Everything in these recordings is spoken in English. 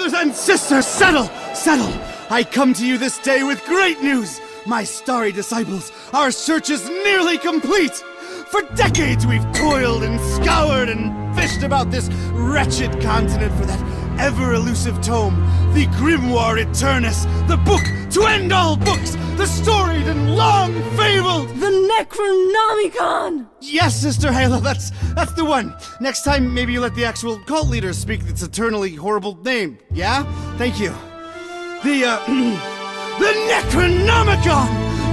Brothers and sisters, settle! I come to you this day with great news! My starry disciples, our search is nearly complete! For decades we've toiled and scoured and fished about this wretched continent for that ever-elusive tome, the Grimoire Eternus, the book to end all books, the storied and long-fabled... The Necronomicon! Yes, Sister Halo, that's the one. Next time, maybe you let the actual cult leader speak its eternally horrible name, yeah? Thank you. The Necronomicon!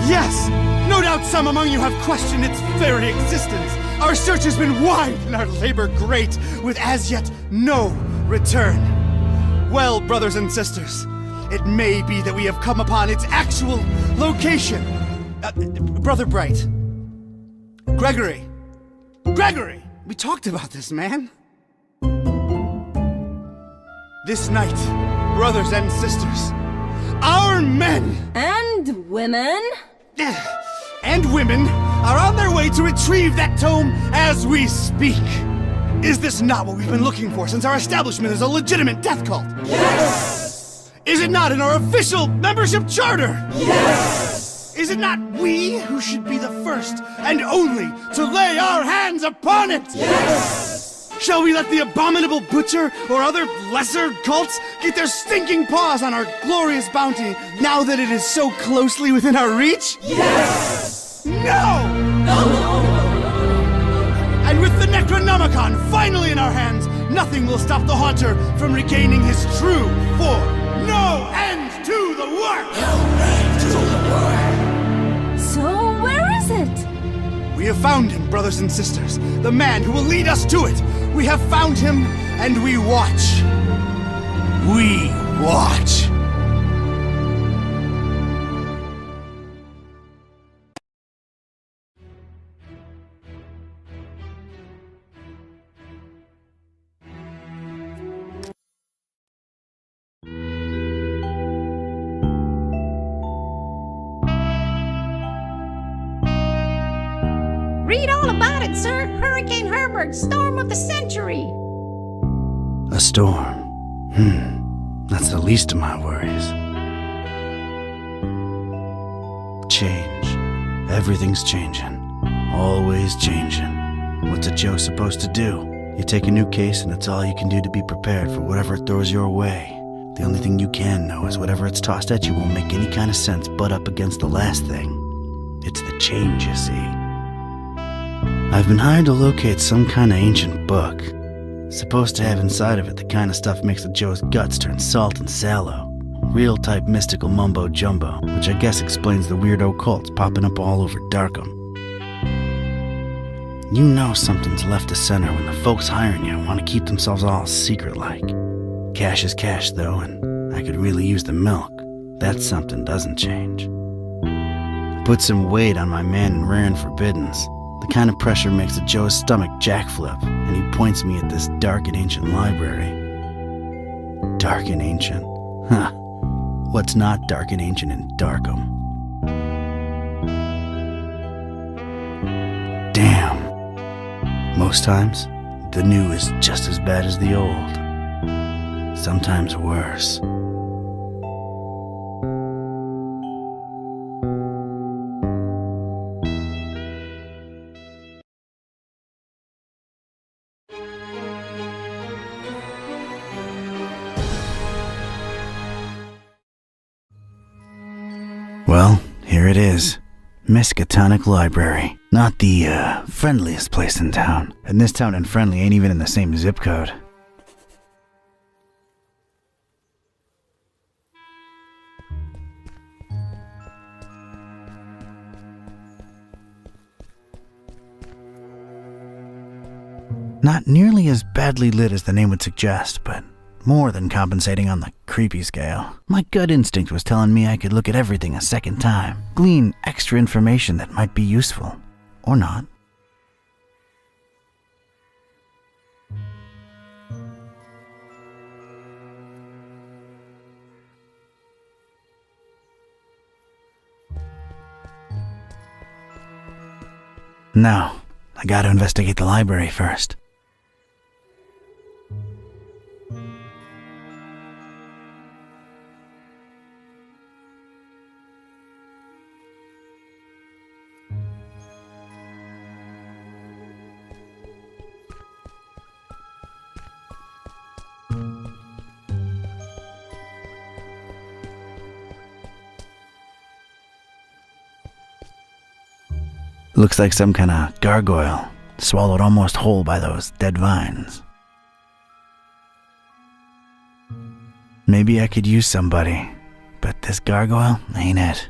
Yes! No doubt some among you have questioned its very existence. Our search has been wide and our labor great, with as yet no return. Well, brothers and sisters, it may be that we have come upon its actual location. Brother Bright. Gregory, we talked about this, man. This night, brothers and sisters, our men... And women... and women are on their way to retrieve that tome as we speak. Is this not what we've been looking for since our establishment is a legitimate death cult? Yes! Is it not in our official membership charter? Yes! Is it not we who should be the first and only to lay our hands upon it? Yes! Shall we let the abominable butcher or other lesser cults get their stinking paws on our glorious bounty now that it is so closely within our reach? Yes! No! No! And with the Necronomicon finally in our hands, nothing will stop the Haunter from regaining his true form. No end to the work! No end to the work! So where is it? We have found him, brothers and sisters. The man who will lead us to it. We have found him, and we watch. We watch. Read all about it, sir. Hurricane Herbert, storm of the century. A storm. That's the least of my worries. Change. Everything's changing. Always changing. What's a Joe supposed to do? You take a new case and it's all you can do to be prepared for whatever it throws your way. The only thing you can know is whatever it's tossed at you won't make any kind of sense butt up against the last thing. It's the change, you see. I've been hired to locate some kind of ancient book. Supposed to have inside of it the kind of stuff makes a Joe's guts turn salt and sallow. Real type mystical mumbo jumbo, which I guess explains the weirdo cults popping up all over Darkham. You know something's left of center when the folks hiring you want to keep themselves all secret-like. Cash is cash, though, and I could really use the milk. That something doesn't change. Put some weight on my man in rare and forbiddens. The kind of pressure makes a Joe's stomach jackflip, and he points me at this dark and ancient library. Dark and ancient? Huh. What's not dark and ancient in Darkham? Damn. Most times, the new is just as bad as the old. Sometimes worse. Well, here it is. Miskatonic Library. Not the, friendliest place in town. And this town and friendly ain't even in the same zip code. Not nearly as badly lit as the name would suggest, but more than compensating on the creepy scale. My gut instinct was telling me I could look at everything a second time, glean extra information that might be useful, or not. No, I gotta investigate the library first. Looks like some kind of gargoyle, swallowed almost whole by those dead vines. Maybe I could use somebody, but this gargoyle ain't it.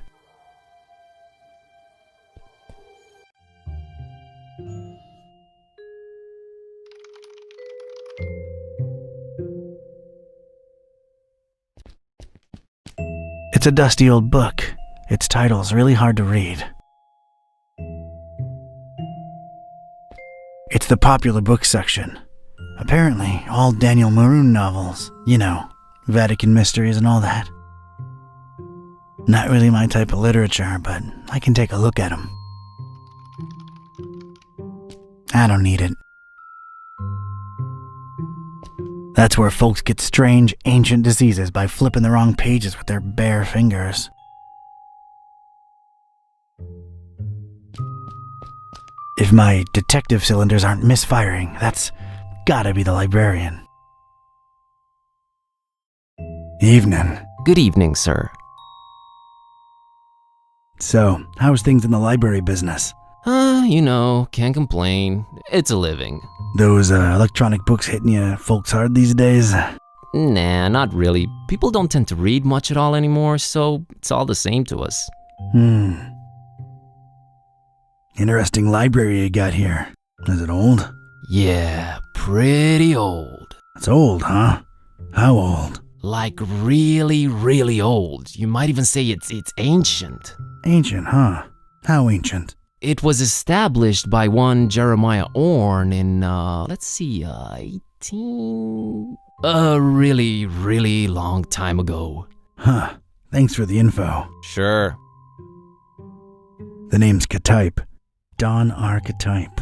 It's a dusty old book. Its title's really hard to read. It's the popular book section. Apparently, all Daniel Maroon novels. You know, Vatican mysteries and all that. Not really my type of literature, but I can take a look at them. I don't need it. That's where folks get strange, ancient diseases by flipping the wrong pages with their bare fingers. If my detective cylinders aren't misfiring, that's gotta be the librarian. Evening. Good evening, sir. So, how's things in the library business? Can't complain. It's a living. Those electronic books hitting you folks hard these days? Nah, not really. People don't tend to read much at all anymore, so it's all the same to us. Interesting library you got here. Is it old? Yeah, pretty old. It's old, huh? How old? Like really, really old. You might even say it's ancient. Ancient, huh? How ancient? It was established by one Jeremiah Orne in, 18... A really, really long time ago. Huh. Thanks for the info. Sure. The name's Ktype. Don Archetype.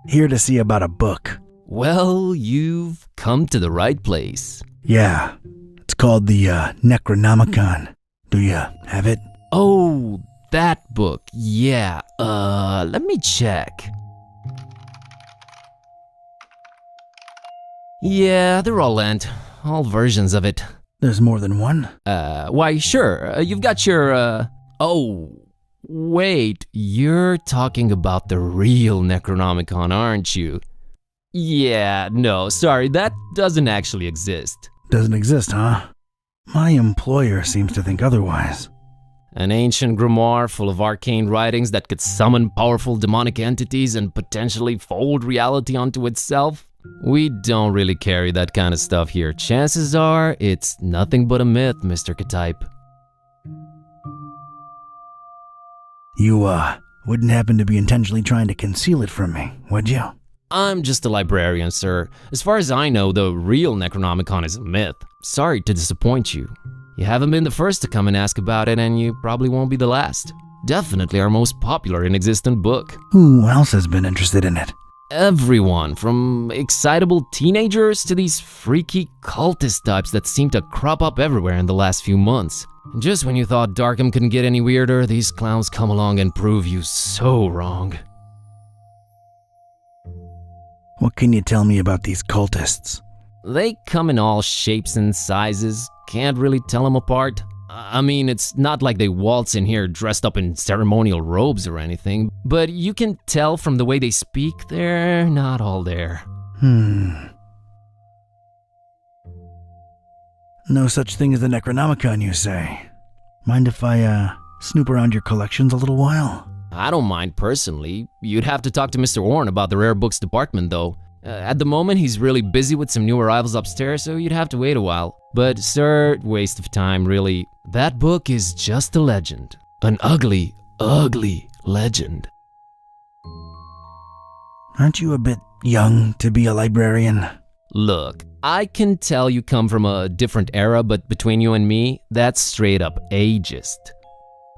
Here to see about a book. Well, you've come to the right place. Yeah. It's called the Necronomicon. Do you have it? Oh, that book. Yeah. Let me check. Yeah, they're all lent. All versions of it. There's more than one? Why, sure. You've got your, Oh, wait. You're talking about the real Necronomicon, aren't you? Yeah, no, sorry. That doesn't actually exist. Doesn't exist, huh? My employer seems to think otherwise. An ancient grimoire full of arcane writings that could summon powerful demonic entities and potentially fold reality onto itself? We don't really carry that kind of stuff here. Chances are, it's nothing but a myth, Mr. Ktype. You, wouldn't happen to be intentionally trying to conceal it from me, would you? I'm just a librarian, sir. As far as I know, the real Necronomicon is a myth. Sorry to disappoint you. You haven't been the first to come and ask about it, and you probably won't be the last. Definitely our most popular and existent book. Who else has been interested in it? Everyone, from excitable teenagers to these freaky cultist types that seem to crop up everywhere in the last few months. Just when you thought Darkham couldn't get any weirder, these clowns come along and prove you so wrong. What can you tell me about these cultists? They come in all shapes and sizes. Can't really tell them apart. I mean, it's not like they waltz in here dressed up in ceremonial robes or anything, but you can tell from the way they speak they're not all there. No such thing as the Necronomicon, you say? Mind if I, snoop around your collections a little while? I don't mind personally. You'd have to talk to Mr. Orne about the rare books department though. At the moment, he's really busy with some new arrivals upstairs, so you'd have to wait a while. But sir, waste of time, really. That book is just a legend. An ugly, ugly legend. Aren't you a bit young to be a librarian? Look, I can tell you come from a different era, but between you and me, that's straight up ageist.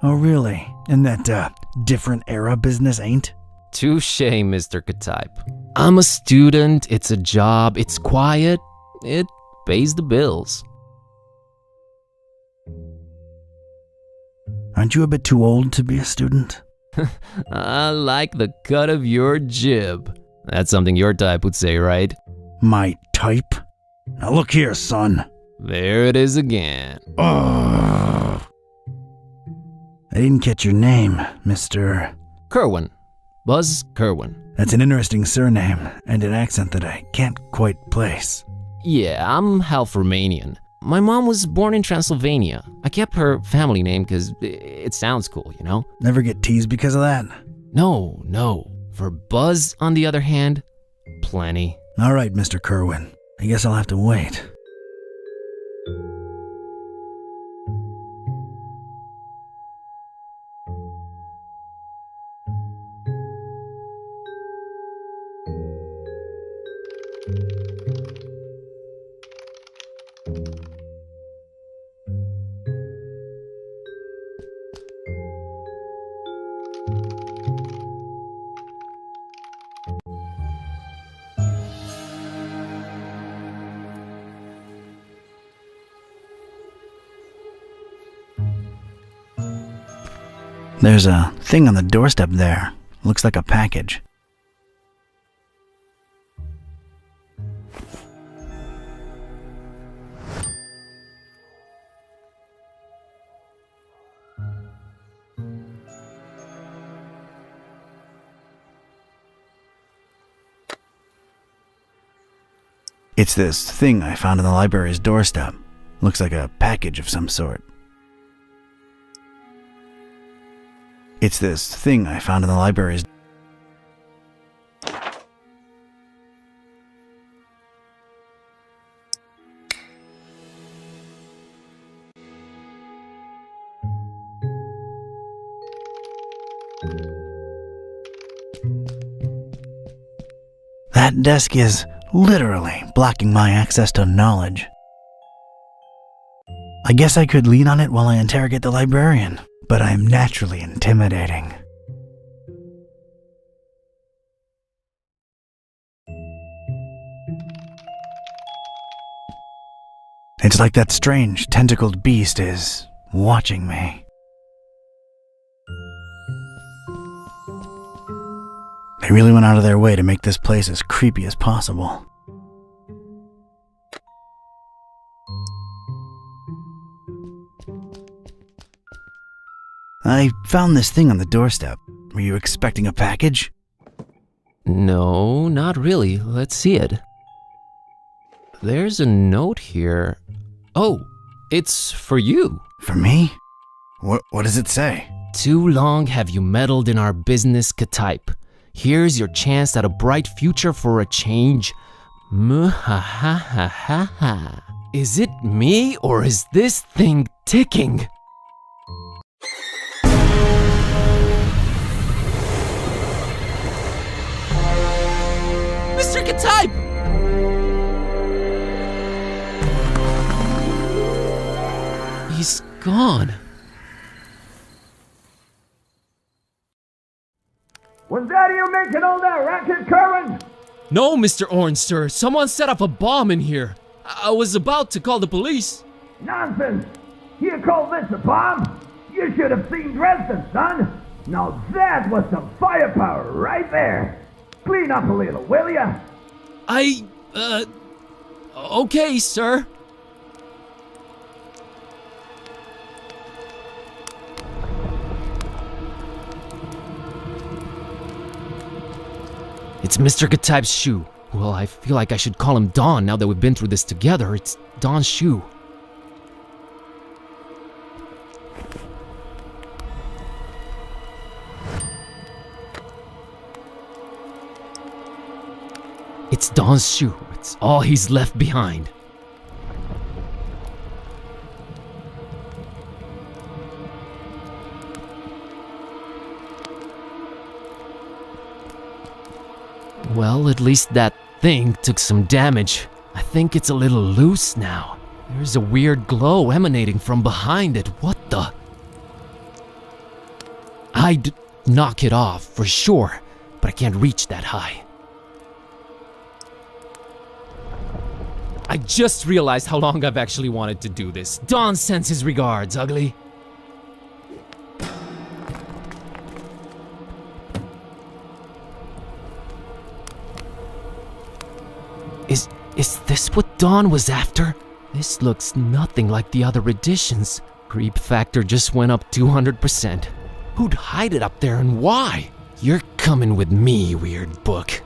Oh really? And that, different era business ain't? Touché, Mr. Ktype. I'm a student, it's a job, it's quiet, it pays the bills. Aren't you a bit too old to be a student? I like the cut of your jib. That's something your type would say, right? My type? Now look here, son. There it is again. Ugh. I didn't catch your name, Mr. Kerwin. Buzz Kerwin. That's an interesting surname and an accent that I can't quite place. Yeah, I'm half Romanian. My mom was born in Transylvania. I kept her family name because it sounds cool, you know? Never get teased because of that? No. For Buzz, on the other hand, plenty. All right, Mr. Kerwin. I guess I'll have to wait. There's a thing on the doorstep there. Looks like a package. It's this thing I found on the library's doorstep. Looks like a package of some sort. It's this thing I found in the library's... That desk is literally blocking my access to knowledge. I guess I could lean on it while I interrogate the librarian, but I'm naturally intimidating. It's like that strange, tentacled beast is watching me. They really went out of their way to make this place as creepy as possible. I found this thing on the doorstep. Were you expecting a package? No, not really. Let's see it. There's a note here. Oh, it's for you. For me? What does it say? Too long have you meddled in our business, K-type. Here's your chance at a bright future for a change. Muhahahaha. Is it me or is this thing ticking? Mr. K-type! He's gone. Was that you making all that racket, Kerwin? No, Mr. Orange, sir. Someone set up a bomb in here. I was about to call the police. Nonsense! You call this a bomb? You should have seen Dresden, son! Now that was some firepower right there! Clean up a little, will ya? Okay, sir. It's Mr. K-type's shoe. Well, I feel like I should call him Don now that we've been through this together. It's Don's shoe. It's Don's shoe. It's all he's left behind. Well, at least that thing took some damage. I think it's a little loose now. There's a weird glow emanating from behind it. What the? I'd knock it off for sure, but I can't reach that high. I just realized how long I've actually wanted to do this. Don sends his regards, ugly. Is this what Don was after? This looks nothing like the other editions. Creep factor just went up 200%. Who'd hide it up there and why? You're coming with me, weird book.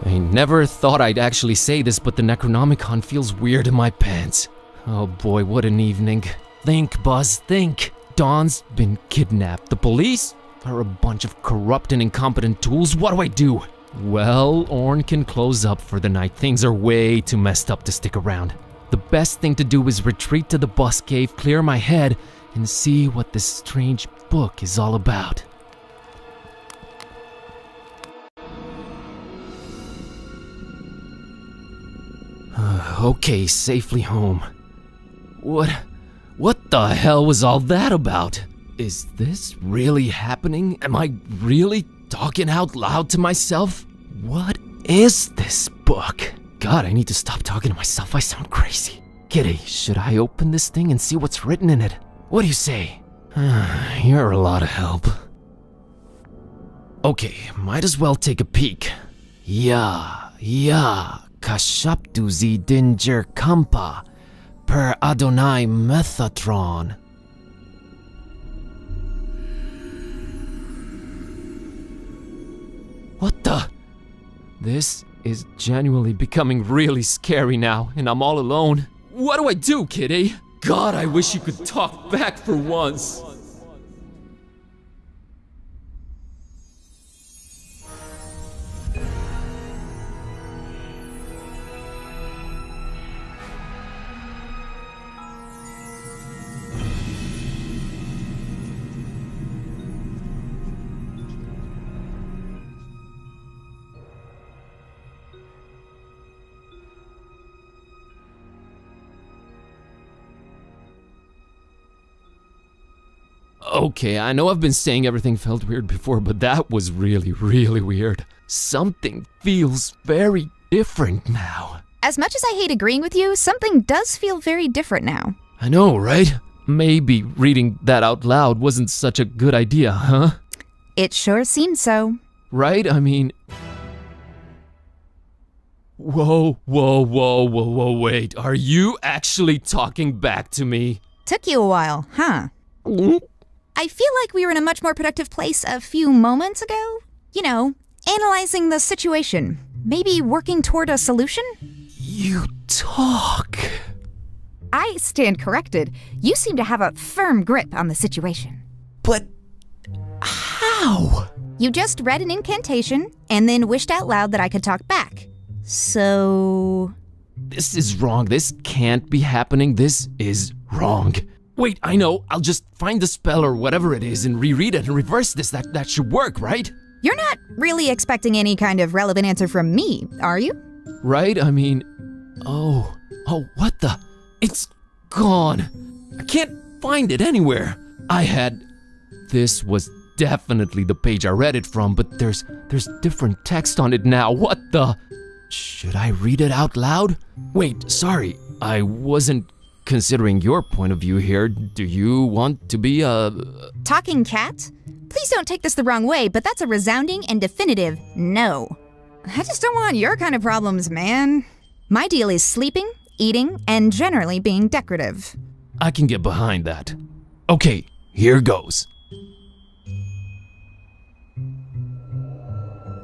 I never thought I'd actually say this, but the Necronomicon feels weird in my pants. Oh boy, what an evening. Think, Buzz, think. Dawn's been kidnapped. The police are a bunch of corrupt and incompetent tools. What do I do? Well, Orn can close up for the night. Things are way too messed up to stick around. The best thing to do is retreat to the bus cave, clear my head, and see what this strange book is all about. Okay, safely home. What the hell was all that about? Is this really happening? Am I really talking out loud to myself? What is this book? God, I need to stop talking to myself. I sound crazy. Kitty, should I open this thing and see what's written in it? What do you say? You're a lot of help. Okay, might as well take a peek. Ya, kashaptu zi dinger kampa, per Adonai Methatron. What the? This is genuinely becoming really scary now, and I'm all alone. What do I do, Kitty? God, I wish you could talk back for once. Okay, I know I've been saying everything felt weird before, but that was really, really weird. Something feels very different now. As much as I hate agreeing with you, something does feel very different now. I know, right? Maybe reading that out loud wasn't such a good idea, huh? It sure seems so. Right? I mean... Whoa, wait. Are you actually talking back to me? Took you a while, huh? I feel like we were in a much more productive place a few moments ago. You know, analyzing the situation. Maybe working toward a solution? You talk. I stand corrected. You seem to have a firm grip on the situation. But how? You just read an incantation and then wished out loud that I could talk back. So... This is wrong. This can't be happening. This is wrong. Wait, I know. I'll just find the spell or whatever it is and reread it and reverse this. That should work, right? You're not really expecting any kind of relevant answer from me, are you? Right? I mean... Oh, what the... It's gone. I can't find it anywhere. This was definitely the page I read it from, but there's different text on it now. What the... Should I read it out loud? Wait, sorry. I wasn't considering your point of view here. Do you want to be a... Talking cat? Please don't take this the wrong way, but that's a resounding and definitive no. I just don't want your kind of problems, man. My deal is sleeping, eating, and generally being decorative. I can get behind that. Okay, here goes.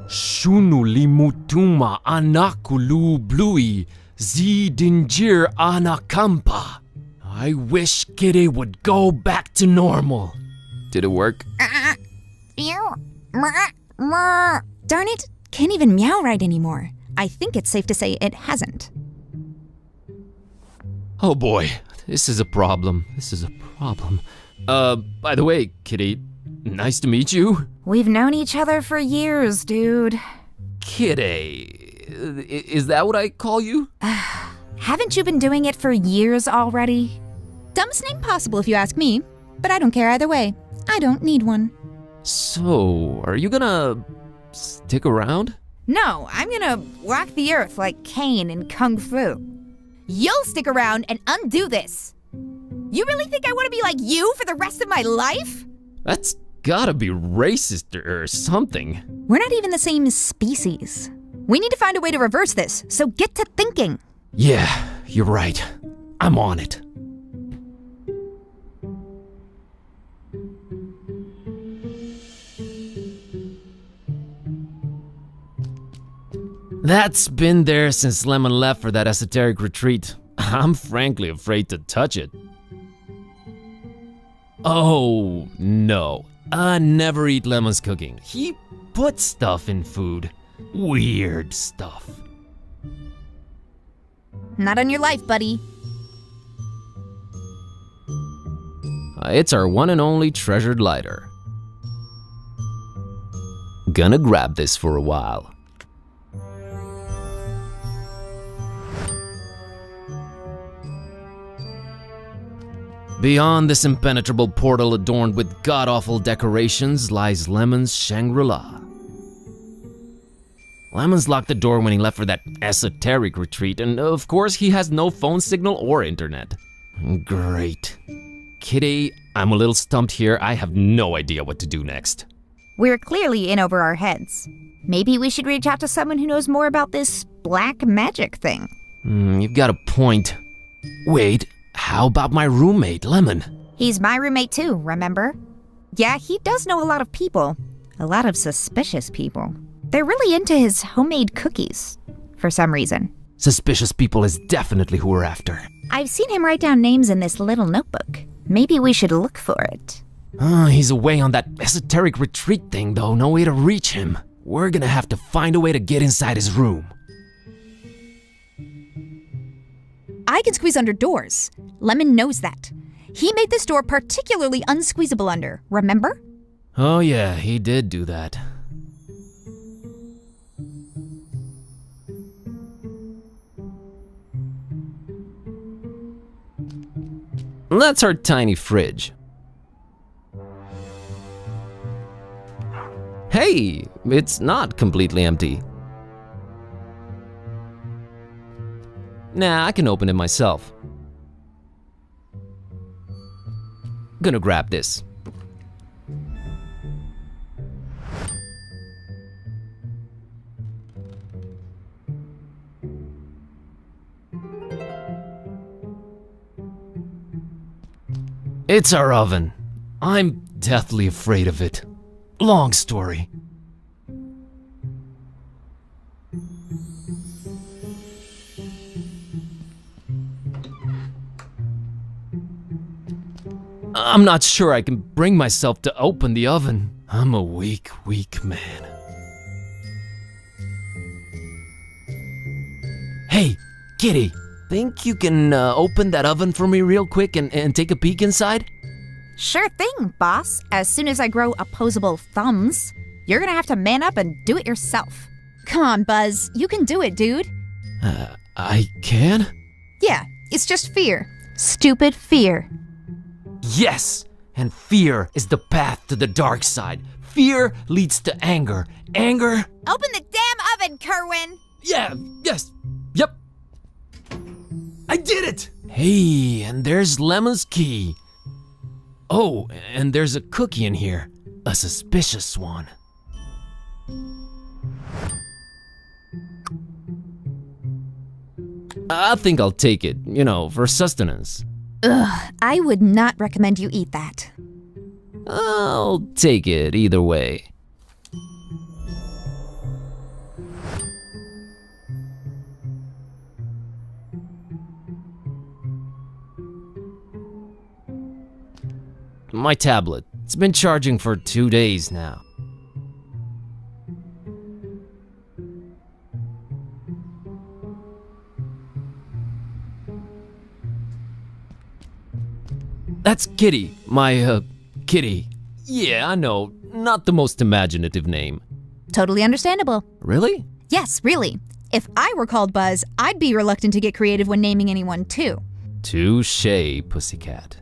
Shunu limutuma anakulu blui zidingir anakampa. I wish Kitty would go back to normal. Did it work? Darn it, can't even meow right anymore. I think it's safe to say it hasn't. Oh boy, this is a problem. By the way, Kitty, nice to meet you. We've known each other for years, dude. Kitty, is that what I call you? Haven't you been doing it for years already? Dumbest name possible if you ask me, but I don't care either way. I don't need one. So, are you gonna stick around? No, I'm gonna walk the earth like Caine in Kung Fu. You'll stick around and undo this. You really think I want to be like you for the rest of my life? That's gotta be racist or something. We're not even the same species. We need to find a way to reverse this, so get to thinking. Yeah, you're right. I'm on it. That's been there since Lemon left for that esoteric retreat. I'm frankly afraid to touch it. Oh, no. I never eat Lemon's cooking. He puts stuff in food. Weird stuff. Not on your life, buddy. It's our one and only treasured lighter. Gonna grab this for a while. Beyond this impenetrable portal adorned with god-awful decorations lies Lemon's Shangri-La. Lemon's locked the door when he left for that esoteric retreat, and of course he has no phone signal or internet. Great. Kitty, I'm a little stumped here. I have no idea what to do next. We're clearly in over our heads. Maybe we should reach out to someone who knows more about this black magic thing. You've got a point. Wait, how about my roommate, Lemon? He's my roommate too, remember? Yeah, he does know a lot of people. A lot of suspicious people. They're really into his homemade cookies, for some reason. Suspicious people is definitely who we're after. I've seen him write down names in this little notebook. Maybe we should look for it. He's away on that esoteric retreat thing though, no way to reach him. We're gonna have to find a way to get inside his room. I can squeeze under doors. Lemon knows that. He made this door particularly unsqueezable under, remember? Oh yeah, he did do that. That's our tiny fridge. Hey, it's not completely empty. Nah, I can open it myself. Gonna grab this. It's our oven. I'm deathly afraid of it. Long story. I'm not sure I can bring myself to open the oven. I'm a weak man. Hey, Kitty, think you can open that oven for me real quick and take a peek inside? Sure thing, boss. As soon as I grow opposable thumbs, you're gonna have to man up and do it yourself. Come on, Buzz. You can do it, dude. I can? Yeah, it's just fear. Stupid fear. Yes! And fear is the path to the dark side. Fear leads to anger. Anger... Open the damn oven, Kerwin! Yeah, yes, yep. I did it! Hey, and there's Lemon's key. Oh, and there's a cookie in here. A suspicious one. I think I'll take it, for sustenance. Ugh, I would not recommend you eat that. I'll take it either way. My tablet. It's been charging for 2 days now. That's Kitty, my, Kitty. Yeah, I know, not the most imaginative name. Totally understandable. Really? Yes, really. If I were called Buzz, I'd be reluctant to get creative when naming anyone too. Touché, pussycat.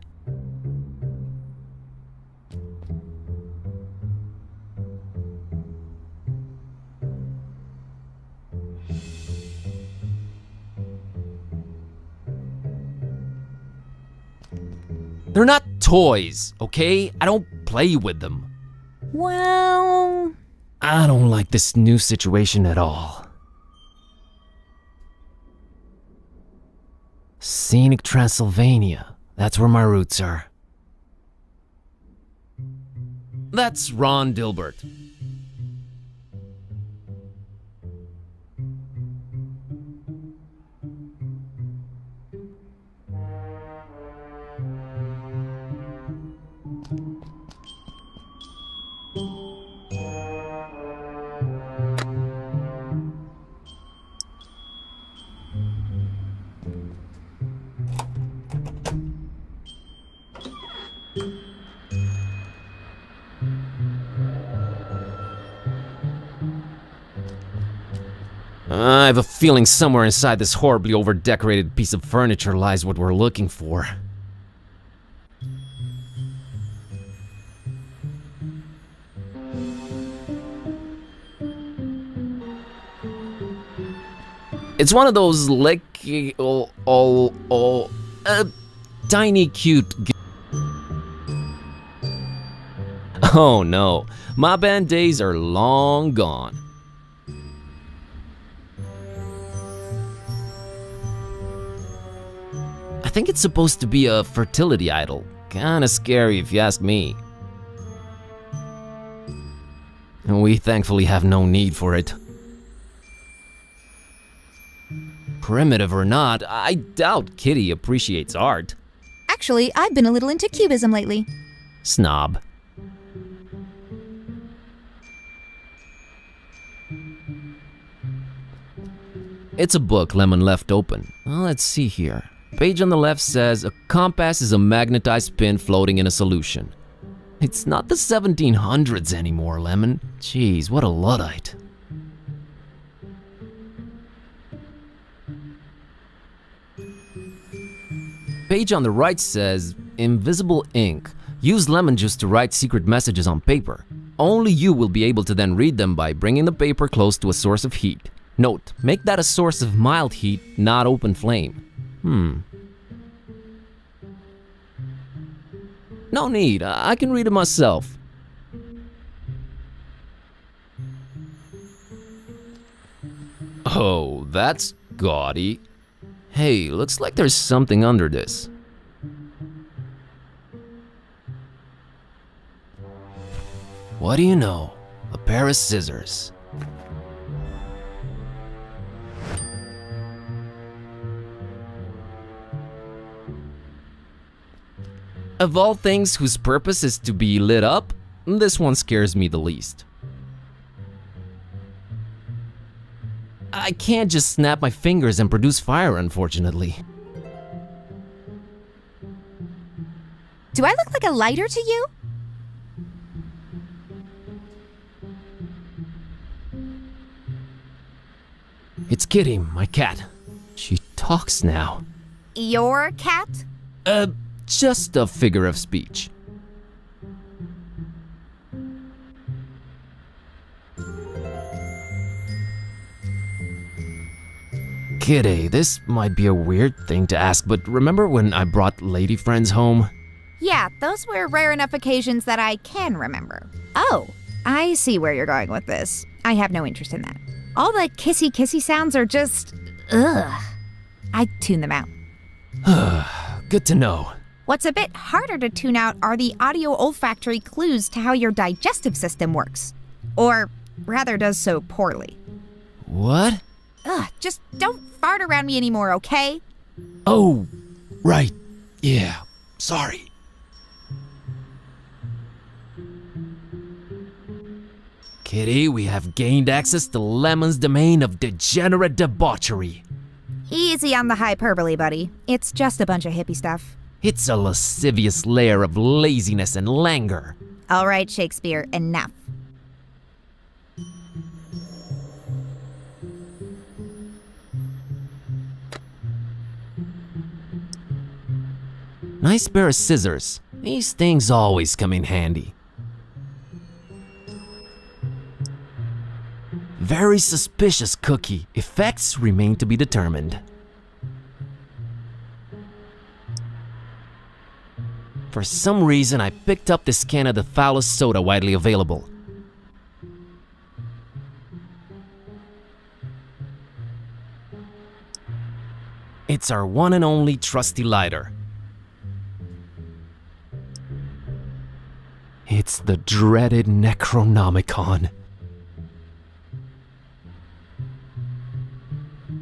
They're not toys, okay? I don't play with them. Well... I don't like this new situation at all. Scenic Transylvania. That's where my roots are. That's Ron Dilbert. I have a feeling somewhere inside this horribly over-decorated piece of furniture lies what we're looking for. It's one of those tiny cute. Oh no, my band days are long gone. I think it's supposed to be a fertility idol. Kinda scary if you ask me. And we thankfully have no need for it. Primitive or not, I doubt Kitty appreciates art. Actually, I've been a little into cubism lately. Snob. It's a book Lemon left open. Well, let's see here. Page on the left says, a compass is a magnetized pin floating in a solution. It's not the 1700s anymore, Lemon. Jeez, what a Luddite. Page on the right says, invisible ink. Use lemon juice to write secret messages on paper. Only you will be able to then read them by bringing the paper close to a source of heat. Note, make that a source of mild heat, not open flame. No need, I can read it myself. Oh, that's gaudy. Hey, looks like there's something under this. What do you know? A pair of scissors. Of all things whose purpose is to be lit up, this one scares me the least. I can't just snap my fingers and produce fire, unfortunately. Do I look like a lighter to you? It's Kitty, my cat. She talks now. Your cat? Just a figure of speech. Kitty, this might be a weird thing to ask, but remember when I brought lady friends home? Yeah, those were rare enough occasions that I can remember. Oh, I see where you're going with this. I have no interest in that. All the kissy sounds are just, ugh. I tune them out. Good to know. What's a bit harder to tune out are the audio olfactory clues to how your digestive system works. Or rather does so poorly. What? Ugh, just don't fart around me anymore, okay? Oh, right. Yeah, sorry. Kitty, we have gained access to Lemon's domain of degenerate debauchery. Easy on the hyperbole, buddy. It's just a bunch of hippie stuff. It's a lascivious lair of laziness and languor. All right, Shakespeare, enough. Nice pair of scissors. These things always come in handy. Very suspicious cookie. Effects remain to be determined. For some reason, I picked up this can of the foulest soda widely available. It's our one and only trusty lighter. It's the dreaded Necronomicon.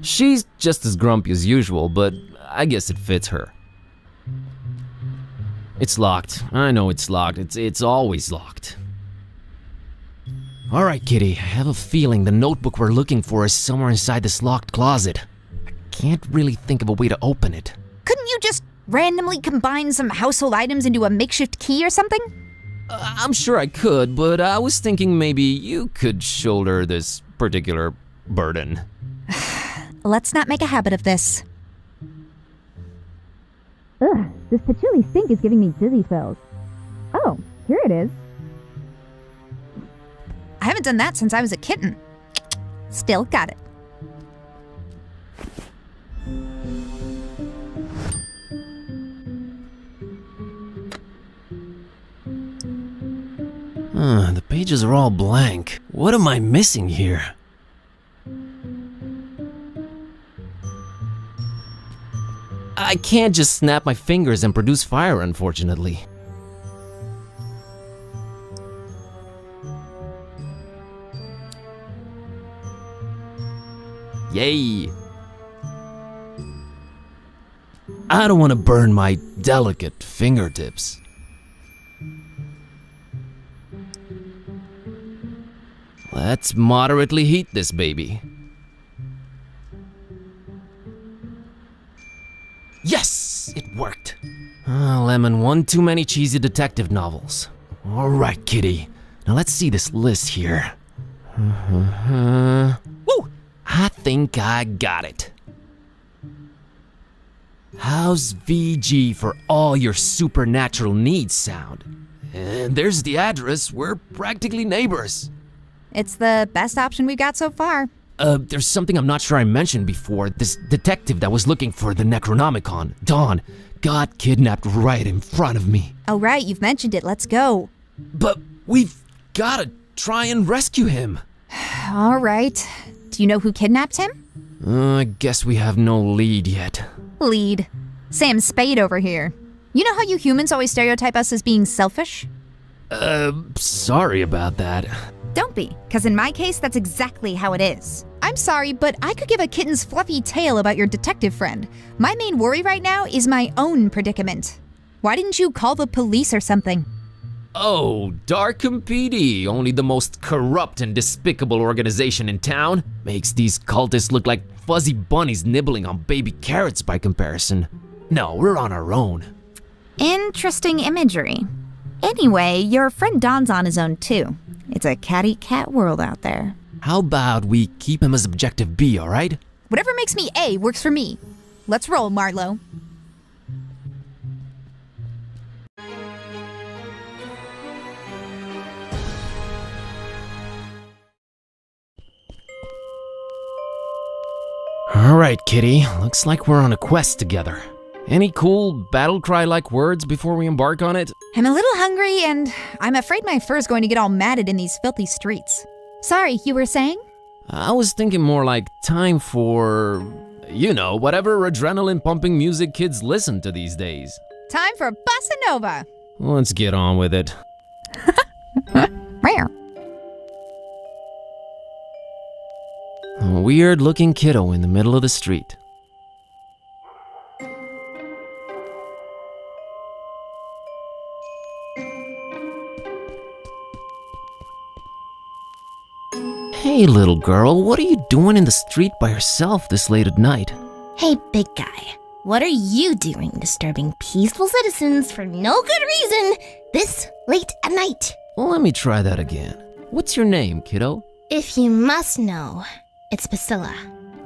She's just as grumpy as usual, but I guess it fits her. It's locked. I know it's locked. It's always locked. All right, Kitty. I have a feeling the notebook we're looking for is somewhere inside this locked closet. I can't really think of a way to open it. Couldn't you just randomly combine some household items into a makeshift key or something? I'm sure I could, but I was thinking maybe you could shoulder this particular burden. let's not make a habit of this. Ugh, this patchouli stink is giving me dizzy spells. Oh, here it is. I haven't done that since I was a kitten. Still got it. The pages are all blank. What am I missing here? I can't just snap my fingers and produce fire, unfortunately. Yay! I don't want to burn my delicate fingertips. Let's moderately heat this baby. Yes! It worked! Lemon, one too many cheesy detective novels. Alright, kitty. Now let's see this list here. Woo! I think I got it. How's VG for all your supernatural needs sound? And there's the address. We're practically neighbors. It's the best option we've got so far. There's something I'm not sure I mentioned before. This detective that was looking for the Necronomicon, Dawn, got kidnapped right in front of me. Oh right, you've mentioned it. Let's go. But we've gotta try and rescue him. All right. Do you know who kidnapped him? I guess we have no lead yet. Lead. Sam Spade over here. You know how you humans always stereotype us as being selfish? Sorry about that. Don't be, because in my case, that's exactly how it is. I'm sorry, but I could give a kitten's fluffy tale about your detective friend. My main worry right now is my own predicament. Why didn't you call the police or something? Oh, Darkham PD, only the most corrupt and despicable organization in town. Makes these cultists look like fuzzy bunnies nibbling on baby carrots by comparison. No, we're on our own. Interesting imagery. Anyway, your friend Don's on his own too. It's a cat-eat-cat world out there. How about we keep him as objective B, alright? Whatever makes me A works for me. Let's roll, Marlowe. Alright, kitty. Looks like we're on a quest together. Any cool battle cry-like words before we embark on it? I'm a little hungry, and I'm afraid my fur's going to get all matted in these filthy streets. Sorry, you were saying? I was thinking more like time for, you know, whatever adrenaline-pumping music kids listen to these days. Time for Bossa Nova. Let's get on with it. Rare. A weird-looking kiddo in the middle of the street. Hey, little girl, what are you doing in the street by yourself this late at night? Hey, big guy. What are you doing disturbing peaceful citizens for no good reason this late at night? Let me try that again. What's your name, kiddo? If you must know, it's Priscilla.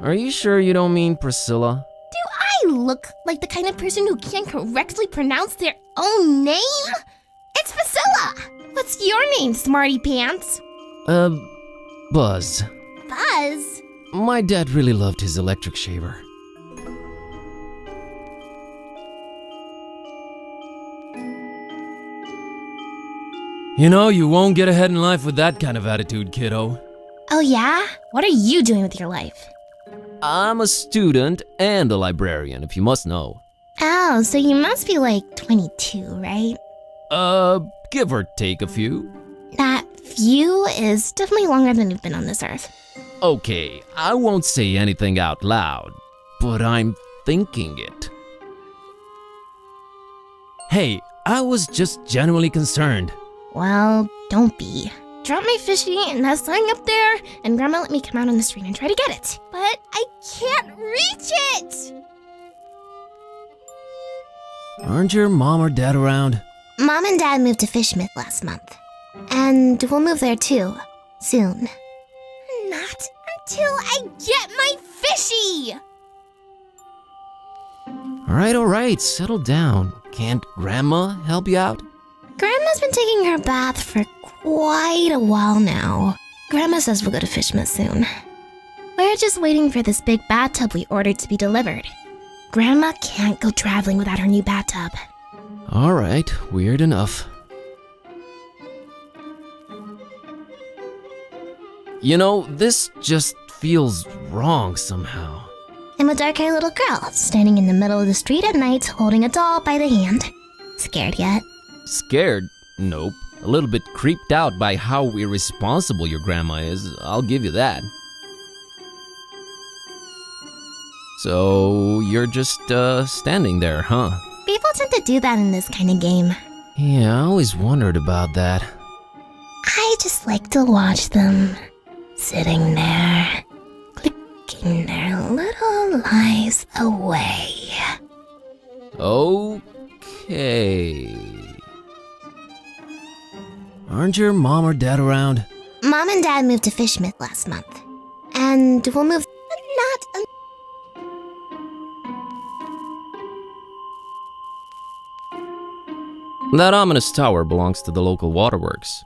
Are you sure you don't mean Priscilla? Do I look like the kind of person who can't correctly pronounce their own name? It's Priscilla! What's your name, smarty pants? Buzz. Buzz? My dad really loved his electric shaver. You know, you won't get ahead in life with that kind of attitude, kiddo. Oh yeah? What are you doing with your life? I'm a student and a librarian, if you must know. Oh, so you must be like 22, right? Give or take a few. That few is definitely longer than you've been on this earth. Okay, I won't say anything out loud, but I'm thinking it. Hey, I was just genuinely concerned. Well, don't be. Drop my fishy nest lying up there, and Grandma let me come out on the street and try to get it. But I can't reach it! Aren't your mom or dad around? Mom and Dad moved to Fishmouth last month. And we'll move there too, soon. Not until I get my fishy! Alright, settle down. Can't Grandma help you out? Grandma's been taking her bath for quite a while now. Grandma says we'll go to Fishmouth soon. We're just waiting for this big bathtub we ordered to be delivered. Grandma can't go traveling without her new bathtub. Alright, weird enough. You know, this just feels wrong somehow. I'm a dark-haired little girl, standing in the middle of the street at night, holding a doll by the hand. Scared yet? Scared? Nope. A little bit creeped out by how irresponsible your grandma is, I'll give you that. So, you're just, standing there, huh? People tend to do that in this kind of game. Yeah, I always wondered about that. I just like to watch them, sitting there, clicking their little lives away. Okay. Aren't your mom or dad around? Mom and Dad moved to Fishmouth last month. And we'll move not That ominous tower belongs to the local waterworks.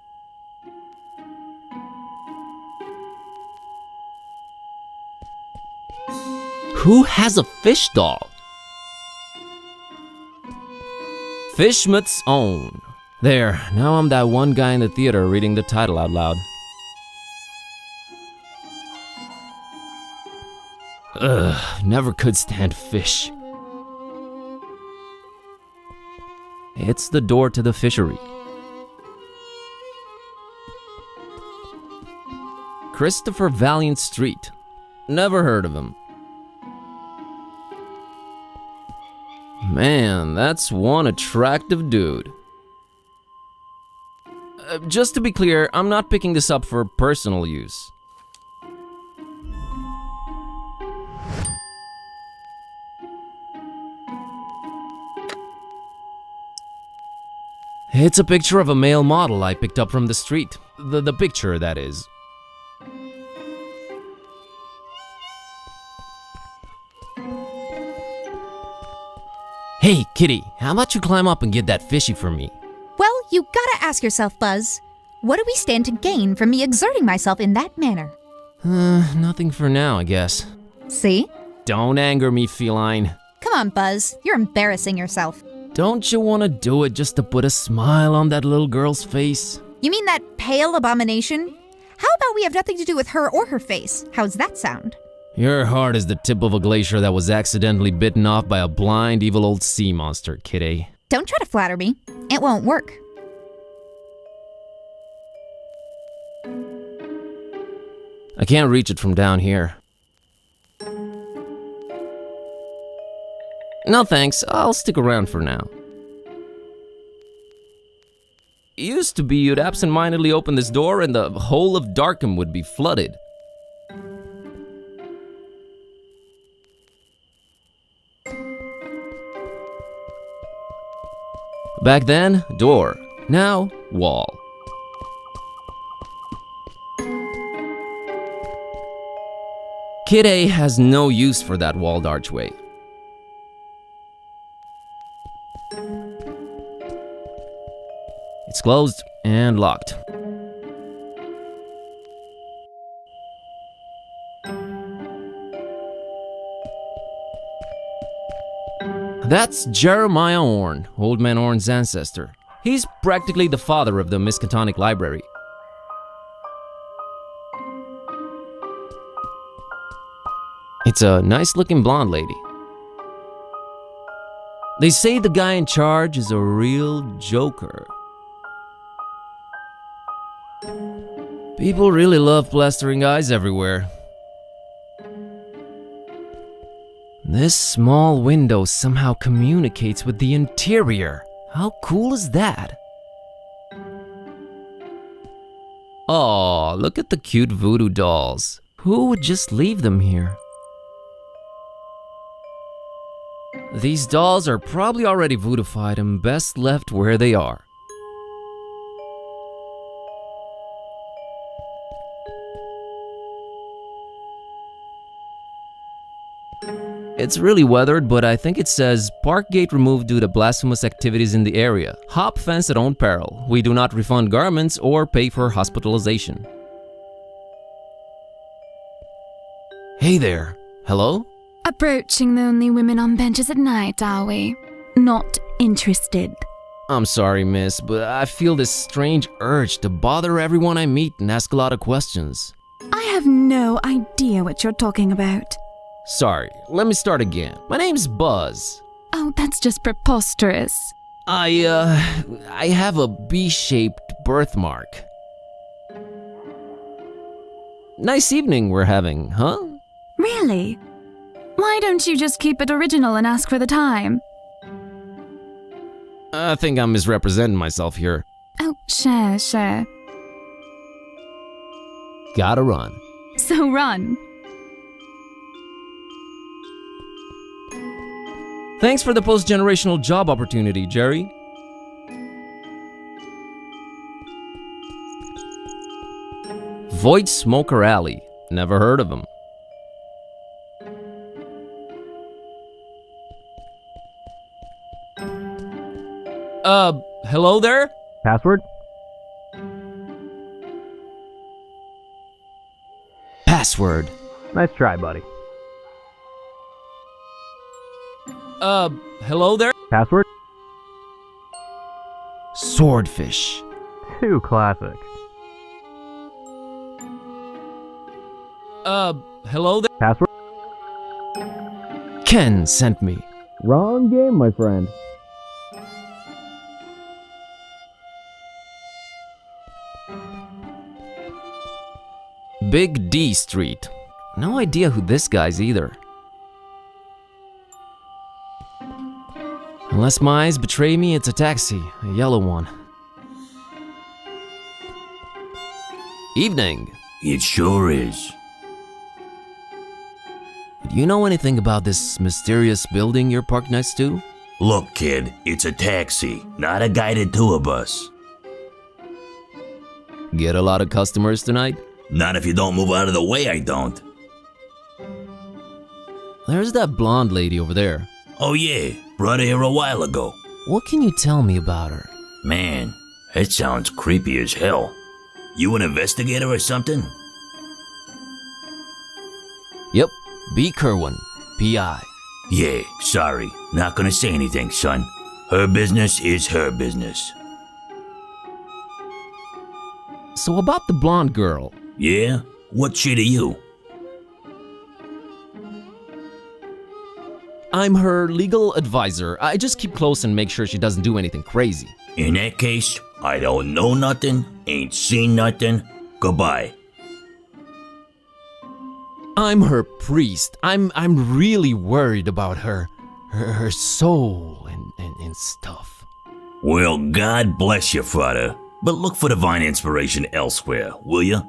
Who has a fish doll? Fishmouth's own. There, now I'm that one guy in the theater reading the title out loud. Ugh, never could stand fish. It's the door to the fishery. Christopher Valiant Street. Never heard of him. Man, that's one attractive dude. Just to be clear, I'm not picking this up for personal use. It's a picture of a male model I picked up from the street. The picture, that is. Hey, kitty, how about you climb up and get that fishy for me? Well, you gotta ask yourself, Buzz. What do we stand to gain from me exerting myself in that manner? Nothing for now, I guess. See? Don't anger me, feline. Come on, Buzz. You're embarrassing yourself. Don't you want to do it just to put a smile on that little girl's face? You mean that pale abomination? How about we have nothing to do with her or her face? How's that sound? Your heart is the tip of a glacier that was accidentally bitten off by a blind, evil old sea monster, kitty. Don't try to flatter me. It won't work. I can't reach it from down here. No thanks, I'll stick around for now. It used to be you'd absentmindedly open this door and the whole of Darkham would be flooded. Back then, door. Now, wall. Kid A has no use for that walled archway. It's closed and locked. That's Jeremiah Orne, Old Man Orne's ancestor. He's practically the father of the Miskatonic Library. It's a nice-looking blonde lady. They say the guy in charge is a real joker. People really love plastering eyes everywhere. This small window somehow communicates with the interior. How cool is that? Aw, look at the cute voodoo dolls. Who would just leave them here? These dolls are probably already voodoofied and best left where they are. It's really weathered, but I think it says park gate removed due to blasphemous activities in the area. Hop fence at own peril. We do not refund garments or pay for hospitalization. Hey there. Hello? Approaching lonely women on benches at night, are we? Not interested. I'm sorry, miss, but I feel this strange urge to bother everyone I meet and ask a lot of questions. I have no idea what you're talking about. Sorry, let me start again. My name's Buzz. Oh, that's just preposterous. I have a B-shaped birthmark. Nice evening we're having, huh? Really? Why don't you just keep it original and ask for the time? I think I'm misrepresenting myself here. Oh, sure. Gotta run. So run. Thanks for the post-generational job opportunity, Jerry. Void Smoker Alley. Never heard of him. Hello there? Password? Password. Nice try, buddy. Hello there? Password? Swordfish. Too classic. Hello there? Password? Ken sent me. Wrong game, my friend. Big D Street. No idea who this guy's either. Unless my eyes betray me, it's a taxi, a yellow one. Evening. It sure is. Do you know anything about this mysterious building you're parked next to? Look, kid, it's a taxi, not a guided tour bus. Get a lot of customers tonight? Not if you don't move out of the way, I don't. There's that blonde lady over there. Oh yeah, brought her here a while ago. What can you tell me about her? Man, that sounds creepy as hell. You an investigator or something? Yep, B. Kerwin, P.I. Yeah, sorry, not gonna say anything, son. Her business is her business. So about the blonde girl. Yeah? What's she to you? I'm her legal advisor. I just keep close and make sure she doesn't do anything crazy. In that case, I don't know nothing, ain't seen nothing. Goodbye. I'm her priest. I'm really worried about her soul and stuff. Well, God bless you, father. But look for divine inspiration elsewhere, will you?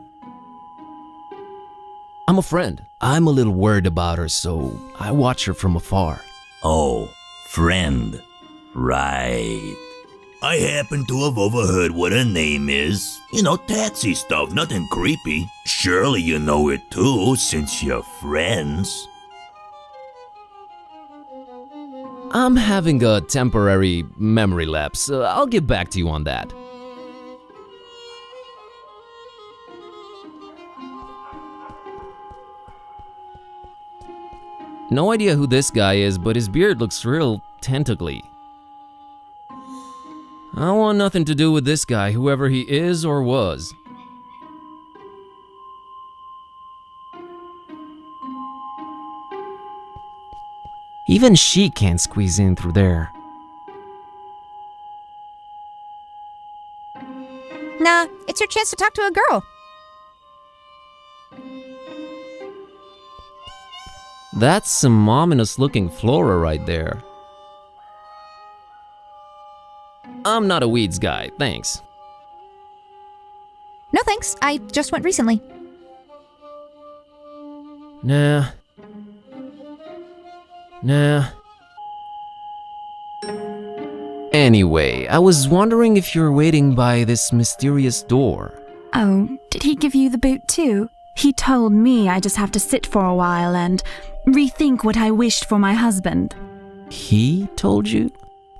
I'm a friend. I'm a little worried about her, so I watch her from afar. Oh, friend. Right. I happen to have overheard what her name is. You know, taxi stuff, nothing creepy. Surely you know it too, since you're friends. I'm having a temporary memory lapse. I'll get back to you on that. No idea who this guy is, but his beard looks real tentacly. I want nothing to do with this guy, whoever he is or was. Even she can't squeeze in through there. Nah, it's your chance to talk to a girl. That's some ominous-looking flora right there. I'm not a weeds guy, thanks. No thanks, I just went recently. Nah. Anyway, I was wondering if you're waiting by this mysterious door. Oh, did he give you the boot too? He told me I just have to sit for a while and rethink what I wished for my husband. He told you?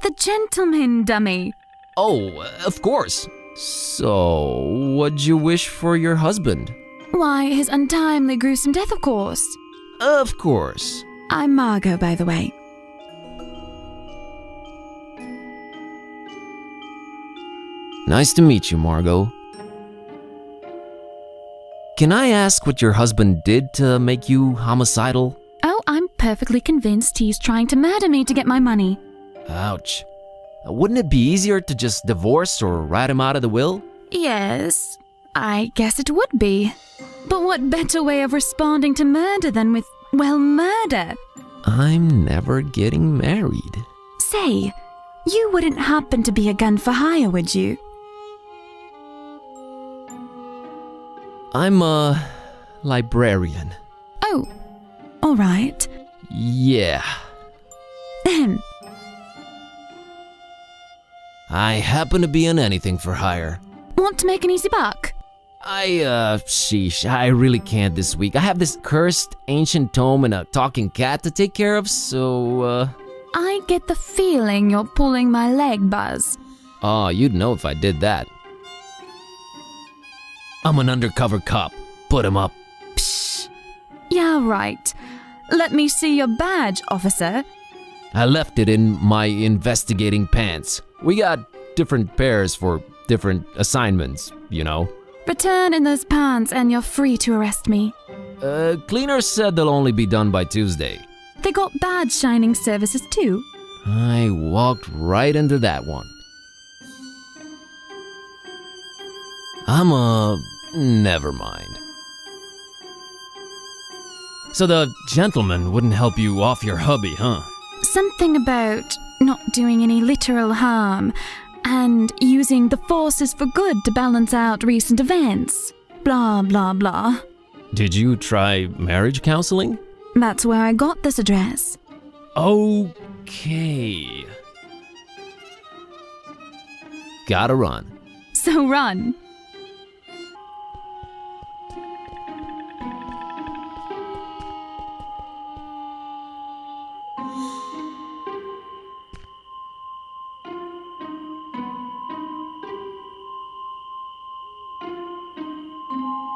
The gentleman, dummy. Oh, of course. So, what'd you wish for your husband? Why, his untimely, gruesome death, of course. Of course. I'm Margot, by the way. Nice to meet you, Margot. Can I ask what your husband did to make you homicidal? Oh, I'm perfectly convinced he's trying to murder me to get my money. Ouch. Wouldn't it be easier to just divorce or write him out of the will? Yes, I guess it would be. But what better way of responding to murder than with, well, murder? I'm never getting married. Say, you wouldn't happen to be a gun for hire, would you? I'm a librarian. Oh, all right. Yeah. Ahem. I happen to be on anything for hire. Want to make an easy buck? Sheesh, I really can't this week. I have this cursed ancient tome and a talking cat to take care of, so, I get the feeling you're pulling my leg, Buzz. Oh, you'd know if I did that. I'm an undercover cop. Put him up. Psh. Yeah, right. Let me see your badge, officer. I left it in my investigating pants. We got different pairs for different assignments, you know. Return in those pants and you're free to arrest me. Cleaner said they'll only be done by Tuesday. They got badge shining services too. I walked right into that one. Never mind. So the gentleman wouldn't help you off your hubby, huh? Something about not doing any literal harm and using the forces for good to balance out recent events. Blah, blah, blah. Did you try marriage counseling? That's where I got this address. Okay. Gotta run. So run.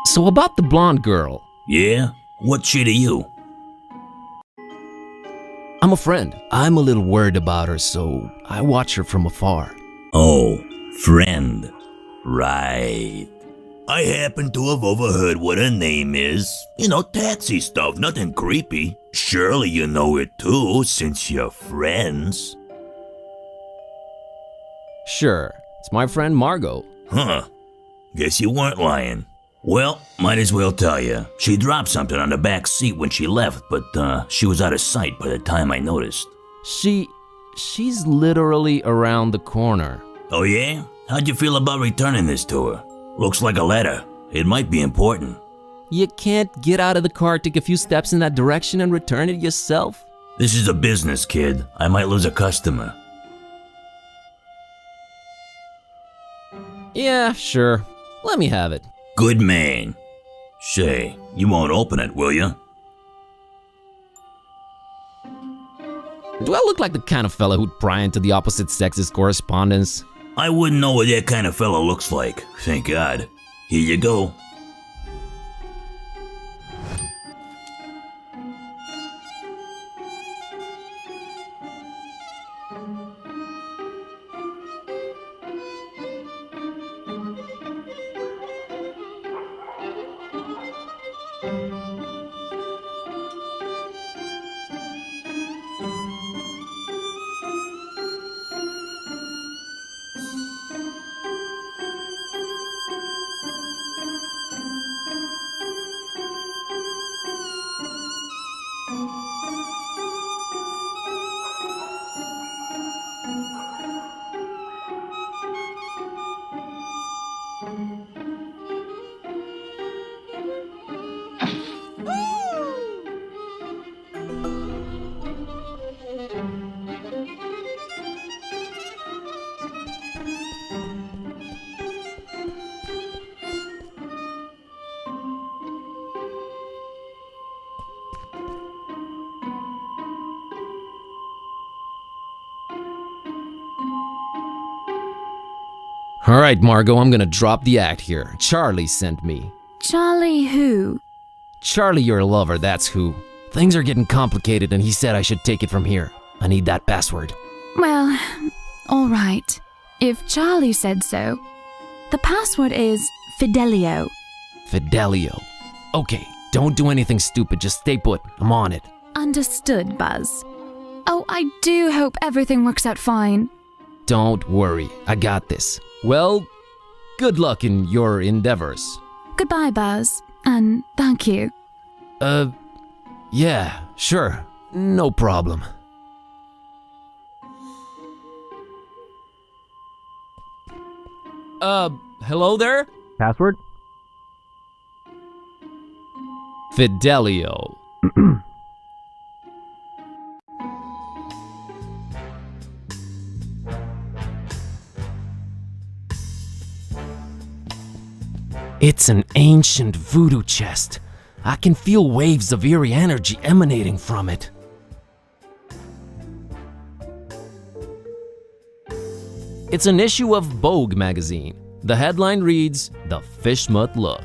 So about the blonde girl. Yeah? What's she to you? I'm a friend. I'm a little worried about her, so I watch her from afar. Oh, friend. Right. I happen to have overheard what her name is. You know, taxi stuff, nothing creepy. Surely you know it too, since you're friends. Sure, it's my friend Margot. Huh. Guess you weren't lying. Well, might as well tell you. She dropped something on the back seat when she left, but she was out of sight by the time I noticed. She's literally around the corner. Oh yeah? How'd you feel about returning this to her? Looks like a letter. It might be important. You can't get out of the car, take a few steps in that direction and return it yourself? This is a business, kid. I might lose a customer. Yeah, sure. Let me have it. Good man. Say, you won't open it, will you? Do I look like the kind of fella who'd pry into the opposite sex's correspondence? I wouldn't know what that kind of fella looks like, thank God. Here you go. Alright, Margot, I'm gonna drop the act here. Charlie sent me. Charlie who? Charlie, your lover, that's who. Things are getting complicated and he said I should take it from here. I need that password. Well, alright. If Charlie said so. The password is Fidelio. Fidelio. Okay, don't do anything stupid, just stay put. I'm on it. Understood, Buzz. Oh, I do hope everything works out fine. Don't worry, I got this. Well, good luck in your endeavors. Goodbye, Buzz, and thank you. Yeah, sure. No problem. Hello there? Password? Fidelio. It's an ancient voodoo chest. I can feel waves of eerie energy emanating from it. It's an issue of Vogue magazine. The headline reads, "The Fishmouth Look."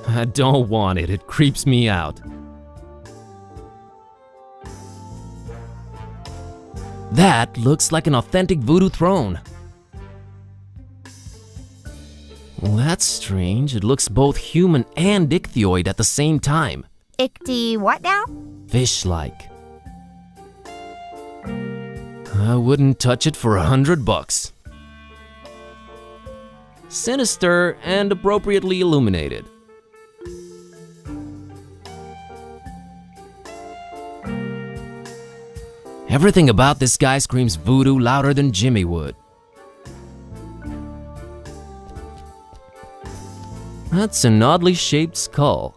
I don't want it, it creeps me out. That looks like an authentic voodoo throne. Well, that's strange. It looks both human and ichthyoid at the same time. Ichty what now? Fish-like. I wouldn't touch it for $100. Sinister and appropriately illuminated. Everything about this guy screams voodoo louder than Jimmy would. That's an oddly shaped skull.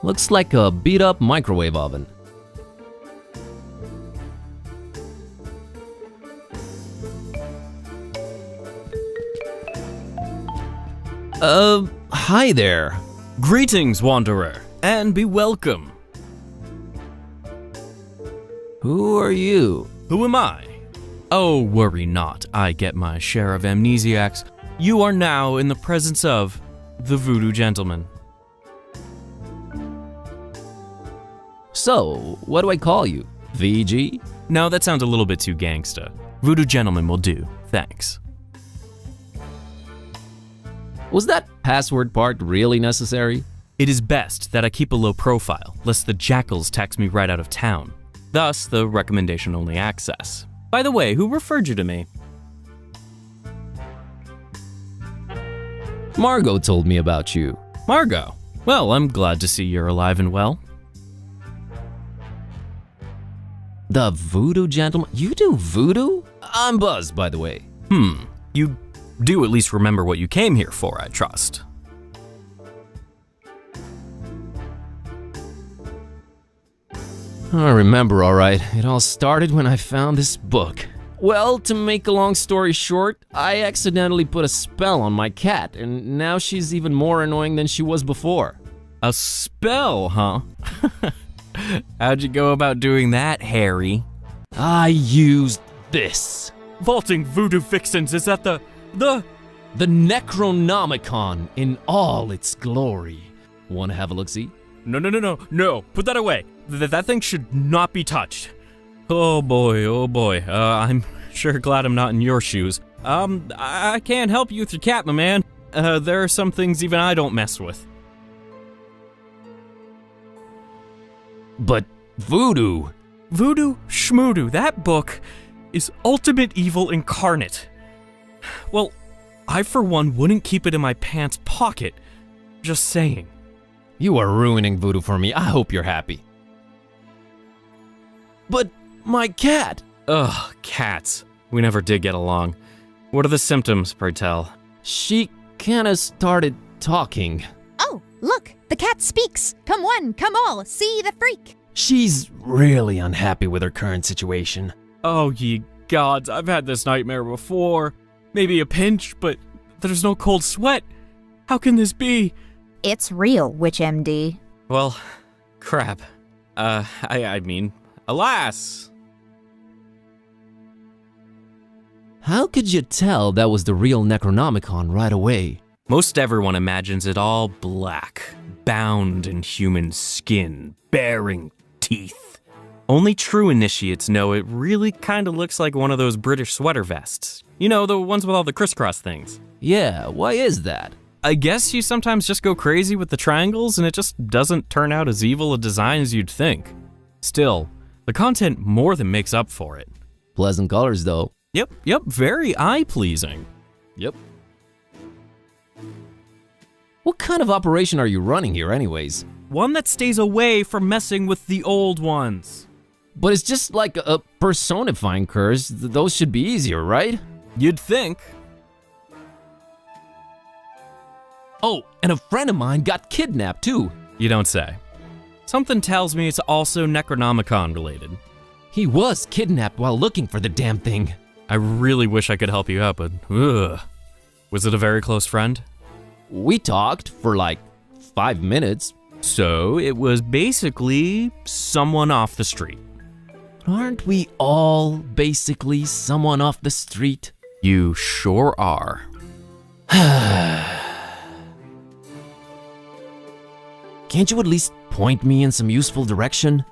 Looks like a beat-up microwave oven. Hi there. Greetings, wanderer, and be welcome. Who are you? Who am I? Oh, worry not, I get my share of amnesiacs. You are now in the presence of the Voodoo Gentleman. So, what do I call you? VG? No, that sounds a little bit too gangsta. Voodoo Gentleman will do, thanks. Was that password part really necessary? It is best that I keep a low profile, lest the jackals tax me right out of town. Thus, the recommendation-only access. By the way, who referred you to me? Margot told me about you. Margot? Well, I'm glad to see you're alive and well. The Voodoo Gentleman? You do voodoo? I'm Buzz, by the way. You do at least remember what you came here for, I trust. I remember, all right. It all started when I found this book. Well, to make a long story short, I accidentally put a spell on my cat, and now she's even more annoying than she was before. A spell, huh? How'd you go about doing that, Harry? I used this. Vaulting voodoo vixens, is that the Necronomicon in all its glory. Wanna have a look-see? No, put that away. That thing should not be touched. Oh boy. I'm sure glad I'm not in your shoes. I can't help you with your cat, my man. There are some things even I don't mess with. But voodoo. Voodoo Schmoodoo, that book is ultimate evil incarnate. Well, I for one wouldn't keep it in my pants pocket. Just saying. You are ruining voodoo for me. I hope you're happy. But my cat! Ugh, cats. We never did get along. What are the symptoms, pray tell? She kinda started talking. Oh, look, the cat speaks. Come one, come all, see the freak. She's really unhappy with her current situation. Oh, ye gods, I've had this nightmare before. Maybe a pinch, but there's no cold sweat. How can this be? It's real, Witch MD. Well, crap. I mean, alas. How could you tell that was the real Necronomicon right away? Most everyone imagines it all black, bound in human skin, bearing teeth. Only true initiates know it really kind of looks like one of those British sweater vests. You know, the ones with all the crisscross things. Yeah, why is that? I guess you sometimes just go crazy with the triangles and it just doesn't turn out as evil a design as you'd think. Still, the content more than makes up for it. Pleasant colors though. Yep, very eye-pleasing. Yep. What kind of operation are you running here anyways? One that stays away from messing with the old ones. But it's just like a personifying curse. Those should be easier, right? You'd think. Oh, and a friend of mine got kidnapped too. You don't say. Something tells me it's also Necronomicon related. He was kidnapped while looking for the damn thing. I really wish I could help you out, but ugh. Was it a very close friend? We talked for like 5 minutes. So it was basically someone off the street. Aren't we all basically someone off the street? You sure are. Can't you at least point me in some useful direction?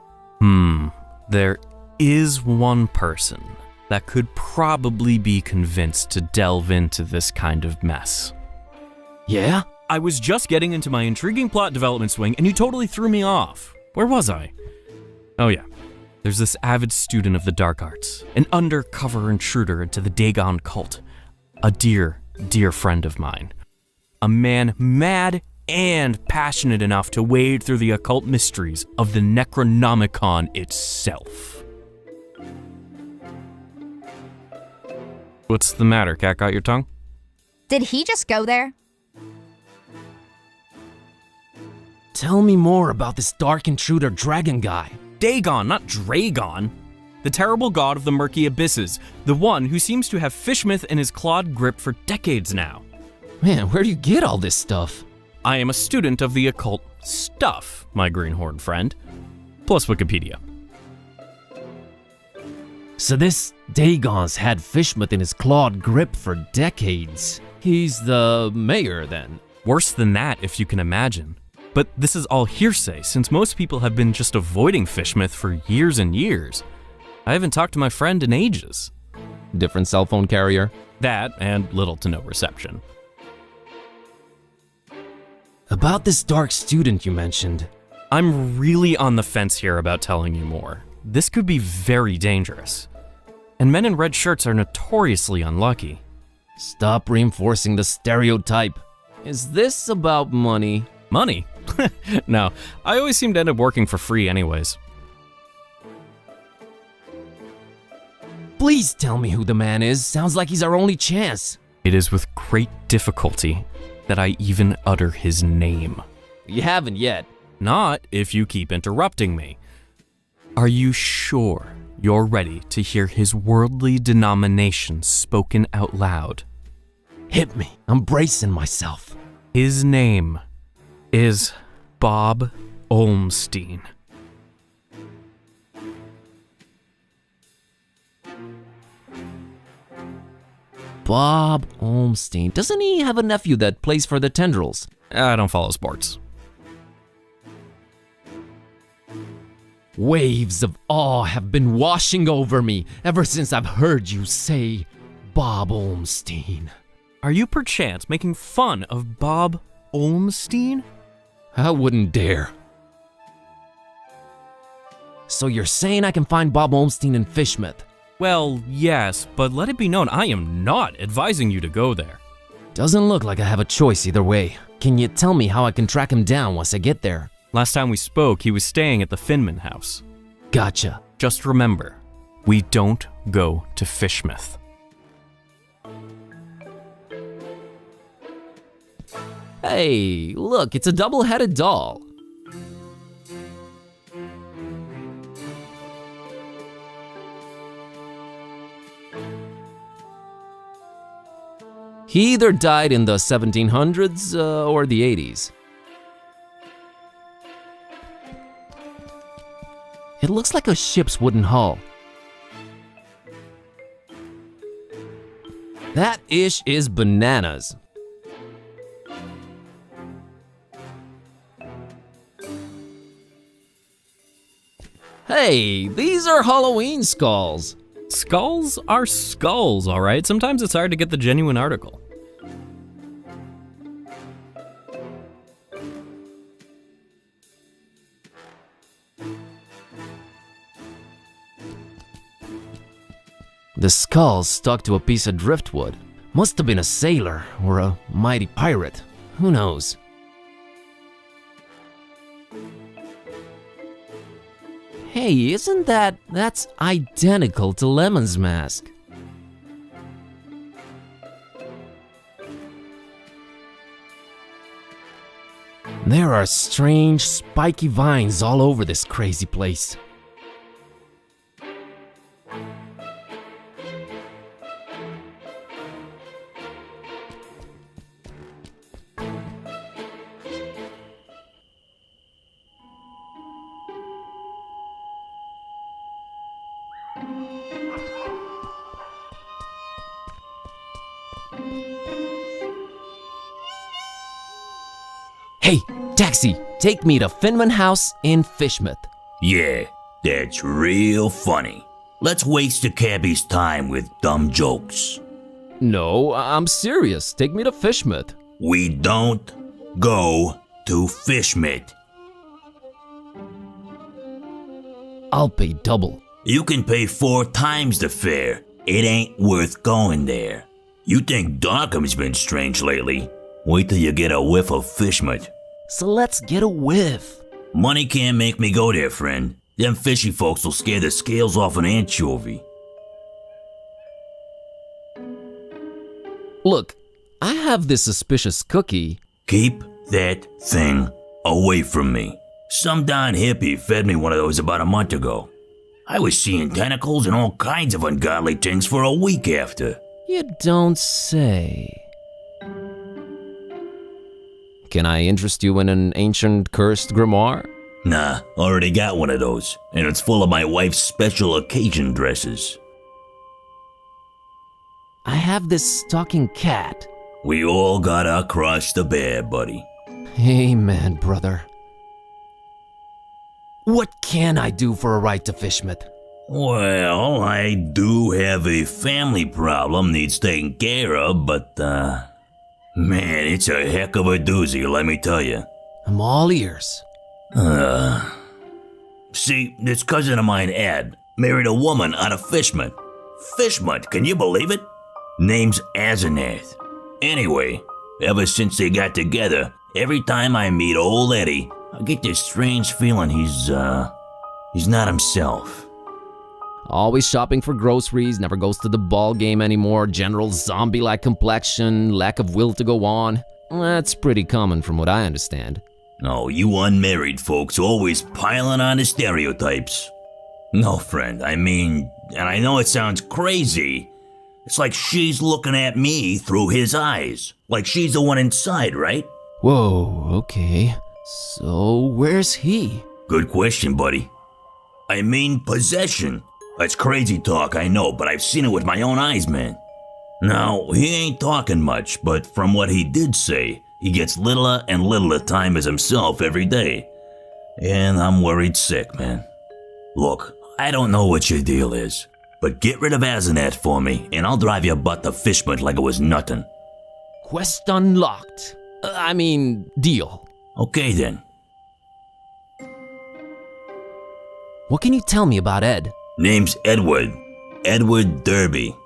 There is one person that could probably be convinced to delve into this kind of mess. Yeah? I was just getting into my intriguing plot development swing and you totally threw me off. Where was I? Oh yeah. There's this avid student of the dark arts, an undercover intruder into the Dagon cult, a dear, dear friend of mine. A man mad and passionate enough to wade through the occult mysteries of the Necronomicon itself. What's the matter? Cat got your tongue? Did he just go there? Tell me more about this dark intruder dragon guy. Dagon, not Dragon. The terrible god of the murky abysses, the one who seems to have Fishmouth in his clawed grip for decades now. Man, where do you get all this stuff? I am a student of the occult stuff, my greenhorn friend. Plus Wikipedia. So this Dagon's had Fishmouth in his clawed grip for decades. He's the mayor then. Worse than that, if you can imagine. But this is all hearsay, since most people have been just avoiding Fishmouth for years and years. I haven't talked to my friend in ages. Different cell phone carrier? That, and little to no reception. About this dark student you mentioned. I'm really on the fence here about telling you more. This could be very dangerous. And men in red shirts are notoriously unlucky. Stop reinforcing the stereotype. Is this about money? Money? No, I always seem to end up working for free anyways. Please tell me who the man is. Sounds like he's our only chance. It is with great difficulty that I even utter his name. You haven't yet. Not if you keep interrupting me. Are you sure you're ready to hear his worldly denomination spoken out loud? Hit me. I'm bracing myself. His name is Bob Olmstein. Bob Olmstein. Doesn't he have a nephew that plays for the Tendrils? I don't follow sports. Waves of awe have been washing over me ever since I've heard you say Bob Olmstein. Are you perchance making fun of Bob Olmstein? I wouldn't dare. So you're saying I can find Bob Olmstein in Fishmouth? Well, yes, but let it be known I am not advising you to go there. Doesn't look like I have a choice either way. Can you tell me how I can track him down once I get there? Last time we spoke, he was staying at the Finman house. Gotcha. Just remember, we don't go to Fishmouth. Hey, look, it's a double-headed doll. He either died in the 1700s or the 80s. It looks like a ship's wooden hull. That ish is bananas. Hey, these are Halloween skulls. Skulls are skulls, alright? Sometimes it's hard to get the genuine article. The skull stuck to a piece of driftwood. Must have been a sailor or a mighty pirate. Who knows? Hey, isn't that's identical to Lemon's mask? There are strange, spiky vines all over this crazy place. Hey, taxi, take me to Finman House in Fishmouth. Yeah, that's real funny. Let's waste the cabbie's time with dumb jokes. No, I'm serious. Take me to Fishmouth. We don't go to Fishmouth. I'll pay double. You can pay 4 times the fare. It ain't worth going there. You think Darkham's been strange lately? Wait till you get a whiff of Fishmouth. So let's get a whiff. Money can't make me go there, friend. Them fishy folks will scare the scales off an anchovy. Look, I have this suspicious cookie. Keep that thing away from me. Some darn hippie fed me one of those about a month ago. I was seeing tentacles and all kinds of ungodly things for a week after. You don't say. Can I interest you in an ancient cursed grimoire? Nah, already got one of those, and it's full of my wife's special occasion dresses. I have this talking cat. We all got our cross to bear, buddy. Amen, brother. What can I do for a ride to Fishmouth? Well, I do have a family problem needs taken care of, but, man, it's a heck of a doozy, let me tell you. I'm all ears. See, this cousin of mine, Ed, married a woman out of Fishmouth. Fishmouth, can you believe it? Name's Asenath. Anyway, ever since they got together, every time I meet old Eddie, I get this strange feeling he's not himself. Always shopping for groceries, never goes to the ball game anymore, general zombie-like complexion, lack of will to go on. That's pretty common from what I understand. Oh, you unmarried folks always piling on the stereotypes. No, friend, I mean, and I know it sounds crazy. It's like she's looking at me through his eyes. Like she's the one inside, right? Whoa, okay. So, where's he? Good question, buddy. I mean, possession. That's crazy talk, I know, but I've seen it with my own eyes, man. Now, he ain't talking much, but from what he did say, he gets littler and littler time as himself every day. And I'm worried sick, man. Look, I don't know what your deal is, but get rid of Asenath for me, and I'll drive your butt to Fishmouth like it was nothing. Quest unlocked. Deal. Okay then. What can you tell me about Ed? Name's Edward. Edward Derby.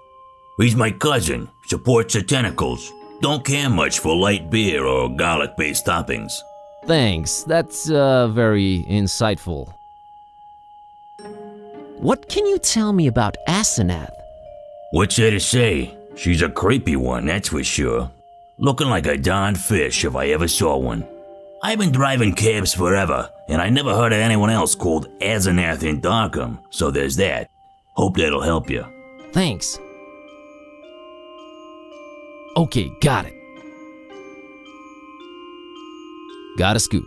He's my cousin, supports the tentacles. Don't care much for light beer or garlic-based toppings. Thanks, that's very insightful. What can you tell me about Asenath? What's there to say? She's a creepy one, that's for sure. Looking like a darn fish if I ever saw one. I've been driving cabs forever, and I never heard of anyone else called Asenath in Darkham, so there's that. Hope that'll help you. Thanks. Okay, got it. Gotta scoot.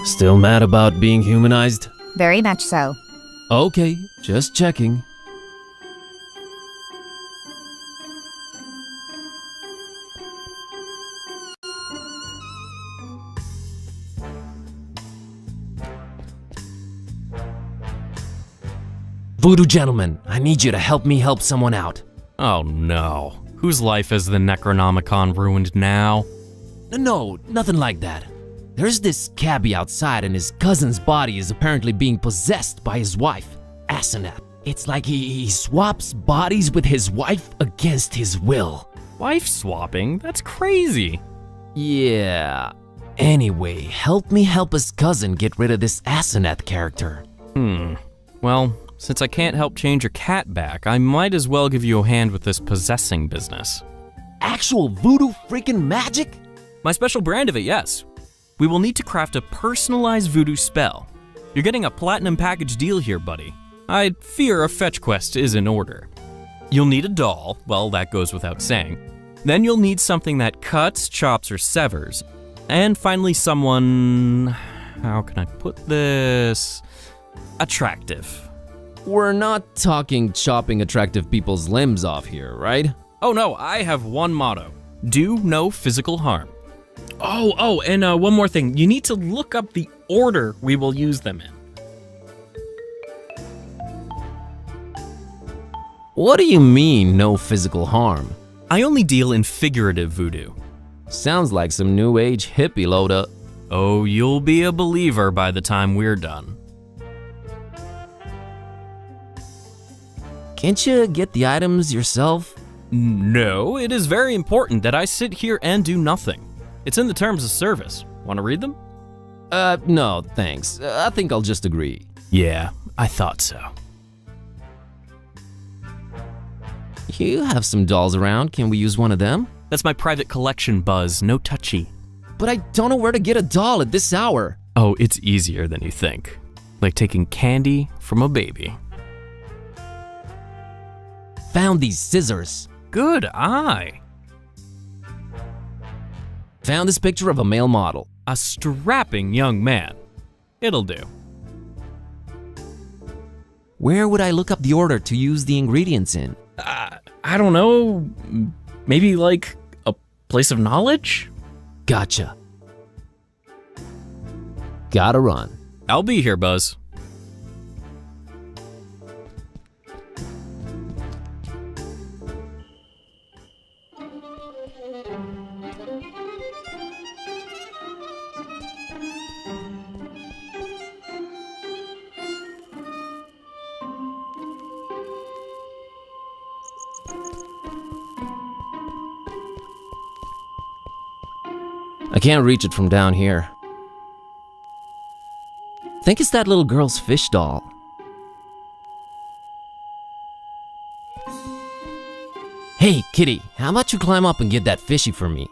Still mad about being humanized? Very much so. Okay, just checking. Voodoo gentleman, I need you to help me help someone out. Oh no. Whose life has the Necronomicon ruined now? No, nothing like that. There's this cabbie outside and his cousin's body is apparently being possessed by his wife, Asenath. It's like he swaps bodies with his wife against his will. Wife swapping? That's crazy. Yeah. Anyway, help me help his cousin get rid of this Asenath character. Well, since I can't help change your cat back, I might as well give you a hand with this possessing business. Actual voodoo freaking magic? My special brand of it, yes. We will need to craft a personalized voodoo spell. You're getting a platinum package deal here, buddy. I fear a fetch quest is in order. You'll need a doll, well, that goes without saying. Then you'll need something that cuts, chops, or severs. And finally someone, how can I put this? Attractive. We're not talking chopping attractive people's limbs off here, right? Oh no, I have one motto. Do no physical harm. Oh, and one more thing. You need to look up the order we will use them in. What do you mean, no physical harm? I only deal in figurative voodoo. Sounds like some new age hippie load up. Oh, you'll be a believer by the time we're done. Can't you get the items yourself? No, it is very important that I sit here and do nothing. It's in the terms of service. Want to read them? No, thanks. I think I'll just agree. Yeah, I thought so. You have some dolls around. Can we use one of them? That's my private collection, Buzz. No touchy. But I don't know where to get a doll at this hour. Oh, it's easier than you think. Like taking candy from a baby. Found these scissors. Good eye. Found this picture of a male model. A strapping young man. It'll do. Where would I look up the order to use the ingredients in? I don't know. Maybe like a place of knowledge? Gotcha. Gotta run. I'll be here, Buzz. I can't reach it from down here. Think it's that little girl's fish doll. Hey, kitty, how about you climb up and get that fishy for me?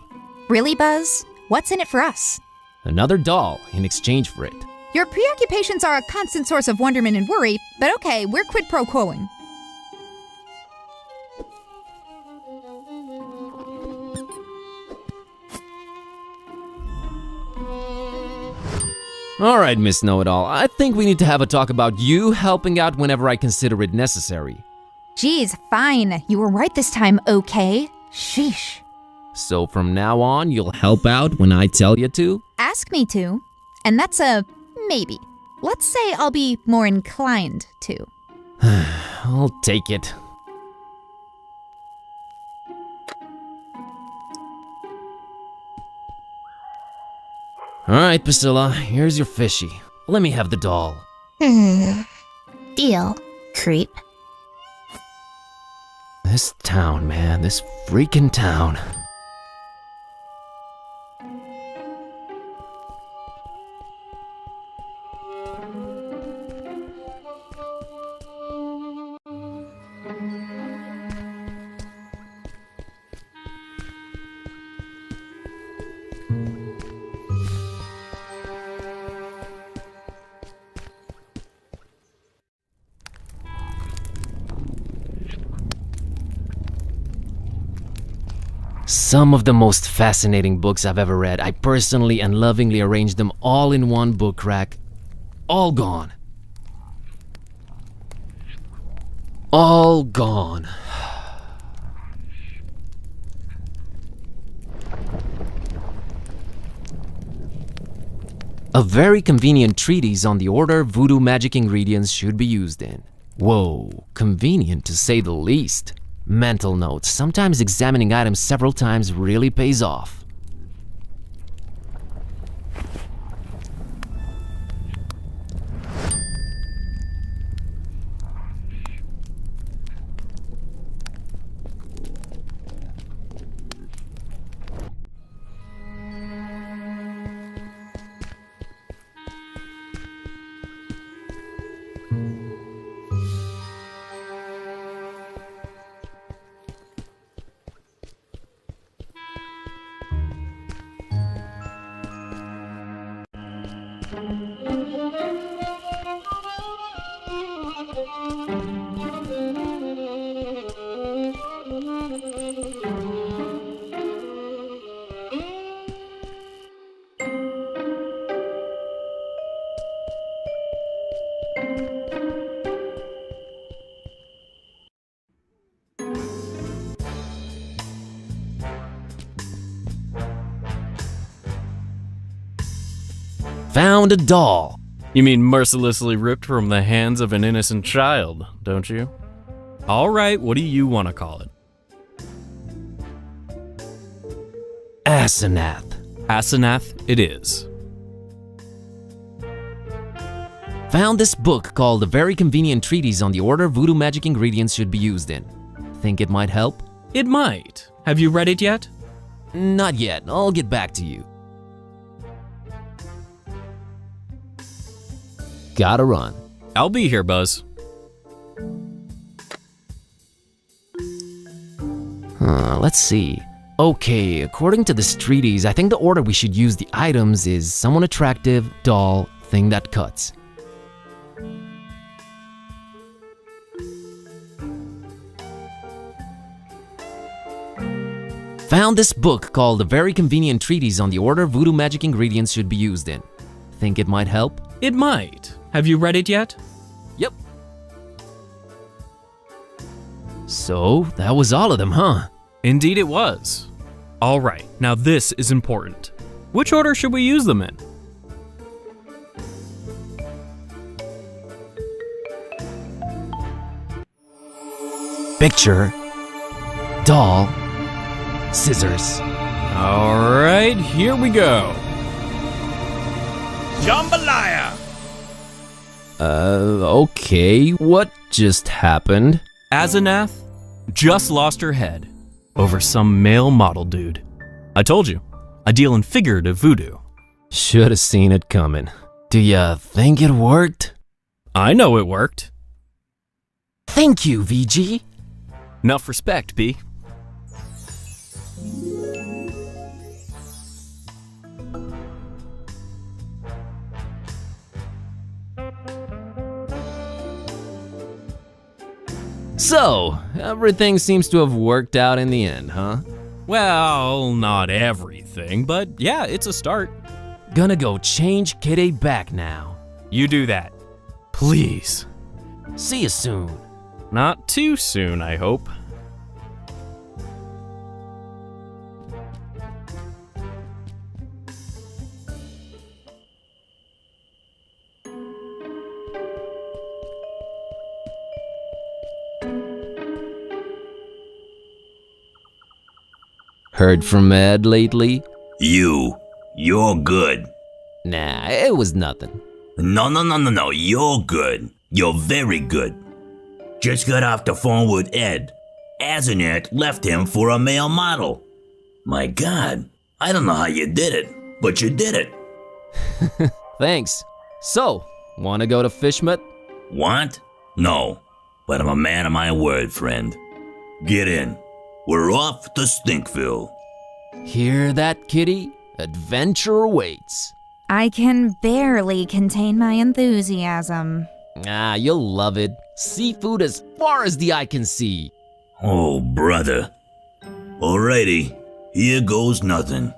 Really, Buzz? What's in it for us? Another doll in exchange for it. Your preoccupations are a constant source of wonderment and worry, but okay, we're quid pro quoing. Alright, Miss Know-It-All, I think we need to have a talk about you helping out whenever I consider it necessary. Geez, fine. You were right this time, okay? Sheesh. So from now on, you'll help out when I tell you to? Ask me to, and that's a maybe. Let's say I'll be more inclined to. I'll take it. Alright, Priscilla, here's your fishy. Let me have the doll. Deal, creep. This town, man, this freaking town. Some of the most fascinating books I've ever read. I personally and lovingly arranged them all in one book rack. All gone. All gone. A very convenient treatise on the order voodoo magic ingredients should be used in. Whoa, convenient to say the least. Mental notes, sometimes examining items several times really pays off. Found a doll. You mean mercilessly ripped from the hands of an innocent child, don't you? All right, what do you want to call it? Asenath. Asenath it is. Found this book called A Very Convenient Treatise on the Order Voodoo Magic Ingredients Should Be Used in. Think it might help? It might. Have you read it yet? Not yet. I'll get back to you. Gotta run. I'll be here, Buzz. Let's see. Okay, according to this treatise, I think the order we should use the items is someone attractive, doll, thing that cuts. Found this book called A Very Convenient Treatise on the Order Voodoo Magic Ingredients Should Be Used in. Think it might help? It might. Have you read it yet? Yep. So, that was all of them, huh? Indeed it was. All right, now this is important. Which order should we use them in? Picture, doll, scissors. All right, here we go. Jambalaya! Okay, what just happened? Asenath just lost her head over some male model dude. I told you, I deal in figurative voodoo. Should have seen it coming. Do ya think it worked? I know it worked. Thank you, VG. Enough respect, B. So, everything seems to have worked out in the end, huh? Well, not everything, but yeah, it's a start. Gonna go change Kitty back now. You do that. Please. See you soon. Not too soon, I hope. Heard from Ed lately? You're good. Nah, it was nothing. No, you're good. You're very good. Just got off the phone with Ed. Asenath left him for a male model. My God, I don't know how you did it, but you did it. Thanks. So, wanna go to Fishmouth? Want? No, but I'm a man of my word, friend. Get in. We're off to Stinkville. Hear that, Kitty? Adventure awaits. I can barely contain my enthusiasm. Ah, you'll love it. Seafood as far as the eye can see. Oh, brother. Alrighty, Here goes nothing.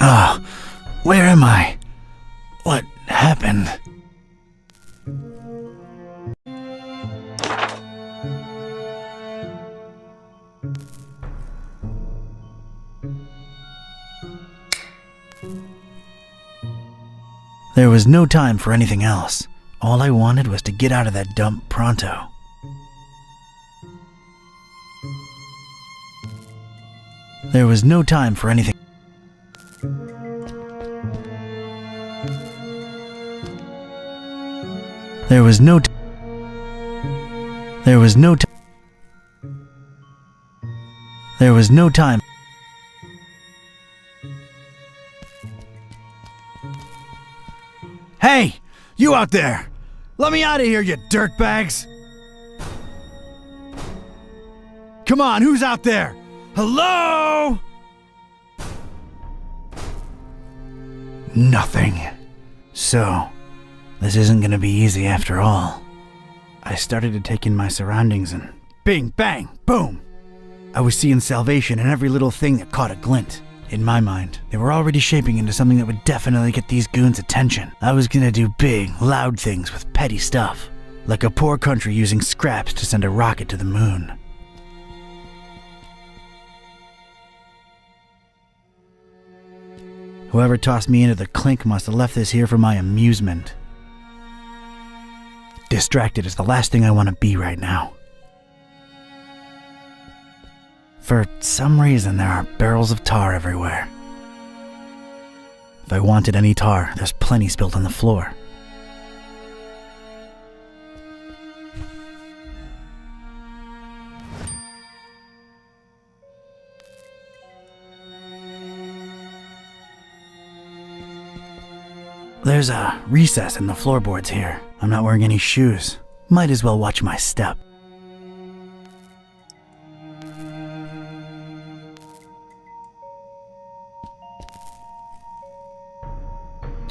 Ah, where am I? What happened? There was no time for anything else. All I wanted was to get out of that dump pronto. There was no time for anything. There was no time. There was no time. There was no time. Hey! You out there! Let me out of here, you dirtbags! Come on, who's out there? Hello? Nothing. So, this isn't gonna be easy after all. I started to take in my surroundings and bing, bang, boom! I was seeing salvation in every little thing that caught a glint. In my mind, they were already shaping into something that would definitely get these goons' attention. I was gonna do big, loud things with petty stuff, like a poor country using scraps to send a rocket to the moon. Whoever tossed me into the clink must have left this here for my amusement. Distracted is the last thing I want to be right now. For some reason, there are barrels of tar everywhere. If I wanted any tar, there's plenty spilled on the floor. There's a recess in the floorboards here. I'm not wearing any shoes. Might as well watch my step.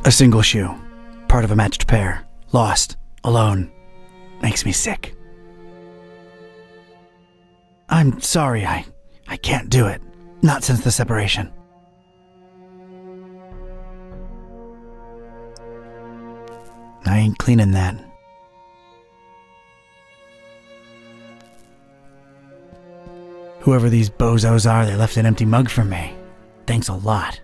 A single shoe, part of a matched pair, lost, alone, makes me sick. I'm sorry, I can't do it. Not since the separation. I ain't cleaning that. Whoever these bozos are, they left an empty mug for me. Thanks a lot.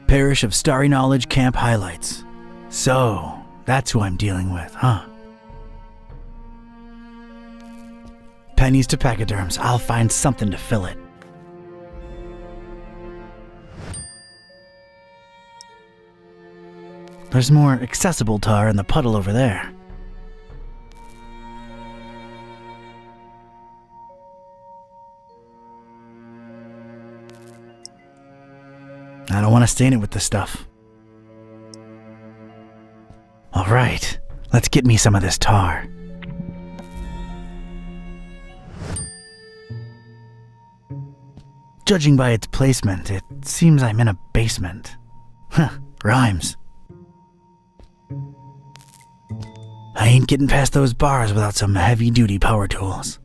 Parish of Starry Knowledge Camp Highlights. So, that's who I'm dealing with, huh? Pennies to pachyderms. I'll find something to fill it. There's more accessible tar in the puddle over there. I don't want to stain it with this stuff. All right, let's get me some of this tar. Judging by its placement, it seems I'm in a basement. Huh, rhymes. I ain't getting past those bars without some heavy-duty power tools.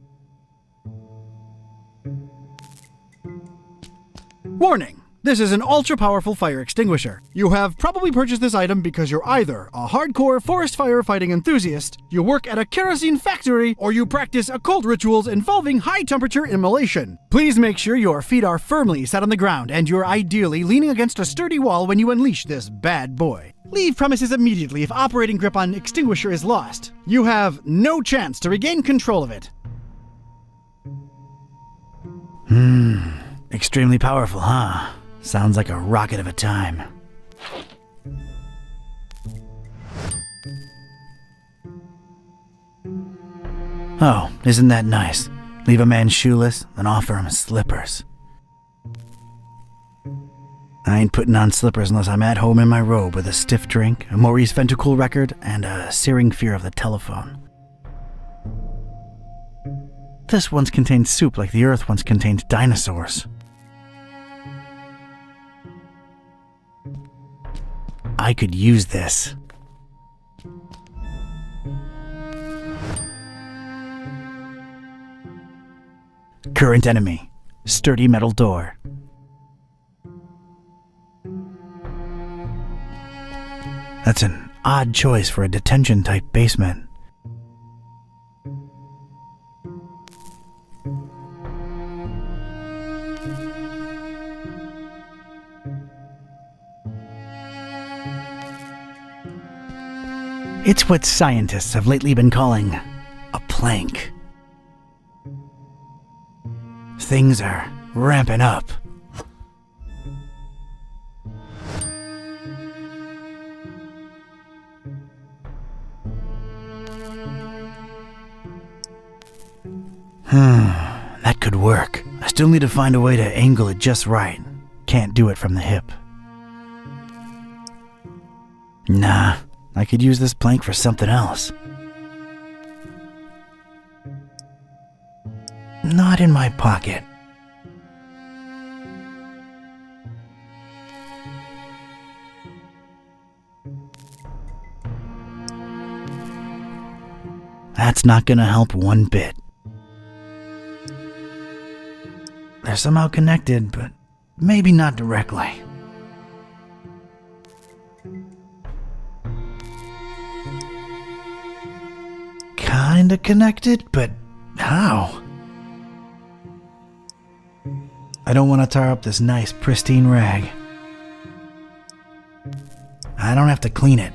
Warning! This is an ultra-powerful fire extinguisher. You have probably purchased this item because you're either a hardcore forest firefighting enthusiast, you work at a kerosene factory, or you practice occult rituals involving high-temperature immolation. Please make sure your feet are firmly set on the ground and you're ideally leaning against a sturdy wall when you unleash this bad boy. Leave premises immediately if operating grip on extinguisher is lost. You have no chance to regain control of it. Extremely powerful, huh? Sounds like a rocket of a time. Oh, isn't that nice? Leave a man shoeless, then offer him slippers. I ain't putting on slippers unless I'm at home in my robe with a stiff drink, a Maurice Ventacool record, and a searing fear of the telephone. This once contained soup like the earth once contained dinosaurs. I could use this. Current enemy. Sturdy metal door. That's an odd choice for a detention-type basement. It's what scientists have lately been calling a plank. Things are ramping up. That could work. I still need to find a way to angle it just right. Can't do it from the hip. Nah, I could use this plank for something else. Not in my pocket. That's not gonna help one bit. They're somehow connected, but maybe not directly. Kinda connected, but how? I don't want to tar up this nice, pristine rag. I don't have to clean it.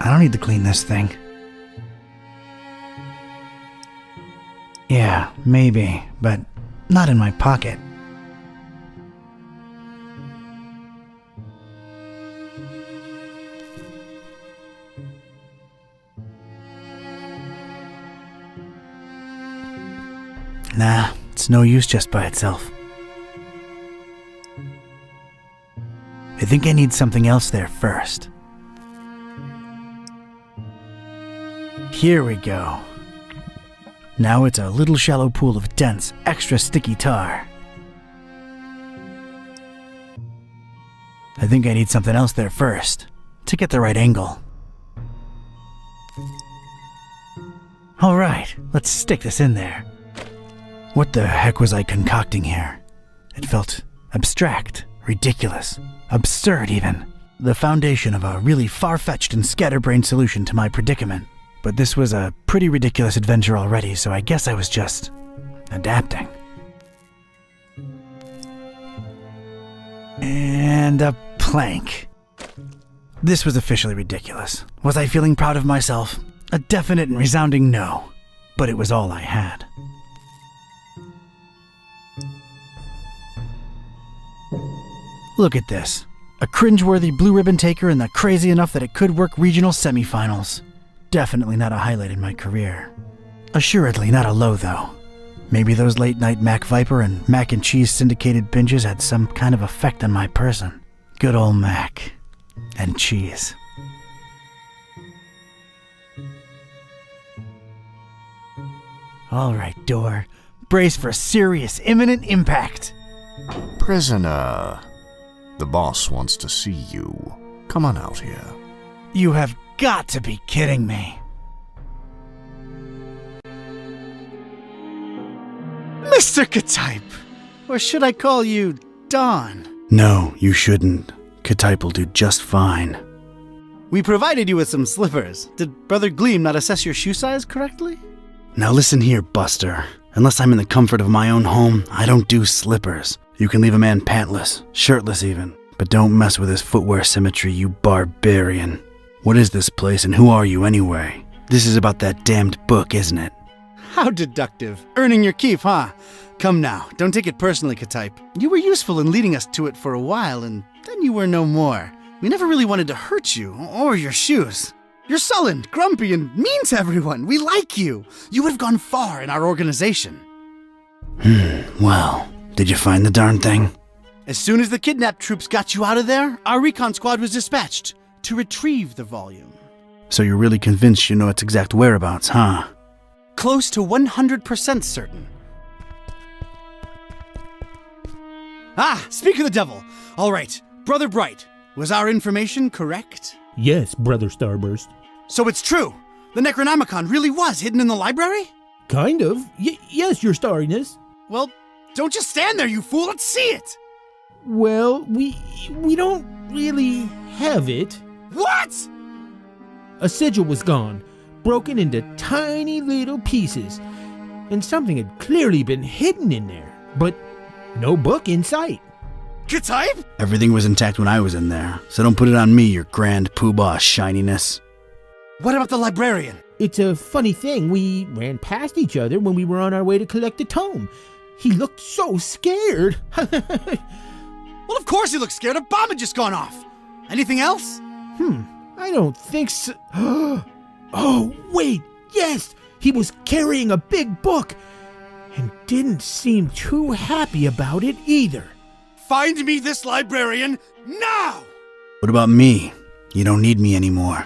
I don't need to clean this thing. Yeah, maybe, but not in my pocket. Nah, it's no use just by itself. I think I need something else there first. Here we go. Now it's a little shallow pool of dense, extra sticky tar. I think I need something else there first, to get the right angle. Alright, let's stick this in there. What the heck was I concocting here? It felt abstract, ridiculous, absurd even. The foundation of a really far-fetched and scatterbrained solution to my predicament. But this was a pretty ridiculous adventure already, so I guess I was just adapting. And a plank. This was officially ridiculous. Was I feeling proud of myself? A definite and resounding no. But it was all I had. Look at this. A cringeworthy blue ribbon taker and the crazy enough that it could work regional semifinals. Definitely not a highlight in my career. Assuredly not a low, though. Maybe those late-night Mac Viper and mac and cheese syndicated binges had some kind of effect on my person. Good old mac and cheese. All right, door. Brace for serious, imminent impact. Prisoner, the boss wants to see you. Come on out here. You have got to be kidding me. Mr. Ktype! Or should I call you Don? No, you shouldn't. Ktype will do just fine. We provided you with some slippers. Did Brother Gleam not assess your shoe size correctly? Now listen here, Buster. Unless I'm in the comfort of my own home, I don't do slippers. You can leave a man pantless, shirtless even, but don't mess with his footwear symmetry, you barbarian. What is this place and who are you anyway? This is about that damned book, isn't it? How deductive. Earning your keep, huh? Come now, don't take it personally, Ktype. You were useful in leading us to it for a while, and then you were no more. We never really wanted to hurt you, or your shoes. You're sullen, grumpy, and mean to everyone. We like you. You would have gone far in our organization. Well, did you find the darn thing? As soon as the kidnapped troops got you out of there, our recon squad was dispatched to retrieve the volume. So you're really convinced you know its exact whereabouts, huh? Close to 100% certain. Ah, speak of the devil. All right, Brother Bright, was our information correct? Yes, Brother Starburst. So it's true. The Necronomicon really was hidden in the library? Kind of. Yes, Your Starriness. Well, don't just stand there, you fool. Let's see it. Well, we don't really have it. What? A sigil was gone, broken into tiny little pieces, and something had clearly been hidden in there, but no book in sight. K-type? Everything was intact when I was in there, so don't put it on me, your grand poobah shininess. What about the librarian? It's a funny thing, we ran past each other when we were on our way to collect the tome. He looked so scared. Well, of course he looked scared. A bomb had just gone off. Anything else? I don't think so. Oh, wait, yes! He was carrying a big book, and didn't seem too happy about it either. Find me this librarian now! What about me? You don't need me anymore.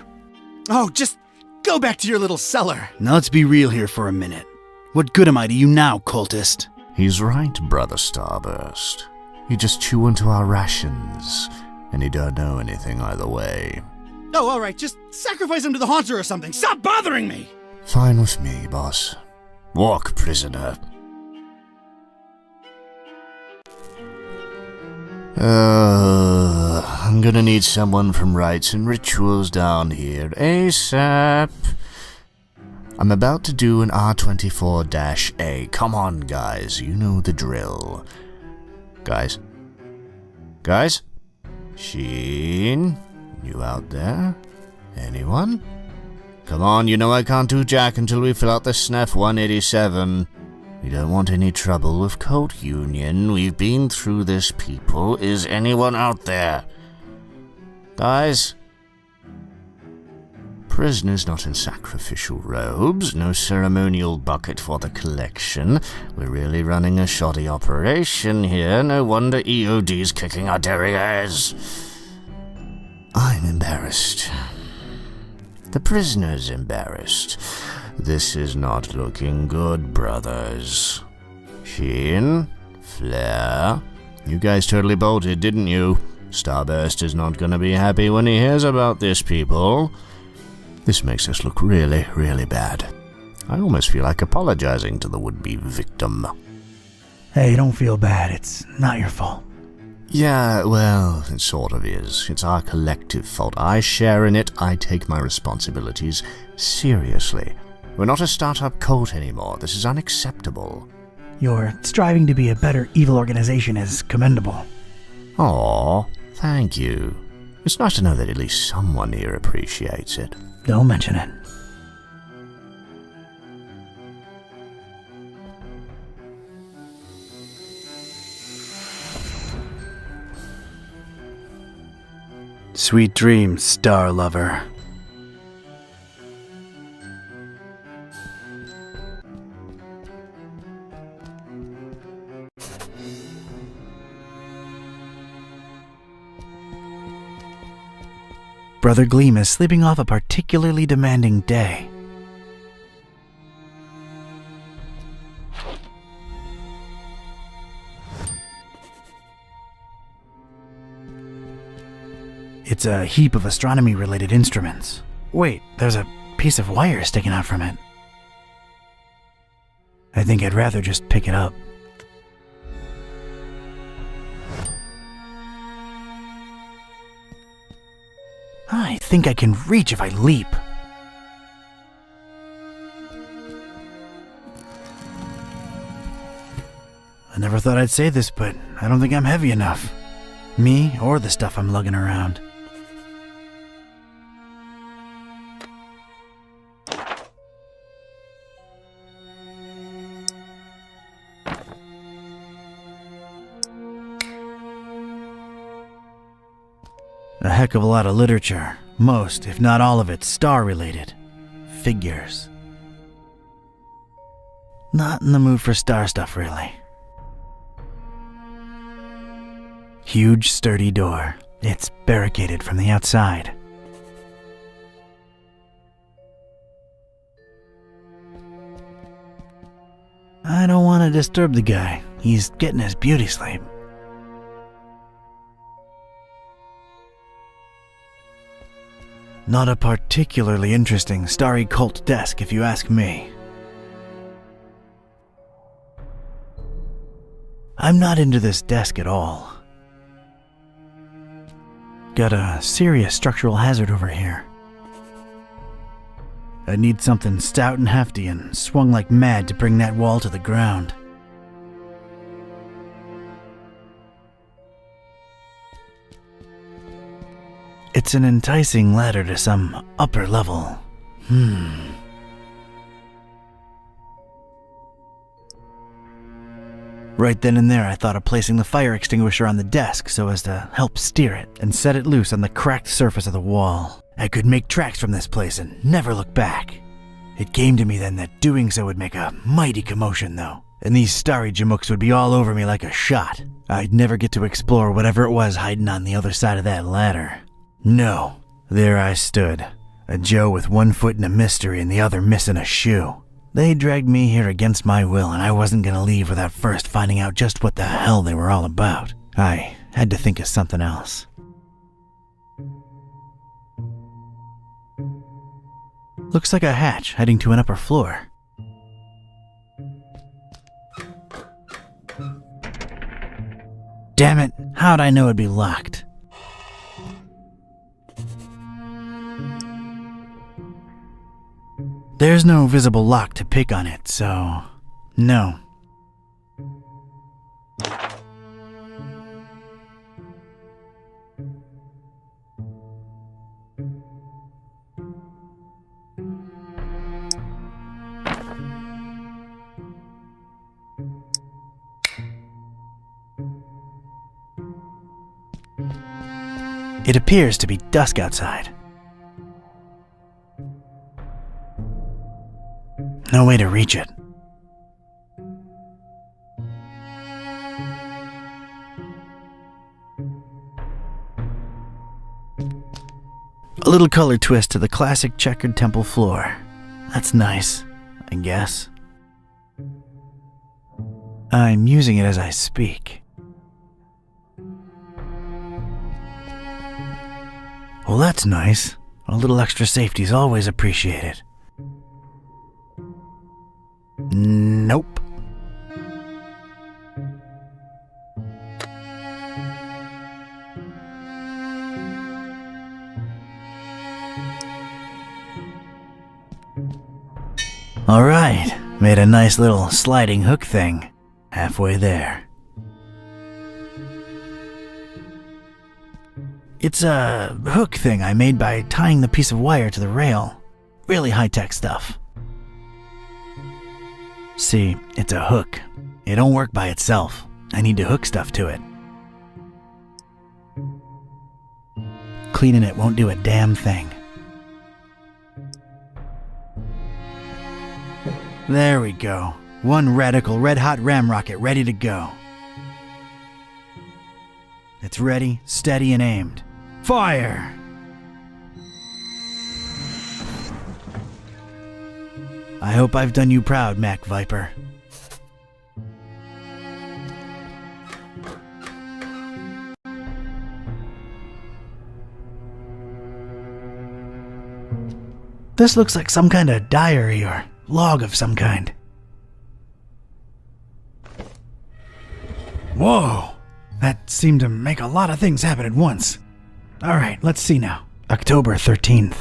Oh, just go back to your little cellar. Now let's be real here for a minute. What good am I to you now, cultist? He's right, Brother Starburst. You just chew into our rations, and you don't know anything either way. Oh, all right, just sacrifice him to the Haunter or something. Stop bothering me! Fine with me, boss. Walk, prisoner. I'm gonna need someone from Rites and Rituals down here ASAP. I'm about to do an R24-A. Come on, guys, you know the drill. Guys? Sheen? You out there? Anyone? Come on, you know I can't do jack until we fill out the SNF 187. We don't want any trouble with Cult Union. We've been through this, people. Is anyone out there? Guys? Prisoners not in sacrificial robes. No ceremonial bucket for the collection. We're really running a shoddy operation here. No wonder EOD's kicking our derrieres. I'm embarrassed. The prisoner's embarrassed. This is not looking good, brothers. Sheen? Flare? You guys totally bolted, didn't you? Starburst is not gonna be happy when he hears about this, people. This makes us look really, really bad. I almost feel like apologizing to the would-be victim. Hey, don't feel bad. It's not your fault. Yeah, well, it sort of is. It's our collective fault. I share in it. I take my responsibilities seriously. We're not a startup cult anymore. This is unacceptable. Your striving to be a better evil organization is commendable. Aw, thank you. It's nice to know that at least someone here appreciates it. Don't mention it. Sweet dreams, star lover. Brother Gleam is sleeping off a particularly demanding day. It's a heap of astronomy-related instruments. Wait, there's a piece of wire sticking out from it. I think I'd rather just pick it up. I think I can reach if I leap. I never thought I'd say this, but I don't think I'm heavy enough. Me or the stuff I'm lugging around. A heck of a lot of literature. Most, if not all of it, star-related. Figures. Not in the mood for star stuff, really. Huge, sturdy door. It's barricaded from the outside. I don't want to disturb the guy. He's getting his beauty sleep. Not a particularly interesting starry cult desk, if you ask me. I'm not into this desk at all. Got a serious structural hazard over here. I need something stout and hefty and swung like mad to bring that wall to the ground. It's an enticing ladder to some upper level. Right then and there, I thought of placing the fire extinguisher on the desk so as to help steer it and set it loose on the cracked surface of the wall. I could make tracks from this place and never look back. It came to me then that doing so would make a mighty commotion, though, and these starry jamooks would be all over me like a shot. I'd never get to explore whatever it was hiding on the other side of that ladder. No, there I stood, a Joe with one foot in a mystery and the other missing a shoe. They dragged me here against my will, and I wasn't gonna leave without first finding out just what the hell they were all about. I had to think of something else. Looks like a hatch heading to an upper floor. Damn it, how'd I know it'd be locked? There's no visible lock to pick on it, so no. It appears to be dusk outside. No way to reach it. A little color twist to the classic checkered temple floor. That's nice, I guess. I'm using it as I speak. Well, that's nice. A little extra safety is always appreciated. Nope. All right, made a nice little sliding hook thing. Halfway there. It's a hook thing I made by tying the piece of wire to the rail. Really high-tech stuff. See, it's a hook. It don't work by itself. I need to hook stuff to it. Cleaning it won't do a damn thing. There we go. One radical red-hot ram rocket ready to go. It's ready, steady, and aimed. Fire! I hope I've done you proud, Mac Viper. This looks like some kind of diary or log of some kind. Whoa! That seemed to make a lot of things happen at once. Alright, let's see now. October 13th.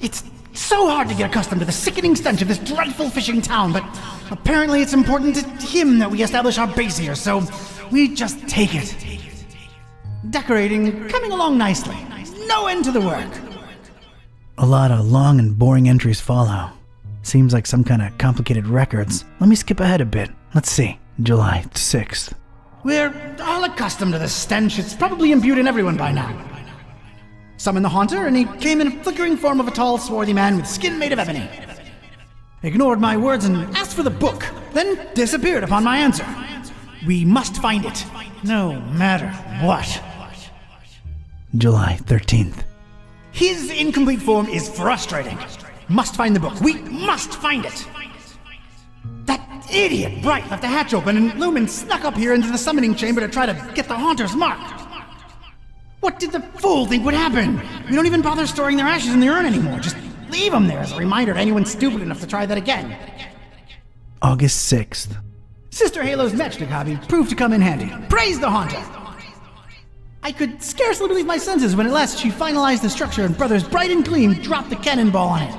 It's so hard to get accustomed to the sickening stench of this dreadful fishing town, but apparently it's important to him that we establish our base here, so we just take it. Decorating coming along nicely. No end to the work. A lot of long and boring entries follow. Seems like some kind of complicated records. Let me skip ahead a bit. Let's see. July 6th. We're all accustomed to the stench. It's probably imbued in everyone by now. Summoned the Haunter, and he came in a flickering form of a tall, swarthy man with skin made of ebony. Ignored my words and asked for the book, then disappeared upon my answer. We must find it, no matter what. July 13th. His incomplete form is frustrating. Must find the book. We must find it. That idiot Bright left the hatch open and Lumen snuck up here into the summoning chamber to try to get the Haunter's mark. What did the fool think would happen? We don't even bother storing their ashes in the urn anymore. Just leave them there as a reminder to anyone stupid enough to try that again. August 6th. Sister Halo's matchstick hobby proved to come in handy. Praise the Haunter! I could scarcely believe my senses when at last she finalized the structure and Brothers Bright and Gleam dropped the cannonball on it.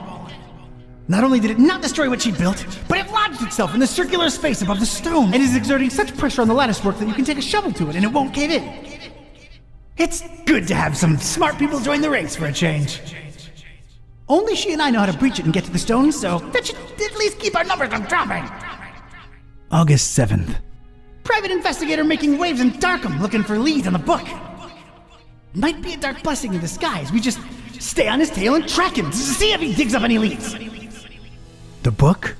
Not only did it not destroy what she built, but it lodged itself in the circular space above the stone and is exerting such pressure on the latticework that you can take a shovel to it and it won't cave in. It's good to have some smart people join the ranks for a change. Only she and I know how to breach it and get to the stone, so that should at least keep our numbers from dropping. August 7th. Private investigator making waves in Darkham looking for leads on the book. Might be a dark blessing in disguise. We just stay on his tail and track him to see if he digs up any leads. The book?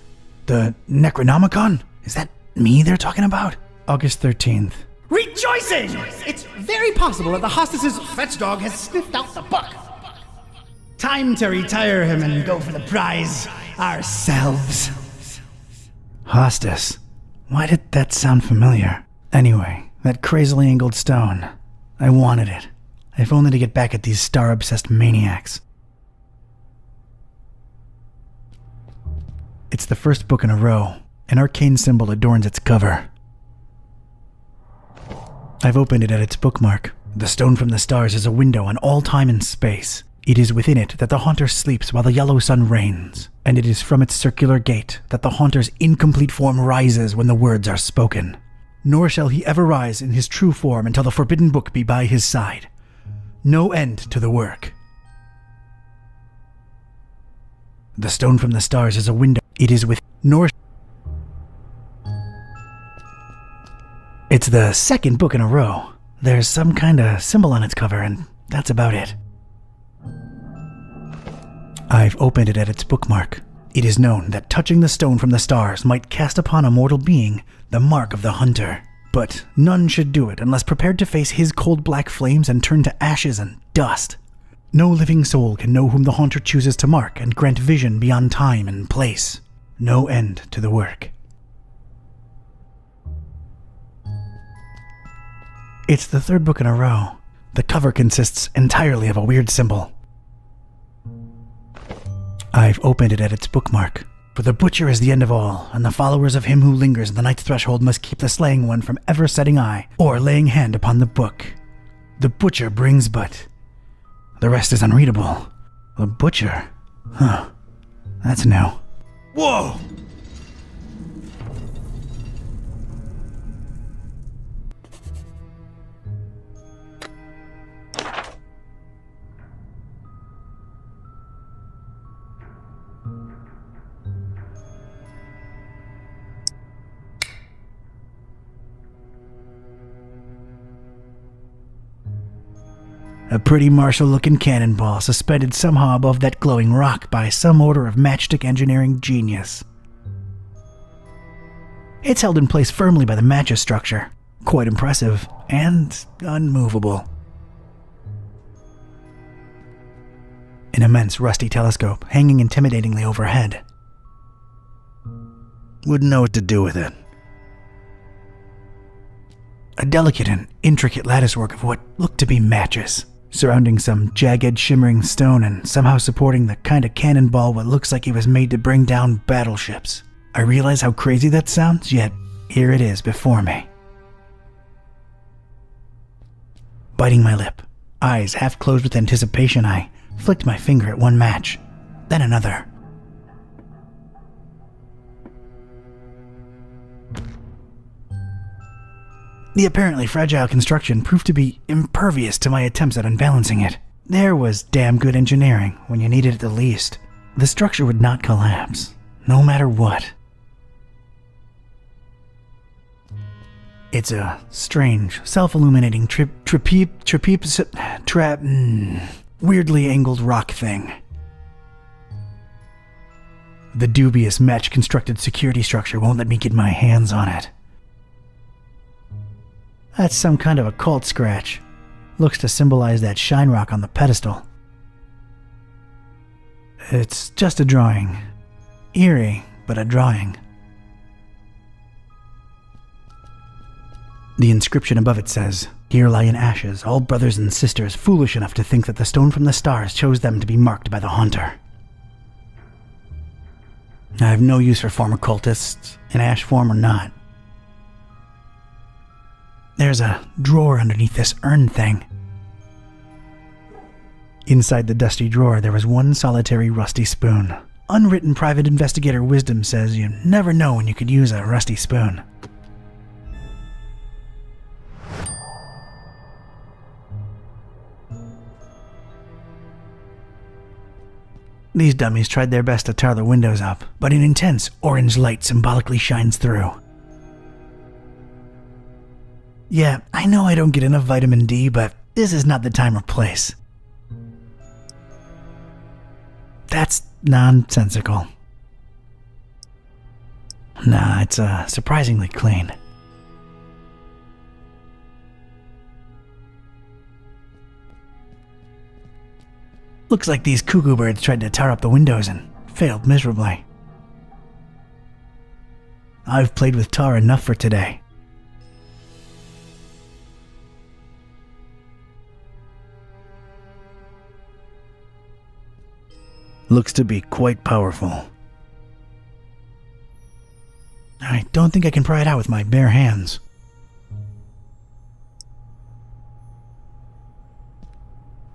The Necronomicon? Is that me they're talking about? August 13th. Rejoicing! It's very possible that the hostess's fetch dog has sniffed out the book. Time to retire him and go for the prize ourselves. Hostess? Why did that sound familiar? Anyway, that crazily angled stone. I wanted it. If only to get back at these star-obsessed maniacs. It's the first book in a row. An arcane symbol adorns its cover. I've opened it at its bookmark. The stone from the stars is a window on all time and space. It is within it that the Haunter sleeps while the yellow sun reigns, and it is from its circular gate that the Haunter's incomplete form rises when the words are spoken. Nor shall he ever rise in his true form until the forbidden book be by his side. No end to the work. The stone from the stars is a window. It is with nor. It's the second book in a row. There's some kind of symbol on its cover, and that's about it. I've opened it at its bookmark. It is known that touching the stone from the stars might cast upon a mortal being the mark of the Hunter. But none should do it unless prepared to face his cold black flames and turn to ashes and dust. No living soul can know whom the Haunter chooses to mark and grant vision beyond time and place. No end to the work. It's the third book in a row. The cover consists entirely of a weird symbol. I've opened it at its bookmark. For the butcher is the end of all, and the followers of him who lingers in the night's threshold must keep the slaying one from ever setting eye or laying hand upon the book. The butcher brings but... The rest is unreadable. The butcher? Huh. That's new. Whoa! A pretty martial-looking cannonball suspended somehow above that glowing rock by some order of matchstick engineering genius. It's held in place firmly by the match's structure. Quite impressive, and unmovable. An immense rusty telescope hanging intimidatingly overhead. Wouldn't know what to do with it. A delicate and intricate latticework of what looked to be matches, surrounding some jagged, shimmering stone and somehow supporting the kind of cannonball what looks like it was made to bring down battleships. I realize how crazy that sounds, yet here it is before me. Biting my lip, eyes half closed with anticipation, I flicked my finger at one match, then another. The apparently fragile construction proved to be impervious to my attempts at unbalancing it. There was damn good engineering when you needed it the least. The structure would not collapse, no matter what. It's a strange, self-illuminating weirdly angled rock thing. The dubious match-constructed security structure won't let me get my hands on it. That's some kind of occult scratch. Looks to symbolize that shine rock on the pedestal. It's just a drawing. Eerie, but a drawing. The inscription above it says, "Here lie in ashes all brothers and sisters foolish enough to think that the stone from the stars chose them to be marked by the haunter." I have no use for former cultists, in ash form or not. There's a drawer underneath this urn thing. Inside the dusty drawer, there was one solitary rusty spoon. Unwritten private investigator wisdom says you never know when you could use a rusty spoon. These dummies tried their best to tar the windows up, but an intense orange light symbolically shines through. Yeah, I know I don't get enough vitamin D, but this is not the time or place. That's nonsensical. Nah, it's surprisingly clean. Looks like these cuckoo birds tried to tar up the windows and failed miserably. I've played with tar enough for today. Looks to be quite powerful. I don't think I can pry it out with my bare hands.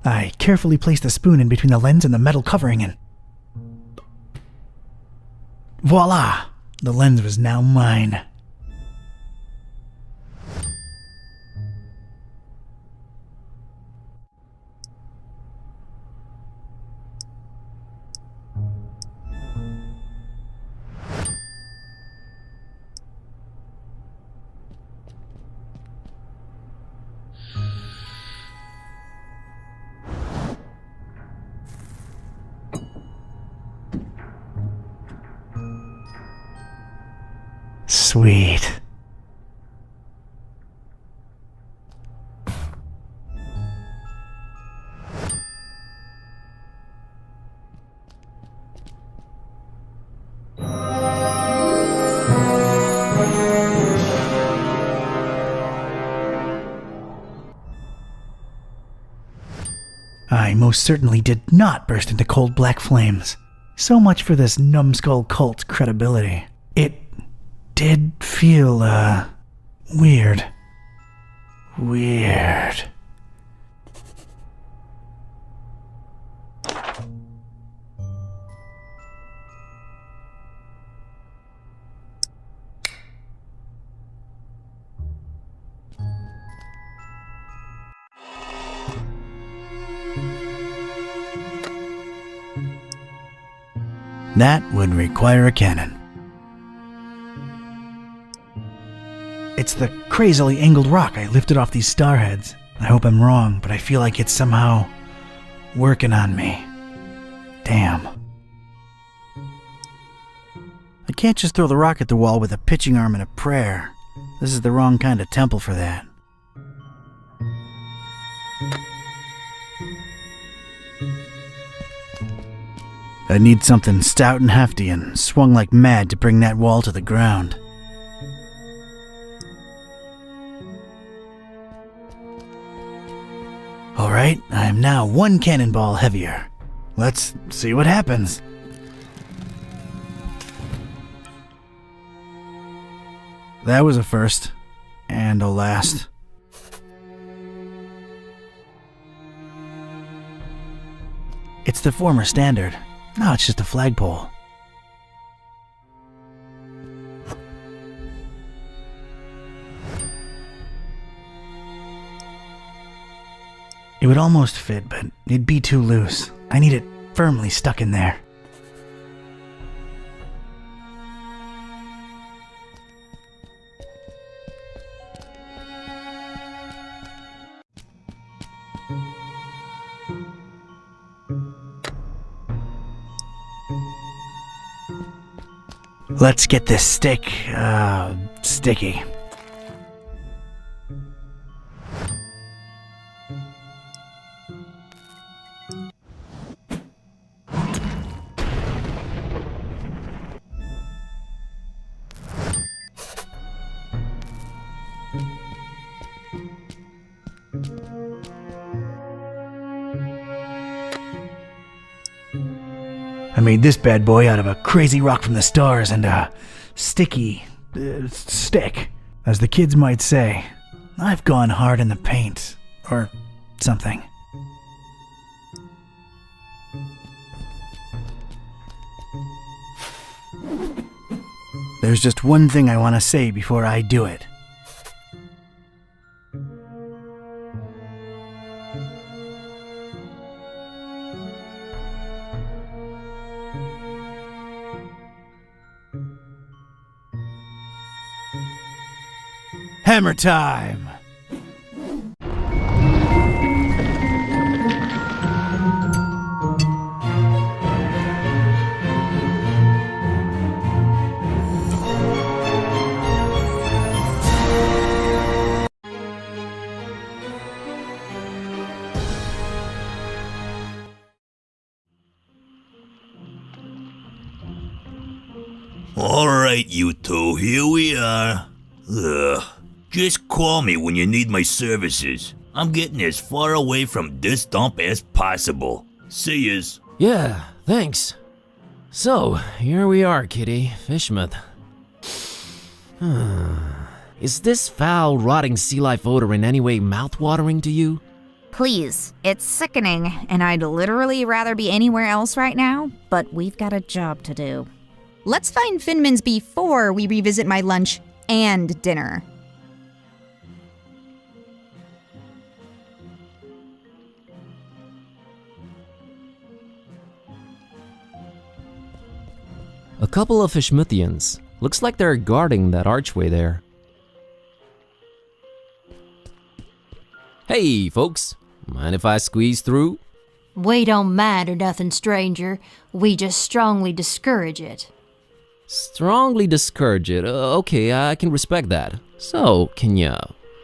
I carefully place the spoon in between the lens and the metal covering and... voila! The lens was now mine. Sweet. I most certainly did not burst into cold black flames. So much for this numbskull cult's credibility. It did feel, weird. Weird. That would require a cannon. It's the crazily angled rock I lifted off these starheads. I hope I'm wrong, but I feel like it's somehow working on me. Damn. I can't just throw the rock at the wall with a pitching arm and a prayer. This is the wrong kind of temple for that. I need something stout and hefty and swung like mad to bring that wall to the ground. Alright, I am now one cannonball heavier. Let's see what happens. That was a first, and a last. It's the former standard. Now it's just a flagpole. It would almost fit, but it'd be too loose. I need it firmly stuck in there. Let's get this stick, sticky. I made this bad boy out of a crazy rock from the stars and a sticky stick. As the kids might say, I've gone hard in the paint. Or something. There's just one thing I want to say before I do it. Hammer time! Alright, you two, here we are. Just call me when you need my services. I'm getting as far away from this dump as possible. See yous. Yeah, thanks. So, here we are, kitty. Fishmouth. Is this foul, rotting sea life odor in any way mouth-watering to you? Please, it's sickening, and I'd literally rather be anywhere else right now, but we've got a job to do. Let's find Finman's before we revisit my lunch and dinner. A couple of Fishmouthians. Looks like they're guarding that archway there. Hey, folks. Mind if I squeeze through? We don't mind or nothing, stranger. We just strongly discourage it. Strongly discourage it. Okay, I can respect that. So, can ya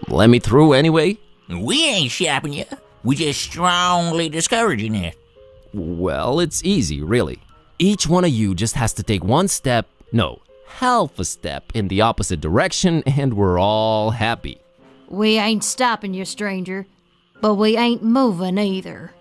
let me through anyway? We ain't shopping you. We just strongly discouraging it. Well, it's easy, really. Each one of you just has to take one step, no, half a step in the opposite direction, and we're all happy. We ain't stopping you, stranger, but we ain't moving either.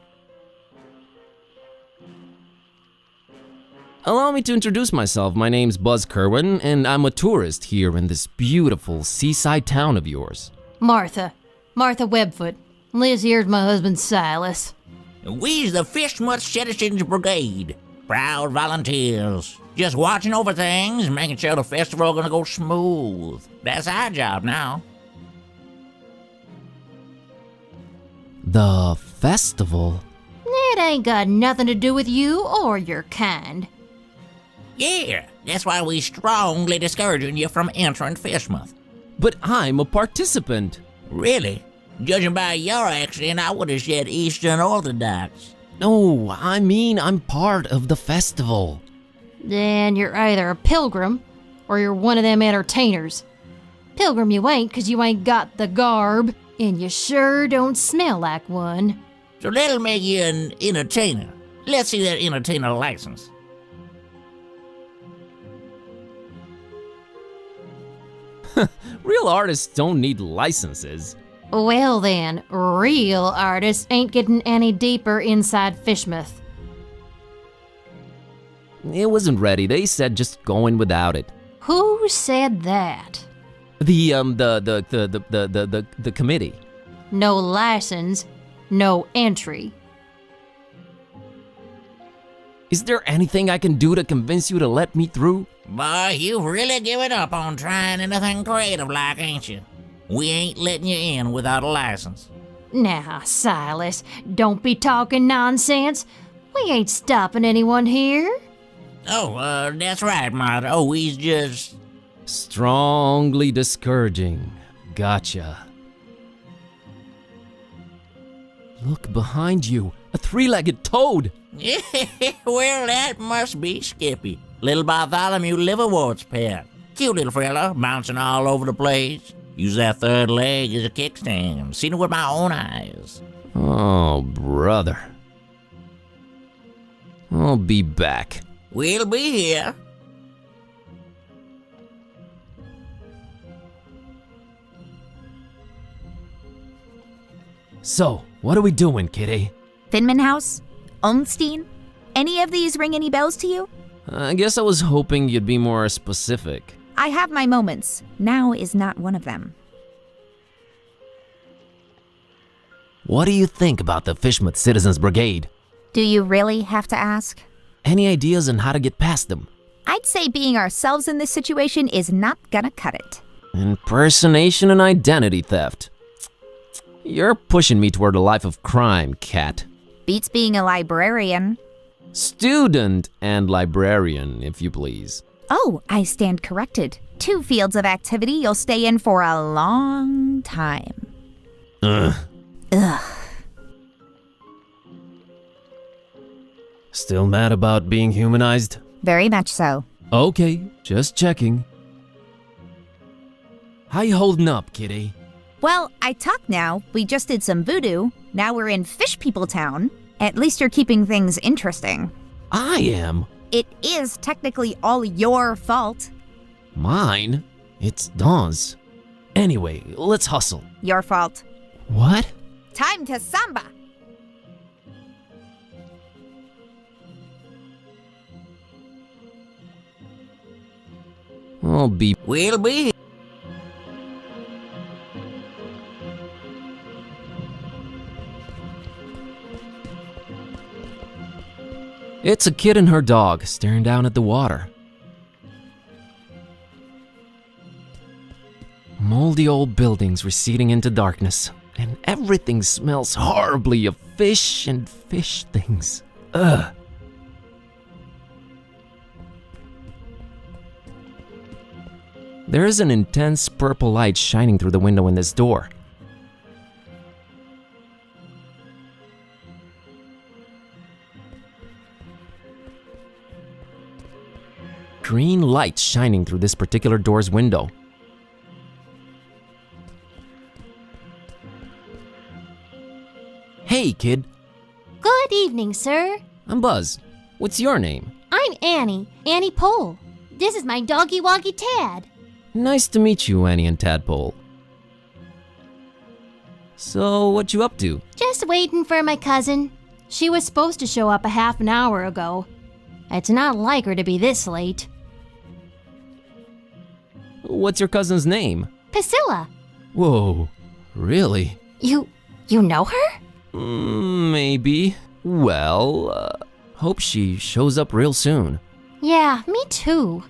Allow me to introduce myself. My name's Buzz Kerwin, and I'm a tourist here in this beautiful seaside town of yours. Martha Webfoot. Liz here's my husband Silas. We's the Fishmouth Citizens Brigade. Proud volunteers. Just watching over things, making sure the festival gonna go smooth. That's our job now. The festival? It ain't got nothing to do with you or your kind. Yeah, that's why we strongly discouraging you from entering Fishmouth. But I'm a participant. Really? Judging by your accent, I would have said Eastern Orthodox. No, I mean I'm part of the festival. Then you're either a pilgrim or you're one of them entertainers. Pilgrim you ain't, 'cause you ain't got the garb, and you sure don't smell like one. So that'll make you an entertainer. Let's see that entertainer license. Real artists don't need licenses. Well then, real artists ain't getting any deeper inside Fishmouth. It wasn't ready. They said just going without it. Who said that? The committee. No license, no entry. Is there anything I can do to convince you to let me through? Boy, you've really given up on trying anything creative like, ain't you? We ain't letting you in without a license. Now, Silas, don't be talking nonsense. We ain't stopping anyone here. Oh, that's right, Martha. Oh, he's just... Strongly discouraging. Gotcha. Look behind you. A three-legged toad. Well, that must be Skippy. Little Bartholomew Liverwort's pet. Cute little fella, bouncing all over the place. Use that third leg as a kickstand. Seen it with my own eyes. Oh, brother. I'll be back. We'll be here. So, what are we doing, kitty? Finman House? Olmstein? Any of these ring any bells to you? I guess I was hoping you'd be more specific. I have my moments. Now is not one of them. What do you think about the Fishmouth Citizens Brigade? Do you really have to ask? Any ideas on how to get past them? I'd say being ourselves in this situation is not gonna cut it. Impersonation and identity theft. You're pushing me toward a life of crime, Cat. Beats being a librarian. Student and librarian, if you please. Oh, I stand corrected. 2 fields of activity you'll stay in for a long time. Ugh. Ugh. Still mad about being humanized? Very much so. Okay, just checking. How you holding up, kitty? Well, I talk now. We just did some voodoo. Now we're in Fish People Town. At least you're keeping things interesting. I am? It is technically all your fault. Mine? It's Dawn's. Anyway, let's hustle. Your fault. What? Time to samba! We'll be. It's a kid and her dog staring down at the water. Moldy old buildings receding into darkness, and everything smells horribly of fish and fish things. Ugh. There is an intense purple light shining through the window in this door. Green light shining through this particular door's window. Hey, kid. Good evening, sir. I'm Buzz. What's your name? I'm Annie Pole. This is my doggy woggy Tad. Nice to meet you, Annie and Tadpole. So, what you up to? Just waiting for my cousin. She was supposed to show up a half an hour ago. It's not like her to be this late. What's your cousin's name? Priscilla. Whoa, really? You know her? Maybe. Well, hope she shows up real soon. Yeah, me too.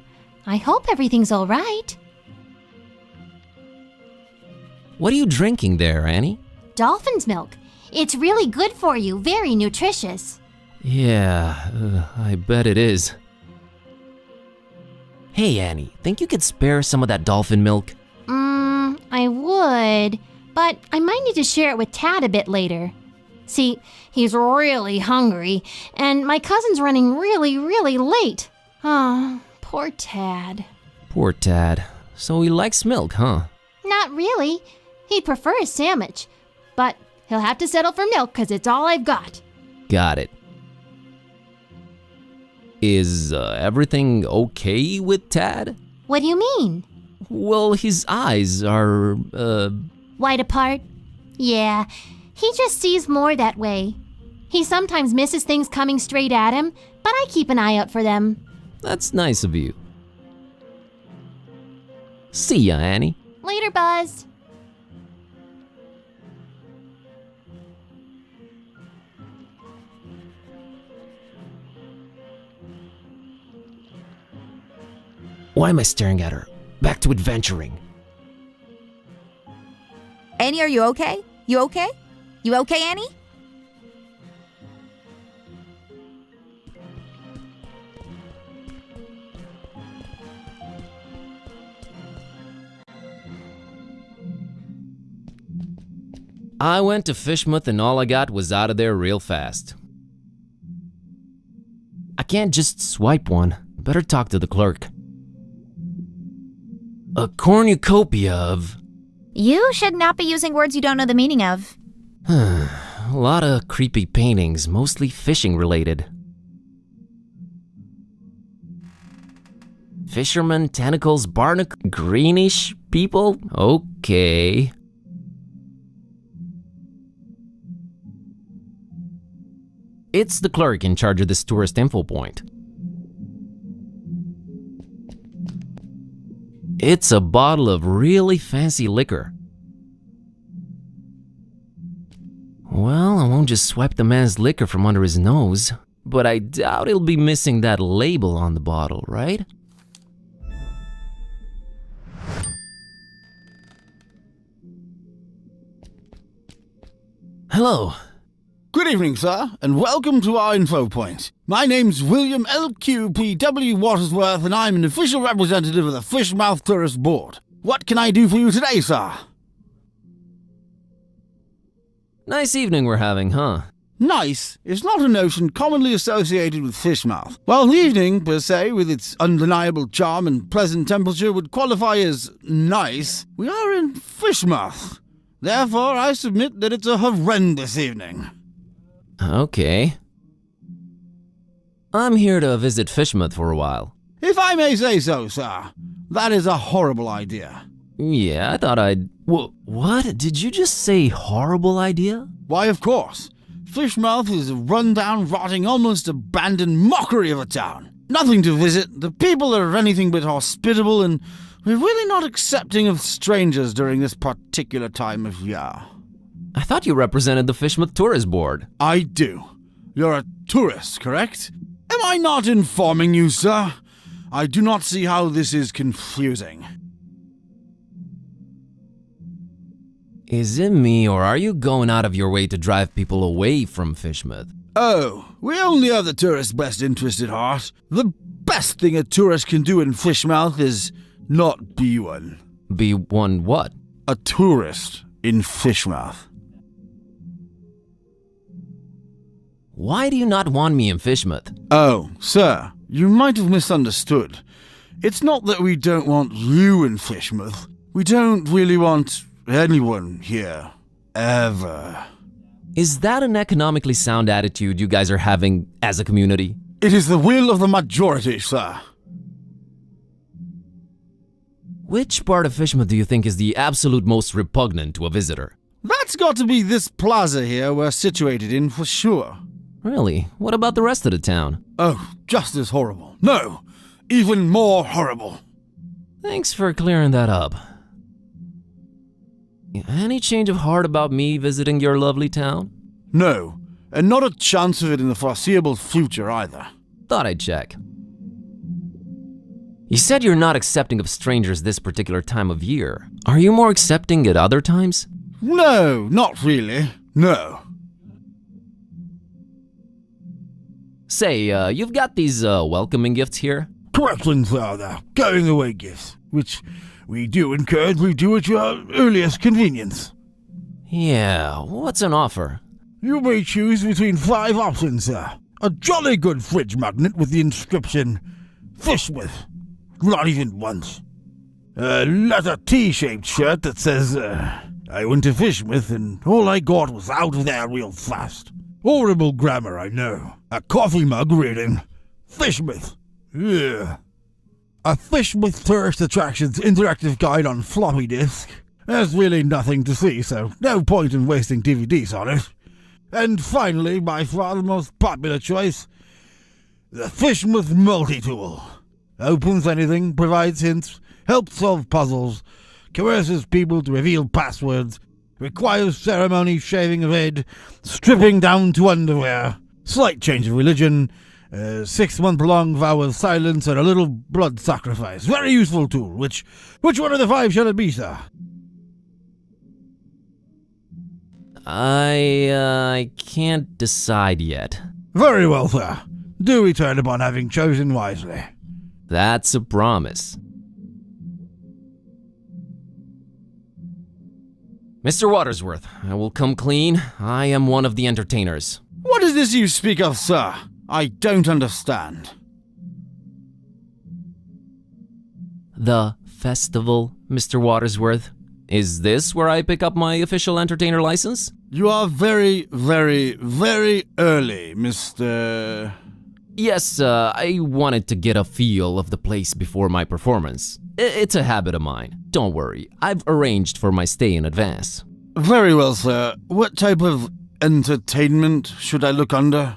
I hope everything's all right. What are you drinking there, Annie? Dolphin's milk. It's really good for you, very nutritious. Yeah, I bet it is. Hey, Annie, think you could spare some of that dolphin milk? I would, but I might need to share it with Tad a bit later. See, he's really hungry, and my cousin's running really late. Oh, poor Tad. Poor Tad. So he likes milk, huh? Not really. He'd prefer a sandwich, but he'll have to settle for milk because it's all I've got. Got it. Is everything okay with Tad? What do you mean? Well, his eyes are, wide apart? Yeah, he just sees more that way. He sometimes misses things coming straight at him, but I keep an eye out for them. That's nice of you. See ya, Annie. Later, Buzz. Why am I staring at her? Back to adventuring. Annie, are you okay? You okay? You okay, Annie? I went to Fishmouth and all I got was out of there real fast. I can't just swipe one. Better talk to the clerk. A cornucopia of... You should not be using words you don't know the meaning of. A lot of creepy paintings, mostly fishing related. Fishermen, tentacles, barnacle, greenish people? Okay. It's the clerk in charge of this tourist info point. It's a bottle of really fancy liquor. Well, I won't just swipe the man's liquor from under his nose, but I doubt he'll be missing that label on the bottle, right? Hello. Good evening, sir, and welcome to our info point. My name's William L.Q.P.W. Watersworth, and I'm an official representative of the Fishmouth Tourist Board. What can I do for you today, sir? Nice evening we're having, huh? Nice is not a notion commonly associated with Fishmouth. While the evening, per se, with its undeniable charm and pleasant temperature would qualify as nice, we are in Fishmouth. Therefore, I submit that it's a horrendous evening. Okay. I'm here to visit Fishmouth for a while. If I may say so, sir, that is a horrible idea. Yeah, I thought I'd... What? Did you just say horrible idea? Why, of course. Fishmouth is a run-down, rotting, almost abandoned mockery of a town. Nothing to visit, the people are anything but hospitable, and we're really not accepting of strangers during this particular time of year. I thought you represented the Fishmouth Tourist Board. I do. You're a tourist, correct? Am I not informing you, sir? I do not see how this is confusing. Is it me, or are you going out of your way to drive people away from Fishmouth? Oh, we only have the tourist's best interest at heart. The best thing a tourist can do in Fishmouth is not be one. Be one what? A tourist in Fishmouth. Why do you not want me in Fishmouth? Oh, sir, you might have misunderstood. It's not that we don't want you in Fishmouth. We don't really want anyone here. Ever. Is that an economically sound attitude you guys are having as a community? It is the will of the majority, sir. Which part of Fishmouth do you think is the absolute most repugnant to a visitor? That's got to be this plaza here we're situated in for sure. Really? What about the rest of the town? Oh, just as horrible. No, even more horrible. Thanks for clearing that up. Any change of heart about me visiting your lovely town? No, and not a chance of it in the foreseeable future either. Thought I'd check. You said you're not accepting of strangers this particular time of year. Are you more accepting at other times? No, not really. No. Say, you've got these welcoming gifts here? Corrections are the going away gifts, which we do encourage we do at your earliest convenience. Yeah, what's an offer? You may choose between 5 options, sir. A jolly good fridge magnet with the inscription, Fishmouth. Not even once. A leather T-shaped shirt that says, I went to Fishmouth and all I got was out of there real fast. Horrible grammar, I know. A coffee mug reading, Fishmouth. Yeah. A Fishmouth Tourist Attractions interactive guide on floppy disk. There's really nothing to see, so no point in wasting DVDs on it. And finally, by far the most popular choice, the Fishmouth Multi-Tool. Opens anything, provides hints, helps solve puzzles, coerces people to reveal passwords, requires ceremony, shaving of head, stripping down to underwear, slight change of religion, 6-month-long vow of silence, and a little blood sacrifice. Very useful tool. Which one of the 5 shall it be, sir? I can't decide yet. Very well, sir. Do return upon having chosen wisely. That's a promise. Mr. Watersworth, I will come clean. I am one of the entertainers. What is this you speak of, sir? I don't understand. The festival, Mr. Watersworth. Is this where I pick up my official entertainer license? You are very, very, very early, Mr... Yes, I wanted to get a feel of the place before my performance. It's a habit of mine. Don't worry, I've arranged for my stay in advance. Very well, sir. What type of entertainment should I look under?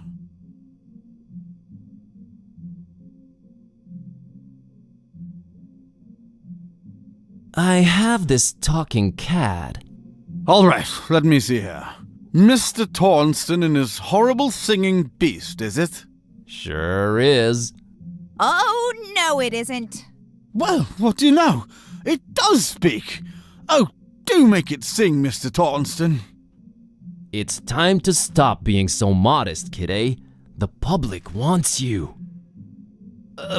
I have this talking cat. All right, let me see here. Mr. Tornston and his horrible singing beast, is it? Sure is. Oh, no, it isn't. Well, what do you know? It does speak. Oh, do make it sing, Mr. Tornston. It's time to stop being so modest, kidday. The public wants you.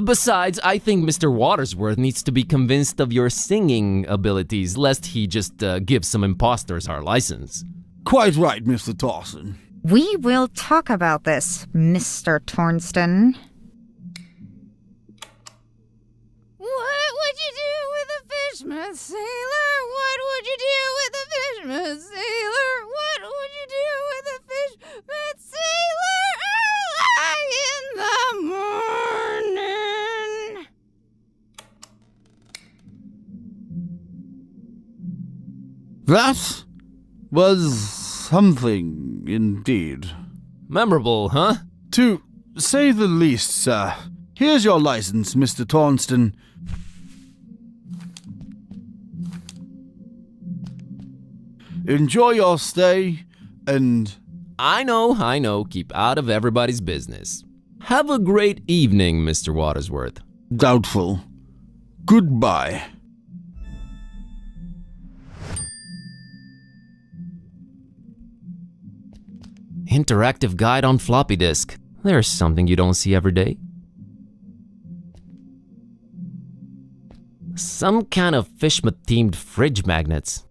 Besides, I think Mr. Watersworth needs to be convinced of your singing abilities, lest he just give some imposters our license. Quite right, Mr. Tornston. We will talk about this, Mr. Tornston. What would you do with a Fishmouth sailor? What would you do with a Fishmouth sailor? What would you do with a Fishmouth sailor early in the morning? That was something indeed. Memorable, huh? To say the least, sir. Here's your license, Mr. Tornston. Enjoy your stay, and... I know. Keep out of everybody's business. Have a great evening, Mr. Watersworth. Doubtful. Goodbye. Interactive guide on floppy disk. There's something you don't see every day. Some kind of Fishmouth-themed fridge magnets.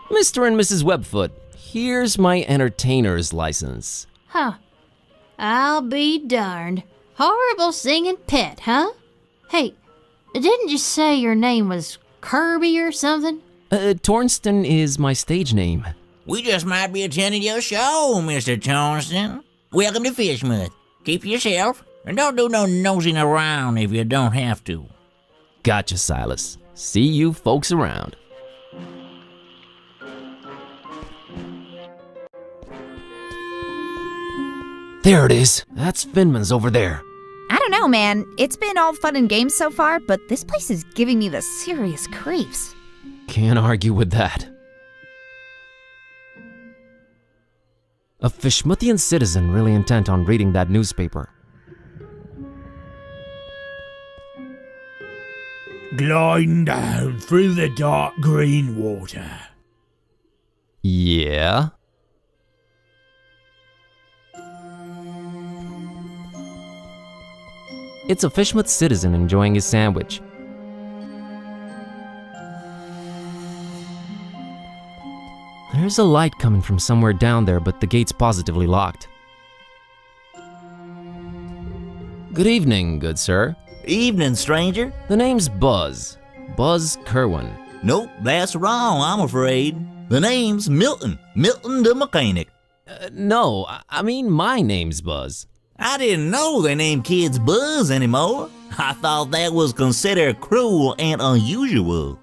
Mr. and Mrs. Webfoot, here's my entertainer's license. Huh. I'll be darned. Horrible singing pet, huh? Hey, didn't you say your name was Kirby or something? Tornston is my stage name. We just might be attending your show, Mr. Tornston. Welcome to Fishmouth. Keep yourself, and don't do no nosing around if you don't have to. Gotcha, Silas. See you folks around. There it is. That's Finman's over there. I don't know, man. It's been all fun and games so far, but this place is giving me the serious creeps. Can't argue with that. A Fishmouthian citizen really intent on reading that newspaper. Gliding down through the dark green water. Yeah? It's a Fishmouth citizen enjoying his sandwich. There's a light coming from somewhere down there, but the gate's positively locked. Good evening, good sir. Evening, stranger. The name's Buzz. Buzz Kerwin. Nope, that's wrong, I'm afraid. The name's Milton. Milton the mechanic. No, I mean my name's Buzz. I didn't know they named kids Buzz anymore. I thought that was considered cruel and unusual.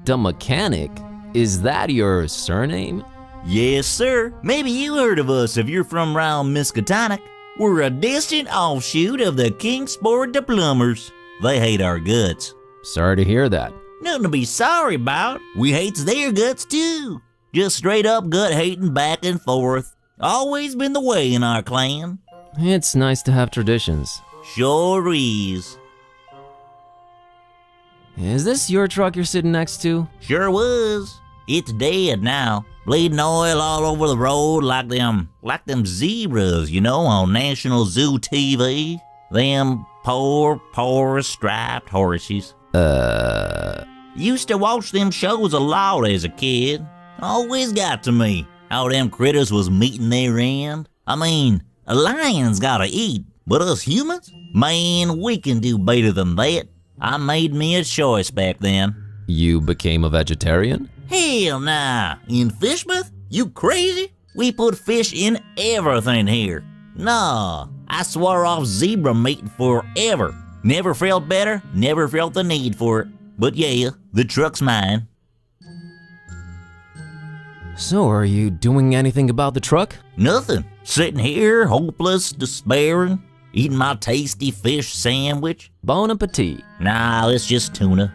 The mechanic? Is that your surname? Yes, sir. Maybe you heard of us if you're from round Miskatonic. We're a distant offshoot of the Kingsport the Plumbers. They hate our guts. Sorry to hear that. Nothing to be sorry about. We hates their guts too. Just straight up gut hating back and forth. Always been the way in our clan. It's nice to have traditions. Sure is. Is this your truck you're sitting next to? Sure was. It's dead now. Bleeding oil all over the road like them zebras, you know, on National Zoo TV. Them poor striped horses. Used to watch them shows a lot as a kid. Always got to me how them critters was meeting their end. I mean, a lion's gotta eat, but us humans? Man, we can do better than that. I made me a choice back then. You became a vegetarian? Hell nah. In Fishmouth? You crazy? We put fish in everything here. Nah, I swore off zebra meat forever. Never felt better, never felt the need for it. But yeah, the truck's mine. So, are you doing anything about the truck? Nothing. Sitting here, hopeless, despairing, eating my tasty fish sandwich. Bon appetit. Nah, it's just tuna.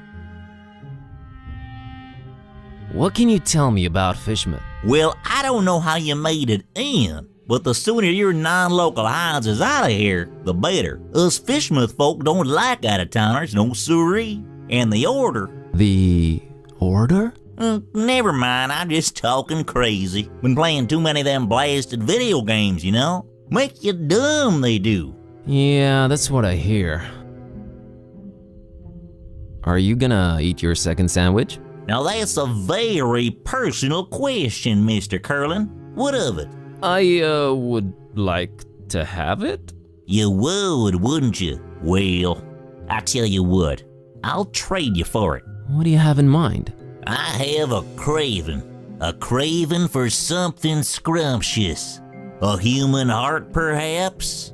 What can you tell me about Fishmouth? Well, I don't know how you made it in, but the sooner your non-local hinds is out of here, the better. Us Fishmouth folk don't like out-of-towners, no siree. And the order. The order? Never mind, I'm just talking crazy. Been playing too many of them blasted video games, you know? Make you dumb, they do. Yeah, that's what I hear. Are you gonna eat your second sandwich? Now that's a very personal question, Mr. Curlin. What of it? I, would like to have it? You would, wouldn't you? Well, I tell you what, I'll trade you for it. What do you have in mind? I have a craving for something scrumptious. A human heart, perhaps?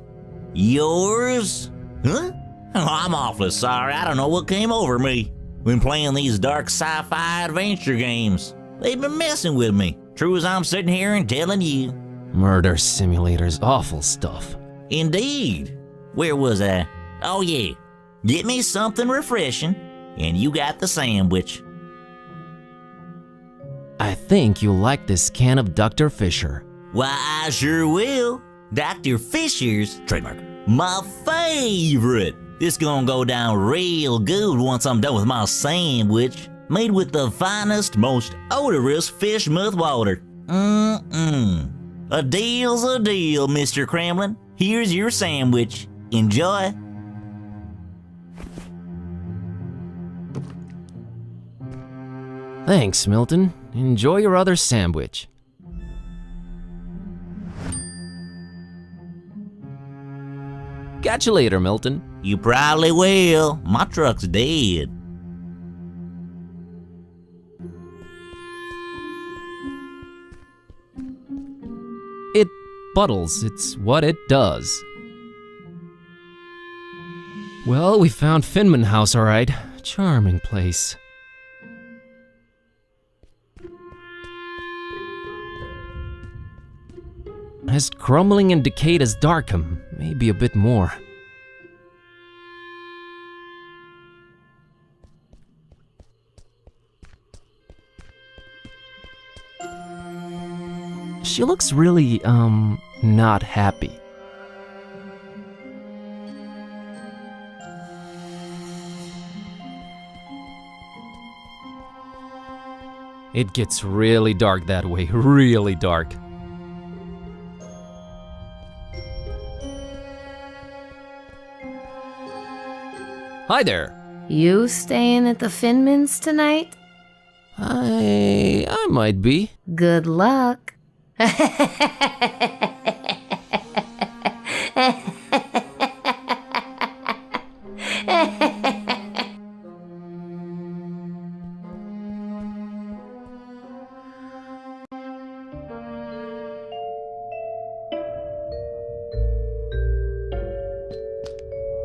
Yours? Huh? Oh, I'm awfully sorry, I don't know what came over me. Been playing these dark sci-fi adventure games. They've been messing with me. True as I'm sitting here and telling you. Murder simulators, awful stuff. Indeed. Where was I? Oh yeah. Get me something refreshing, and you got the sandwich. I think you'll like this can of Dr. Fisher. Why, I sure will. Dr. Fisher's, trademark, my favorite. This gonna go down real good once I'm done with my sandwich. Made with the finest, most odorous Fishmouth water. A deal's a deal, Mr. Kremlin. Here's your sandwich. Enjoy. Thanks, Milton. Enjoy your other sandwich. Catch you later, Milton. You probably will. My truck's dead. It puddles. It's what it does. Well, we found Finman House, all right. Charming place. As crumbling and decayed as Darkham, maybe a bit more. She looks really, not happy. It gets really dark that way, really dark. Hi there. You staying at the Finmans tonight? I might be. Good luck.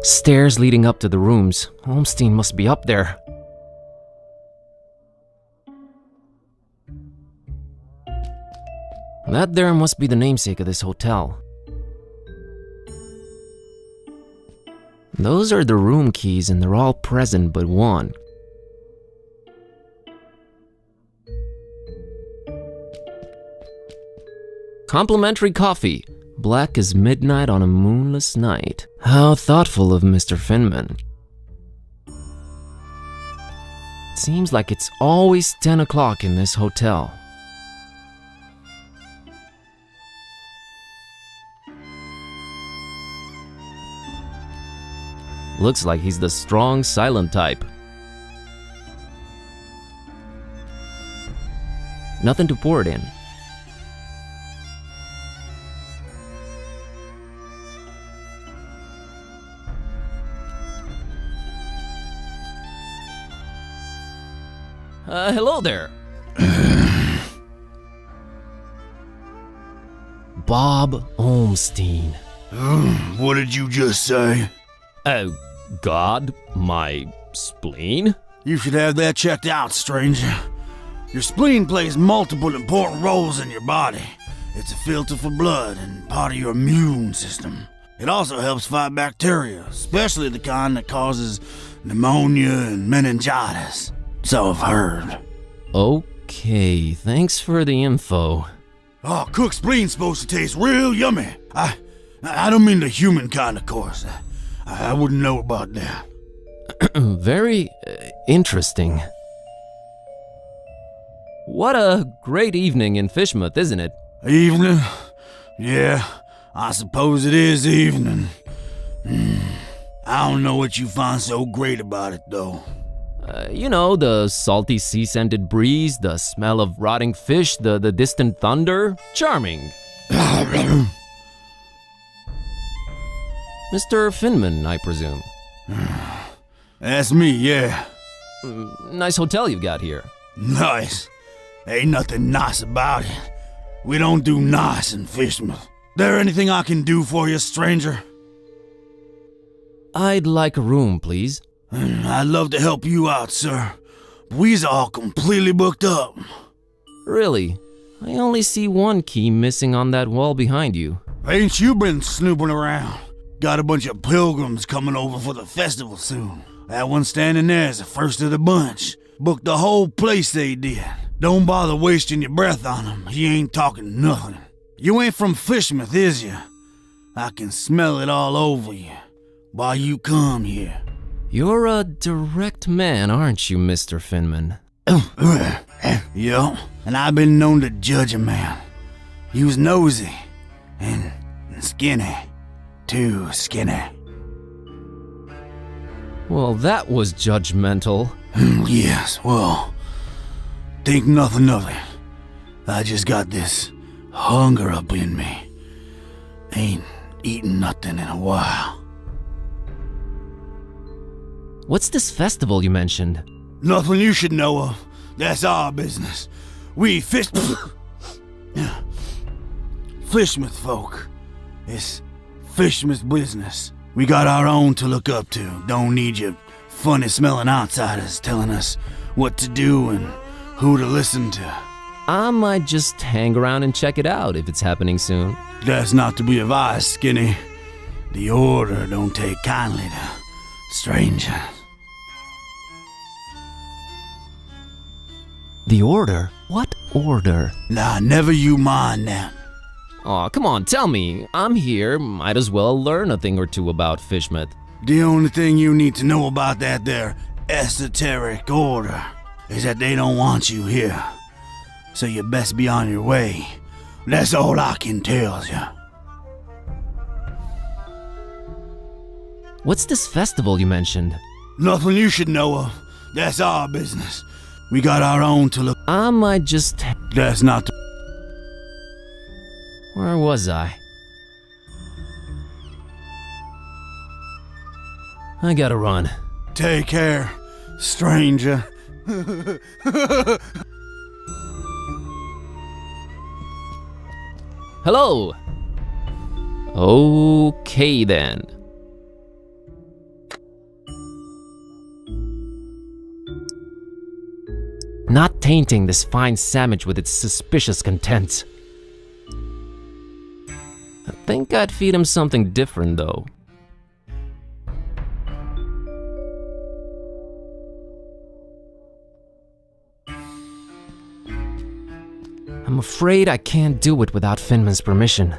Stairs leading up to the rooms. Holmstein must be up there. That there must be the namesake of this hotel. Those are the room keys and they're all present but one. Complimentary coffee. Black as midnight on a moonless night. How thoughtful of Mr. Finman. It seems like it's always 10 o'clock in this hotel. Looks like he's the strong, silent type. Nothing to pour it in. Hello there. Bob Olmstein. What did you just say? Oh, God, my spleen? You should have that checked out, stranger. Your spleen plays multiple important roles in your body. It's a filter for blood and part of your immune system. It also helps fight bacteria, especially the kind that causes pneumonia and meningitis. So I've heard. Okay, thanks for the info. Oh, cooked spleen's supposed to taste real yummy. I don't mean the human kind, of course. I wouldn't know about that. Very interesting. What a great evening in Fishmouth, isn't it? Evening? Yeah, I suppose it is evening. I don't know what you find so great about it, though. You know, the salty sea-scented breeze, the smell of rotting fish, the distant thunder. Charming. Mr. Finman, I presume. That's me, yeah. Nice hotel you've got here. Nice. Ain't nothing nice about it. We don't do nice in Fishmouth. There anything I can do for you, stranger? I'd like a room, please. I'd love to help you out, sir. But we's all completely booked up. Really? I only see one key missing on that wall behind you. Ain't you been snooping around? Got a bunch of pilgrims coming over for the festival soon. That one standing there is the first of the bunch. Booked the whole place, they did. Don't bother wasting your breath on him. He ain't talking nothing. You ain't from Fishmouth, is you? I can smell it all over you. Why you come here? You're a direct man, aren't you, Mr. Finman? Yeah, and I've been known to judge a man. He was nosy and skinny. Too skinny. Well, that was judgmental. Yes, well, think nothing of it. I just got this hunger up in me. Ain't eaten nothing in a while. What's this festival you mentioned? Nothing you should know of. That's our business. We Fishmouth folk. It's Fishmouth business. We got our own to look up to. Don't need you funny-smelling outsiders telling us what to do and who to listen to. I might just hang around and check it out if it's happening soon. That's not to be advised, Skinny. The Order don't take kindly to strangers. The Order? What Order? Nah, never you mind that. Aw, come on, tell me. I'm here, might as well learn a thing or two about Fishmouth. The only thing you need to know about that there esoteric order is that they don't want you here. So you best be on your way. That's all I can tell you. What's this festival you mentioned? Nothing you should know of. That's our business. We got our own to look. I might just... That's not... Where was I? I gotta run. Take care, stranger. Hello! Okay then. Not tainting this fine sandwich with its suspicious contents. I think I'd feed him something different though. I'm afraid I can't do it without Finman's permission.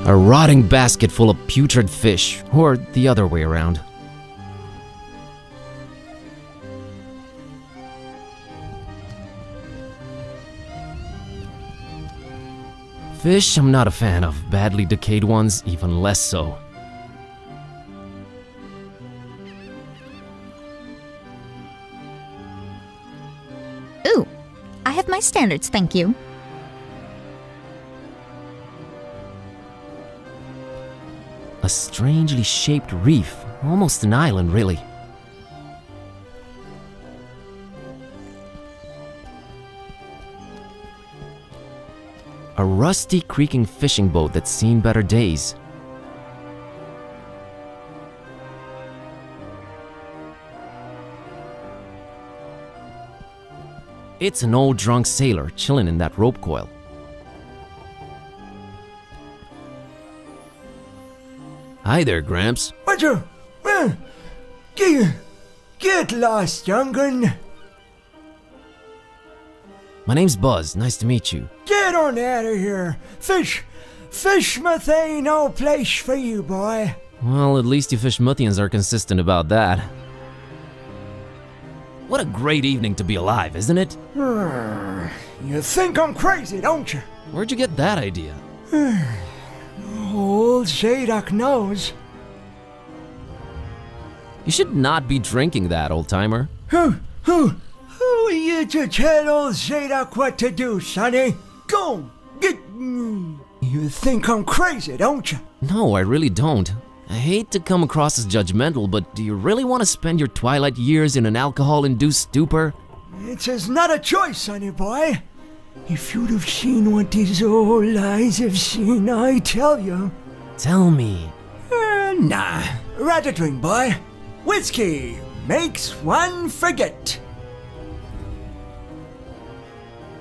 A rotting basket full of putrid fish, or the other way around. Fish I'm not a fan of, badly decayed ones even less so. my standards, thank you. A strangely shaped reef, almost an island, really. A rusty, creaking fishing boat that's seen better days. It's an old drunk sailor chilling in that rope coil. Hi there, Gramps. What you? Get lost, young'un. My name's Buzz. Nice to meet you. Get on out of here. Fishmouth ain't no place for you, boy. Well, at least you Fishmouthians are consistent about that. What a great evening to be alive, isn't it? You think I'm crazy, don't you? Where'd you get that idea? Old Zadok knows. You should not be drinking that, old-timer. Who are you to tell old Zadok what to do, sonny? Go, get... You think I'm crazy, don't you? No, I really don't. I hate to come across as judgmental, but do you really want to spend your twilight years in an alcohol-induced stupor? It's not a choice, sonny boy. If you'd have seen what these old eyes have seen, I tell you. Tell me. Nah, rather drink, boy. Whiskey makes one forget.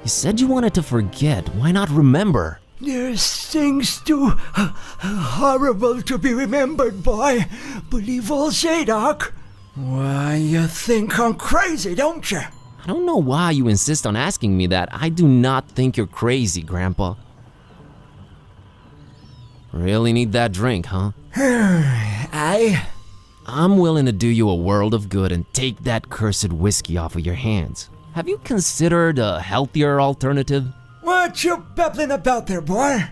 You said you wanted to forget. Why not remember? There's things too horrible to be remembered, boy. Believe old Zadok. Why, you think I'm crazy, don't you? I don't know why you insist on asking me that. I do not think you're crazy, Grandpa. Really need that drink, huh? I'm willing to do you a world of good and take that cursed whiskey off of your hands. Have you considered a healthier alternative? What you babbling about there, boy?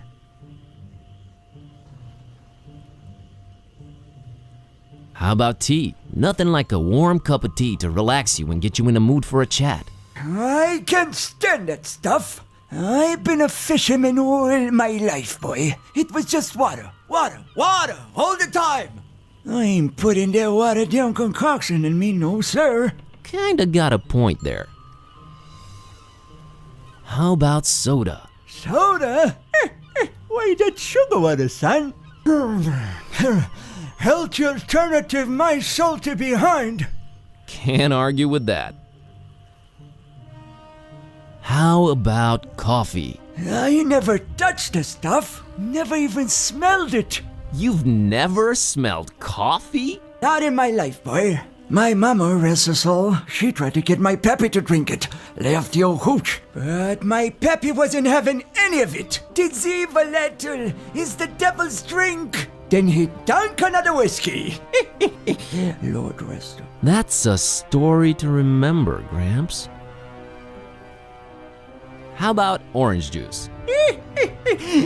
How about tea? Nothing like a warm cup of tea to relax you and get you in the mood for a chat. I can't stand that stuff. I've been a fisherman all my life, boy. It was just water, all the time. I ain't putting that watered down concoction in me, no sir. Kinda got a point there. How about soda? Soda? Why, that's sugar water, son. Healthy alternative, my salty behind. Can't argue with that. How about coffee? I never touched the stuff. Never even smelled it. You've never smelled coffee? Not in my life, boy. My mama, rest her soul, she tried to get my pappy to drink it. Left the old hooch. But my pappy wasn't having any of it. Tis evil, little. Is the devil's drink. Then he drank another whiskey. Lord rest her. That's a story to remember, Gramps. How about orange juice?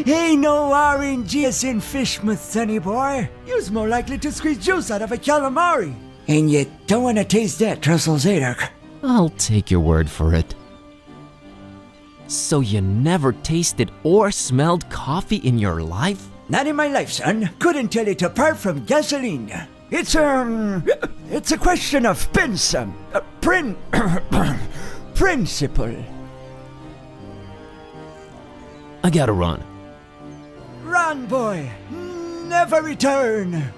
Ain't no orange juice in Fishmouth, sonny boy. You's more likely to squeeze juice out of a calamari. And you don't want to taste that, Trestle Zadok. I'll take your word for it. So you never tasted or smelled coffee in your life? Not in my life, son. Couldn't tell it apart from gasoline. It's a question of principle. I gotta run. Run, boy. Never return.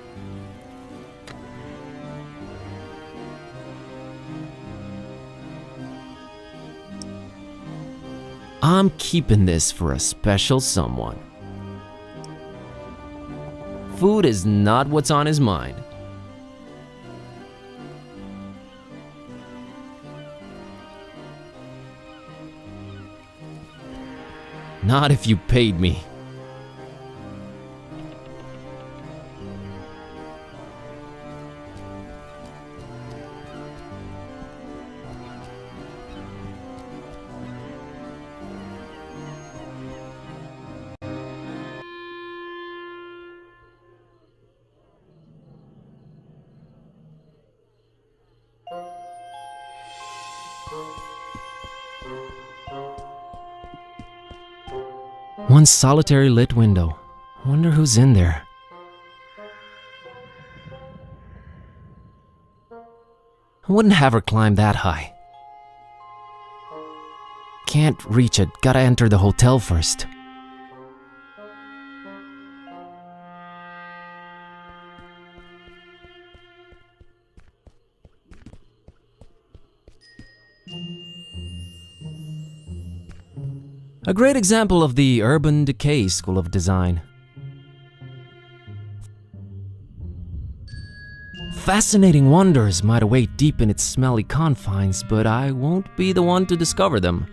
I'm keeping this for a special someone. Food is not what's on his mind. Not if you paid me. One solitary lit window. Wonder who's in there. I wouldn't have her climb that high. Can't reach it, gotta enter the hotel first. A great example of the urban decay school of design. Fascinating wonders might await deep in its smelly confines, but I won't be the one to discover them.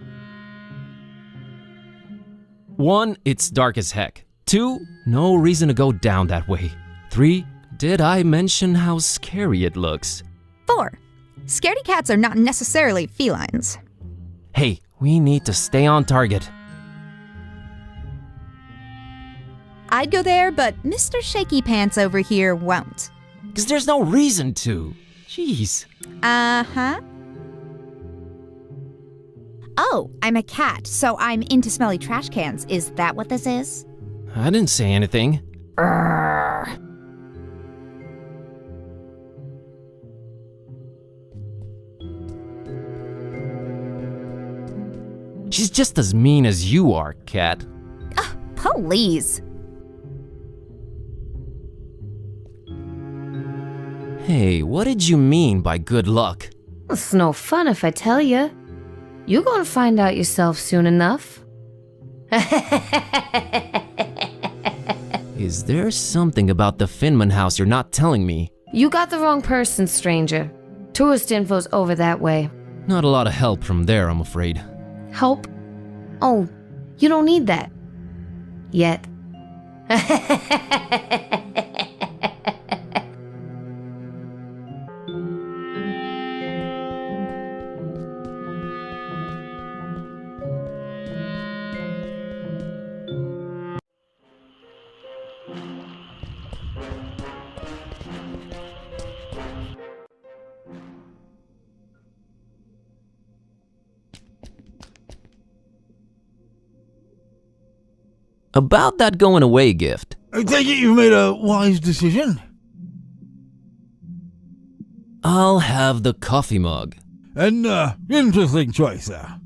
1, it's dark as heck. 2, no reason to go down that way. 3, did I mention how scary it looks? 4, scaredy cats are not necessarily felines. Hey, we need to stay on target. I'd go there, but Mr. Shaky Pants over here won't. 'Cause there's no reason to. Jeez. Uh-huh. Oh, I'm a cat, so I'm into smelly trash cans. Is that what this is? I didn't say anything. She's just as mean as you are, cat. Please. Hey, what did you mean by good luck? It's no fun if I tell you. You gonna find out yourself soon enough. Is there something about the Finman house you're not telling me? You got the wrong person, stranger. Tourist info's over that way. Not a lot of help from there, I'm afraid. Help? Oh, you don't need that. Yet. About that going away gift. I take it you've made a wise decision? I'll have the coffee mug. An interesting choice there.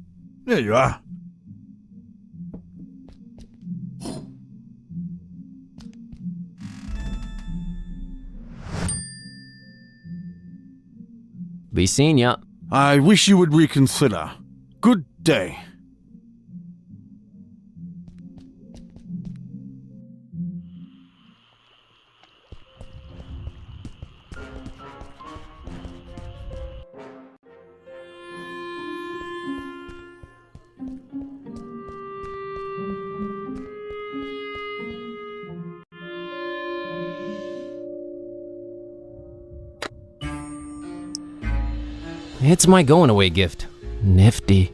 There you are. Be seeing ya. I wish you would reconsider. Good day. It's my going away gift. Nifty.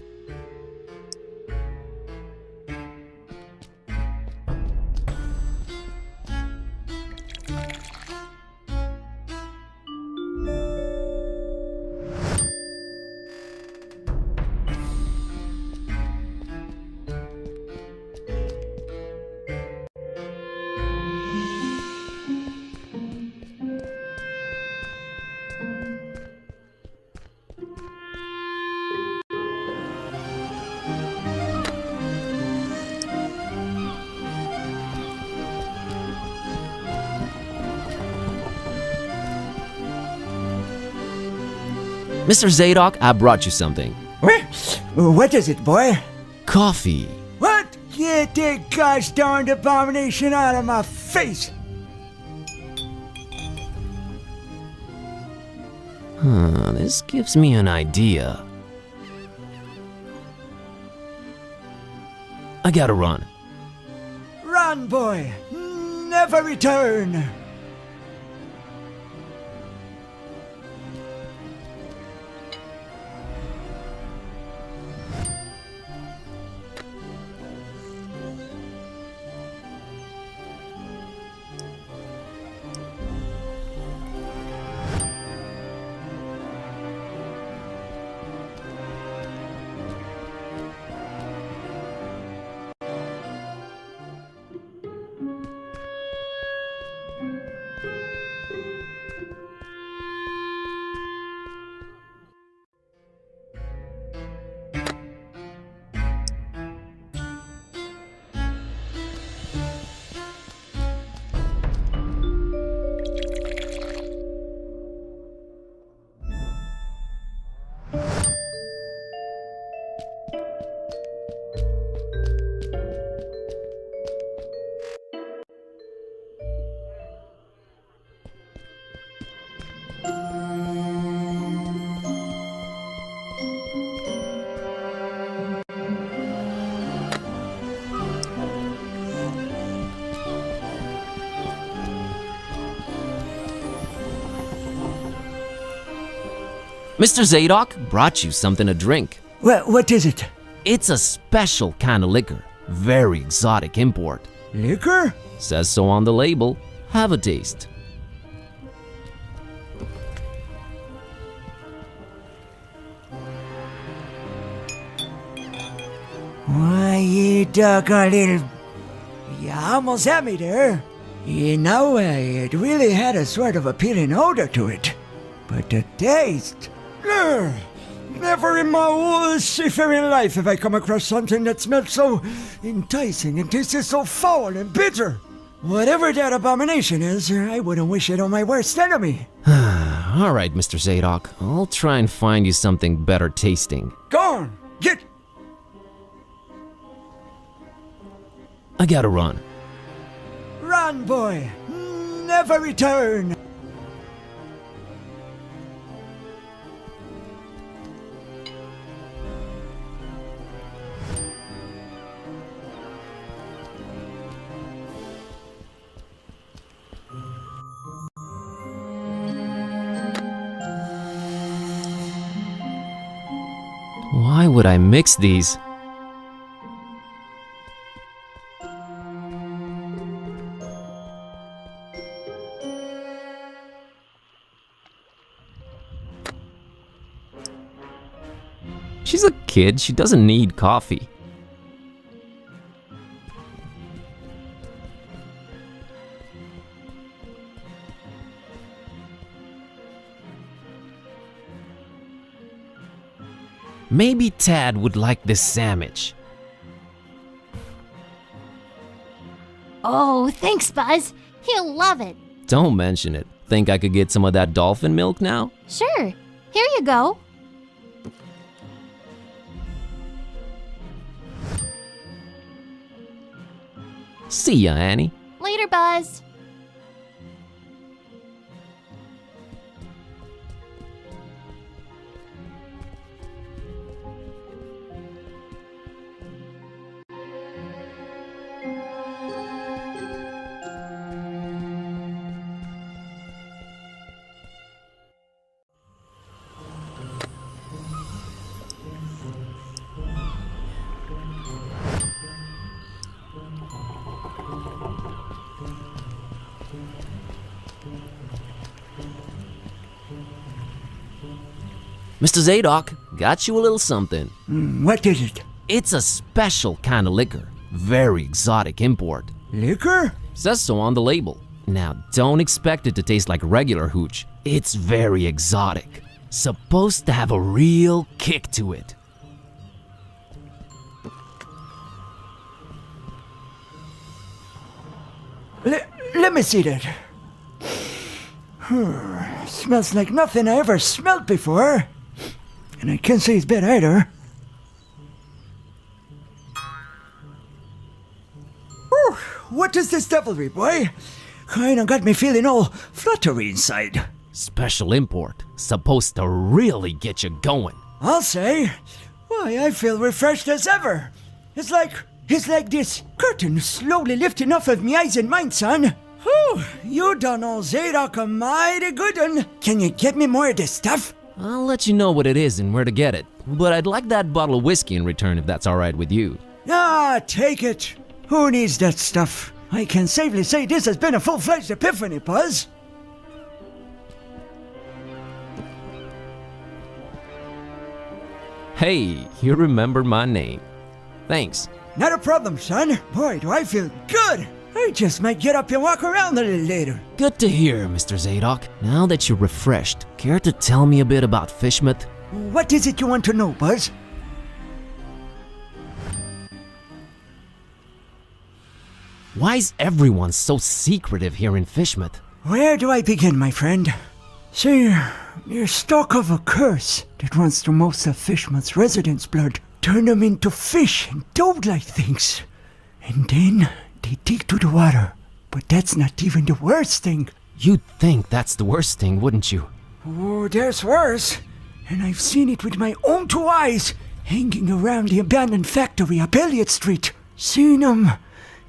Mr. Zadok, I brought you something. What is it, boy? Coffee. What? Get that gosh darned abomination out of my face! This gives me an idea. I gotta run. Run, boy! Never return! Mr. Zadok brought you something to drink. What is it? It's a special kind of liquor. Very exotic import. Liquor? Says so on the label. Have a taste. Why, you doggone little... You almost had me there. You know, it really had a sort of appealing odor to it. But the taste... Never in my whole seafaring life have I come across something that smelled so enticing and tasted so foul and bitter. Whatever that abomination is, I wouldn't wish it on my worst enemy. All right, Mr. Zadok. I'll try and find you something better tasting. Go on, get... I gotta run. Run, boy. Never return. Why would I mix these? She's a kid, she doesn't need coffee. Maybe Tad would like this sandwich. Oh, thanks, Buzz. He'll love it. Don't mention it. Think I could get some of that dolphin milk now? Sure. Here you go. See ya, Annie. Later, Buzz. Mr. Zadok, got you a little something. What is it? It's a special kind of liquor. Very exotic import. Liquor? Says so on the label. Now, don't expect it to taste like regular hooch. It's very exotic. Supposed to have a real kick to it. Let me see that. Smells like nothing I ever smelled before. And I can't say it's bad either. Whew, what is this devilry, boy? Kinda got me feeling all fluttery inside. Special import. Supposed to really get you going. I'll say. Why, I feel refreshed as ever. It's like this curtain slowly lifting off of me eyes and mind, son. Whew, you done all Zadok a mighty good one. Can you get me more of this stuff? I'll let you know what it is and where to get it. But I'd like that bottle of whiskey in return if that's alright with you. Ah, take it. Who needs that stuff? I can safely say this has been a full-fledged epiphany, Buzz. Hey, you remember my name. Thanks. Not a problem, son. Boy, do I feel good. I just might get up and walk around a little later. Good to hear, Mr. Zadok. Now that you're refreshed, care to tell me a bit about Fishmouth? What is it you want to know, Buzz? Why's everyone so secretive here in Fishmouth? Where do I begin, my friend? See, you're stuck of a curse that runs through most of Fishmouth's residents' blood. Turn them into fish and toad-like things. And then they take to the water. But that's not even the worst thing. You'd think that's the worst thing, wouldn't you? Oh, there's worse. And I've seen it with my own two eyes, hanging around the abandoned factory up Elliott Street. Seen them.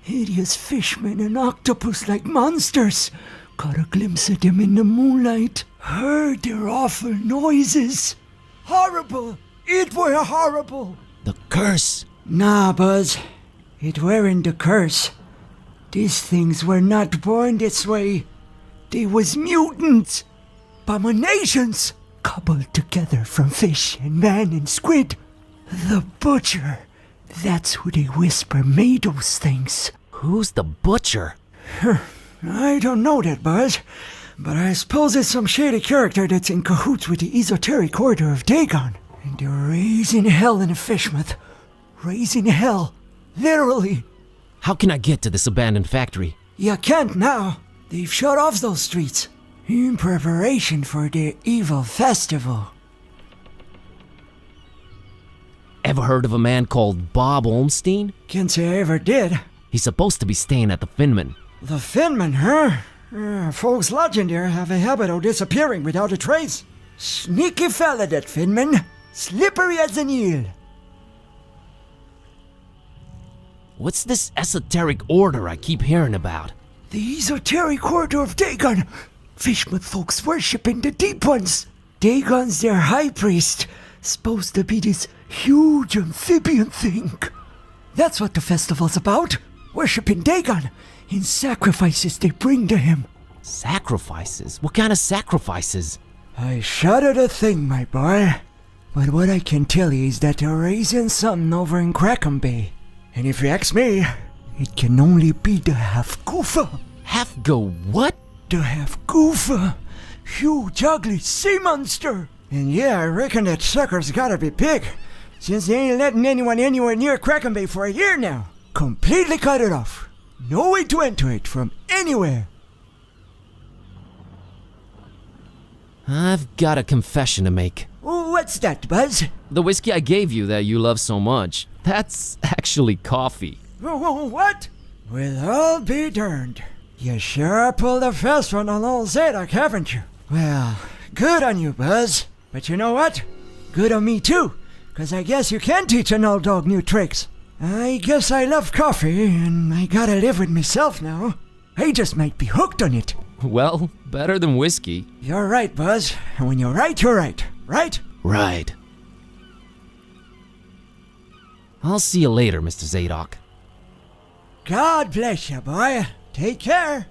Hideous fishmen and octopus-like monsters. Caught a glimpse of them in the moonlight. Heard their awful noises. horrible. It were horrible. The curse. Nah, Buzz. It weren't the curse. These things were not born this way. They was mutants. Abominations. Coupled together from fish and man and squid. The butcher. That's who they whisper made those things. Who's the butcher? I don't know that, Buzz. But I suppose it's some shady character that's in cahoots with the esoteric order of Dagon. And they're raising hell in the Fishmouth. Raising hell. Literally. How can I get to this abandoned factory? You can't now. They've shut off those streets. In preparation for their evil festival. Ever heard of a man called Bob Olmstein? Can't say I ever did. He's supposed to be staying at the Finman. The Finman, huh? Folks lodging there have a habit of disappearing without a trace. Sneaky fella, that Finman. Slippery as an eel. What's this esoteric order I keep hearing about? The esoteric order of Dagon. Fishmouth folks worshipping the deep ones. Dagon's their high priest. Supposed to be this huge amphibian thing. That's what the festival's about. Worshipping Dagon in sacrifices they bring to him. Sacrifices? What kind of sacrifices? I shudder to think, my boy. But what I can tell you is that they're raising something over in Crackham Bay. And if you ask me, it can only be the half-goofer. Half-go what? The half-goofer. Huge, ugly sea monster. And yeah, I reckon that sucker's gotta be big, since they ain't letting anyone anywhere near Crackham Bay for a year now. Completely cut it off. No way to enter it from anywhere. I've got a confession to make. What's that, Buzz? The whiskey I gave you that you love so much, that's actually coffee. What? Well, I'll be darned. You sure pulled a fast one on old Zadok, haven't you? Well, good on you, Buzz. But you know what? Good on me too, 'cause I guess you can teach an old dog new tricks. I guess I love coffee, and I gotta live with myself now. I just might be hooked on it. Well, better than whiskey. You're right, Buzz. And when you're right, you're right. Right? Right. I'll see you later, Mr. Zadok. God bless you, boy. Take care.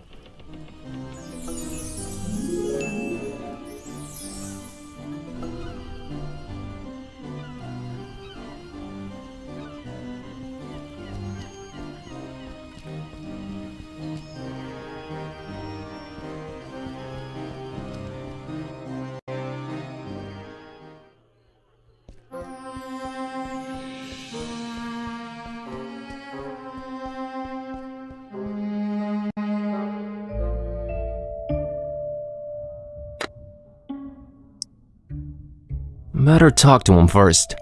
Better talk to him first.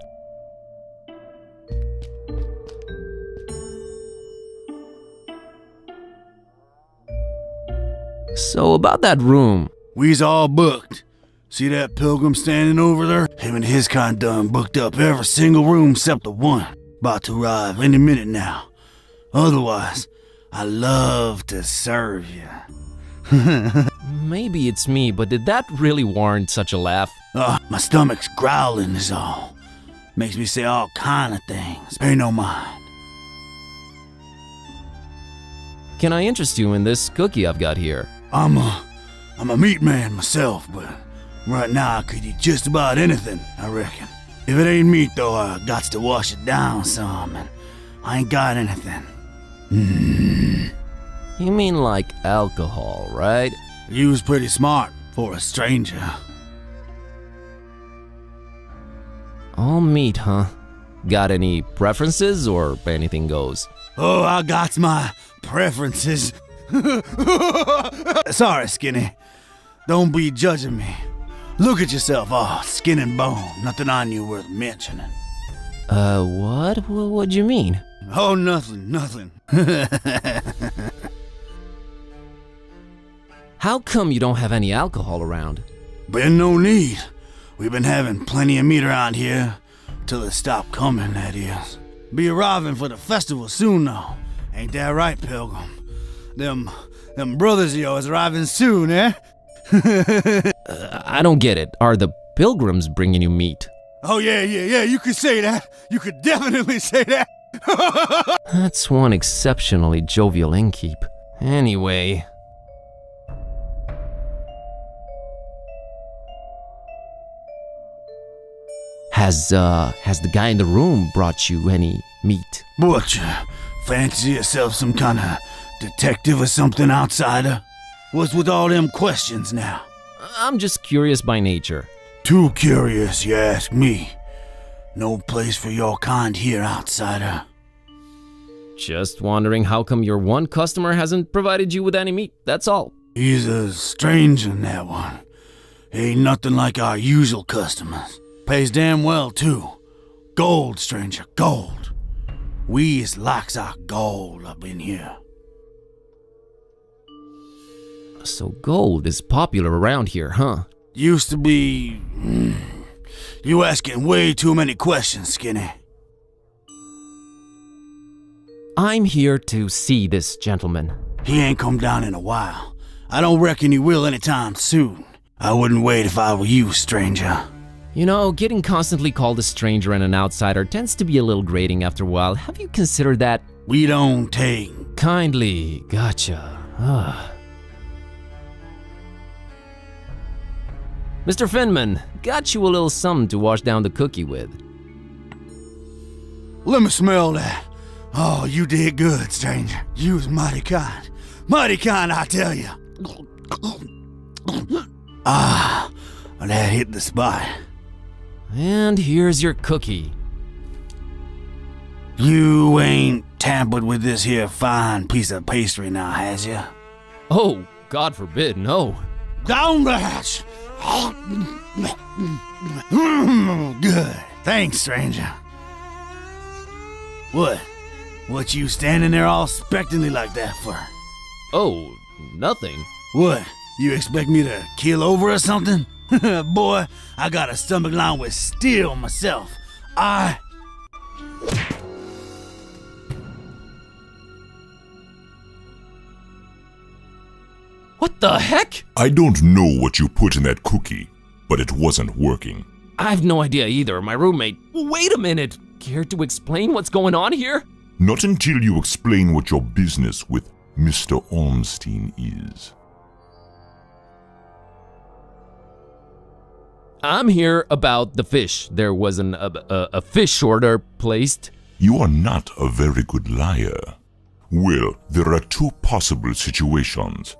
So about that room. We's all booked. See that pilgrim standing over there? Him and his kind done booked up every single room except the one. About to arrive any minute now. Otherwise, I love to serve you. Maybe it's me, but did that really warrant such a laugh? My stomach's growling is all. Makes me say all kind of things. Pay no mind. Can I interest you in this cookie I've got here? I'm a meat man myself, but right now I could eat just about anything, I reckon. If it ain't meat though, I got to wash it down some, and I ain't got anything. You mean like alcohol, right? You was pretty smart for a stranger. All meat, huh? Got any preferences or anything goes? Oh, I got my preferences. Sorry, Skinny. Don't be judging me. Look at yourself, all skin and bone. Nothing on you worth mentioning. What? What'd you mean? Oh, nothing. How come you don't have any alcohol around? Been no need. We've been having plenty of meat around here. Till it stopped coming, that is. Be arriving for the festival soon, though. Ain't that right, Pilgrim? Them brothers of yours arriving soon, eh? I don't get it. Are the pilgrims bringing you meat? Oh, yeah, you could say that. You could definitely say that. That's one exceptionally jovial innkeep. Anyway. Has the guy in the room brought you any meat? What, you fancy yourself some kind of detective or something, outsider? What's with all them questions now? I'm just curious by nature. Too curious, you ask me. No place for your kind here, outsider. Just wondering how come your one customer hasn't provided you with any meat, that's all. He's a stranger in that one. Ain't nothing like our usual customers. Pays damn well, too. Gold, stranger, gold. We is likes our gold up in here. So gold is popular around here, huh? Used to be... You asking way too many questions, Skinny. I'm here to see this gentleman. He ain't come down in a while. I don't reckon he will anytime soon. I wouldn't wait if I were you, stranger. You know, getting constantly called a stranger and an outsider tends to be a little grating after a while. Have you considered that? We don't take... Kindly, gotcha. Mr. Finman, got you a little something to wash down the cookie with. Let me smell that. Oh, you did good, stranger. You was mighty kind. Mighty kind, I tell you. Ah, that hit the spot. And here's your cookie. You ain't tampered with this here fine piece of pastry now, has ya? Oh, God forbid, no. Down the hatch. Good. Thanks, stranger. What you standing there all expectantly like that for? Oh, nothing. What? You expect me to keel over or something? Boy, I got a stomach lined with steel myself. What the heck? I don't know what you put in that cookie, but it wasn't working. I have no idea either. My roommate... Wait a minute! Care to explain what's going on here? Not until you explain what your business with Mr. Ormstein is. I'm here about the fish. There was a fish order placed. You are not a very good liar. Well, there are two possible situations.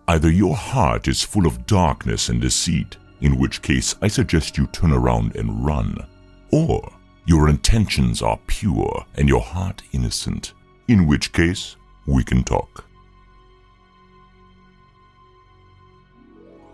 Either your heart is full of darkness and deceit, in which case I suggest you turn around and run. Or your intentions are pure and your heart innocent, in which case we can talk.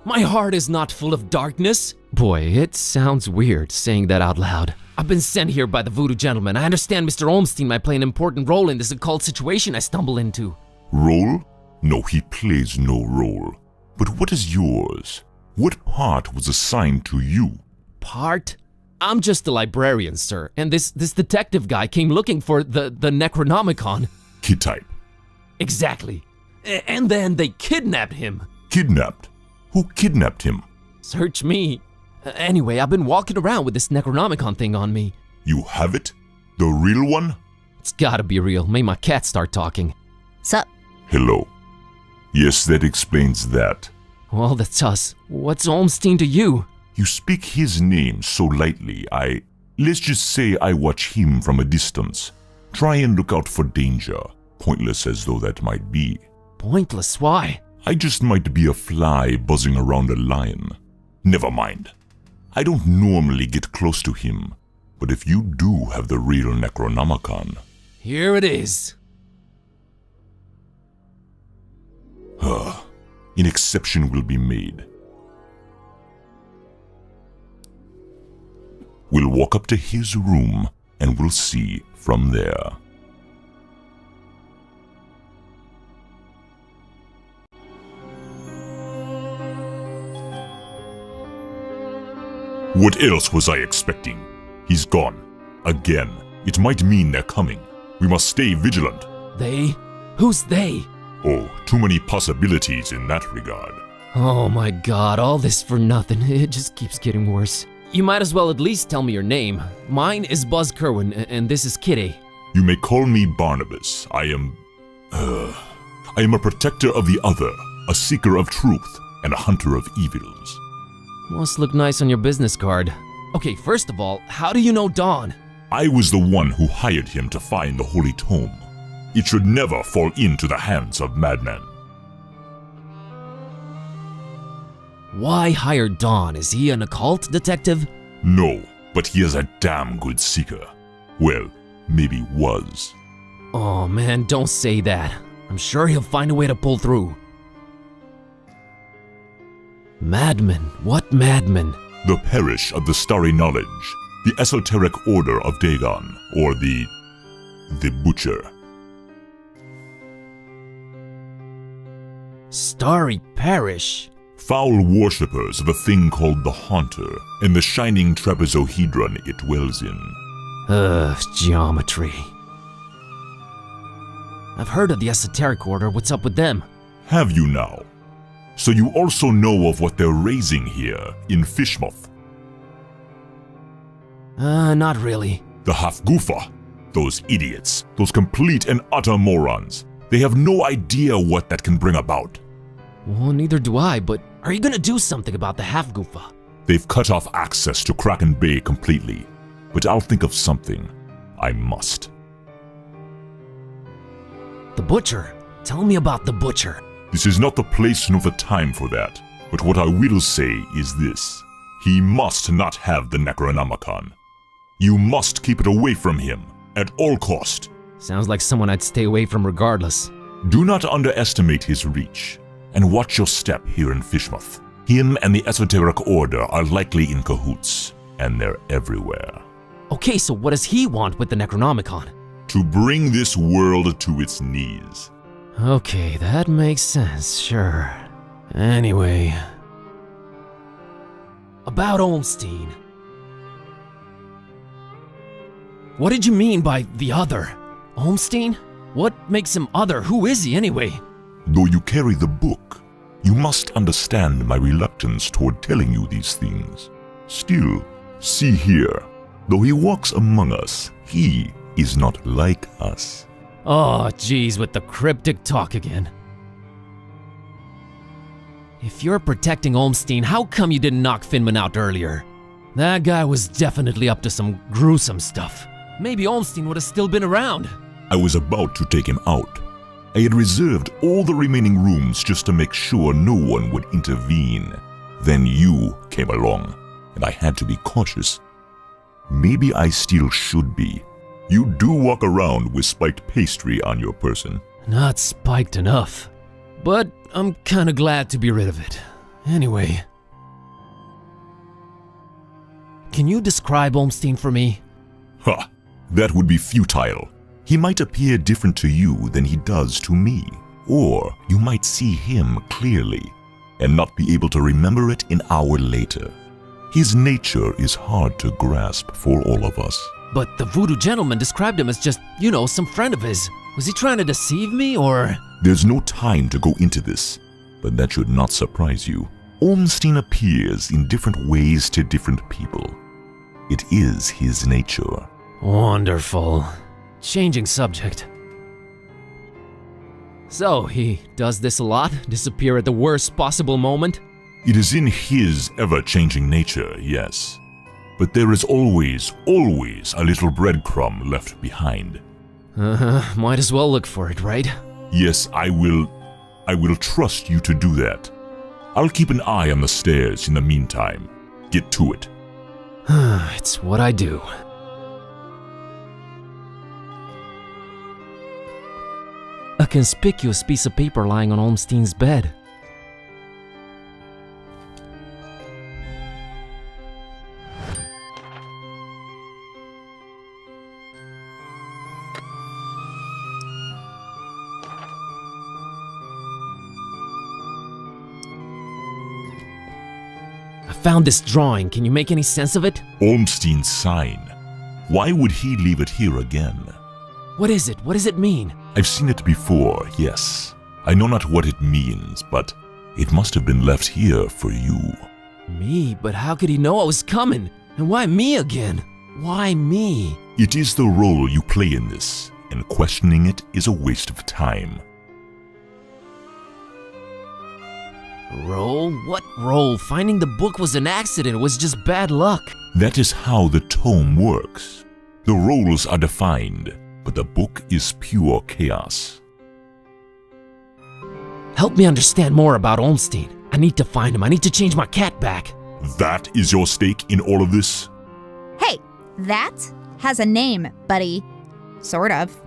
My heart is not full of darkness. Boy, it sounds weird saying that out loud. I've been sent here by the voodoo gentleman. I understand Mr. Olmstein might play an important role in this occult situation I stumble into. Role? No, he plays no role. But what is yours? What part was assigned to you? Part? I'm just a librarian, sir, and this detective guy came looking for the Necronomicon. Kid type. Exactly. And then they kidnapped him. Kidnapped? Who kidnapped him? Search me. Anyway, I've been walking around with this Necronomicon thing on me. You have it? The real one? It's gotta be real. Made my cat start talking. Sup? Hello. Yes, that explains that. Well, that's us. What's Olmstein to you? You speak his name so lightly, let's just say I watch him from a distance. Try and look out for danger, pointless as though that might be. Pointless? Why? I just might be a fly buzzing around a lion. Never mind. I don't normally get close to him, but if you do have the real Necronomicon... Here it is. An exception will be made. We'll walk up to his room and we'll see from there. What else was I expecting? He's gone. Again. It might mean they're coming. We must stay vigilant. They? Who's they? Oh, too many possibilities in that regard. Oh my god, all this for nothing. It just keeps getting worse. You might as well at least tell me your name. Mine is Buzz Kerwin, and this is Kitty. You may call me Barnabas. I am a protector of the other, a seeker of truth, and a hunter of evils. Must look nice on your business card. Okay, first of all, how do you know Dawn? I was the one who hired him to find the Holy Tome. It should never fall into the hands of madmen. Why hire Dawn? Is he an occult detective? No, but he is a damn good seeker. Well, maybe was. Oh man, don't say that. I'm sure he'll find a way to pull through. Madmen? What madmen? The Parish of the Starry Knowledge, the Esoteric Order of Dagon, or the Butcher. Starry Parish? Foul worshippers of a thing called the Haunter, and the shining trapezohedron it dwells in. Geometry. I've heard of the Esoteric Order. What's up with them? Have you now? So you also know of what they're raising here in Fishmouth? Not really. The Hafgufa. Those idiots. Those complete and utter morons. They have no idea what that can bring about. Well, neither do I, but are you gonna do something about the Hafgufa? They've cut off access to Kraken Bay completely. But I'll think of something. I must. The Butcher? Tell me about the Butcher. This is not the place nor the time for that. But what I will say is this. He must not have the Necronomicon. You must keep it away from him, at all cost. Sounds like someone I'd stay away from regardless. Do not underestimate his reach, and watch your step here in Fishmouth. Him and the Esoteric Order are likely in cahoots, and they're everywhere. Okay, so what does he want with the Necronomicon? To bring this world to its knees. Okay, that makes sense, sure. Anyway... About Olmstein. What did you mean by the other? Olmstein? What makes him other? Who is he anyway? Though you carry the book, you must understand my reluctance toward telling you these things. Still, see here, though he walks among us, he is not like us. Oh, geez, with the cryptic talk again. If you're protecting Olmstein, how come you didn't knock Finman out earlier? That guy was definitely up to some gruesome stuff. Maybe Olmstein would have still been around. I was about to take him out. I had reserved all the remaining rooms just to make sure no one would intervene. Then you came along, and I had to be cautious. Maybe I still should be. You do walk around with spiked pastry on your person. Not spiked enough. But I'm kinda glad to be rid of it. Anyway. Can you describe Olmstein for me? Ha! That would be futile. He might appear different to you than he does to me. Or you might see him clearly, and not be able to remember it an hour later. His nature is hard to grasp for all of us. But the voodoo gentleman described him as just, some friend of his. Was he trying to deceive me, or...? There's no time to go into this, but that should not surprise you. Olmstein appears in different ways to different people. It is his nature. Wonderful. Changing subject. So, he does this a lot? Disappear at the worst possible moment? It is in his ever-changing nature, yes. But there is always a little breadcrumb left behind. Might as well look for it, right? Yes, I will trust you to do that. I'll keep an eye on the stairs in the meantime. Get to it. It's what I do. A conspicuous piece of paper lying on Olmstein's bed. Found this drawing. Can you make any sense of it? Olmstein's sign. Why would he leave it here again? What is it? What does it mean? I've seen it before, yes. I know not what it means, but it must have been left here for you. Me? But how could he know I was coming? And why me again? Why me? It is the role you play in this, and questioning it is a waste of time. Role? What role? Finding the book was an accident. It was just bad luck. That is how the tome works. The roles are defined, but the book is pure chaos. Help me understand more about Olmstein. I need to find him. I need to change my cat back. That is your stake in all of this? Hey, that has a name, buddy. Sort of.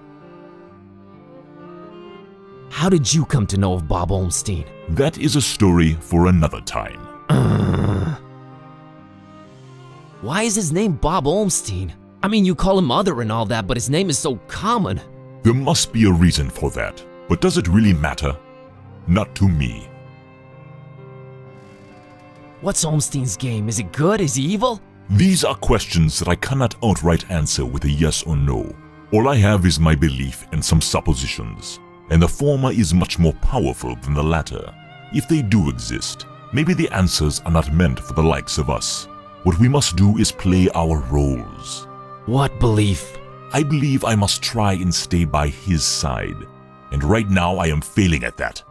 How did you come to know of Bob Olmstein? That is a story for another time. Why is his name Bob Olmstein? I mean, you call him Mother and all that, but his name is so common. There must be a reason for that. But does it really matter? Not to me. What's Olmstein's game? Is it good? Is he evil? These are questions that I cannot outright answer with a yes or no. All I have is my belief and some suppositions, and the former is much more powerful than the latter. If they do exist, maybe the answers are not meant for the likes of us. What we must do is play our roles. What belief? I believe I must try and stay by his side, and right now I am failing at that.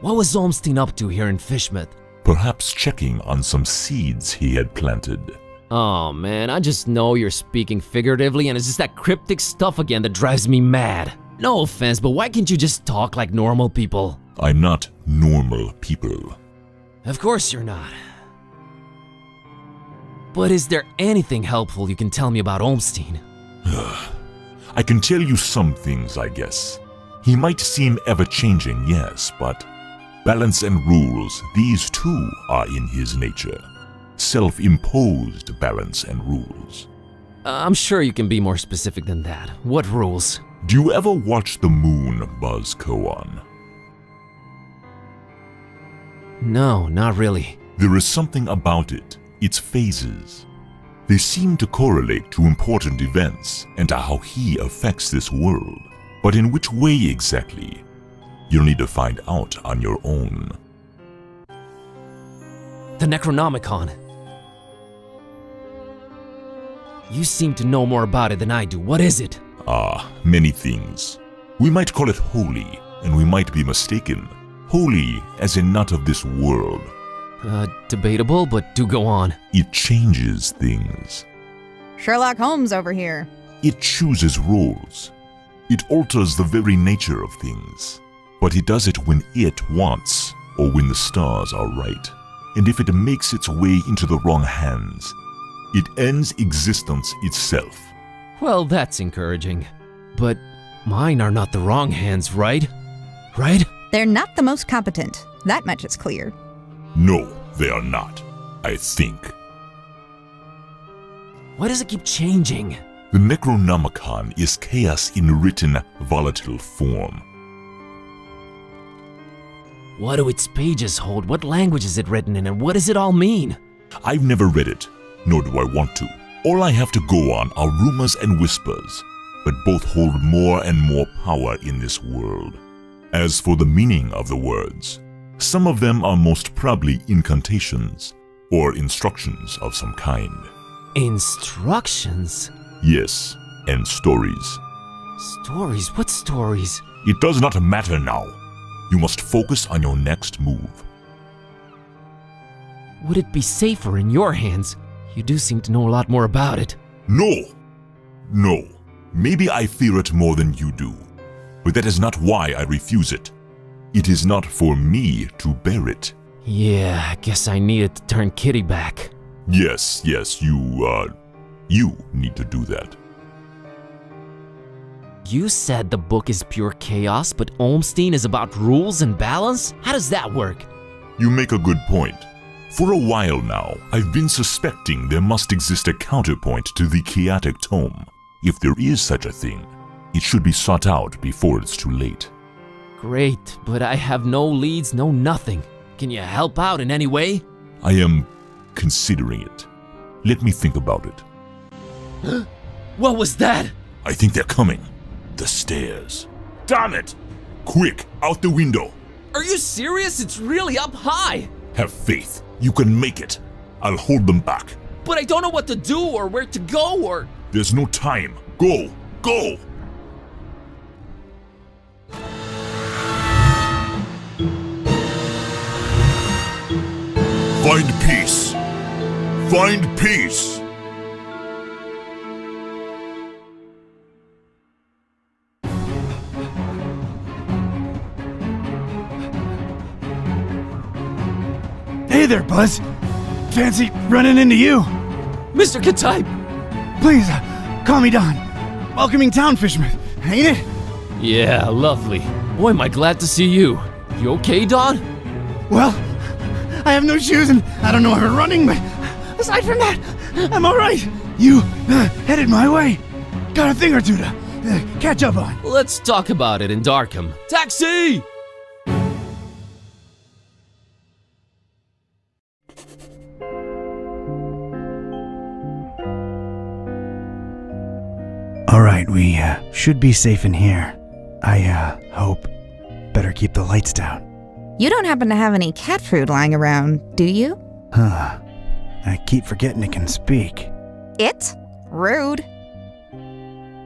What was Olmstein up to here in Fishmouth? Perhaps checking on some seeds he had planted. Oh man, I just know you're speaking figuratively and it's just that cryptic stuff again that drives me mad. No offense, but why can't you just talk like normal people? I'm not normal people. Of course you're not. But is there anything helpful you can tell me about Olmstein? I can tell you some things, I guess. He might seem ever-changing, yes, but balance and rules, these too are in his nature. Self-imposed balance and rules. I'm sure you can be more specific than that. What rules? Do you ever watch the moon buzz koan? No, not really. There is something about it, its phases. They seem to correlate to important events and to how he affects this world. But in which way exactly? You'll need to find out on your own. The Necronomicon. You seem to know more about it than I do. What is it? Many things. We might call it holy, and we might be mistaken. Holy as in not of this world. Debatable, but do go on. It changes things. Sherlock Holmes over here. It chooses roles. It alters the very nature of things. But it does it when it wants, or when the stars are right. And if it makes its way into the wrong hands, it ends existence itself. Well, that's encouraging. But mine are not the wrong hands, right? Right? They're not the most competent. That much is clear. No, they are not. I think. Why does it keep changing? The Necronomicon is chaos in written, volatile form. What do its pages hold? What language is it written in, and what does it all mean? I've never read it, nor do I want to. All I have to go on are rumors and whispers, but both hold more and more power in this world. As for the meaning of the words, some of them are most probably incantations, or instructions of some kind. Instructions? Yes, and stories. Stories? What stories? It does not matter now. You must focus on your next move. Would it be safer in your hands? You do seem to know a lot more about it. No! No. Maybe I fear it more than you do. But that is not why I refuse it. It is not for me to bear it. Yeah, I guess I needed to turn Kitty back. Yes, you need to do that. You said the book is pure chaos, but Olmstein is about rules and balance? How does that work? You make a good point. For a while now, I've been suspecting there must exist a counterpoint to the chaotic tome. If there is such a thing, it should be sought out before it's too late. Great, but I have no leads, no nothing. Can you help out in any way? I am considering it. Let me think about it. What was that? I think they're coming. The stairs. Damn it! Quick, out the window. Are you serious? It's really up high. Have faith. You can make it. I'll hold them back. But I don't know what to do or where to go or... There's no time. Go! Go! Find peace! Find peace! Hey there, Buzz. Fancy running into you. Mr. Katype! Please, call me Don. Welcoming town, Fishmouth, ain't it? Yeah, lovely. Boy, am I glad to see you. You okay, Don? Well, I have no shoes and I don't know how to running, but aside from that, I'm alright. You headed my way. Got a thing or two to catch up on. Let's talk about it in Darkham. Taxi! Alright, we should be safe in here. I hope. Better keep the lights down. You don't happen to have any cat food lying around, do you? Huh. I keep forgetting it can speak. It? Rude.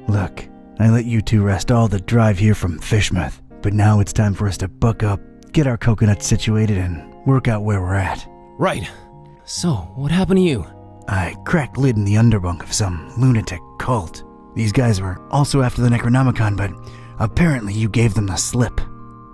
Look, I let you two rest all the drive here from Fishmouth, but now it's time for us to buck up, get our coconuts situated, and work out where we're at. Right. So, what happened to you? I cracked lid in the underbunk of some lunatic cult. These guys were also after the Necronomicon, but apparently you gave them the slip.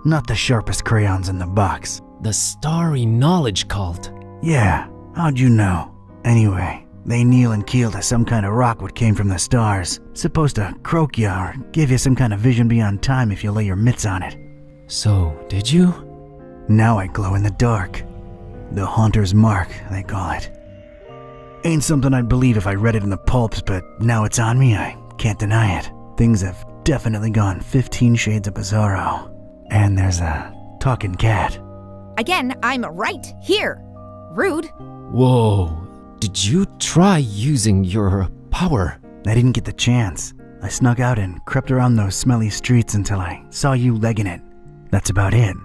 Not the sharpest crayons in the box. The Starry Knowledge Cult. Yeah, how'd you know? Anyway, they kneel and keel to some kind of rock what came from the stars. Supposed to croak ya or give you some kind of vision beyond time if you lay your mitts on it. So, did you? Now I glow in the dark. The Haunter's Mark, they call it. Ain't something I'd believe if I read it in the pulps, but now it's on me, I can't deny it. Things have definitely gone 15 shades of bizarro. And there's a talking cat. Again, I'm right here. Rude. Whoa. Did you try using your power? I didn't get the chance. I snuck out and crept around those smelly streets until I saw you legging it. That's about it.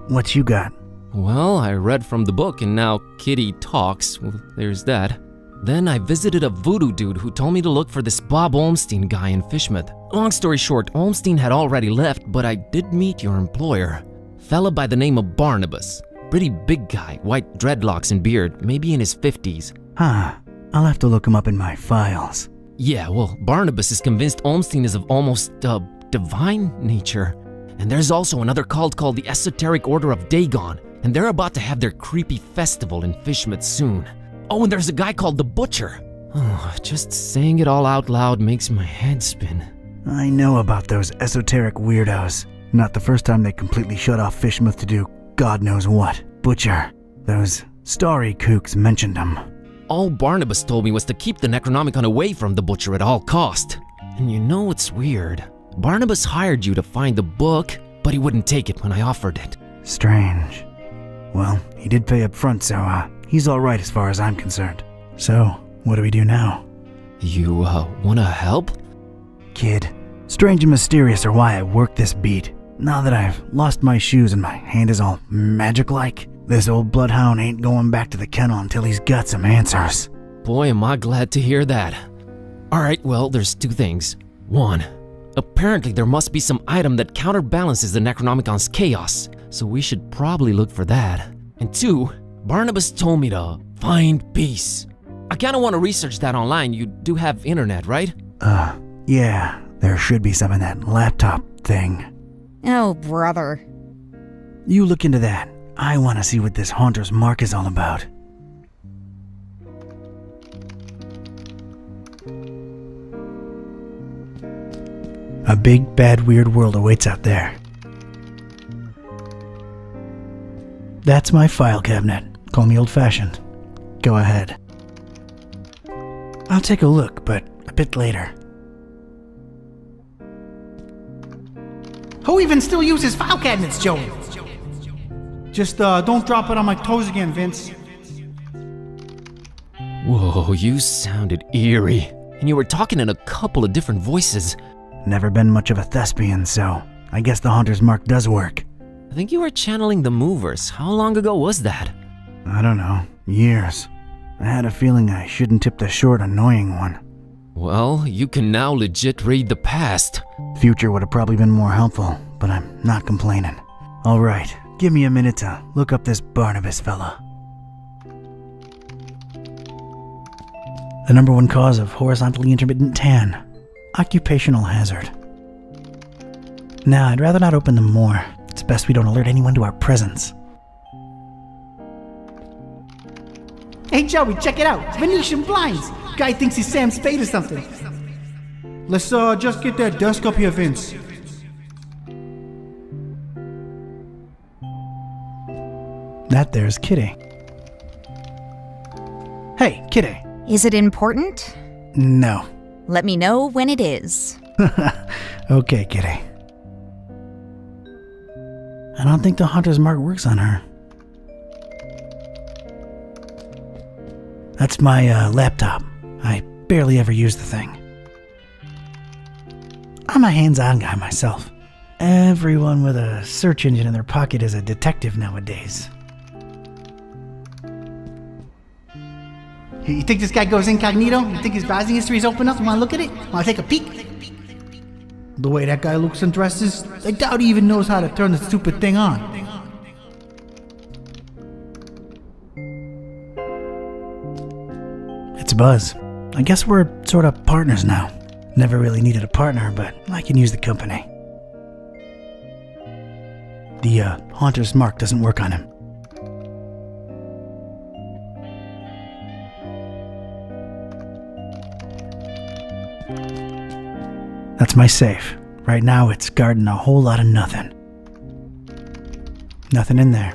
What you got? Well, I read from the book and now Kitty talks. Well, there's that. Then I visited a voodoo dude who told me to look for this Bob Olmstein guy in Fishmouth. Long story short, Olmstein had already left, but I did meet your employer. Fella by the name of Barnabas. Pretty big guy, white dreadlocks and beard, maybe in his 50s. Huh. I'll have to look him up in my files. Yeah, well, Barnabas is convinced Olmstein is of almost, divine nature. And there's also another cult called the Esoteric Order of Dagon, and they're about to have their creepy festival in Fishmouth soon. Oh, and there's a guy called the Butcher. Oh, just saying it all out loud makes my head spin. I know about those esoteric weirdos. Not the first time they completely shut off Fishmouth to do God knows what. Butcher. Those starry kooks mentioned him. All Barnabas told me was to keep the Necronomicon away from the Butcher at all cost. And you know what's weird? Barnabas hired you to find the book, but he wouldn't take it when I offered it. Strange. Well, he did pay up front, so he's alright as far as I'm concerned. So, what do we do now? You, wanna help? Kid, strange and mysterious are why I work this beat. Now that I've lost my shoes and my hand is all magic-like, this old bloodhound ain't going back to the kennel until he's got some answers. Boy, am I glad to hear that. Alright, well, there's two things. One, apparently there must be some item that counterbalances the Necronomicon's chaos, so we should probably look for that. And two, Barnabas told me to find peace. I kinda wanna research that online. You do have internet, right? Yeah, there should be some in that laptop thing. Oh, brother. You look into that. I wanna see what this Haunter's Mark is all about. A big, bad, weird world awaits out there. That's my file cabinet. Call me old-fashioned. Go ahead. I'll take a look, but a bit later. Who even still uses file cabinets, Joey? Just don't drop it on my toes again, Vince. Whoa, you sounded eerie. And you were talking in a couple of different voices. Never been much of a thespian, so I guess the Haunter's Mark does work. I think you were channeling the Movers. How long ago was that? I don't know. Years. I had a feeling I shouldn't tip the short, annoying one. Well, you can now legit read the past. Future would have probably been more helpful, but I'm not complaining. Alright, give me a minute to look up this Barnabas fella. The number one cause of horizontally intermittent tan. Occupational hazard. Nah, I'd rather not open them more. It's best we don't alert anyone to our presence. Hey Joey, check it out. Venetian blinds. Guy thinks he's Sam Spade or something. Let's just get that desk up here, Vince. That there's Kitty. Hey, Kitty. Is it important? No. Let me know when it is. Okay, Kitty. I don't think the Hunter's Mark works on her. That's my laptop. I barely ever use the thing. I'm a hands-on guy myself. Everyone with a search engine in their pocket is a detective nowadays. You think this guy goes incognito? You think his browsing history is open up? You want to look at it? Want to take a peek? The way that guy looks and dresses, I doubt he even knows how to turn the stupid thing on. It's Buzz. I guess we're sort of partners now. Never really needed a partner, but I can use the company. The Haunter's Mark doesn't work on him. That's my safe. Right now it's guarding a whole lot of nothing. Nothing in there.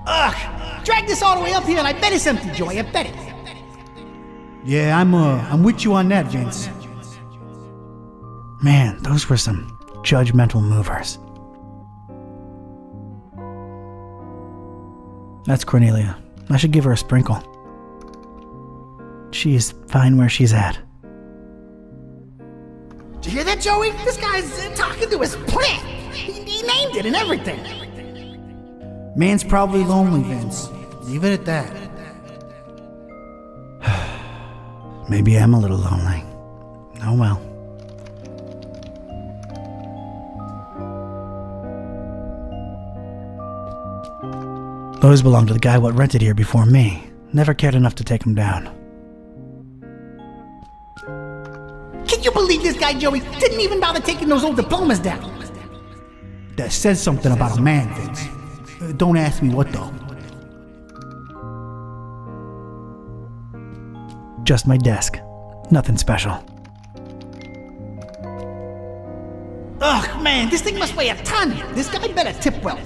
Ugh! Drag this all the way up here and I bet it's empty, Joey. I bet it. Yeah, I'm with you on that, Vince. Man, those were some judgmental movers. That's Cornelia. I should give her a sprinkle. She's fine where she's at. Did you hear that, Joey? This guy's talking to his plant. He named it and everything. Man's probably lonely, Vince. Leave it at that. Maybe I'm a little lonely. Oh well. Those belong to the guy what rented here before me. Never cared enough to take him down. Can you believe this guy, Joey? Didn't even bother taking those old diplomas down. That says something about a man, Vince. Don't ask me what though. Just my desk. Nothing special. Ugh, man, this thing must weigh a ton. This guy better tip well.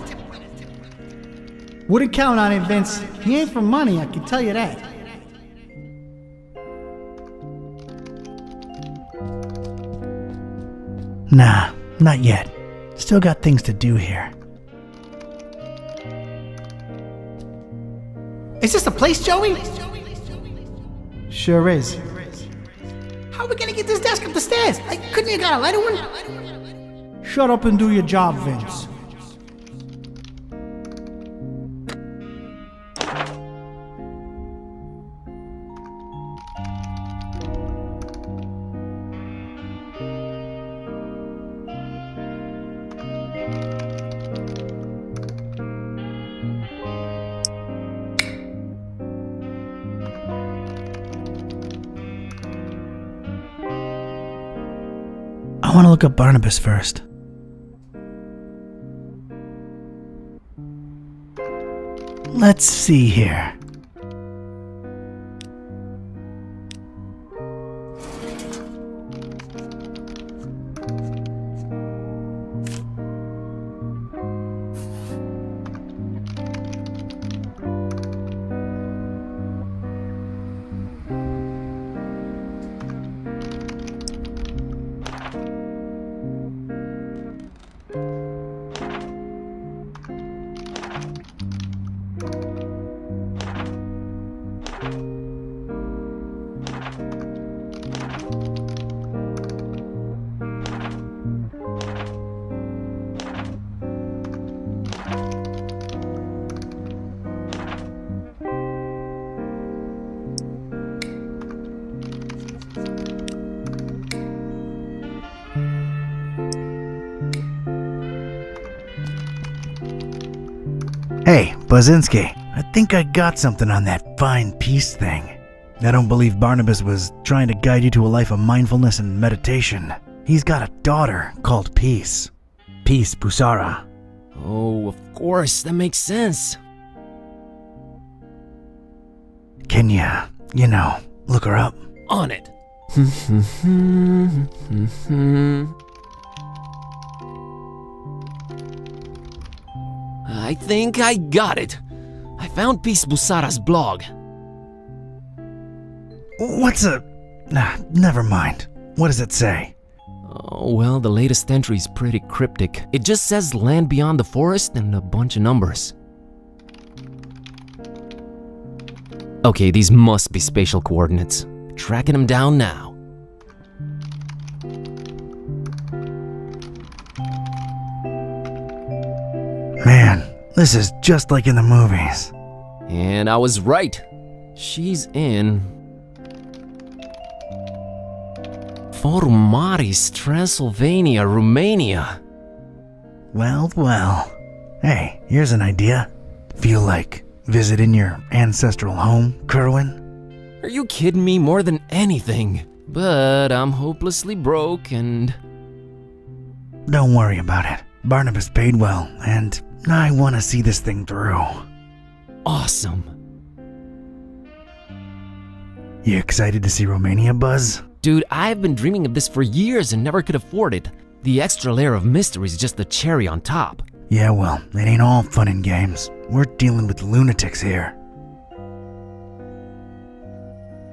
Wouldn't count on it, Vince. He ain't for money, I can tell you that. Nah, not yet. Still got things to do here. Is this the place, Joey? Sure is. How are we gonna get this desk up the stairs? Couldn't you got a lighter one? Shut up and do your job, Vince. I want to look up Barnabas first. Let's see here. Hey, Bazinski, I think I got something on that fine peace thing. I don't believe Barnabas was trying to guide you to a life of mindfulness and meditation. He's got a daughter called Peace. Peace Busara. Oh, of course, that makes sense. Can you know, look her up? On it. I think I got it. I found Peace Busara's blog. What's a... never mind. What does it say? Oh, well, the latest entry is pretty cryptic. It just says land beyond the forest and a bunch of numbers. Okay, these must be spatial coordinates. Tracking them down now. Man, this is just like in the movies. And I was right. She's in Maris, Transylvania, Romania. Well, well. Hey, here's an idea. Feel like visiting your ancestral home, Kerwin? Are you kidding me? More than anything. But I'm hopelessly broke and... Don't worry about it. Barnabas paid well, and I want to see this thing through. Awesome. You excited to see Romania, Buzz? Dude, I've been dreaming of this for years and never could afford it. The extra layer of mystery is just the cherry on top. Yeah, well, it ain't all fun and games. We're dealing with lunatics here.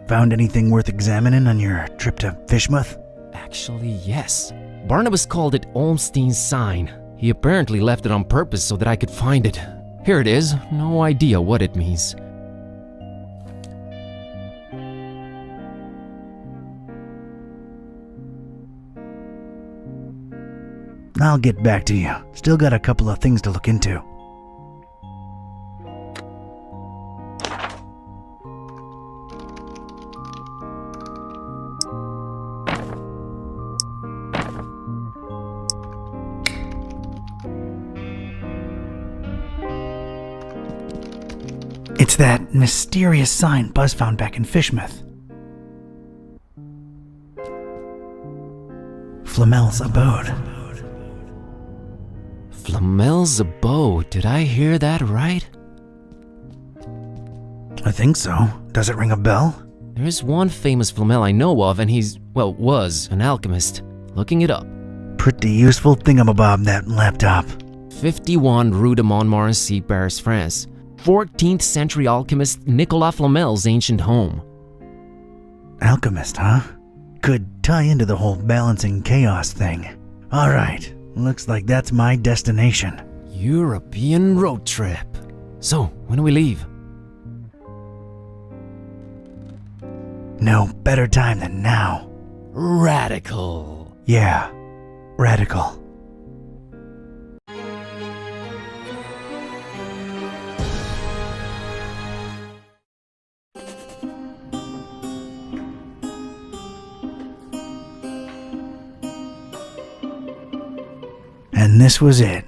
Found anything worth examining on your trip to Fishmouth? Actually, yes. Barnabas called it Olmstein's sign. He apparently left it on purpose so that I could find it. Here it is. No idea what it means. I'll get back to you. Still got a couple of things to look into. It's that mysterious sign Buzz found back in Fishmouth. Flamel's abode. Flamel's abode. Did I hear that right? I think so. Does it ring a bell? There's one famous Flamel I know of, and he's, well, was an alchemist. Looking it up. Pretty useful thingamabob, that laptop. 51 Rue de Montmorency, Paris, France. 14th century alchemist Nicolas Flamel's ancient home. Alchemist, huh? Could tie into the whole balancing chaos thing. Alright, looks like that's my destination. European road trip. So, when do we leave? No better time than now. Radical. Yeah, radical. And this was it.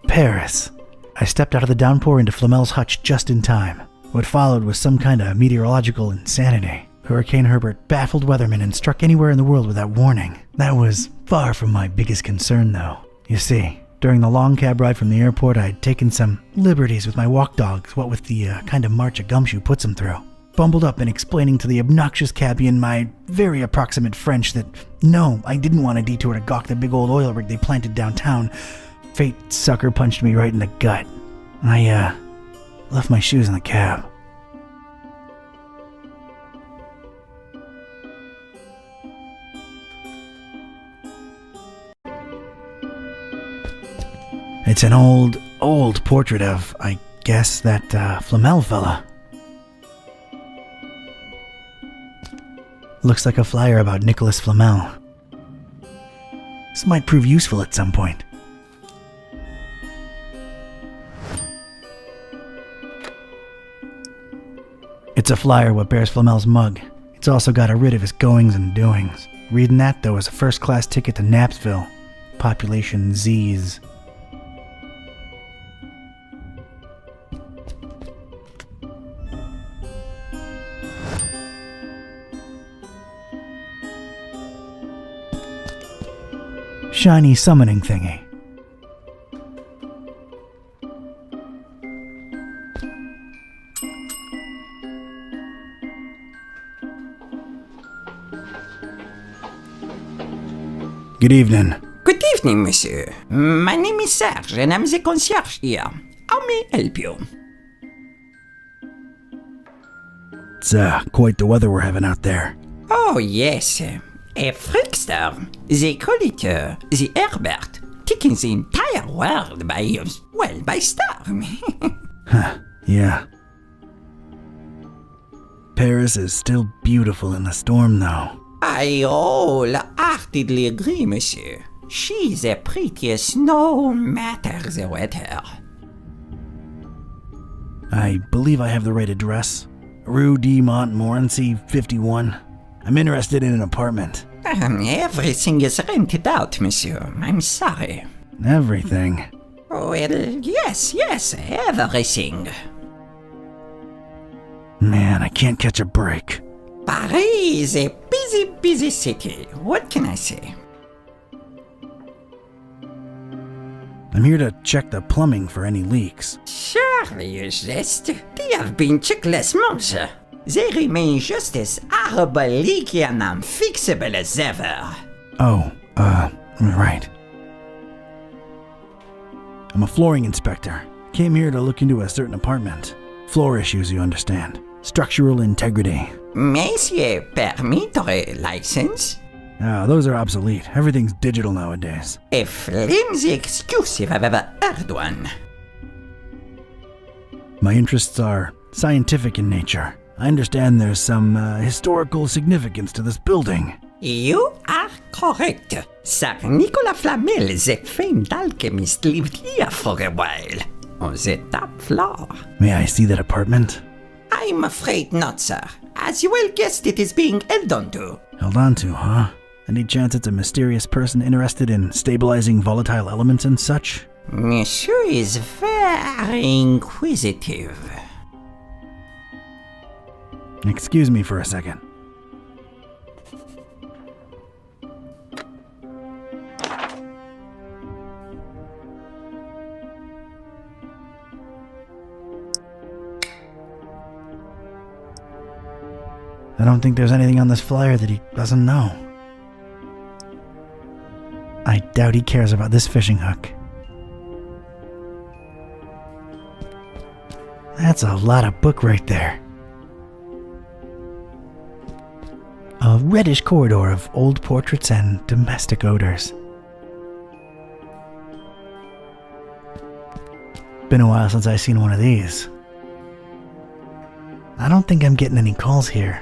Paris. I stepped out of the downpour into Flamel's hutch just in time. What followed was some kind of meteorological insanity. Hurricane Herbert baffled weathermen and struck anywhere in the world without warning. That was far from my biggest concern, though. You see, during the long cab ride from the airport, I'd taken some liberties with my walk dogs, what with the kind of march a gumshoe puts them through. Bumbled up and explaining to the obnoxious cabbie in my very approximate French that no, I didn't want a detour to gawk the big old oil rig they planted downtown. Fate sucker punched me right in the gut. I left my shoes in the cab. It's an old portrait of, I guess, that Flamel fella. Looks like a flyer about Nicholas Flamel. This might prove useful at some point. It's a flyer what bears Flamel's mug. It's also got a writ of his goings and doings. Reading that, though, is a first-class ticket to Knapsville. Population Z's. shiny summoning thingy. Good evening. Good evening, monsieur. My name is Serge, and I'm the concierge here. How may I help you? It's quite the weather we're having out there. Oh, yes. A freakster. They call it the Herbert, taking the entire world by storm. Huh, yeah. Paris is still beautiful in the storm, though. I wholeheartedly agree, monsieur. She's the prettiest no matter the weather. I believe I have the right address. Rue de Montmorency, 51. I'm interested in an apartment. Everything is rented out, monsieur. I'm sorry. Everything? Well, yes, everything. Man, I can't catch a break. Paris is a busy city. What can I say? I'm here to check the plumbing for any leaks. Surely you jest. They have been checked last month. They remain just as horrible, leaky, and unfixable as ever. Oh, right. I'm a flooring inspector. Came here to look into a certain apartment. Floor issues, you understand. Structural integrity. Monsieur, permit or license? Those are obsolete. Everything's digital nowadays. A flimsy excuse if I've ever heard one. My interests are scientific in nature. I understand there's some historical significance to this building. You are correct. Sir Nicolas Flamel, the famed alchemist, lived here for a while. On the top floor. May I see that apartment? I'm afraid not, sir. As you well guessed, it is being held onto. Held onto, huh? Any chance it's a mysterious person interested in stabilizing volatile elements and such? Monsieur is very inquisitive. Excuse me for a second. I don't think there's anything on this flyer that he doesn't know. I doubt he cares about this fishing hook. That's a lot of book right there. A reddish corridor of old portraits and domestic odors. Been a while since I've seen one of these. I don't think I'm getting any calls here.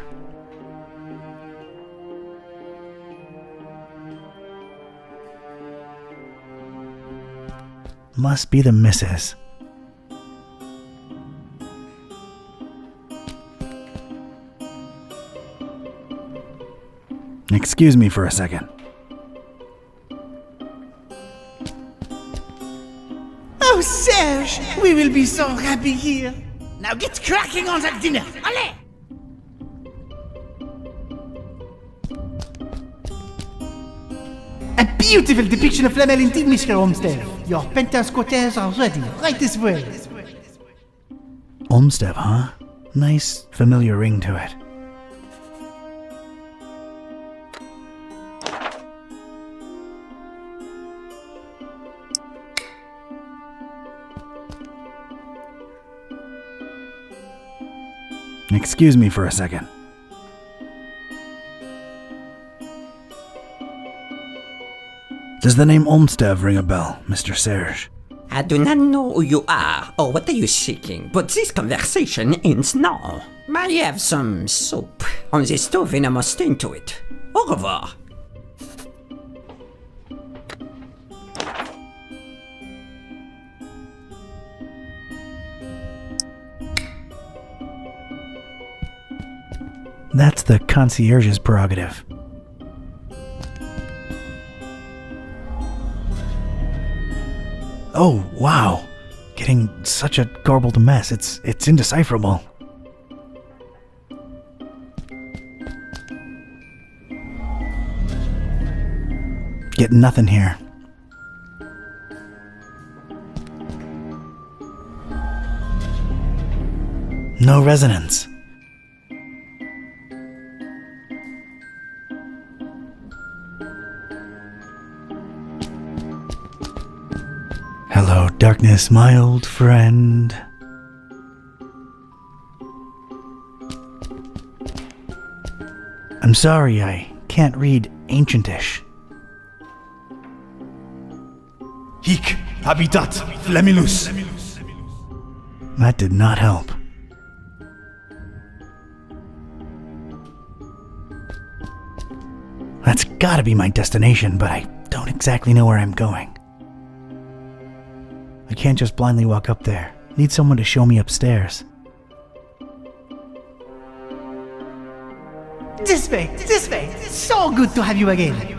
Must be the missus. Excuse me for a second. Oh, Serge, we will be so happy here. Now get cracking on that dinner. Allez! A beautiful depiction of Flamel indeed, Mr. Olmsted. Your penthouse quarters are ready, right this way. Olmsted, huh? Nice, familiar ring to it. Excuse me for a second. Does the name Olmsted ring a bell, Mr. Serge? I do not know who you are or what are you seeking, but this conversation ends now. I have some soup on the stove and I must tend to it. Au revoir. That's the concierge's prerogative. Oh, wow. Getting such a garbled mess. It's indecipherable. Get nothing here. No resonance. Hello, darkness, my old friend. I'm sorry, I can't read Ancientish. Hic habitat flamilus. That did not help. That's gotta be my destination, but I don't exactly know where I'm going. I can't just blindly walk up there. Need someone to show me upstairs. This way, this way. So good to have you again.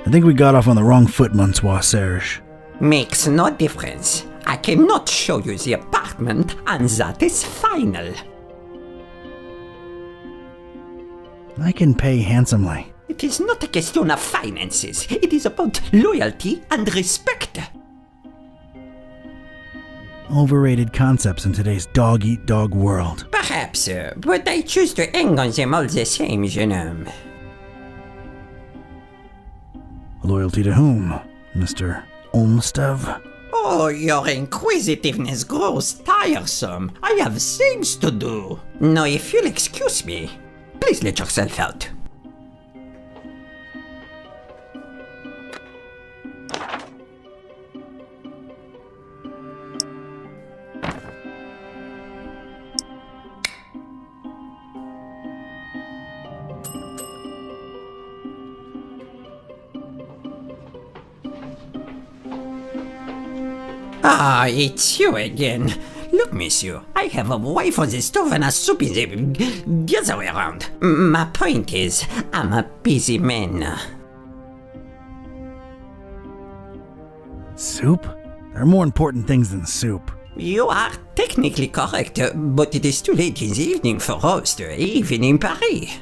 I think we got off on the wrong foot, Monsieur Serge. Makes no difference. I cannot show you the apartment, and that is final. I can pay handsomely. It is not a question of finances. It is about loyalty and respect. Overrated concepts in today's dog-eat-dog world. Perhaps, but I choose to hang on them all the same, jeune homme. Loyalty to whom, Mr. Olmsted? Oh, your inquisitiveness grows tiresome. I have things to do. Now, if you'll excuse me, please let yourself out. Ah, it's you again. Look, monsieur, I have a wife on the stove and a soup in the other way around. My point is, I'm a busy man. Soup? There are more important things than soup. You are technically correct, but it is too late in the evening for roast, even in Paris.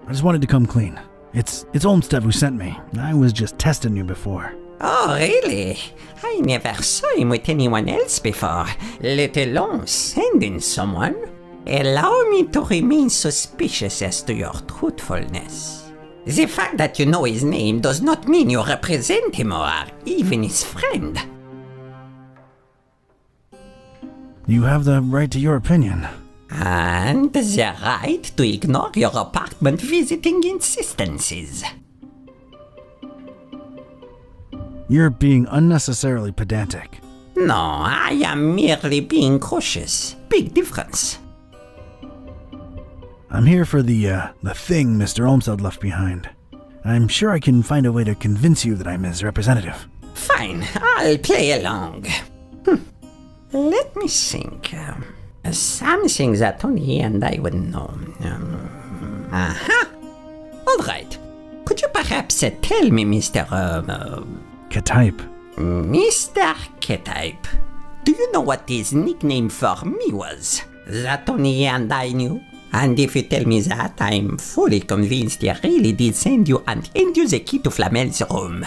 I just wanted to come clean. It's Olmsted who sent me. I was just testing you before. Oh, really? I never saw him with anyone else before, let alone sending someone. Allow me to remain suspicious as to your truthfulness. The fact that you know his name does not mean you represent him or are even his friend. You have the right to your opinion. And the right to ignore your apartment visiting insistences. You're being unnecessarily pedantic. No, I am merely being cautious. Big difference. I'm here for the thing Mr. Olmsted left behind. I'm sure I can find a way to convince you that I'm his representative. Fine, I'll play along. Let me think. Something that only he and I would know. Aha! All right. Could you perhaps tell me, Mr. K-type. Mr. K-type, do you know what his nickname for me was? That only he and I knew? And if you tell me that, I'm fully convinced he really did send you and hand you the key to Flamel's room.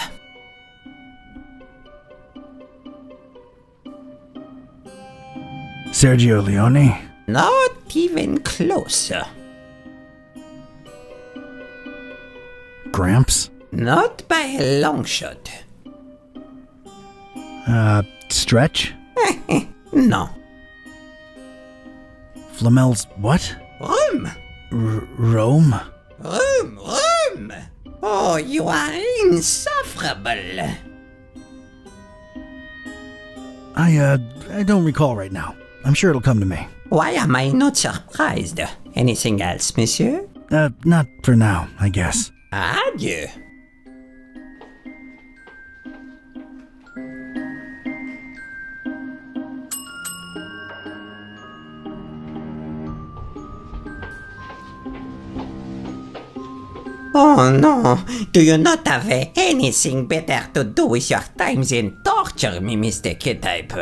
Sergio Leone? Not even close. Gramps? Not by a long shot. Stretch? No. Flamel's what? Room. Rome? Room! Oh, you are insufferable. I don't recall right now. I'm sure it'll come to me. Why am I not surprised? Anything else, monsieur? Not for now, I guess. Adieu. Oh no, do you not have anything better to do with your time than torture torture me, Mr. K-Type.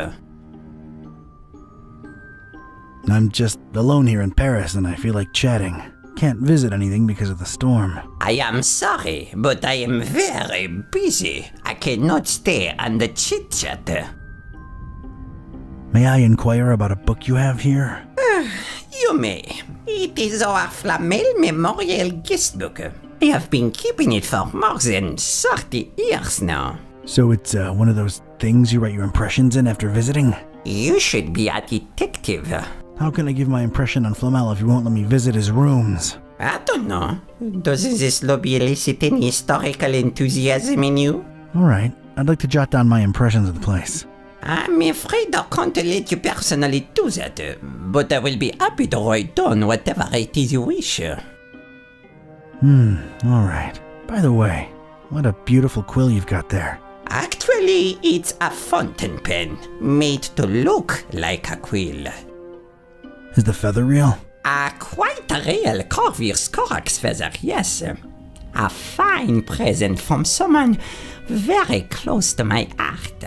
I'm just alone here in Paris and I feel like chatting. Can't visit anything because of the storm. I am sorry, but I am very busy. I cannot stay on the chit-chat. May I inquire about a book you have here? You may. It is our Flamel Memorial Guest Book. I have been keeping it for more than 30 years now. So it's one of those things you write your impressions in after visiting? You should be a detective. How can I give my impression on Flamel if you won't let me visit his rooms? I don't know. Does this lobby elicit any historical enthusiasm in you? Alright, I'd like to jot down my impressions of the place. I'm afraid I can't let you personally do that, but I will be happy to write down whatever it is you wish. Alright. By the way, what a beautiful quill you've got there. Actually, it's a fountain pen, made to look like a quill. Is the feather real? Quite a real Corvus Corax feather, yes. A fine present from someone very close to my heart.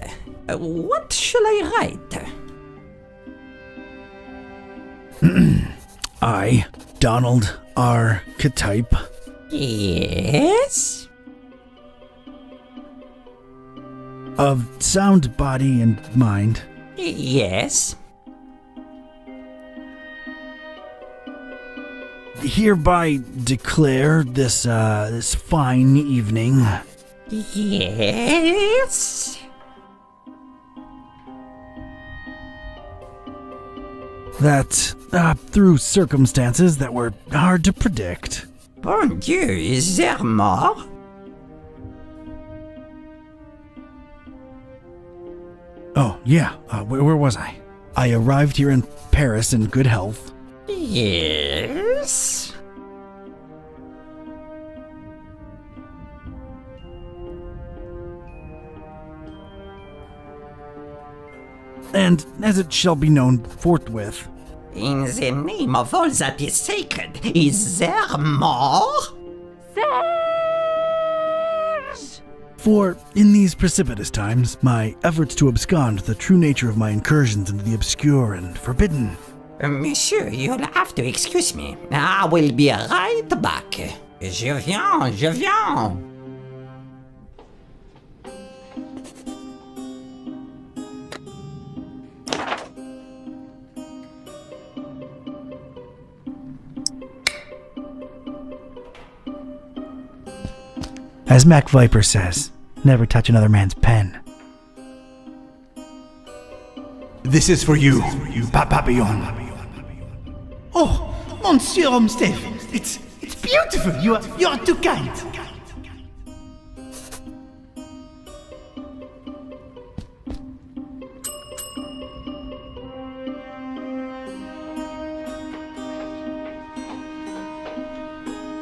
What shall I write? I, Donald R. K-Type. Yes? Of sound body and mind. Yes. Hereby declare this fine evening. Yes. That, through circumstances that were hard to predict. Bon Dieu, is there more? Oh, yeah, where was I? I arrived here in Paris in good health. Yes. And as it shall be known forthwith. In the name of all that is sacred, is there more? For in these precipitous times, my efforts to abscond the true nature of my incursions into the obscure and forbidden. Monsieur, you'll have to excuse me. I will be right back. Je viens. As Mac Viper says, never touch another man's pen. This is for you, Papillon. Oh, Monsieur Olmsted, it's beautiful. You are too kind.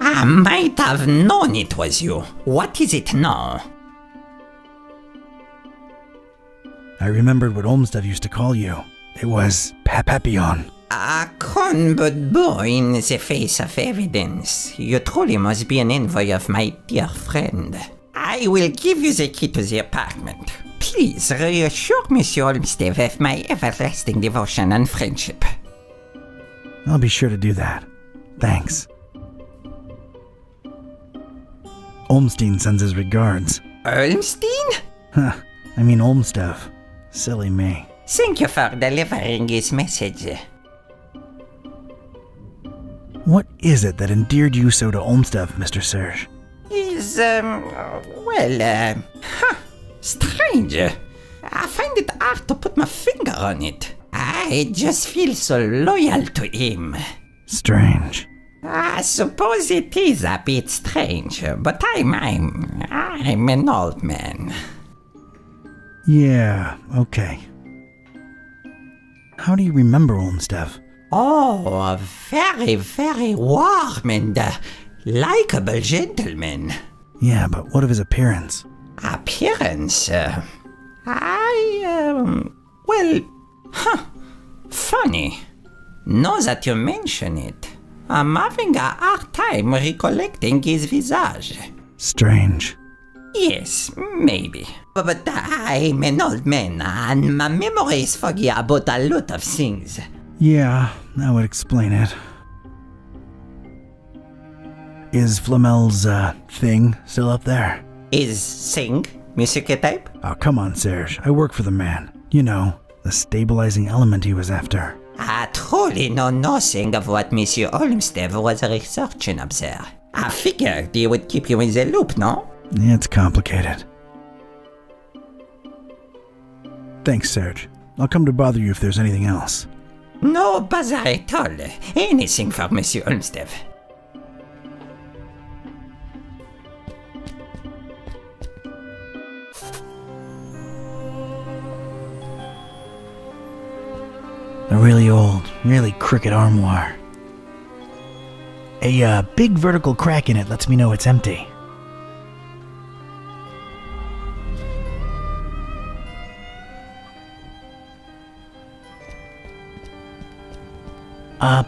I might have known it was you. What is it now? I remembered what Olmsted used to call you. It was Papillon. A con but boy in the face of evidence. You truly must be an envoy of my dear friend. I will give you the key to the apartment. Please reassure Monsieur Olmsted of my everlasting devotion and friendship. I'll be sure to do that. Thanks. Olmstein sends his regards. Olmstein? Huh, I mean Olmsted. Silly me. Thank you for delivering his message. What is it that endeared you so to Olmsted, Mr. Serge? He's, strange. I find it hard to put my finger on it. I just feel so loyal to him. Strange. I suppose it is a bit strange, but I'm an old man. Yeah, okay. How do you remember Olmsted? Oh, a very, very warm and likable gentleman. Yeah, but what of his appearance? Appearance? Funny. Now that you mention it, I'm having a hard time recollecting his visage. Strange. Yes, maybe. But I'm an old man, and my memory is foggy about a lot of things. Yeah, that would explain it. Is Flamel's, thing still up there? Is sing music type? Oh, come on, Serge. I work for the man. You know, the stabilizing element he was after. I truly know nothing of what Monsieur Olmsted was researching up there. I figured he would keep you in the loop, no? It's complicated. Thanks, Serge. I'll come to bother you if there's anything else. No bother at all. Anything for Monsieur Olmsted. A really old, really crooked armoire. A big vertical crack in it lets me know it's empty.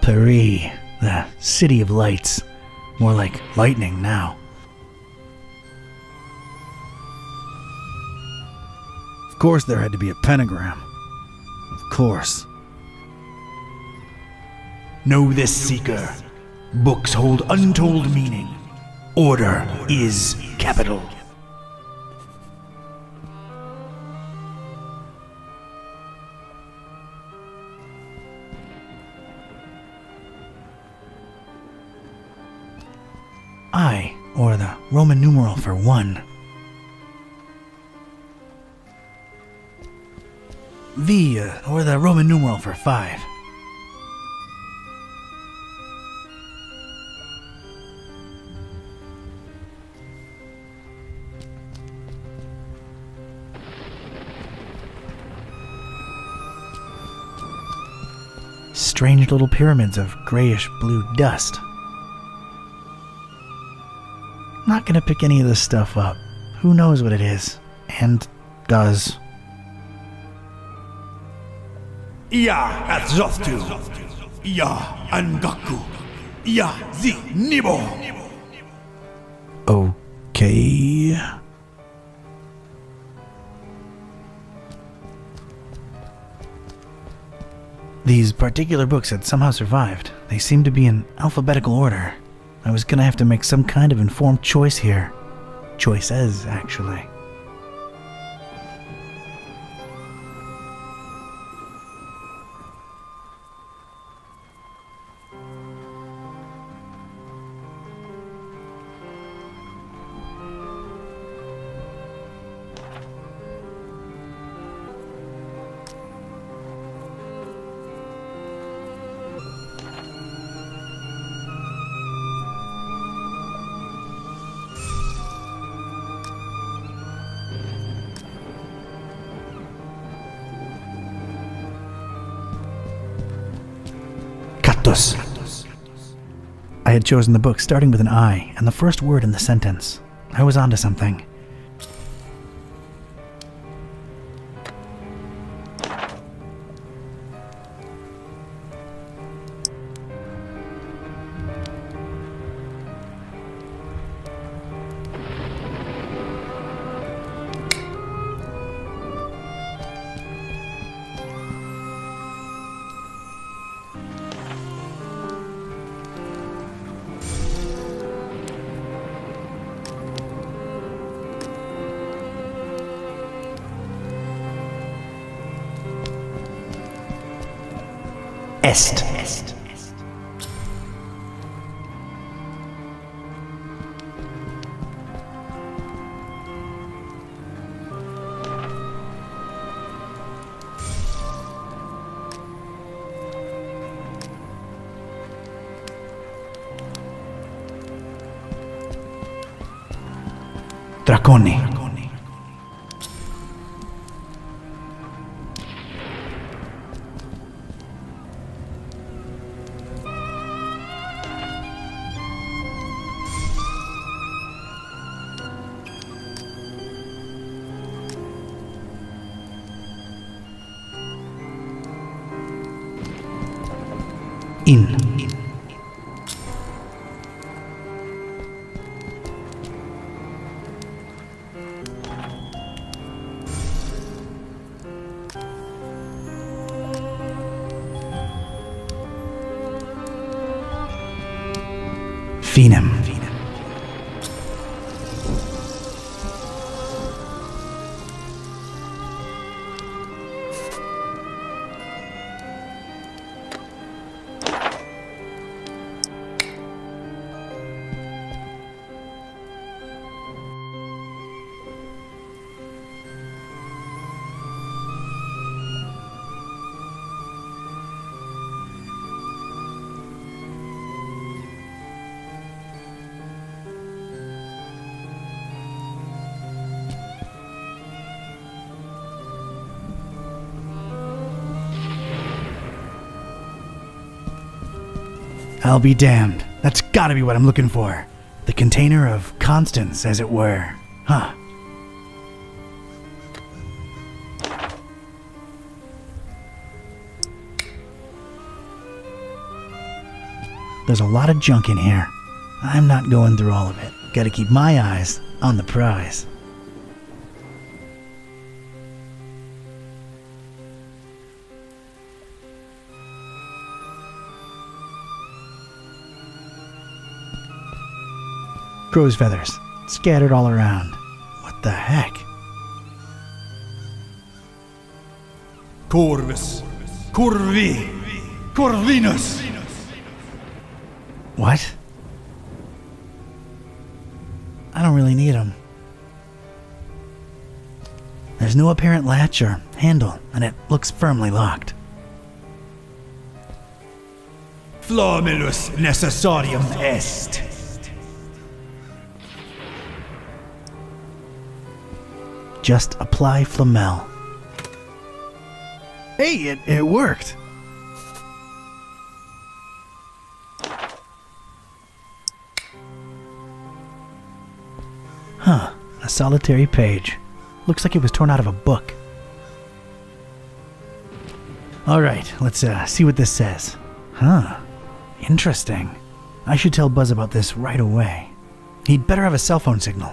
Paris, the city of lights. More like lightning now. Of course there had to be a pentagram. Of course. Know this, Seeker. Books hold untold meaning. Order is capital. I, or the Roman numeral for 1. V, or the Roman numeral for 5. Strange little pyramids of grayish-blue dust. Not gonna pick any of this stuff up. Who knows what it is, and does. Ia Atzoftu. Ia Angaku. Ia Zi Nibo. Okay. These particular books had somehow survived. They seemed to be in alphabetical order. I was gonna have to make some kind of informed choice here. Choices, actually. I had chosen the book starting with an I and the first word in the sentence. I was onto something. Est. Draconi. In. Phenom. I'll be damned. That's gotta be what I'm looking for. The container of constants, as it were. Huh. There's a lot of junk in here. I'm not going through all of it. Gotta keep my eyes on the prize. Crow's feathers, scattered all around. What the heck? Corvus, Corvi, Corvinus. What? I don't really need them. There's no apparent latch or handle, and it looks firmly locked. Flomulus necessarium est. Just apply Flamel. Hey, it worked. Huh, a solitary page. Looks like it was torn out of a book. Alright, let's see what this says. Huh, interesting. I should tell Buzz about this right away. He'd better have a cell phone signal.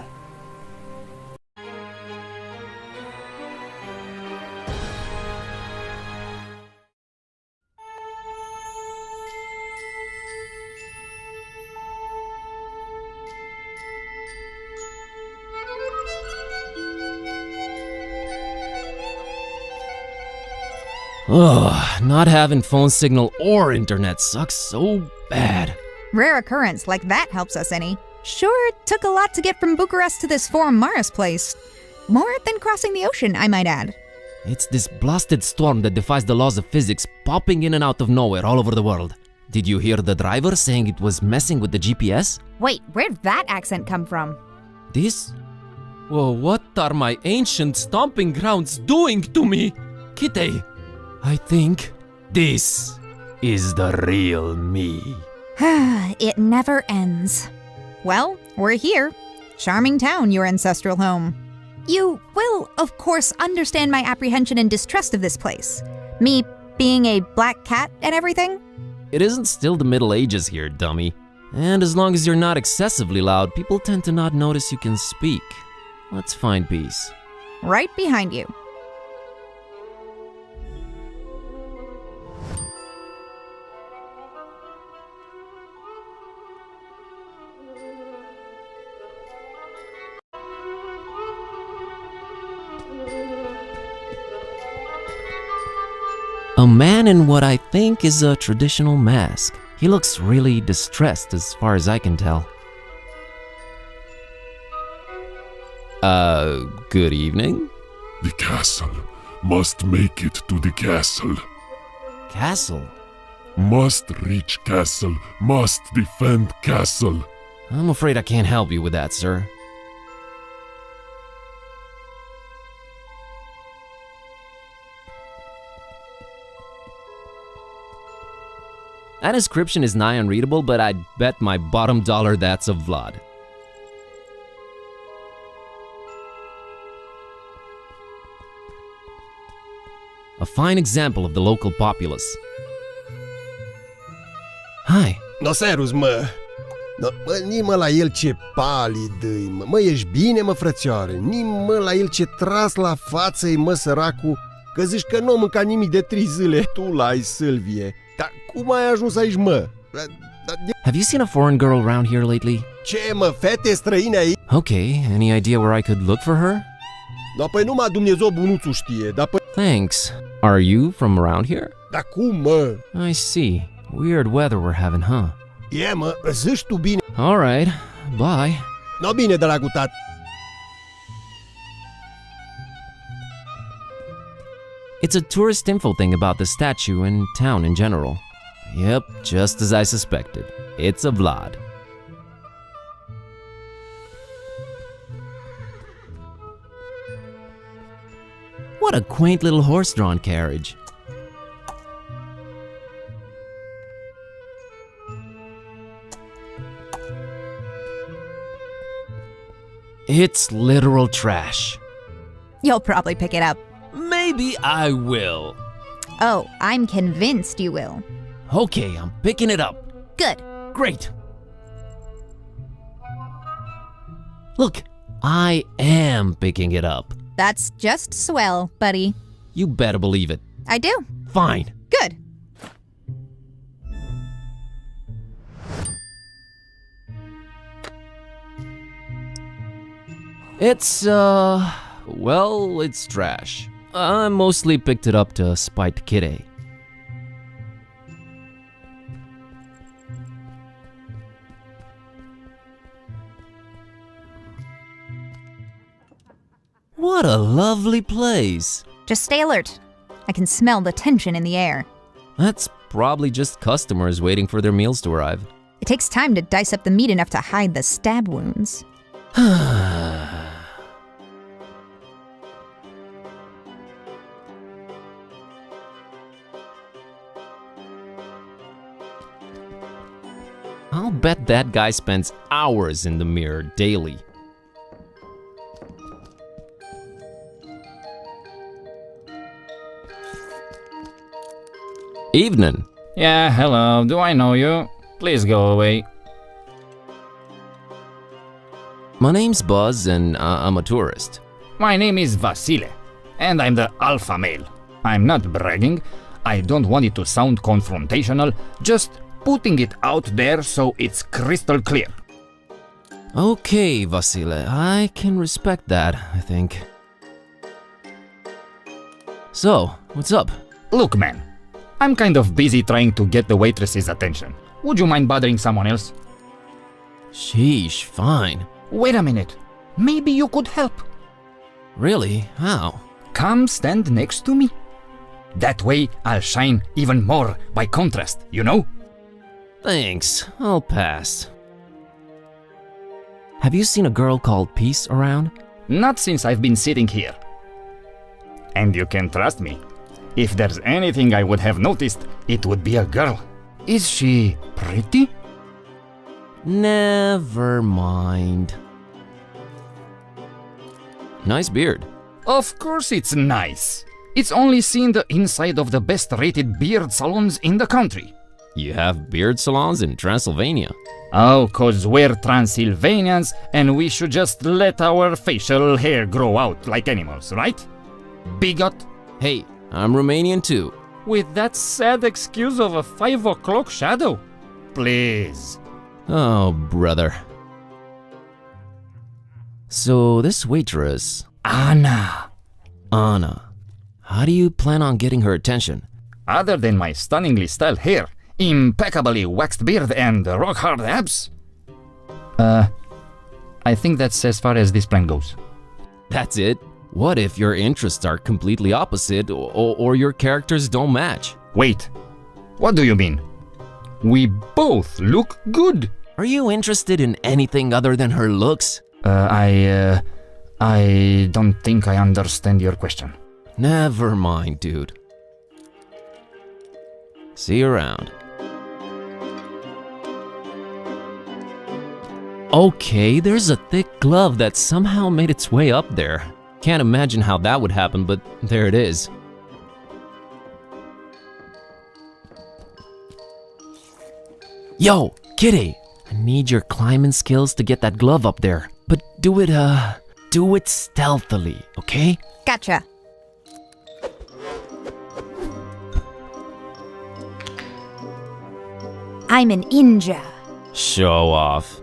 Ugh, not having phone signal or internet sucks so bad. Rare occurrence like that helps us any. Sure, it took a lot to get from Bucharest to this Forum Maris place. More than crossing the ocean, I might add. It's this blasted storm that defies the laws of physics, popping in and out of nowhere all over the world. Did you hear the driver saying it was messing with the GPS? Wait, where'd that accent come from? This? Well, what are my ancient stomping grounds doing to me? Kitty, I think this is the real me. It never ends. Well, we're here. Charming town, your ancestral home. You will, of course, understand my apprehension and distrust of this place. Me being a black cat and everything. It isn't still the Middle Ages here, dummy. And as long as you're not excessively loud, people tend to not notice you can speak. Let's find peace. Right behind you. A man in what I think is a traditional mask. He looks really distressed as far as I can tell. Good evening? The castle. Must make it to the castle. Castle? Must reach castle. Must defend castle. I'm afraid I can't help you with that, sir. That inscription is nigh unreadable, but I'd bet my bottom dollar that's of Vlad. A fine example of the local populace. Hi. No serus, mă. Ni-mă la el ce palid-i, mă. Mă, ești bine, mă, frățioare? Ni-mă la el ce tras la față-i, mă, săracu, că zici că n-o mânca nimic de 3 zile. Tu l-ai, Sâlvie. Dar cum ai ajuns aici, mă? Have you seen a foreign girl around here lately? Ce, mă, fete străine aici? Okay, any idea where I could look for her? Da, păi numai Dumnezeu bunuțul știe, da, păi... Thanks. Are you from around here? Da cum, mă? I see. Weird weather we're having, huh? E, mă, zici tu bine. Alright, bye. No, bine, dragul tat. It's a tourist info thing about the statue and town in general. Yep, just as I suspected. It's a Vlad. What a quaint little horse-drawn carriage. It's literal trash. You'll probably pick it up. Maybe I will. Oh, I'm convinced you will. Okay, I'm picking it up. Good. Great. Look, I am picking it up. That's just swell, buddy. You better believe it. I do. Fine. Good. It's, well, it's trash. I mostly picked it up to spite Kitty. What a lovely place. Just stay alert. I can smell the tension in the air. That's probably just customers waiting for their meals to arrive. It takes time to dice up the meat enough to hide the stab wounds. I'll bet that guy spends hours in the mirror daily. Evening. Yeah, hello, do I know you? Please go away. My name's Buzz and I'm a tourist. My name is Vasile, and I'm the alpha male. I'm not bragging, I don't want it to sound confrontational, just putting it out there so it's crystal clear. Okay, Vasile, I can respect that, I think. So, what's up? Look, man, I'm kind of busy trying to get the waitress's attention. Would you mind bothering someone else? Sheesh, fine. Wait a minute, maybe you could help. Really? How? Come stand next to me. That way I'll shine even more by contrast, you know? Thanks, I'll pass. Have you seen a girl called Peace around? Not since I've been sitting here. And you can trust me. If there's anything I would have noticed, it would be a girl. Is she pretty? Never mind. Nice beard. Of course it's nice. It's only seen the inside of the best-rated beard salons in the country. You have beard salons in Transylvania? Oh, 'cause we're Transylvanians and we should just let our facial hair grow out like animals, right? Bigot? Hey, I'm Romanian too. With that sad excuse of a 5 o'clock shadow? Please. Oh, brother. So this waitress... Anna. How do you plan on getting her attention? Other than my stunningly styled hair, impeccably waxed beard and rock-hard abs? I think that's as far as this plan goes. That's it? What if your interests are completely opposite or your characters don't match? Wait, what do you mean? We both look good. Are you interested in anything other than her looks? I don't think I understand your question. Never mind, dude. See you around. Okay, there's a thick glove that somehow made its way up there. Can't imagine how that would happen, but there it is. Yo, Kitty! I need your climbing skills to get that glove up there. But do it stealthily, okay? Gotcha. I'm an ninja. Show off.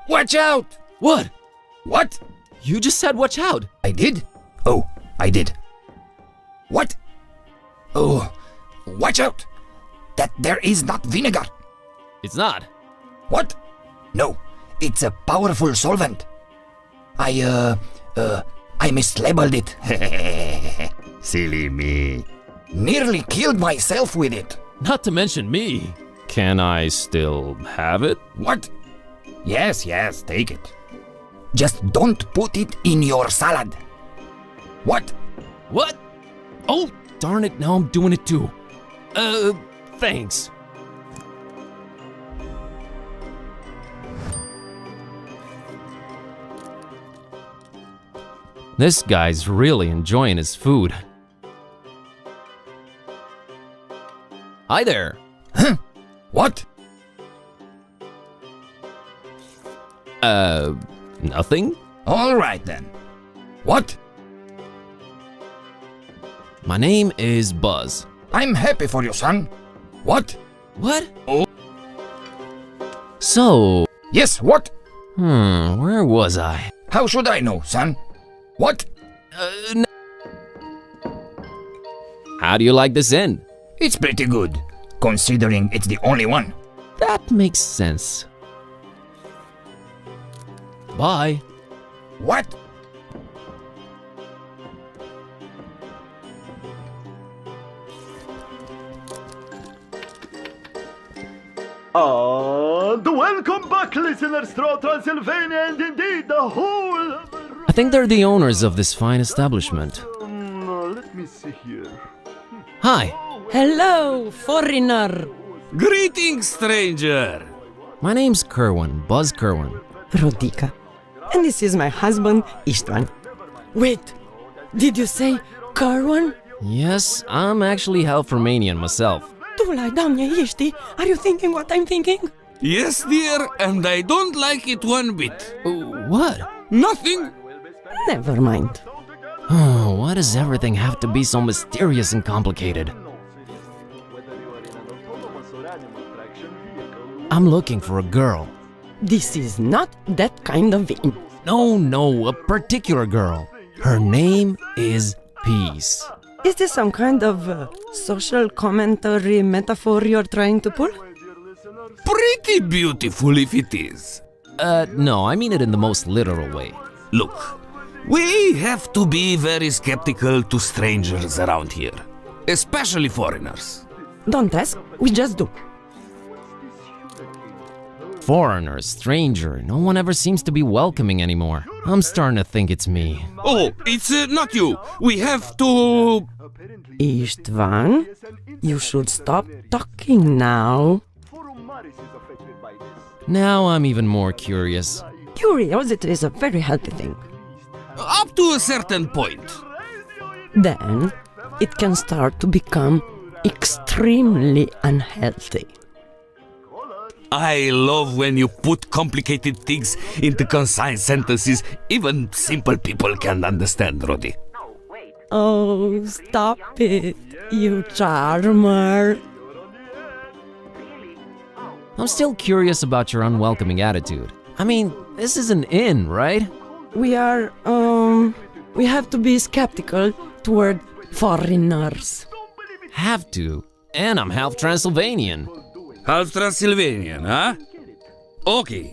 Watch out! What? What? You just said watch out. I did? Oh, I did. What? Oh, watch out! That there is not vinegar. It's not. What? No, it's a powerful solvent. I mislabeled it. Silly me. Nearly killed myself with it. Not to mention me. Can I still have it? What? Yes, take it. Just don't put it in your salad. What? What? Oh, darn it, now I'm doing it too. Thanks. This guy's really enjoying his food. Hi there. Huh? What? Nothing? All right then. What? My name is Buzz. I'm happy for you, son. What? What? Oh. So... Yes, what? Where was I? How should I know, son? What? How do you like this inn? It's pretty good, considering it's the only one. That makes sense. Bye. What? And welcome back, listeners, throughout Transylvania and indeed the whole... I think they're the owners of this fine establishment. Let me see here. Hi. Hello, foreigner. Greetings, stranger. My name's Kerwin, Buzz Kerwin. Rodica. And this is my husband, Istvan. Wait, did you say Kerwin? Yes, I'm actually half Romanian myself. Are you thinking what I'm thinking? Yes, dear, and I don't like it one bit. What? Nothing. Never mind. Oh, why does everything have to be so mysterious and complicated? I'm looking for a girl. This is not that kind of inn. No, a particular girl. Her name is Peace. Is this some kind of social commentary metaphor you're trying to pull? Pretty beautiful if it is. No, I mean it in the most literal way. Look, we have to be very skeptical to strangers around here, especially foreigners. Don't ask, we just do. Foreigner, stranger, no one ever seems to be welcoming anymore. I'm starting to think it's me. Oh, it's not you. We have to... Istvan, you should stop talking now. Now I'm even more curious. Curiosity is a very healthy thing. Up to a certain point. Then, it can start to become extremely unhealthy. I love when you put complicated things into concise sentences even simple people can understand, Roddy. Oh, stop it, you charmer. I'm still curious about your unwelcoming attitude. I mean, this is an inn, right? We have to be skeptical toward foreigners. Have to. And I'm half Transylvanian. Half Transylvanian, huh? Okay.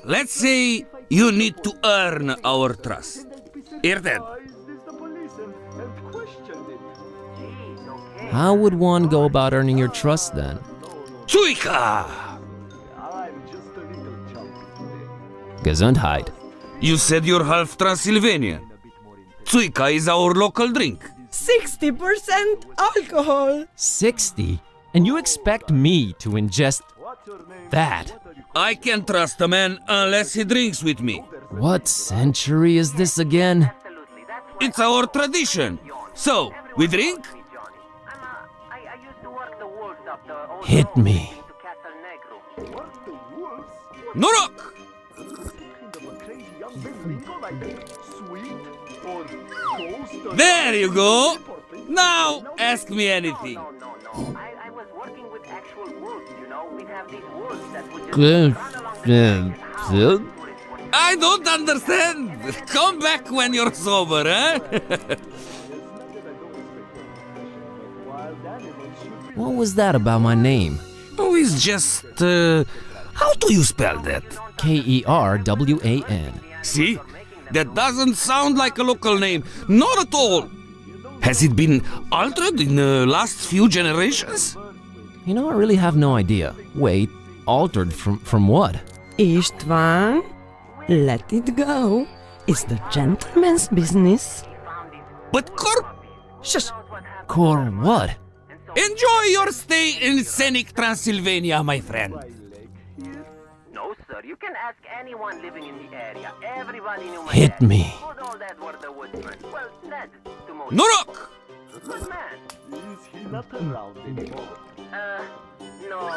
Let's say you need to earn our trust. Hear that? How would one go about earning your trust then? Zuika! Gesundheit. You said you're half Transylvanian. Zuika is our local drink. 60% alcohol. 60? And you expect me to ingest that? I can't trust a man unless he drinks with me. What century is this again? It's our tradition. So, we drink? Hit me. Norok! There you go. Now ask me anything. I don't understand. Come back when you're sober, eh? What was that about my name? Oh, it's just, how do you spell that? Kerwan. See? That doesn't sound like a local name. Not at all. Has it been altered in the last few generations? You know, I really have no idea. Wait, altered from what? Istvan, let it go. It's the gentleman's business. But Shush! What? Enjoy your stay in scenic Transylvania, my friend. No, sir. You can ask anyone living in the area. Everybody knew my Hit me. All that were the woodsmen. Well, Ned, to most. Norok! Good man. Is he not around anymore? No.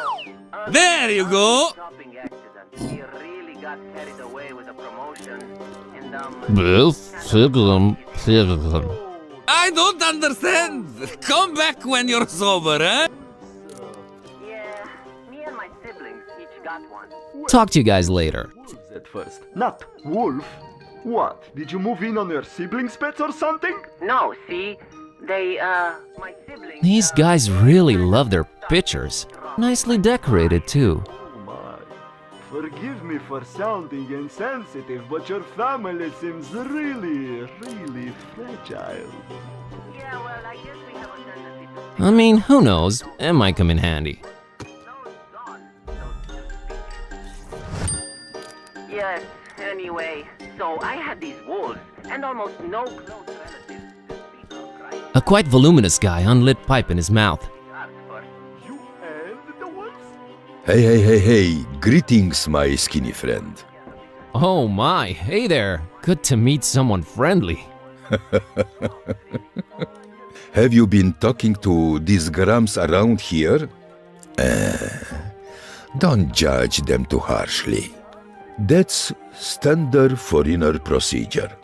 There you go. Shopping accident. He really got carried away with a promotion. And I don't understand. Come back when you're sober, eh? Yeah, me and my siblings each got one. Talk to you guys later. Wolves at first, not wolf. What? Did you move in on your siblings' pets or something? No, see? They, my siblings... These guys really love their pictures. Nicely decorated, too. Oh my. Forgive me for sounding insensitive, but your family seems really fragile. Yeah, well, I guess we have a tendency to... I mean, who knows? It might come in handy. Yes, anyway, so I had these wolves, and almost no close relatives. A quite voluminous guy, unlit pipe in his mouth. Hey, greetings, my skinny friend. Oh my, hey there. Good to meet someone friendly. Have you been talking to these grams around here? Don't judge them too harshly. That's standard foreigner procedure.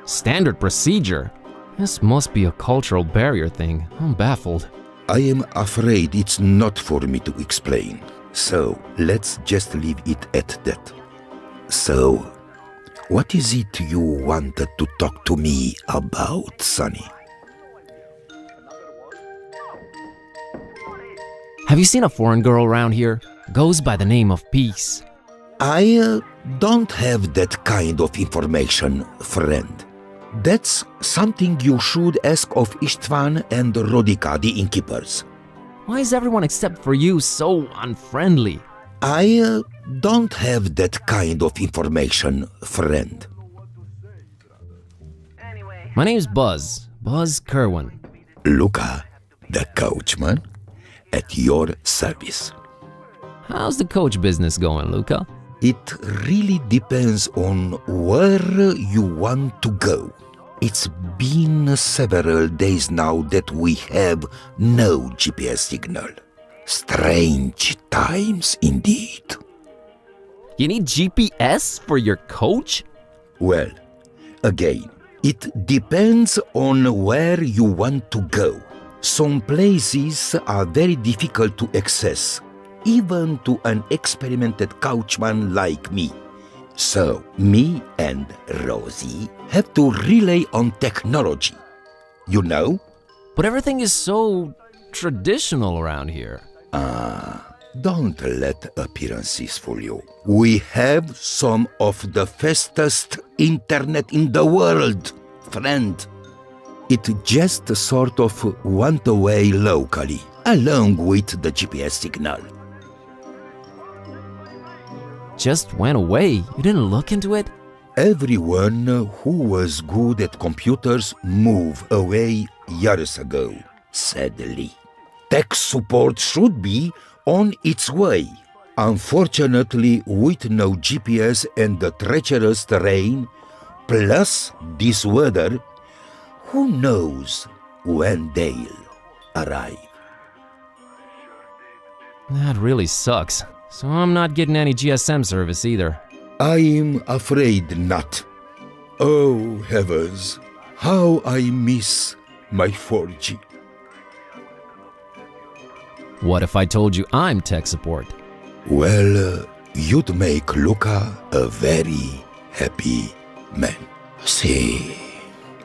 Standard procedure? This must be a cultural barrier thing. I'm baffled. I am afraid it's not for me to explain. So, let's just leave it at that. So, what is it you wanted to talk to me about, Sonny? Have you seen a foreign girl around here? Goes by the name of Peace. I don't have that kind of information, friend. That's something you should ask of Istvan and Rodika, the innkeepers. Why is everyone except for you so unfriendly? I don't have that kind of information, friend. My name's Buzz. Buzz Kerwan. Luca, the coachman, at your service. How's the coach business going, Luca? It really depends on where you want to go. It's been several days now that we have no GPS signal. Strange times indeed. You need GPS for your coach? Well, again, it depends on where you want to go. Some places are very difficult to access, even to an experimented coachman like me. So, me and Rosie have to rely on technology. You know? But everything is so traditional around here. Don't let appearances fool you. We have some of the fastest internet in the world, friend. It just sort of went away locally, along with the GPS signal. Just went away? You didn't look into it? Everyone who was good at computers moved away years ago, sadly. Tech support should be on its way. Unfortunately, with no GPS and the treacherous terrain, plus this weather, who knows when they'll arrive. That really sucks. So I'm not getting any GSM service either. I'm afraid not. Oh, heavens, how I miss my 4G. What if I told you I'm tech support? Well, you'd make Luca a very happy man. See,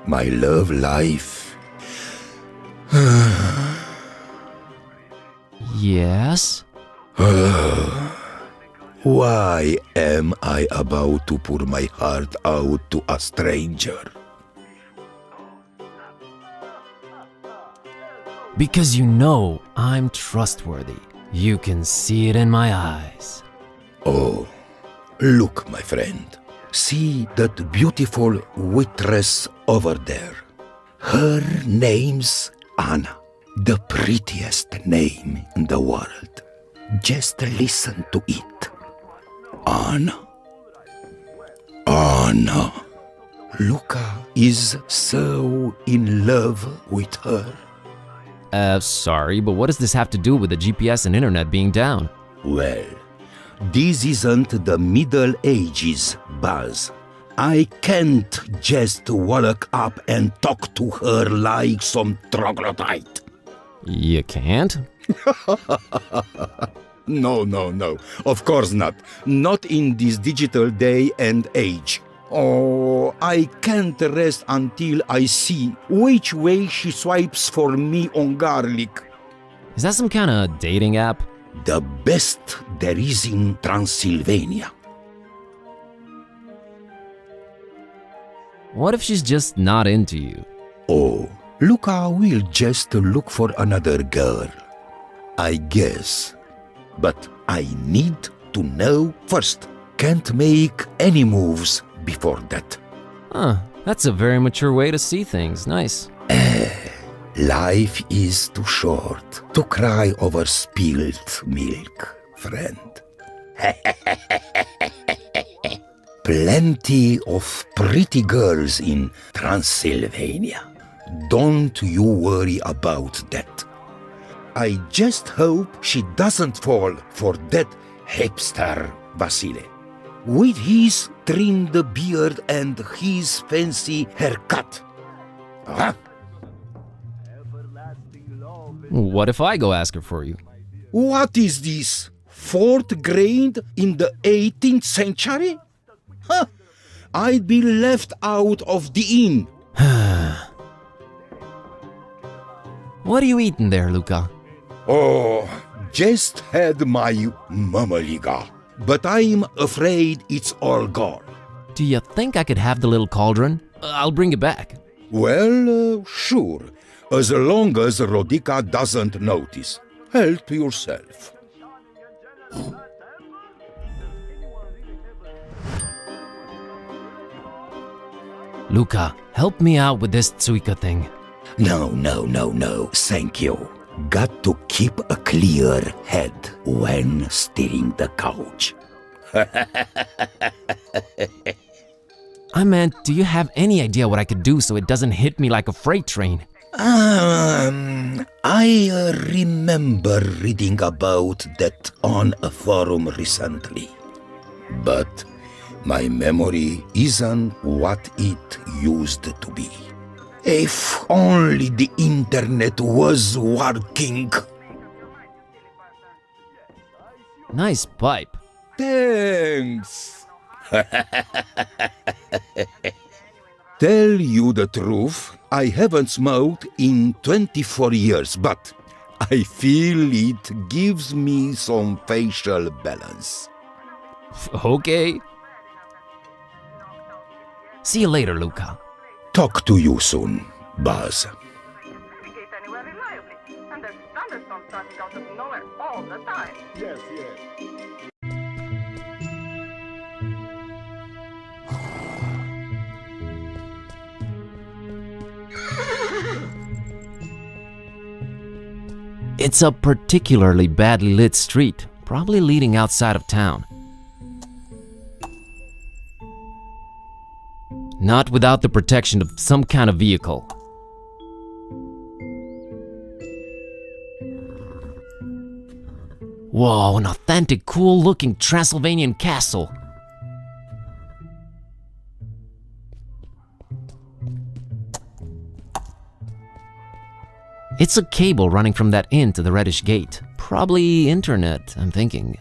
my love life. Yes? Why am I about to pour my heart out to a stranger? Because you know I'm trustworthy. You can see it in my eyes. Oh, look, my friend. See that beautiful waitress over there. Her name's Anna. The prettiest name in the world. Just listen to it. Anna. Anna. Luca is so in love with her. Sorry, but what does this have to do with the GPS and internet being down? Well, this isn't the Middle Ages, Buzz. I can't just walk up and talk to her like some troglodyte. You can't? No. Of course not. Not in this digital day and age. Oh, I can't rest until I see which way she swipes for me on garlic. Is that some kind of dating app? The best there is in Transylvania. What if she's just not into you? Oh, Luca will just look for another girl, I guess. But I need to know first. Can't make any moves before that. Huh, that's a very mature way to see things. Nice. Life is too short to cry over spilled milk, friend. Plenty of pretty girls in Transylvania. Don't you worry about that. I just hope she doesn't fall for that hipster Vasile. With his trimmed beard and his fancy haircut. Huh? What if I go ask her for you? What is this? 4th grade in the 18th century? Huh. I'd be left out of the inn. What are you eating there, Luca? Oh, just had my mamaliga. But I'm afraid it's all gone. Do you think I could have the little cauldron? I'll bring it back. Well, sure. As long as Rodica doesn't notice. Help yourself. Luca, help me out with this Tsuika thing. No. Thank you. Got to keep a clear head when steering the couch. I meant, do you have any idea what I could do so it doesn't hit me like a freight train? I remember reading about that on a forum recently. But my memory isn't what it used to be. If only the internet was working. Nice pipe. Thanks. Tell you the truth, I haven't smoked in 24 years, but I feel it gives me some facial balance. Okay. See you later, Luca. Talk to you soon, Buzz. Navigate anywhere reliably, and there's thunderstorms starting out of nowhere all the time. Yes. It's a particularly badly lit street, probably leading outside of town. Not without the protection of some kind of vehicle. Whoa, an authentic, cool-looking Transylvanian castle. It's a cable running from that inn to the reddish gate. Probably internet, I'm thinking.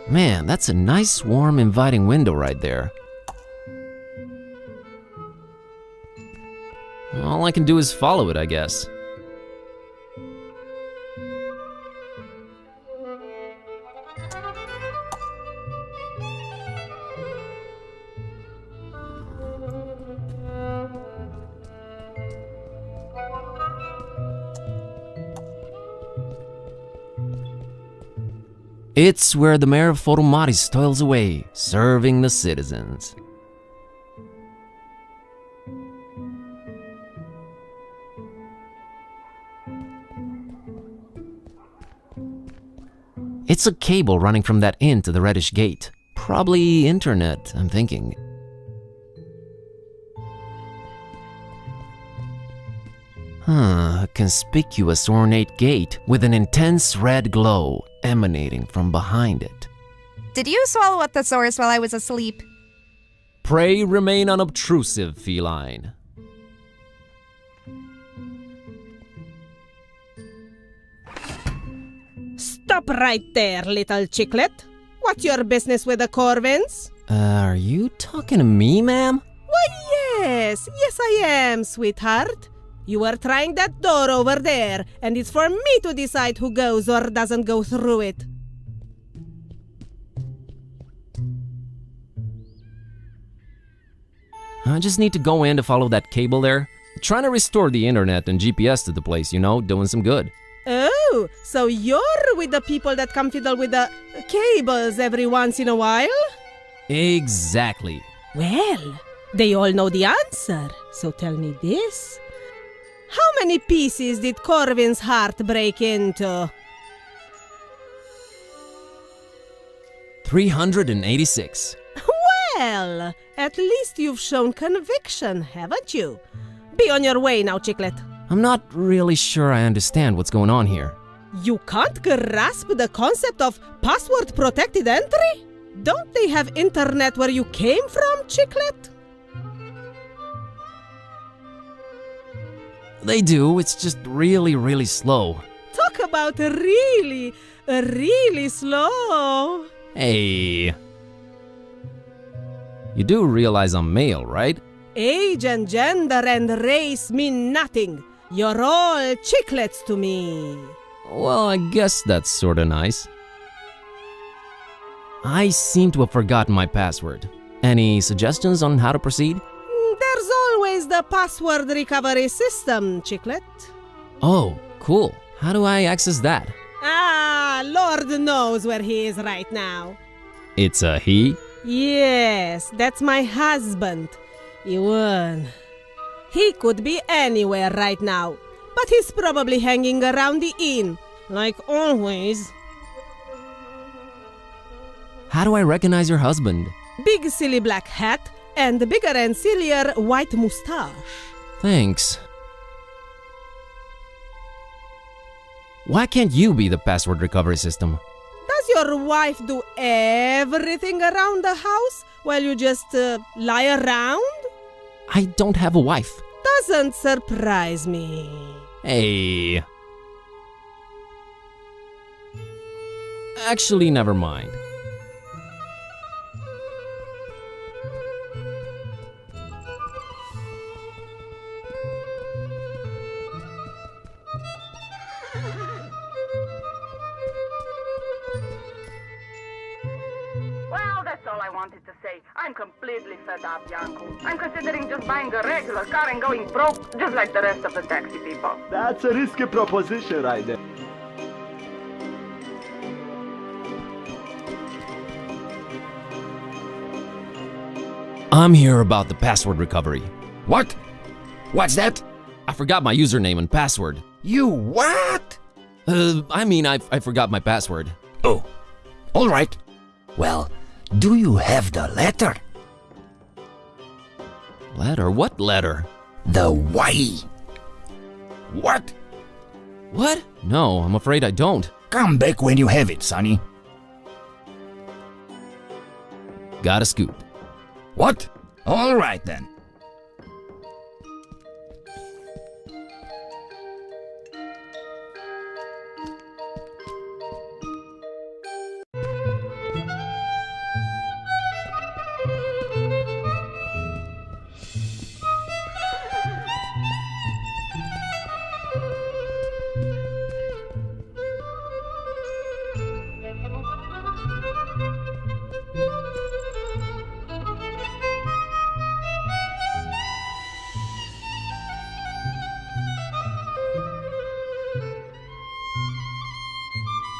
Man, that's a nice, warm, inviting window right there. All I can do is follow it, I guess. It's where the mayor of Photomatis toils away, serving the citizens. It's a cable running from that inn to the reddish gate. Probably internet, I'm thinking. A conspicuous ornate gate with an intense red glow emanating from behind it. Did you swallow a thesaurus while I was asleep? Pray remain unobtrusive, feline. Stop right there, little chicklet. What's your business with the Corvins? Are you talking to me, ma'am? Why, yes. Yes, I am, sweetheart. You were trying that door over there, and it's for me to decide who goes or doesn't go through it. I just need to go in to follow that cable there. Trying to restore the internet and GPS to the place, you know, doing some good. Oh, so you're with the people that come fiddle with the cables every once in a while? Exactly. Well, they all know the answer, so tell me this. How many pieces did Corvin's heart break into? 386. Well, at least you've shown conviction, haven't you? Be on your way now, chicklet. I'm not really sure I understand what's going on here. You can't grasp the concept of password-protected entry? Don't they have internet where you came from, chicklet? They do, it's just really slow. Talk about really slow. Hey. You do realize I'm male, right? Age and gender and race mean nothing. You're all chicklets to me. Well, I guess that's sorta nice. I seem to have forgotten my password. Any suggestions on how to proceed? There's always the password recovery system, chicklet. Oh, cool. How do I access that? Ah, Lord knows where he is right now. It's a he? Yes, that's my husband, Ewan. He could be anywhere right now, but he's probably hanging around the inn, like always. How do I recognize your husband? Big silly black hat and bigger and sillier white moustache. Thanks. Why can't you be the password recovery system? Does your wife do everything around the house while you just lie around? I don't have a wife. Doesn't surprise me. Hey. Actually, never mind. That's all I wanted to say. I'm completely fed up, Yanko. I'm considering just buying a regular car and going broke, just like the rest of the taxi people. That's a risky proposition right there. I'm here about the password recovery. What? What's that? I forgot my username and password. You what? I forgot my password. Oh, all right. Well, do you have the letter? Letter? What letter? The Y. What? What? No, I'm afraid I don't. Come back when you have it, Sonny. Got a scoop. What? All right then.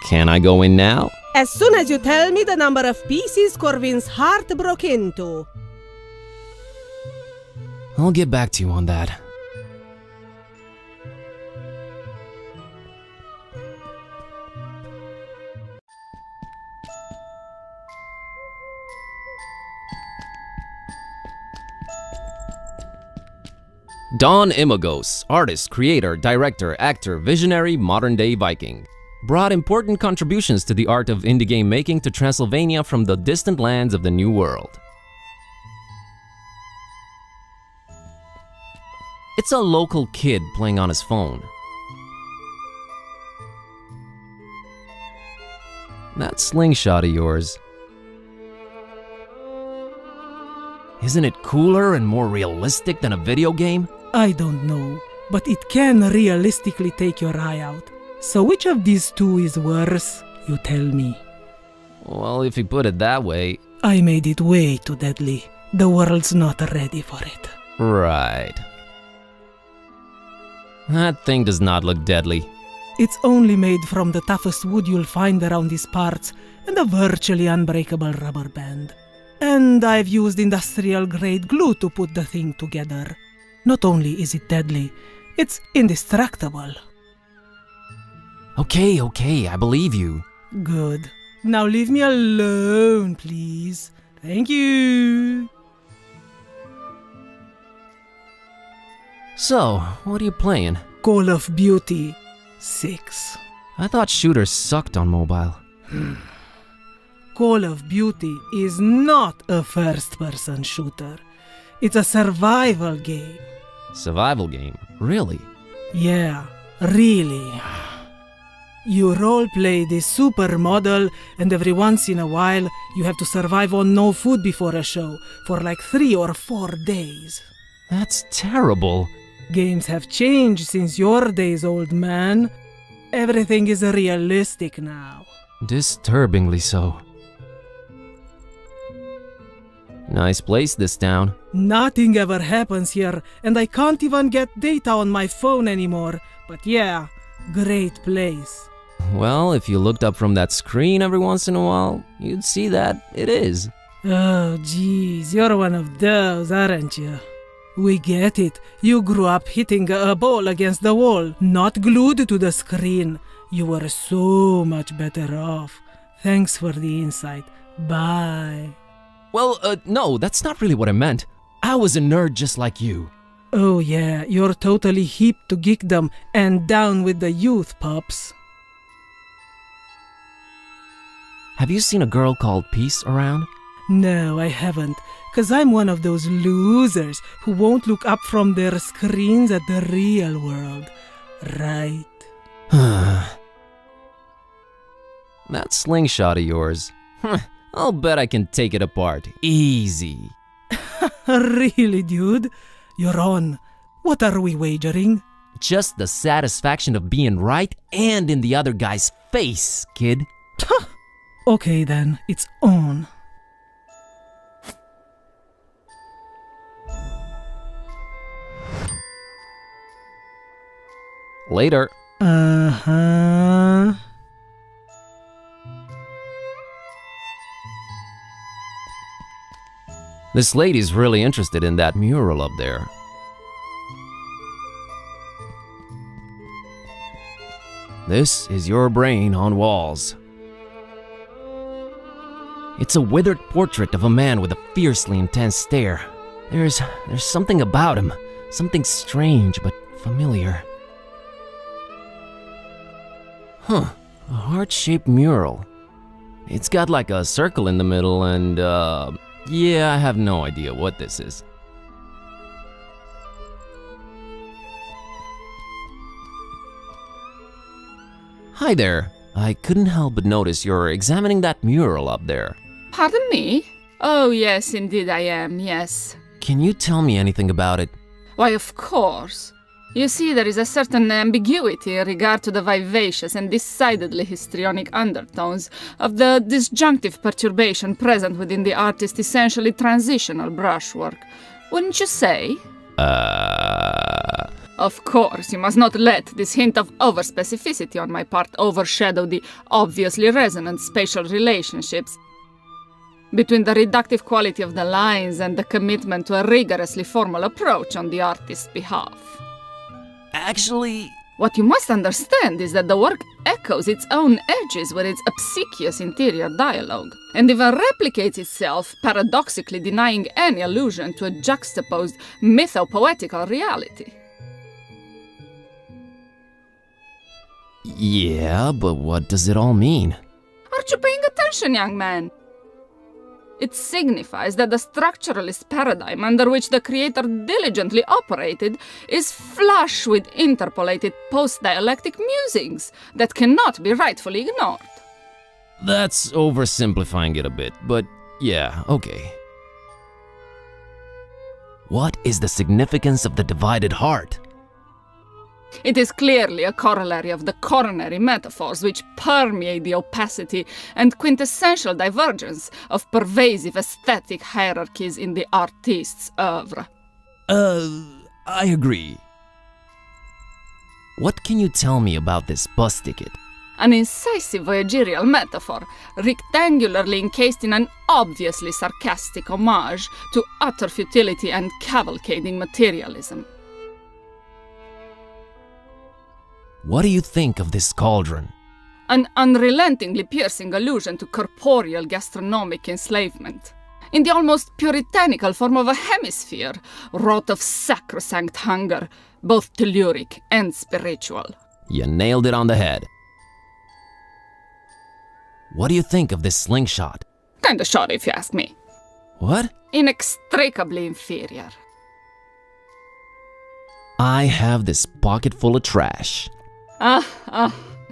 Can I go in now? As soon as you tell me the number of pieces Corvin's heart broke into. I'll get back to you on that. Don Imagos, artist, creator, director, actor, visionary, modern-day Viking. Brought important contributions to the art of indie game making to Transylvania from the distant lands of the New World. It's a local kid playing on his phone. That slingshot of yours. Isn't it cooler and more realistic than a video game? I don't know, but it can realistically take your eye out. So which of these two is worse? You tell me. Well, if you put it that way... I made it way too deadly. The world's not ready for it. Right. That thing does not look deadly. It's only made from the toughest wood you'll find around these parts and a virtually unbreakable rubber band. And I've used industrial-grade glue to put the thing together. Not only is it deadly, it's indestructible. Okay, I believe you. Good. Now leave me alone, please. Thank you. So, what are you playing? Call of Duty 6. I thought shooters sucked on mobile. Call of Duty is not a first-person shooter. It's a survival game. Survival game? Really? Yeah, really. You roleplay this supermodel, and every once in a while, you have to survive on no food before a show for like 3 or 4 days. That's terrible. Games have changed since your days, old man. Everything is realistic now. Disturbingly so. Nice place, this town. Nothing ever happens here, and I can't even get data on my phone anymore. But yeah, great place. Well, if you looked up from that screen every once in a while, you'd see that it is. Oh, geez, you're one of those, aren't you? We get it. You grew up hitting a ball against the wall, not glued to the screen. You were so much better off. Thanks for the insight. Bye. Well, no, that's not really what I meant. I was a nerd just like you. Oh yeah, you're totally hip to geekdom and down with the youth, pups. Have you seen a girl called Peace around? No, I haven't, 'cause I'm one of those losers who won't look up from their screens at the real world, right? That slingshot of yours. I'll bet I can take it apart. Easy. Really, dude? You're on. What are we wagering? Just the satisfaction of being right and in the other guy's face, kid. Okay then, it's on. Later. Uh-huh. This lady's really interested in that mural up there. This is your brain on walls. It's a withered portrait of a man with a fiercely intense stare. There's something about him, something strange but familiar. Huh, a heart-shaped mural. It's got like a circle in the middle and, yeah, I have no idea what this is. Hi there. I couldn't help but notice you're examining that mural up there. Pardon me? Oh, yes, indeed I am, yes. Can you tell me anything about it? Why, of course. You see, there is a certain ambiguity in regard to the vivacious and decidedly histrionic undertones of the disjunctive perturbation present within the artist's essentially transitional brushwork. Wouldn't you say? Of course, you must not let this hint of overspecificity on my part overshadow the obviously resonant spatial relationships between the reductive quality of the lines and the commitment to a rigorously formal approach on the artist's behalf. Actually, what you must understand is that the work echoes its own edges with its obsequious interior dialogue, and even replicates itself, paradoxically denying any allusion to a juxtaposed mythopoetical reality. Yeah, but what does it all mean? Aren't you paying attention, young man? It signifies that the structuralist paradigm under which the creator diligently operated is flush with interpolated post-dialectic musings that cannot be rightfully ignored. That's oversimplifying it a bit, but yeah, okay. What is the significance of the divided heart? It is clearly a corollary of the coronary metaphors which permeate the opacity and quintessential divergence of pervasive aesthetic hierarchies in the artist's oeuvre. I agree. What can you tell me about this bus ticket? An incisive voyagerial metaphor, rectangularly encased in an obviously sarcastic homage to utter futility and cavalcading materialism. What do you think of this cauldron? An unrelentingly piercing allusion to corporeal gastronomic enslavement, in the almost puritanical form of a hemisphere, wrought of sacrosanct hunger, both telluric and spiritual. You nailed it on the head. What do you think of this slingshot? Kinda short if you ask me. What? Inextricably inferior. I have this pocket full of trash.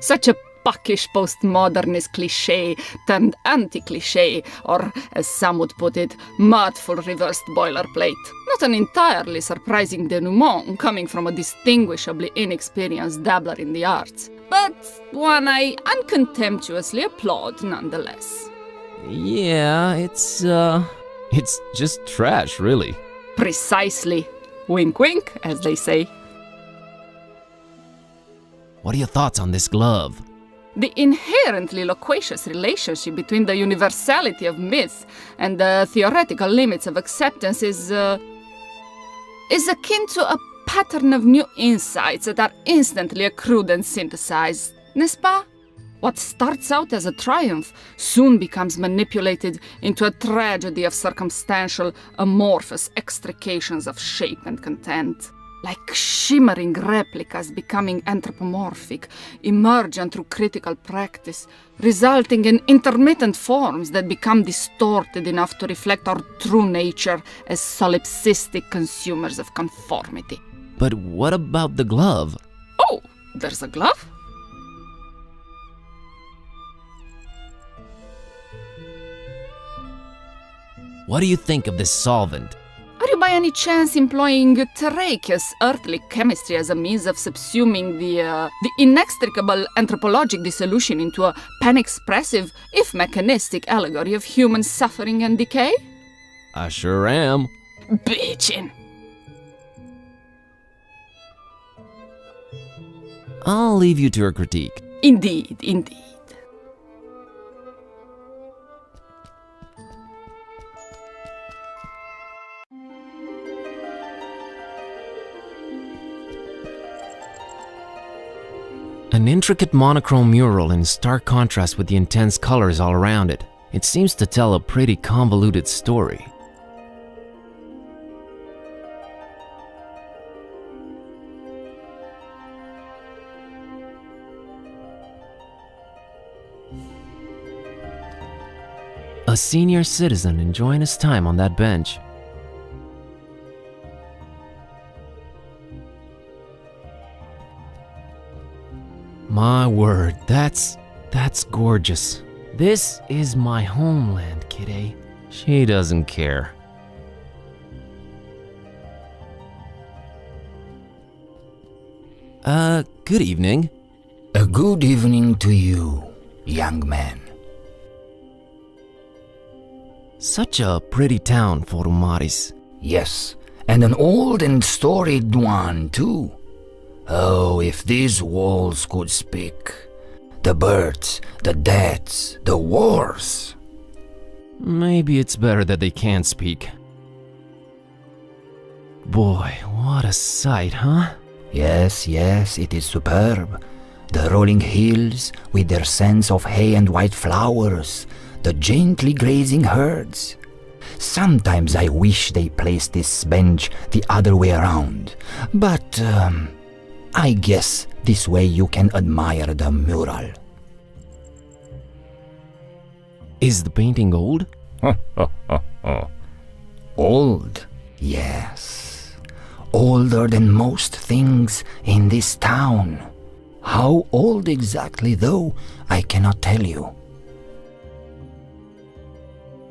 Such a puckish postmodernist cliché turned anti-cliché, or as some would put it, mudful reversed boilerplate. Not an entirely surprising denouement coming from a distinguishably inexperienced dabbler in the arts, but one I uncontemptuously applaud nonetheless. Yeah, it's just trash, really. Precisely. Wink wink, as they say. What are your thoughts on this glove? The inherently loquacious relationship between the universality of myth and the theoretical limits of acceptance is akin to a pattern of new insights that are instantly accrued and synthesized, n'est-ce pas? What starts out as a triumph soon becomes manipulated into a tragedy of circumstantial, amorphous extrications of shape and content. Like shimmering replicas becoming anthropomorphic, emergent through critical practice, resulting in intermittent forms that become distorted enough to reflect our true nature as solipsistic consumers of conformity. But what about the glove? Oh, there's a glove? What do you think of this solvent? Are you by any chance employing terraceous earthly chemistry as a means of subsuming the inextricable anthropologic dissolution into a pan-expressive, if mechanistic, allegory of human suffering and decay? I sure am. Bitchin'. I'll leave you to your critique. Indeed, indeed. An intricate monochrome mural in stark contrast with the intense colors all around it. It seems to tell a pretty convoluted story. A senior citizen enjoying his time on that bench. My word, that's gorgeous. This is my homeland, kidday. She doesn't care. Good evening. A good evening to you, young man. Such a pretty town, Maris. Yes, and an old and storied one, too. Oh, if these walls could speak. The birds, the deaths, the wars. Maybe it's better that they can't speak. Boy, what a sight, huh? Yes, it is superb. The rolling hills with their scents of hay and white flowers, the gently grazing herds. Sometimes I wish they placed this bench the other way around, but I guess this way you can admire the mural. Is the painting old? Old? Yes. Older than most things in this town. How old exactly, though, I cannot tell you.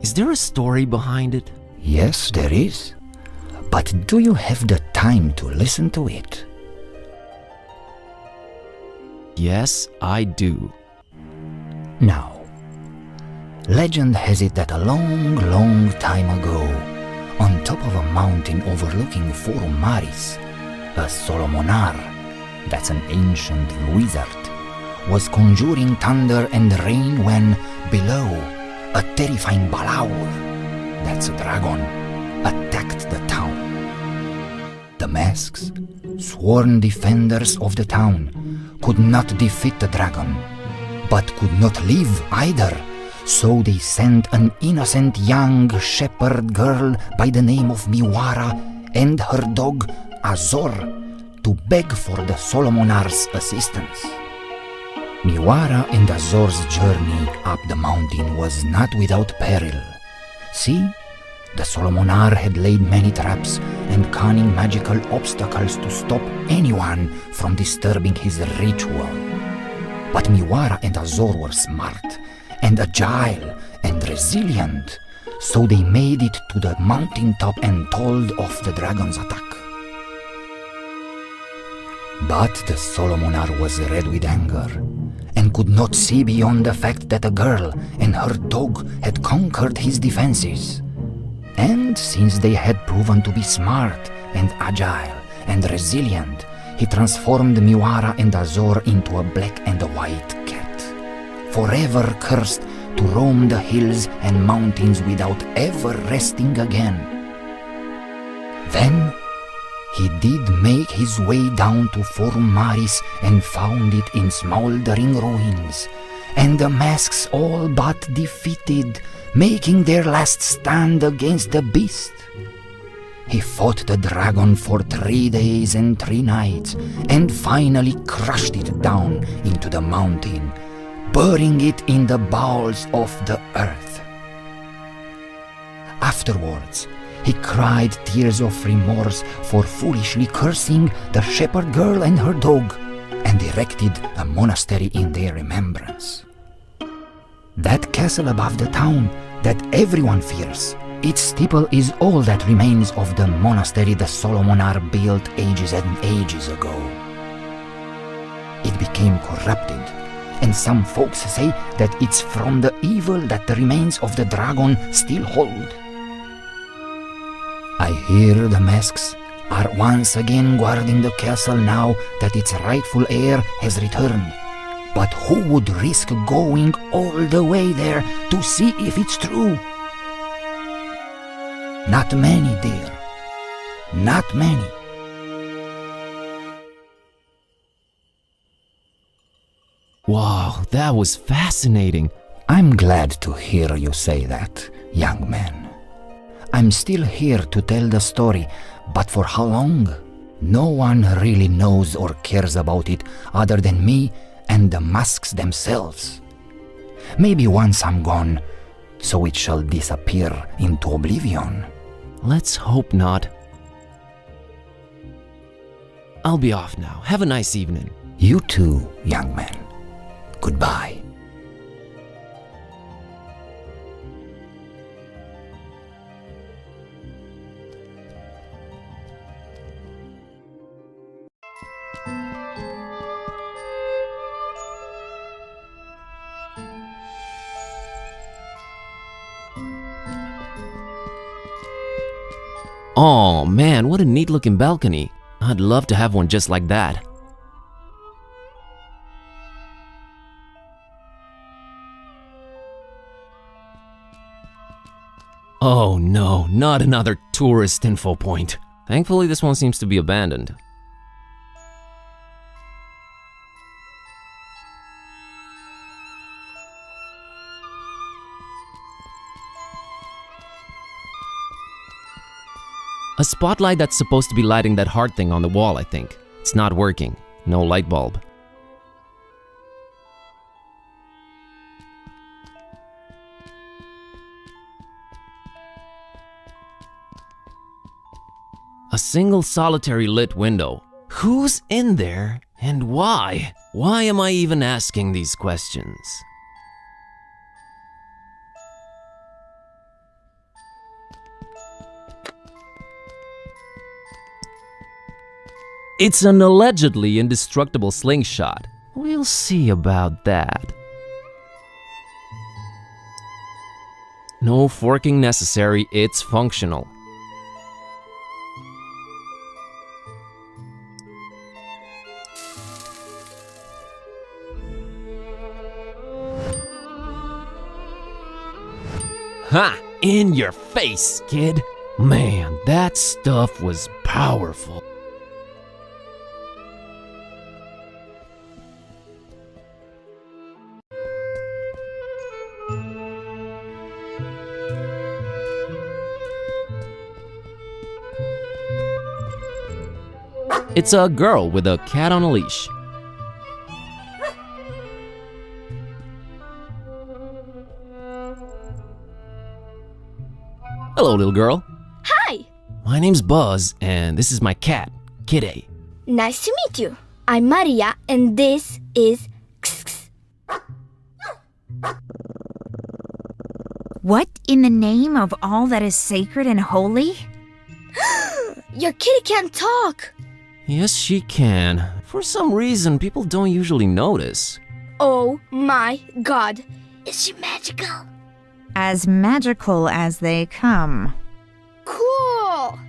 Is there a story behind it? Yes, there is. But do you have the time to listen to it? Yes, I do. Now, legend has it that a long, long time ago, on top of a mountain overlooking Forum Maris, a Solomonar, that's an ancient wizard, was conjuring thunder and rain when, below, a terrifying Balaur, that's a dragon, attacked the town. The masks, sworn defenders of the town, could not defeat the dragon, but could not live either. So they sent an innocent young shepherd girl by the name of Miwara and her dog Azor to beg for the Solomonar's assistance. Miwara and Azor's journey up the mountain was not without peril. See, the Solomonar had laid many traps and cunning magical obstacles to stop anyone from disturbing his ritual. But Miwara and Azor were smart and agile and resilient, so they made it to the mountaintop and told off the dragon's attack. But the Solomonar was red with anger and could not see beyond the fact that a girl and her dog had conquered his defenses. And since they had proven to be smart and agile and resilient, he transformed Miwara and Azor into a black and a white cat, forever cursed to roam the hills and mountains without ever resting again. Then he did make his way down to Forum Maris and found it in smoldering ruins, and the masks all but defeated, making their last stand against the beast. He fought the dragon for 3 days and 3 nights, and finally crushed it down into the mountain, burying it in the bowels of the earth. Afterwards, he cried tears of remorse for foolishly cursing the shepherd girl and her dog, and erected a monastery in their remembrance. That castle above the town that everyone fears, its steeple is all that remains of the monastery the Solomonar built ages and ages ago. It became corrupted, and some folks say that it's from the evil that the remains of the dragon still hold. I hear the masks are once again guarding the castle now that its rightful heir has returned. But who would risk going all the way there to see if it's true? Not many, dear. Not many. Wow, that was fascinating. I'm glad to hear you say that, young man. I'm still here to tell the story, but for how long? No one really knows or cares about it other than me and the masks themselves. Maybe once I'm gone, so it shall disappear into oblivion. Let's hope not. I'll be off now. Have a nice evening. You too, young man. Goodbye. Oh man, what a neat looking balcony. I'd love to have one just like that. Oh no, not another tourist info point. Thankfully, this one seems to be abandoned. A spotlight that's supposed to be lighting that heart thing on the wall, I think. It's not working. No light bulb. A single solitary lit window. Who's in there and why? Why am I even asking these questions? It's an allegedly indestructible slingshot. We'll see about that. No forking necessary, it's functional. Ha! In your face, kid! Man, that stuff was powerful. It's a girl with a cat on a leash. Hello, little girl. Hi! My name's Buzz, and this is my cat, Kitty. Nice to meet you. I'm Maria, and this is... What in the name of all that is sacred and holy? Your kitty can't talk! Yes, she can. For some reason, people don't usually notice. Oh my god. Is she magical? As magical as they come. Cool!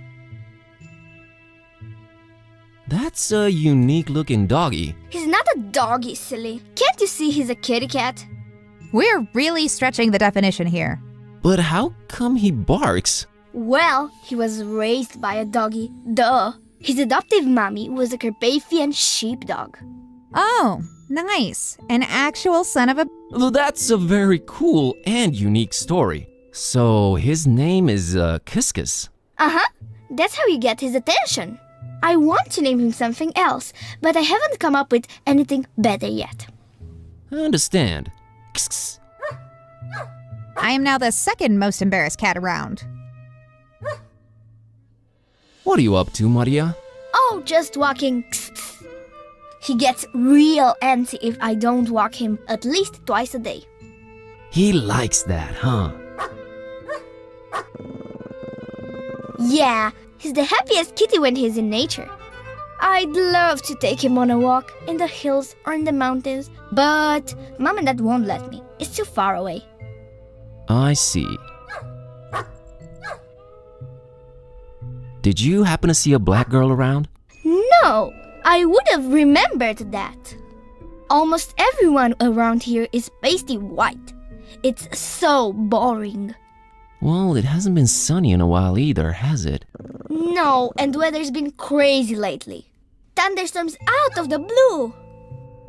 That's a unique looking doggy. He's not a doggy, silly. Can't you see he's a kitty cat? We're really stretching the definition here. But how come he barks? Well, he was raised by a doggy. Duh. His adoptive mommy was a Carpathian sheepdog. Oh, nice. An actual son of a... That's a very cool and unique story. So his name is Kiskus. Uh-huh. That's how you get his attention. I want to name him something else, but I haven't come up with anything better yet. I understand. Kiskus. I am now the second most embarrassed cat around. What are you up to, Maria? Oh, just walking. He gets real antsy if I don't walk him at least twice a day. He likes that, huh? Yeah, he's the happiest kitty when he's in nature. I'd love to take him on a walk in the hills or in the mountains, but Mom and Dad won't let me. It's too far away. I see. Did you happen to see a black girl around? No, I would have remembered that. Almost everyone around here is pasty white. It's so boring. Well, it hasn't been sunny in a while either, has it? No, and weather's been crazy lately. Thunderstorms out of the blue.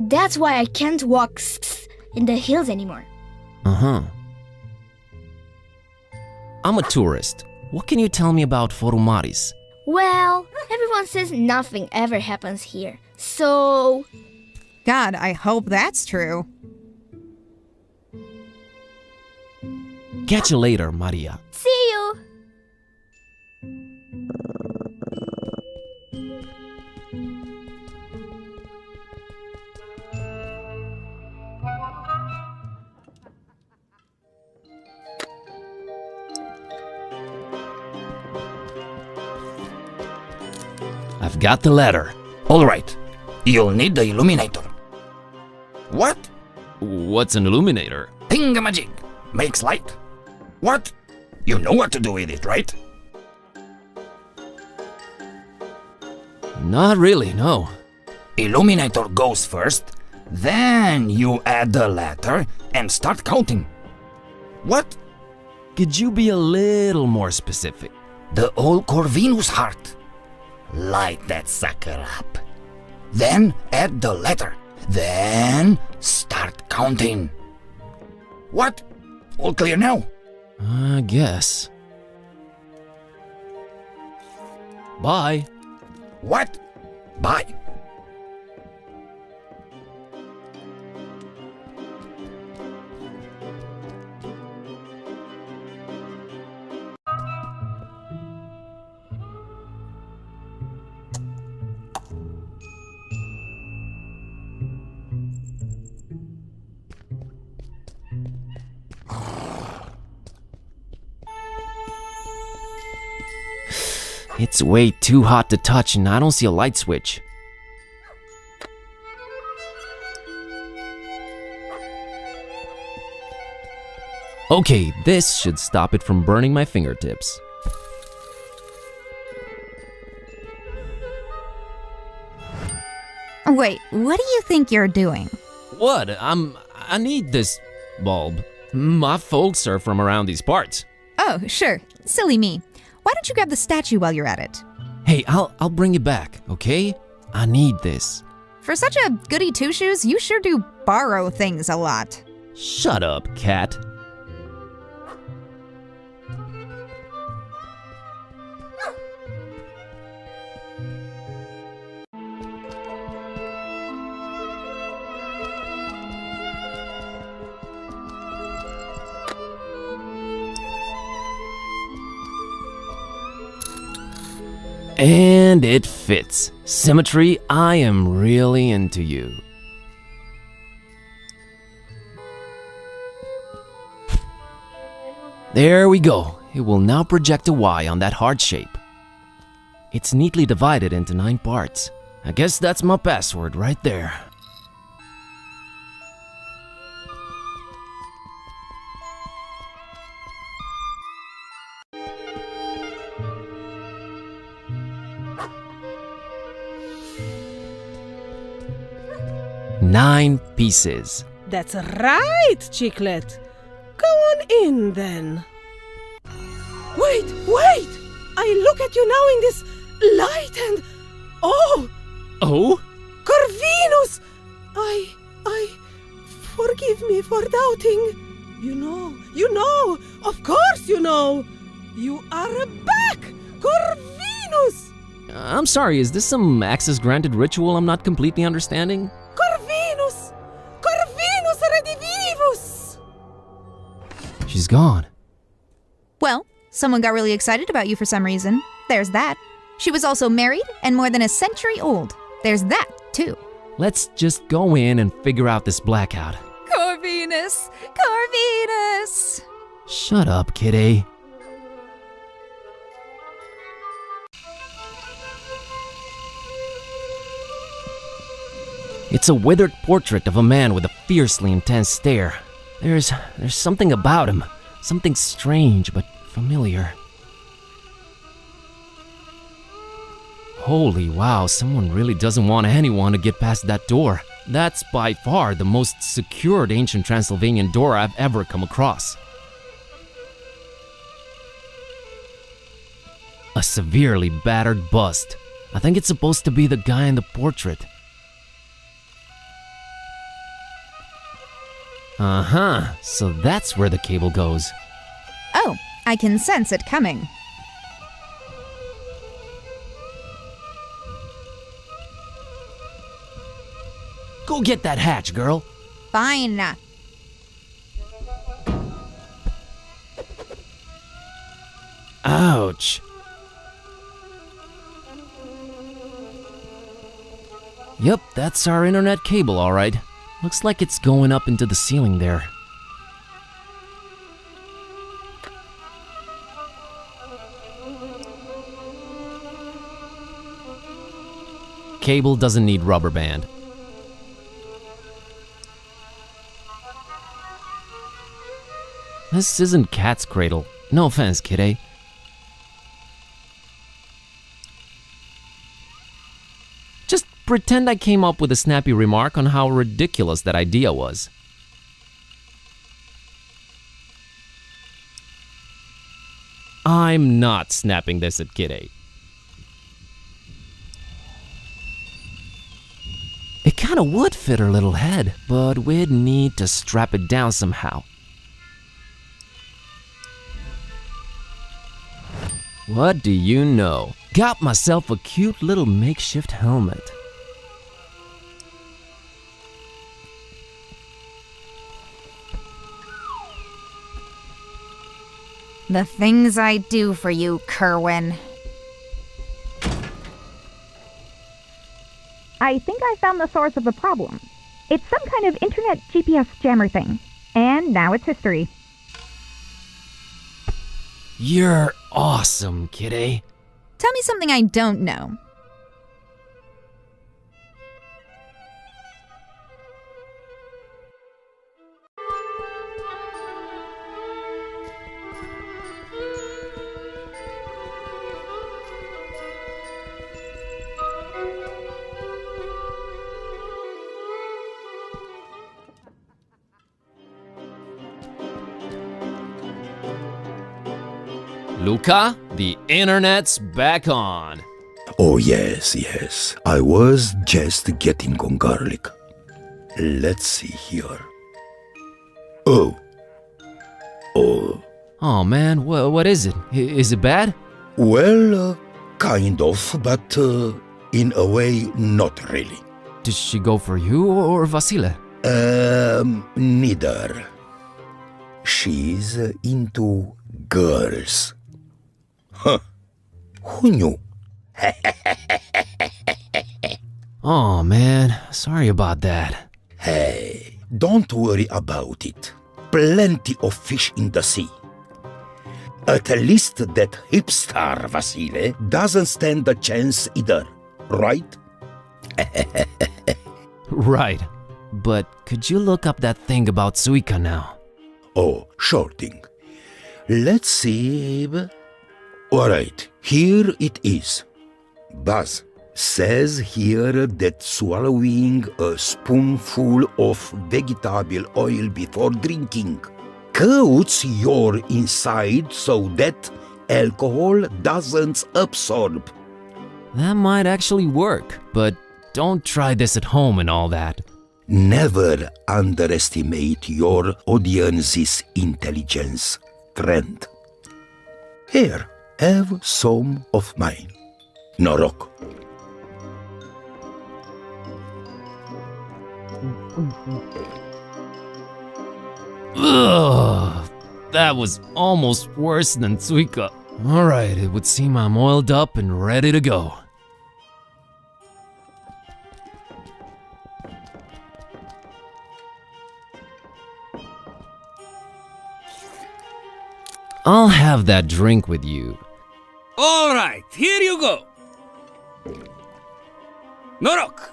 That's why I can't walk in the hills anymore. Uh-huh. I'm a tourist. What can you tell me about Forumaris? Well, everyone says nothing ever happens here, so... God, I hope that's true. Catch you later, Maria. See you! I've got the letter. Alright, you'll need the illuminator. What? What's an illuminator? Thingamajig. Makes light. What? You know what to do with it, right? Not really, no. Illuminator goes first, then you add the letter and start counting. What? Could you be a little more specific? The old Corvinus heart. Light that sucker up. Then add the letter. Then start counting. What? All clear now? I guess. Bye. What? Bye. It's way too hot to touch and I don't see a light switch. Okay, this should stop it from burning my fingertips. Wait, what do you think you're doing? What? I need this bulb. My folks are from around these parts. Oh, sure. Silly me. Why don't you grab the statue while you're at it? Hey, I'll bring it back, okay? I need this. For such a goody two-shoes, you sure do borrow things a lot. Shut up, cat. And it fits. Symmetry, I am really into you. There we go. It will now project a Y on that heart shape. It's neatly divided into 9 parts. I guess that's my password right there. Nine pieces. That's right, Chiclet. Go on in, then. Wait! I look at you now in this light and... Oh! Oh? Corvinus! Forgive me for doubting. You know, of course you know. You are back, Corvinus! I'm sorry, is this some access-granted ritual I'm not completely understanding? Corvinus redivivus! She's gone. Well, someone got really excited about you for some reason. There's that. She was also married and more than a century old. There's that, too. Let's just go in and figure out this blackout. Corvinus! Shut up, kitty. It's a withered portrait of a man with a fiercely intense stare. There's something about him. Something strange but familiar. Holy wow, someone really doesn't want anyone to get past that door. That's by far the most secured ancient Transylvanian door I've ever come across. A severely battered bust. I think it's supposed to be the guy in the portrait. Uh-huh, so that's where the cable goes. Oh, I can sense it coming. Go get that hatch, girl. Fine. Ouch. Yep, that's our internet cable, all right. Looks like it's going up into the ceiling there. Cable doesn't need rubber band. This isn't Cat's Cradle. No offense, kidday. Just pretend I came up with a snappy remark on how ridiculous that idea was. I'm not snapping this at Kitty. It kinda would fit her little head, but we'd need to strap it down somehow. What do you know? Got myself a cute little makeshift helmet. The things I do for you, Kerwin. I think I found the source of the problem. It's some kind of internet GPS jammer thing. And now it's history. You're awesome, Kitty. Tell me something I don't know. Luca, the internet's back on. Oh, yes. I was just getting on garlic. Let's see here. Oh, man, what is it? Is it bad? Well, kind of, but in a way, not really. Did she go for you or Vasile? Neither. She's into girls. Huh. Who knew? Oh, man, sorry about that. Hey, don't worry about it. Plenty of fish in the sea. At least that hipster Vasile doesn't stand a chance either, right? Right. But could you look up that thing about Suika now? Oh, sure thing. Let's see. Alright, here it is. Buzz says here that swallowing a spoonful of vegetable oil before drinking coats your inside so that alcohol doesn't absorb. That might actually work, but don't try this at home and all that. Never underestimate your audience's intelligence, friend. Here, have some of mine. Norok. Ugh, that was almost worse than Suika. Alright, it would seem I'm oiled up and ready to go. I'll have that drink with you. All right, here you go. Norok.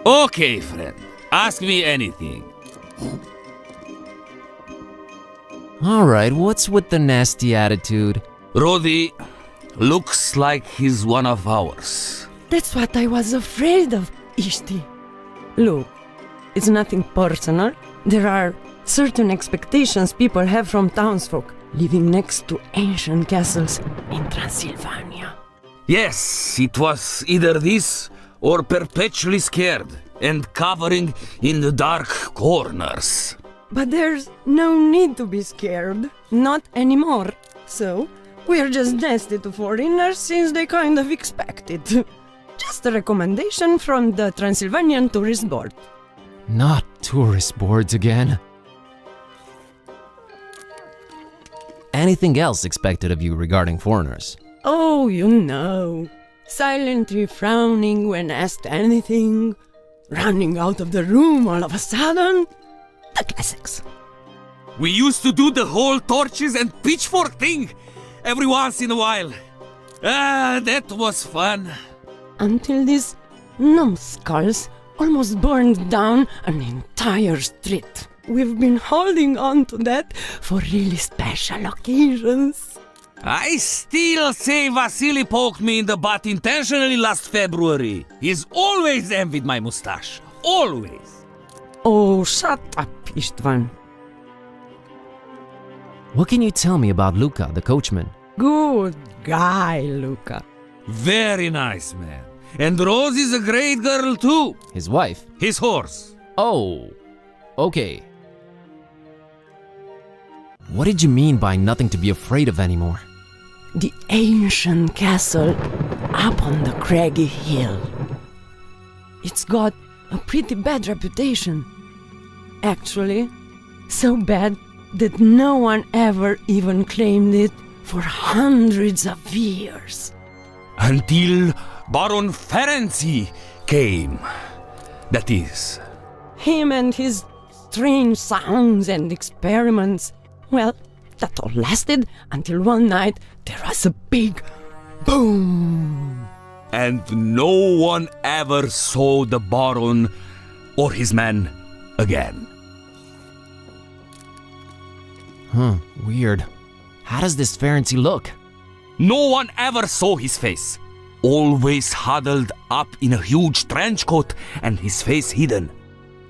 Okay, friend. Ask me anything. All right, what's with the nasty attitude? Rodi looks like he's one of ours. That's what I was afraid of, Ishti. Look, it's nothing personal. There are certain expectations people have from townsfolk living next to ancient castles in Transylvania. Yes, it was either this or perpetually scared and covering in the dark corners. But there's no need to be scared. Not anymore. So, we're just nasty to foreigners since they kind of expect it. Just a recommendation from the Transylvanian Tourist Board. Not tourist boards again. Anything else expected of you regarding foreigners? Oh, you know. Silently frowning when asked anything. Running out of the room all of a sudden. The classics. We used to do the whole torches and pitchfork thing every once in a while. That was fun. Until these numbskulls almost burned down an entire street. We've been holding on to that for really special occasions. I still say Vasily poked me in the butt intentionally last February. He's always envied my mustache. Always. Oh, shut up, Istvan. What can you tell me about Luca, the coachman? Good guy, Luca. Very nice man. And Rose is a great girl too. His wife? His horse. Oh, okay. What did you mean by nothing to be afraid of anymore? The ancient castle up on the craggy hill. It's got a pretty bad reputation. Actually, so bad that no one ever even claimed it for hundreds of years. Until Baron Ferenczi came. That is. Him and his strange sounds and experiments. Well, that all lasted until one night there was a big boom. And no one ever saw the Baron or his men again. Huh, weird. How does this Ferenczi look? No one ever saw his face. Always huddled up in a huge trench coat and his face hidden.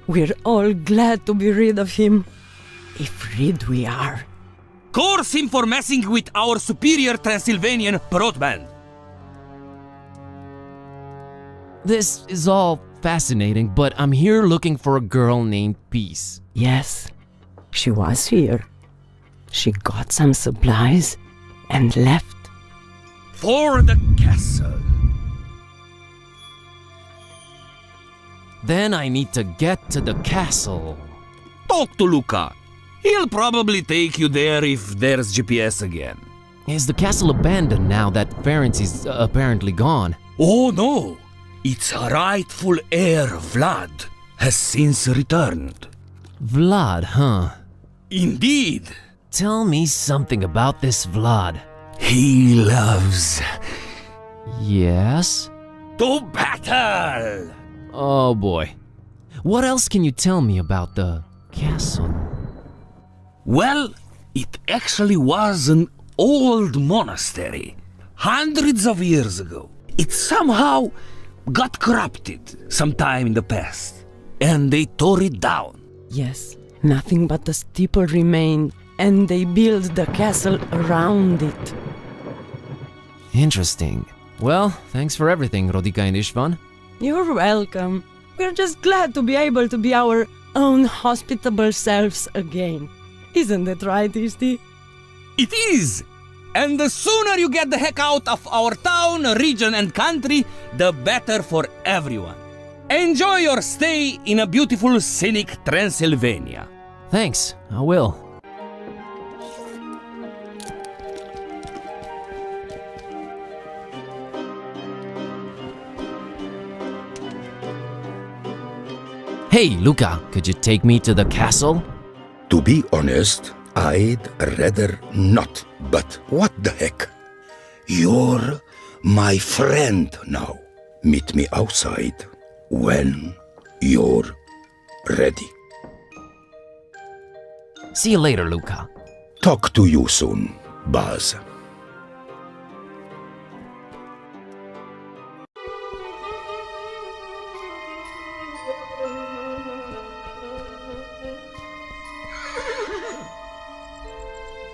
We're all glad to be rid of him. If rid we are. Curse him for messing with our superior Transylvanian broadband. This is all fascinating, but I'm here looking for a girl named Peace. Yes, she was here. She got some supplies and left. For the castle. Then I need to get to the castle. Talk to Luca. He'll probably take you there if there's GPS again. Is the castle abandoned now that Ferenczi's apparently gone? Oh no! Its rightful heir, Vlad, has since returned. Vlad, huh? Indeed. Tell me something about this Vlad. He loves... Yes? to battle! Oh boy. What else can you tell me about the castle? Well, it actually was an old monastery. Hundreds of years ago. It somehow got corrupted sometime in the past. And they tore it down. Yes, nothing but the steeple remained, and they built the castle around it. Interesting. Well, thanks for everything, Rodika and Istvan. You're welcome. We're just glad to be able to be our own hospitable selves again. Isn't that right, Isti? It is! And the sooner you get the heck out of our town, region, and country, the better for everyone. Enjoy your stay in a beautiful, scenic Transylvania. Thanks, I will. Hey, Luca, could you take me to the castle? To be honest, I'd rather not, but what the heck? You're my friend now. Meet me outside when you're ready. See you later, Luca. Talk to you soon, Baz.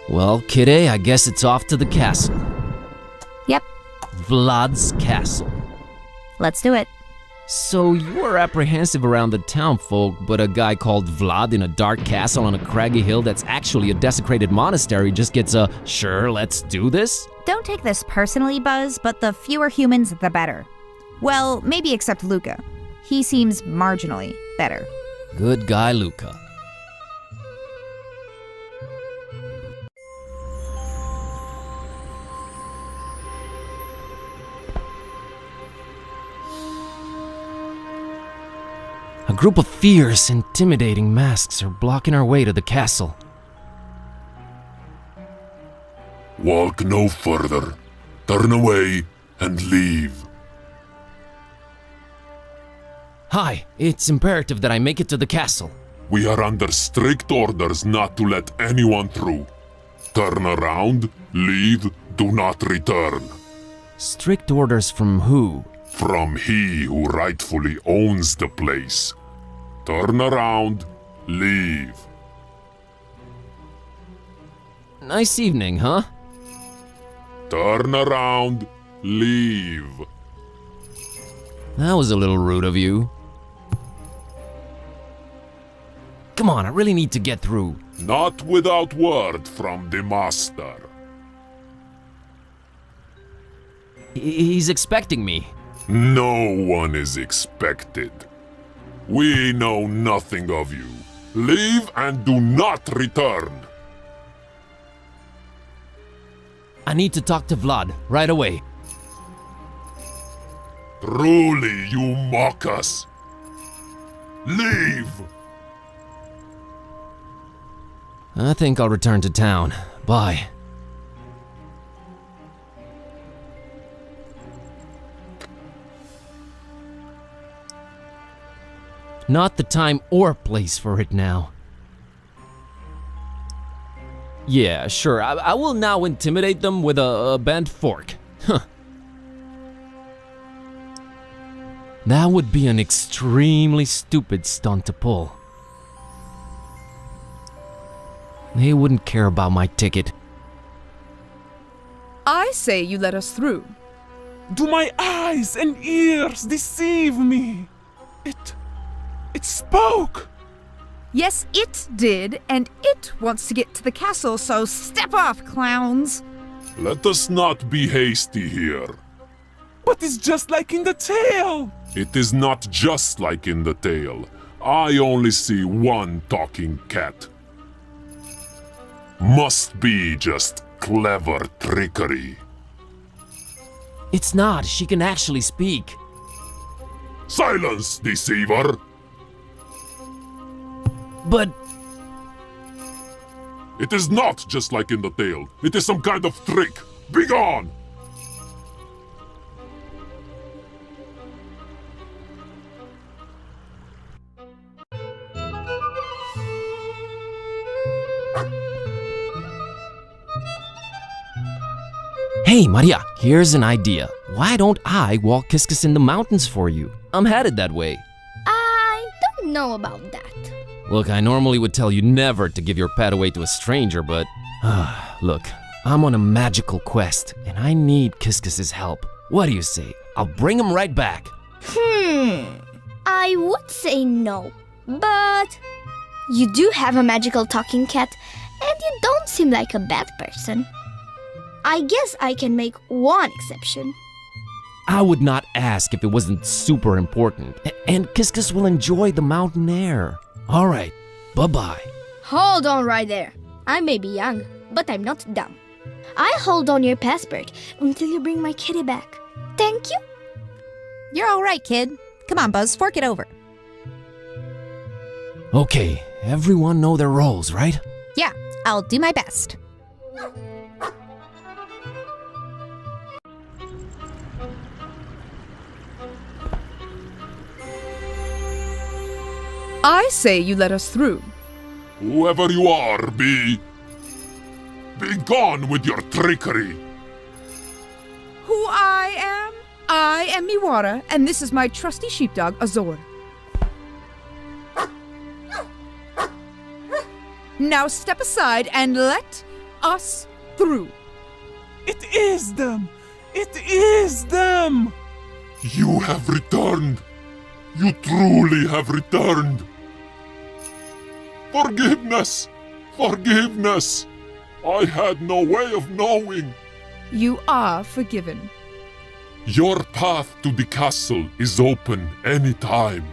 Well, kidday, I guess it's off to the castle. Yep, Vlad's castle. let's do it. So you were apprehensive around the town folk, but a guy called Vlad in a dark castle on a craggy hill that's actually a desecrated monastery just gets a, sure, let's do this? Don't take this personally, Buzz, but the fewer humans, the better. Well, maybe except Luca. He seems marginally better. Good guy, Luca. A group of fierce, intimidating masks are blocking our way to the castle. Walk no further. Turn away and leave. Hi, it's imperative that I make it to the castle. We are under strict orders not to let anyone through. Turn around, leave, do not return. Strict orders from who? From he who rightfully owns the place. Turn around, leave. Nice evening, huh? Turn around, leave. That was a little rude of you. Come on, I really need to get through. Not without word from the master. He's expecting me. No one is expected. We know nothing of you. Leave and do not return. I need to talk to Vlad right away. Truly, you mock us. Leave! I think I'll return to town. Bye. Not the time or place for it now. Yeah, sure, I will now intimidate them with a bent fork. Huh. That would be an extremely stupid stunt to pull. They wouldn't care about my ticket. I say you let us through. Do my eyes and ears deceive me? It spoke! Yes, it did, and it wants to get to the castle, so step off, clowns! Let us not be hasty here. But it's just like in the tale! It is not just like in the tale. I only see one talking cat. Must be just clever trickery. It's not. She can actually speak. Silence, deceiver! But... It is not just like in the tale. It is some kind of trick. Begone! Hey, Maria, here's an idea. Why don't I walk Kiskus in the mountains for you? I'm headed that way. I don't know about that. Look, I normally would tell you never to give your pet away to a stranger, but... look, I'm on a magical quest, and I need Kiskus's help. What do you say? I'll bring him right back. I would say no, but... You do have a magical talking cat, and you don't seem like a bad person. I guess I can make one exception. I would not ask if it wasn't super important, and Kiskus will enjoy the mountain air. All right, bye-bye. Hold on right there. I may be young, but I'm not dumb. I'll hold on your passport until you bring my kitty back. Thank you. You're all right, kid. Come on, Buzz, fork it over. Okay, everyone know their roles, right? Yeah, I'll do my best. I say you let us through. Whoever you are, be gone with your trickery. Who I am? I am Miwara, and this is my trusty sheepdog, Azor. Now step aside and let us through. It is them! It is them! You have returned. You truly have returned. Forgiveness! Forgiveness! I had no way of knowing. You are forgiven. Your path to the castle is open any time.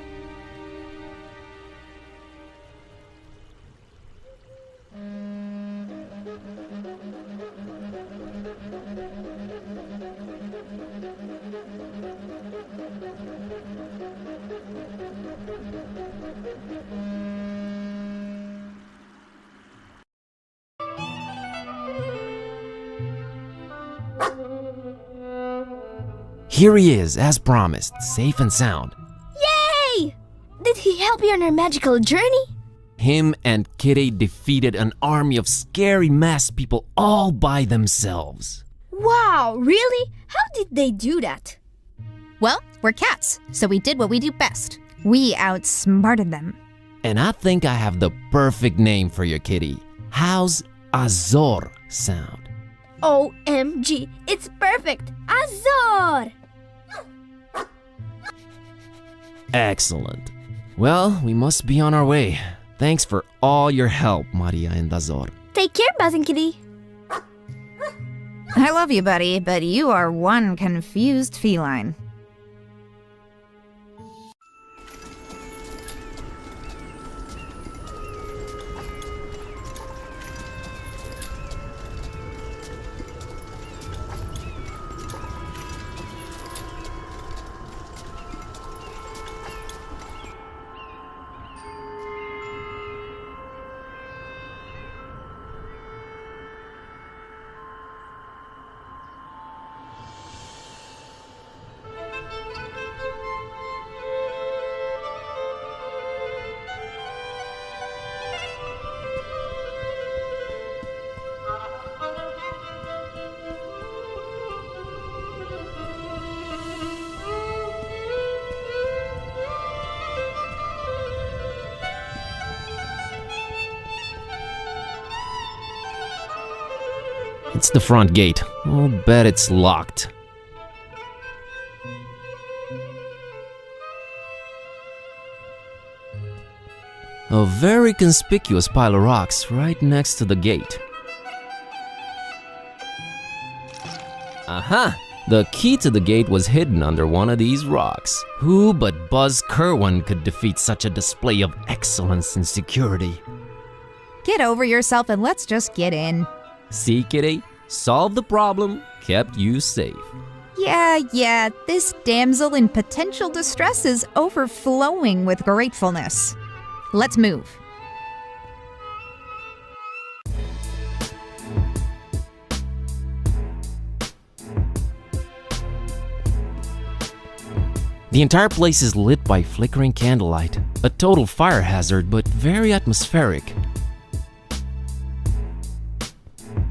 Here he is, as promised, safe and sound. Yay! Did he help you on your magical journey? Him and Kitty defeated an army of scary masked people all by themselves. Wow, really? How did they do that? Well, we're cats, so we did what we do best. We outsmarted them. And I think I have the perfect name for your kitty. How's Azor sound? OMG, it's perfect! Azor! Excellent. Well, we must be on our way. Thanks for all your help, Maria and Azor. Take care, Buzz and Kitty. I love you, buddy, but you are one confused feline. It's the front gate. I'll bet it's locked. A very conspicuous pile of rocks right next to the gate. Aha! The key to the gate was hidden under one of these rocks. Who but Buzz Kerwin could defeat such a display of excellence and security? Get over yourself and let's just get in. See, kitty? Solved the problem, kept you safe. Yeah, this damsel in potential distress is overflowing with gratefulness. Let's move. The entire place is lit by flickering candlelight. A total fire hazard, but very atmospheric.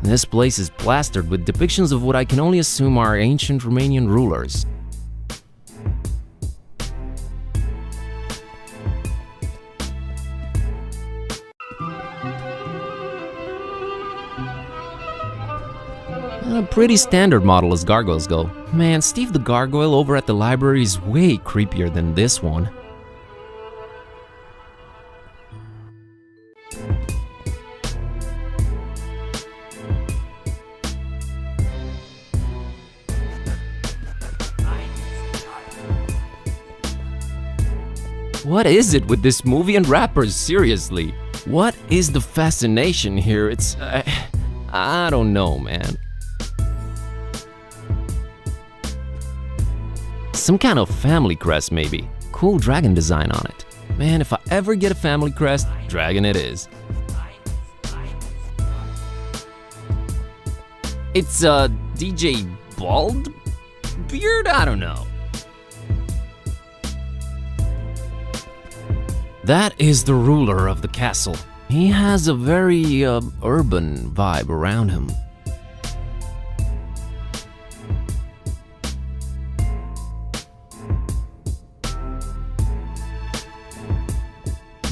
This place is plastered with depictions of what I can only assume are ancient Romanian rulers. A pretty standard model as gargoyles go. Man, Steve the Gargoyle over at the library is way creepier than this one. What is it with this movie and rappers, seriously? What is the fascination here? It's... I don't know, man. Some kind of family crest, maybe. Cool dragon design on it. Man, if I ever get a family crest, dragon it is. It's DJ Bald Beard? I don't know. That is the ruler of the castle. He has a very urban vibe around him.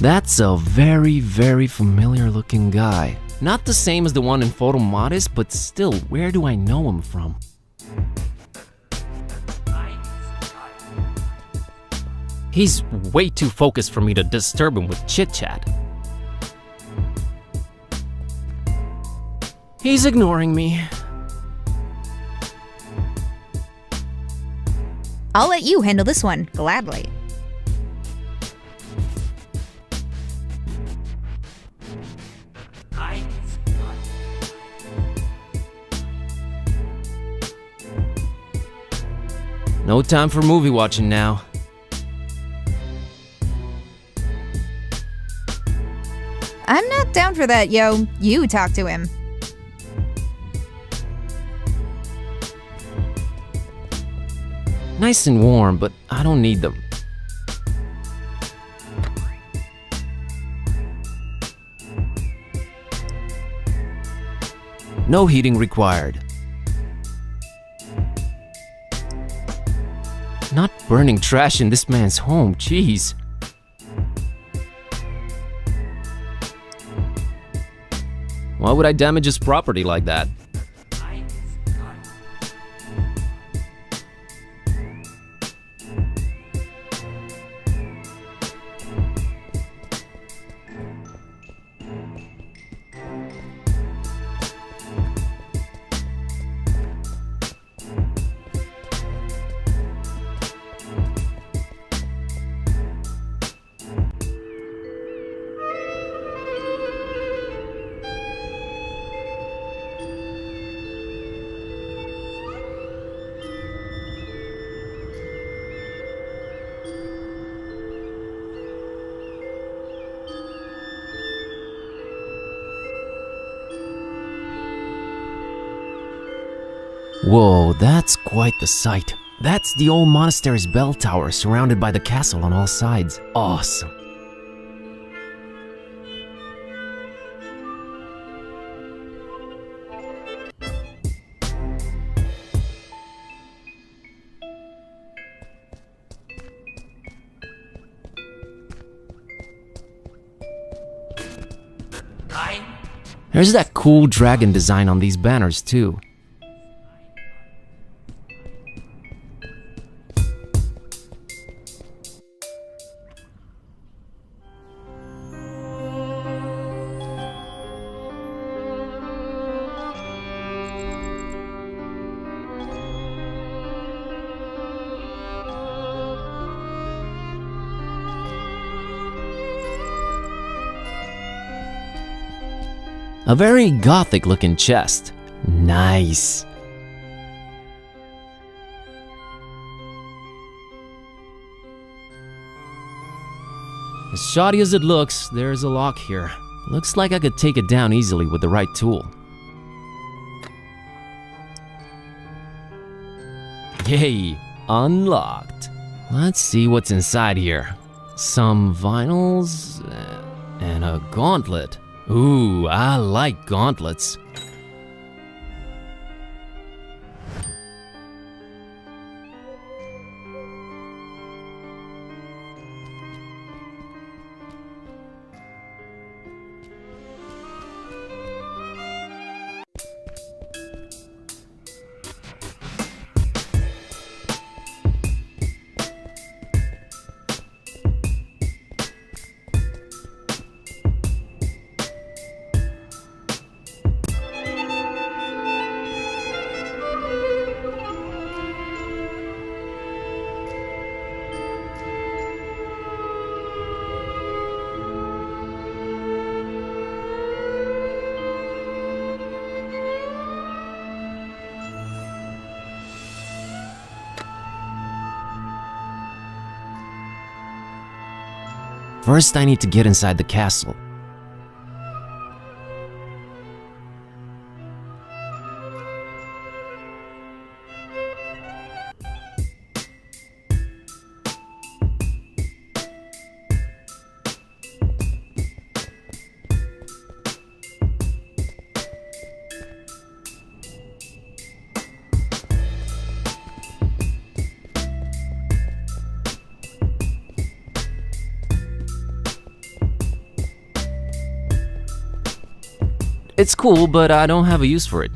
That's a very, very familiar looking guy. Not the same as the one in Photo Modest, but still, where do I know him from? He's way too focused for me to disturb him with chit-chat. He's ignoring me. I'll let you handle this one, gladly. No time for movie watching now. I'm not down for that, yo. You talk to him. Nice and warm, but I don't need them. No heating required. Not burning trash in this man's home, jeez. Why would I damage his property like that? Whoa, that's quite the sight. That's the old monastery's bell tower surrounded by the castle on all sides. Awesome. There's that cool dragon design on these banners too. A very gothic looking chest. Nice. As shoddy as it looks, there's a lock here. Looks like I could take it down easily with the right tool. Yay, unlocked. Let's see what's inside here. Some vinyls and a gauntlet. Ooh, I like gauntlets. First, I need to get inside the castle. It's cool, but I don't have a use for it.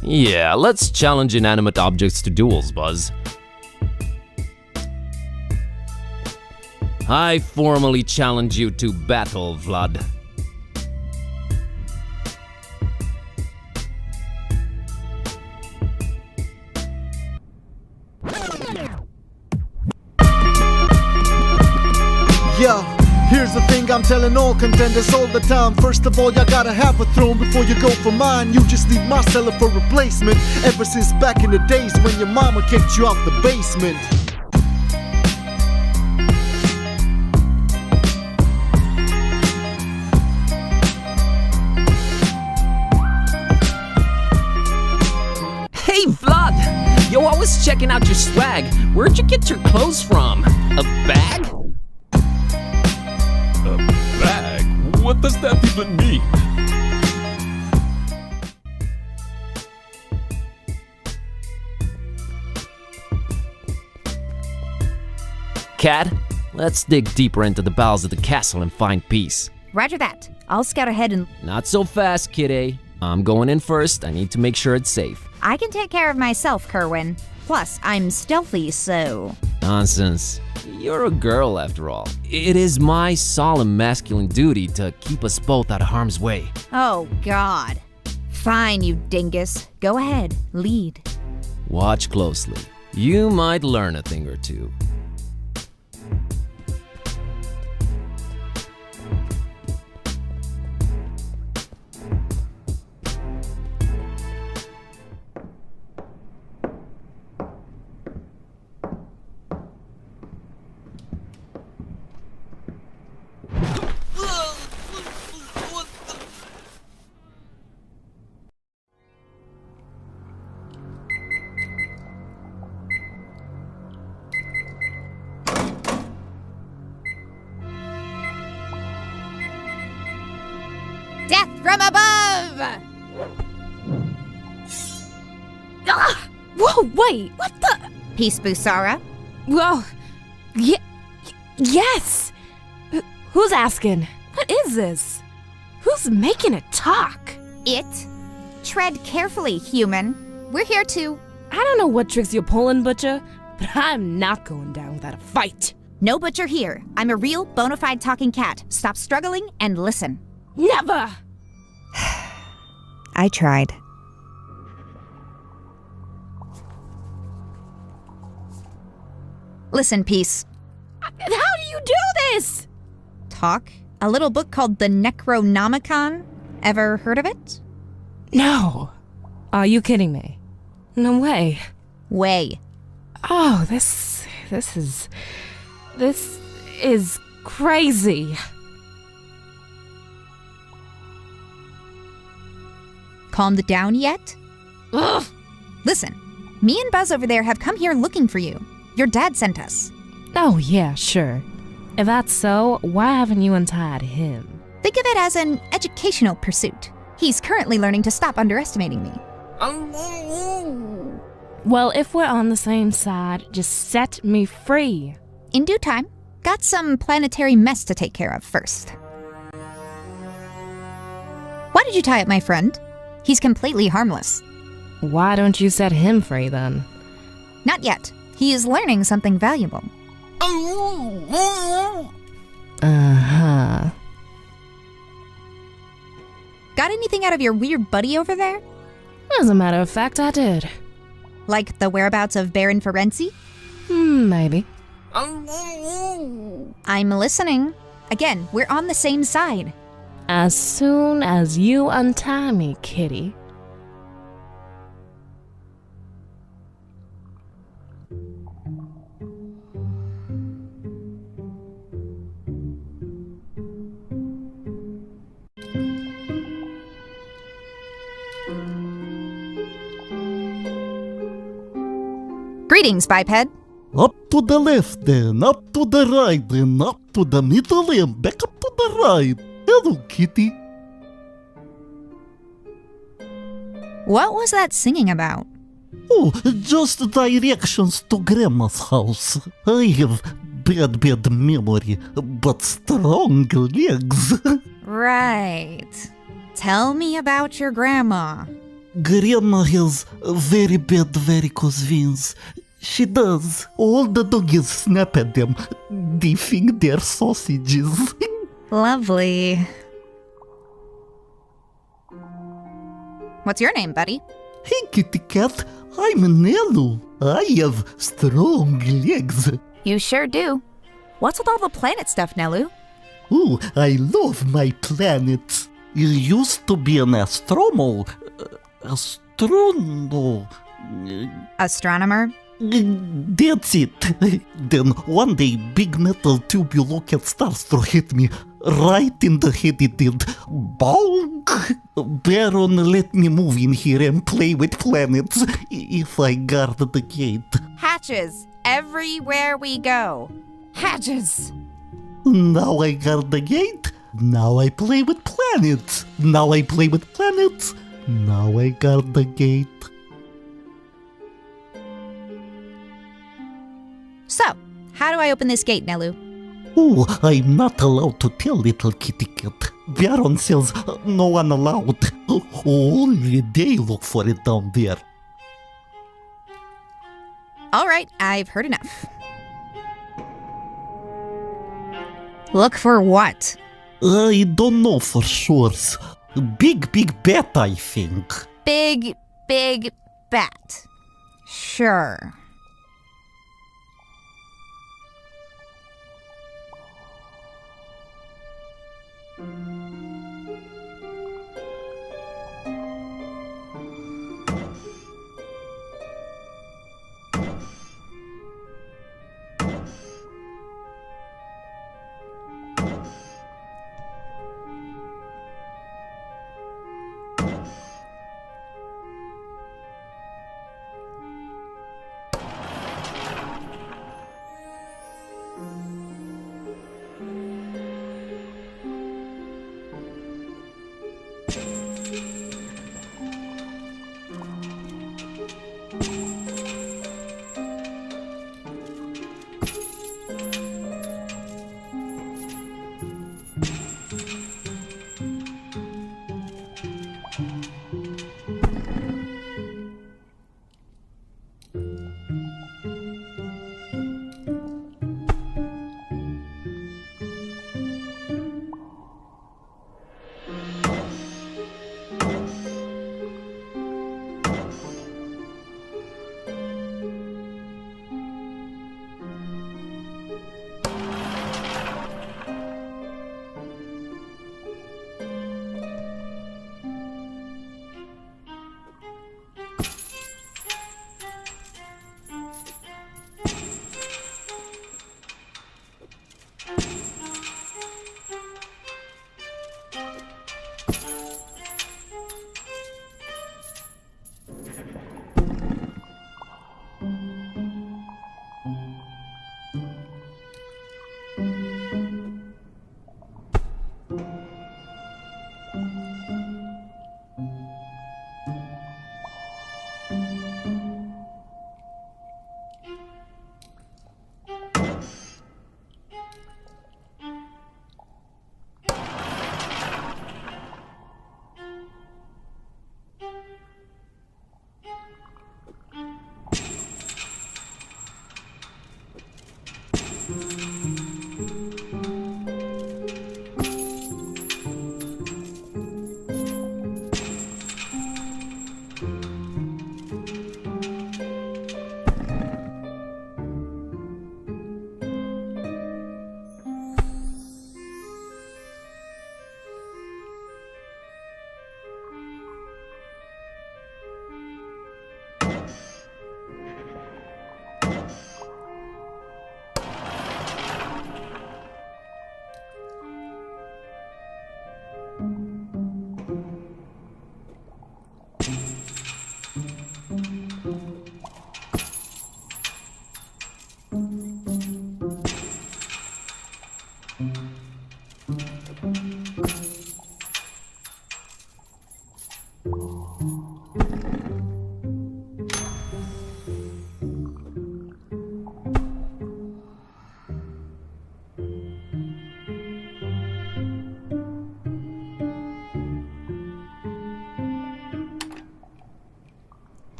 Yeah, let's challenge inanimate objects to duels, Buzz. I formally challenge you to battle, Vlad. Yeah, here's the thing I'm telling all contenders all the time. First of all, you gotta have a throne before you go for mine. You just need my cellar for replacement. Ever since back in the days when your mama kicked you out the basement. Hey Vlad! Yo, I was checking out your swag. Where'd you get your clothes from? A bag? A bag? What does that even mean? cat. Let's dig deeper into the bowels of the castle and find peace. Roger that. I'll scout ahead and... Not so fast, kiddo. I'm going in first. I need to make sure it's safe. I can take care of myself, Kerwin. Plus, I'm stealthy, so... Nonsense. You're a girl, after all. It is my solemn masculine duty to keep us both out of harm's way. Oh, God. Fine, you dingus. Go ahead. Lead. Watch closely. You might learn a thing or two. Death from above! Ah! Whoa, wait, what the? Peace, Busara. Whoa. Yes! Who's asking? What is this? Who's making it talk? It? Tread carefully, human. We're here to... I don't know what tricks you're pulling, Butcher, but I'm not going down without a fight. No Butcher here. I'm a real, bona fide talking cat. Stop struggling and listen. Never! I tried. Listen, Peace. How do you do this? Talk? A little book called the Necronomicon? Ever heard of it? No. Are you kidding me? No way. Way. Oh, this is crazy. Calmed down yet? Ugh. Listen, me and Buzz over there have come here looking for you. Your dad sent us. Oh, yeah, sure. If that's so, why haven't you untied him? Think of it as an educational pursuit. He's currently learning to stop underestimating me. Well, if we're on the same side, just set me free. In due time. Got some planetary mess to take care of first. Why did you tie up my friend? He's completely harmless. Why don't you set him free then? Not yet. He is learning something valuable. Uh-huh. Got anything out of your weird buddy over there? As a matter of fact, I did. Like the whereabouts of Baron Ferenzi? Maybe. I'm listening. Again, we're on the same side. As soon as you untie me, kitty. Greetings, biped. Up to the left then, up to the right then, up to the middle and back up to the right. Hello, kitty. What was that singing about? Oh, just directions to Grandma's house. I have bad memory, but strong legs. Right. Tell me about your grandma. Grandma has very bad varicose veins. She does. All the doggies snap at them. They think they're sausages. Lovely. What's your name, buddy? Hey, kitty cat. I'm Nelu. I have strong legs. You sure do. What's with all the planet stuff, Nelu? Ooh, I love my planets. You used to be an astronomer. Astronomer? That's it. Then one day, big metal tubular star struck hit me. Right in the head it did. Bonk! Baron, let me move in here and play with planets if I guard the gate. Hatches. Everywhere we go. Hatches. Now I guard the gate. Now I play with planets. Now I play with planets. Now I guard the gate. So, How do I open this gate, Nelu? Oh, I'm not allowed to tell, little kitty cat. Baron says no one allowed. Only they look for it down there. All right, I've heard enough. Look for what? I don't know for sure. Big bat, I think. Big bat. Sure.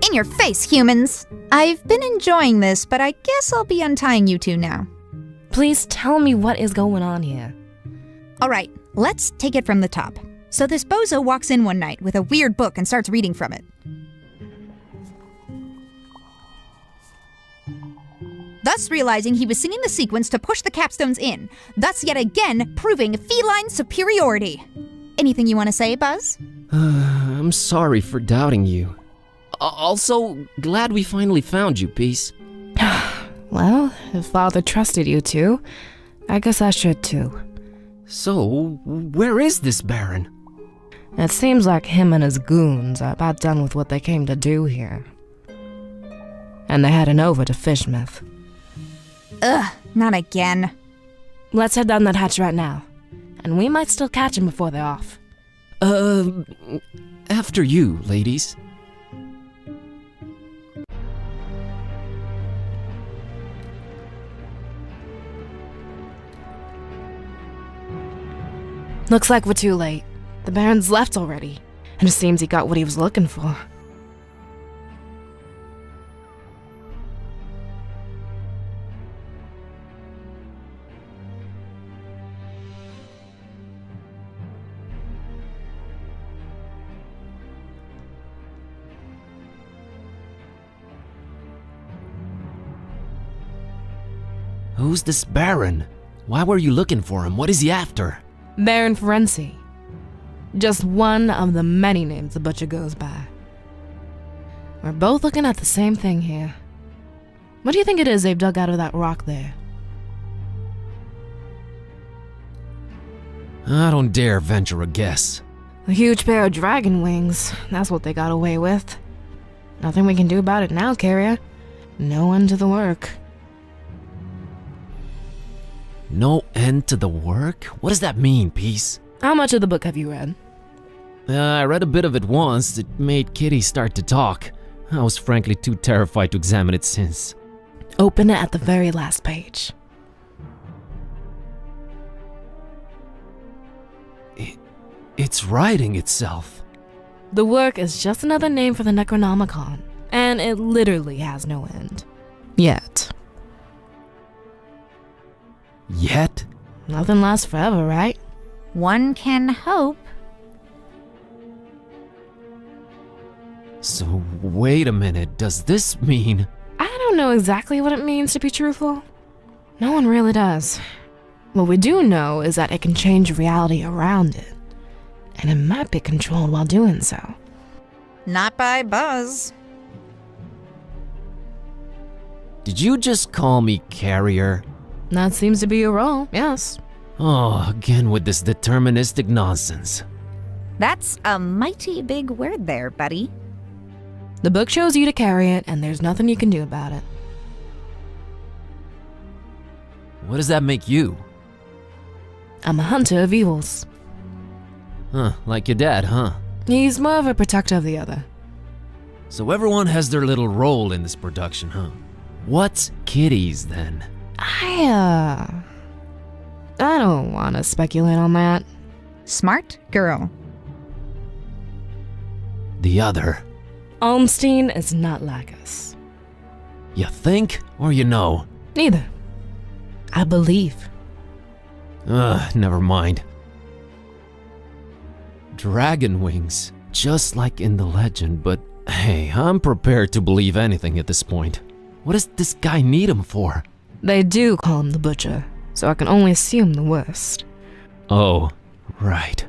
In your face, humans! I've been enjoying this, but I guess I'll be untying you two now. Please tell me what is going on here. Alright, let's take it from the top. So this bozo walks in one night with a weird book and starts reading from it. Thus realizing he was singing the sequence to push the capstones in, thus yet again proving feline superiority. Anything you want to say, Buzz? I'm sorry for doubting you. Also, glad we finally found you, Peace. Well, if Father trusted you two, I guess I should too. So, where is this Baron? It seems like him and his goons are about done with what they came to do here. And they're heading over to Fishmouth. Ugh, not again. Let's head down that hatch right now. And we might still catch them before they're off. After you, ladies. Looks like we're too late. The Baron's left already, and it seems he got what he was looking for. Who's this Baron? Why were you looking for him? What is he after? Baron Ferenci. Just one of the many names the butcher goes by. We're both looking at the same thing here. What do you think it is they've dug out of that rock there? I don't dare venture a guess. A huge pair of dragon wings. That's what they got away with. Nothing we can do about it now, Carrier. No end to the work. No end to the work? What does that mean, Peace? How much of the book have you read? I read a bit of it once. It made Kitty start to talk. I was frankly too terrified to examine it since. Open it at the very last page. It's writing itself. The work is just another name for the Necronomicon, and it literally has no end. Yet. Yet? Nothing lasts forever, right? One can hope. So, wait a minute, does this mean... I don't know exactly what it means, to be truthful. No one really does. What we do know is that it can change reality around it, and it might be controlled while doing so. Not by Buzz. Did you just call me Carrier? That seems to be your role, yes. Oh, again with this deterministic nonsense. That's a mighty big word there, buddy. The book chose you to carry it, and there's nothing you can do about it. What does that make you? I'm a hunter of evils. Huh, like your dad, huh? He's more of a protector of the other. So everyone has their little role in this production, huh? What's Kitty's then? I don't want to speculate on that. Smart girl. The other. Almstein is not like us. You think, or you know? Neither. I believe. Never mind. Dragon wings, just like in the legend, but hey, I'm prepared to believe anything at this point. What does this guy need him for? They do call him the Butcher, so I can only assume the worst. Oh, right.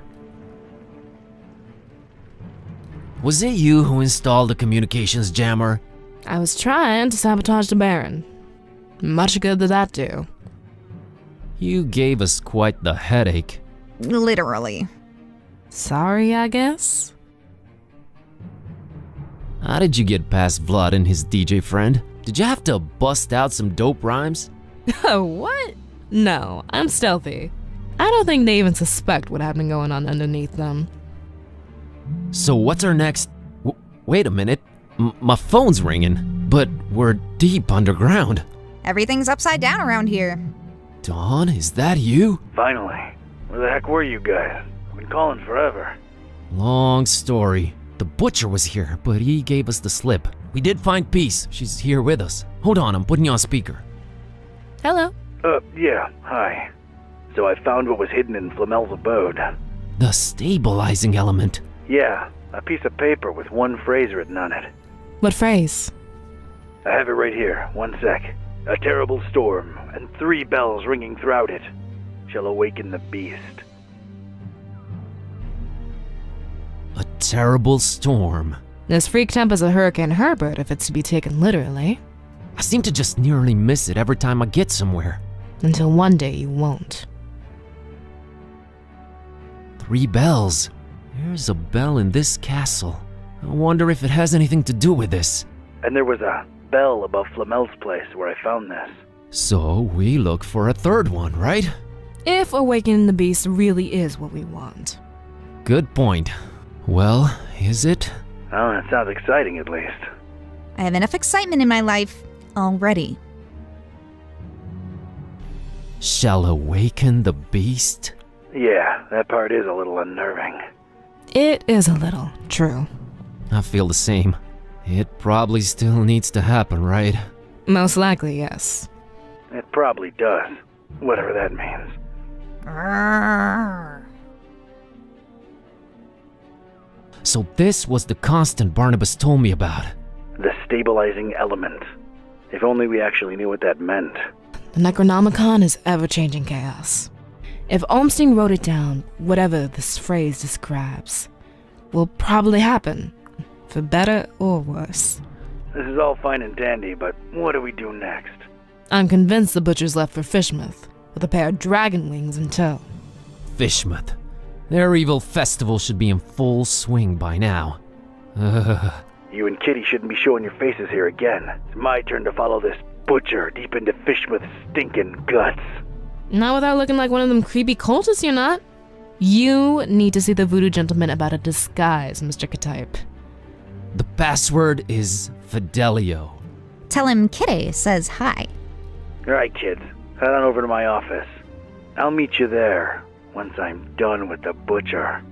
Was it you who installed the communications jammer? I was trying to sabotage the Baron. Much good did that do. You gave us quite the headache. Literally. Sorry, I guess? How did you get past Vlad and his DJ friend? Did you have to bust out some dope rhymes? What? No, I'm stealthy. I don't think they even suspect what had been going on underneath them. So what's our next... wait a minute. My phone's ringing, but we're deep underground. Everything's upside down around here. Dawn, is that you? Finally. Where the heck were you guys? I've been calling forever. Long story. The butcher was here, but he gave us the slip. We did find Peace. She's here with us. Hold on, I'm putting you on speaker. Hello. Yeah, hi. So I found what was hidden in Flamel's abode. The stabilizing element. Yeah, a piece of paper with one phrase written on it. What phrase? I have it right here. One sec. A terrible storm, and 3 bells ringing throughout it, shall awaken the beast. A terrible storm. As freaked up as a Hurricane Herbert, if it's to be taken literally. I seem to just nearly miss it every time I get somewhere. Until one day you won't. 3 bells. There's a bell in this castle. I wonder if it has anything to do with this. And there was a bell above Flamel's place where I found this. So we look for a 3rd one, right? If awakening the beast really is what we want. Good point. Well, is it? Oh, it sounds exciting at least. I have enough excitement in my life already. Shall awaken the beast? Yeah, that part is a little unnerving. It is a little, true. I feel the same. It probably still needs to happen, right? Most likely, yes. It probably does, whatever that means. So this was the constant Barnabas told me about. The stabilizing element. If only we actually knew what that meant. The Necronomicon is ever-changing chaos. If Olmstein wrote it down, whatever this phrase describes will probably happen, for better or worse. This is all fine and dandy, but what do we do next? I'm convinced the butchers left for Fishmouth, with a pair of dragon wings in tow. Fishmouth. Their evil festival should be in full swing by now. You and Kitty shouldn't be showing your faces here again. It's my turn to follow this butcher deep into Fishmouth's stinking guts. Not without looking like one of them creepy cultists, you're not. You need to see the voodoo gentleman about a disguise, Mr. Ktype. The password is Fidelio. Tell him Kitty says hi. Alright, kids. Head on over to my office. I'll meet you there once I'm done with the butcher.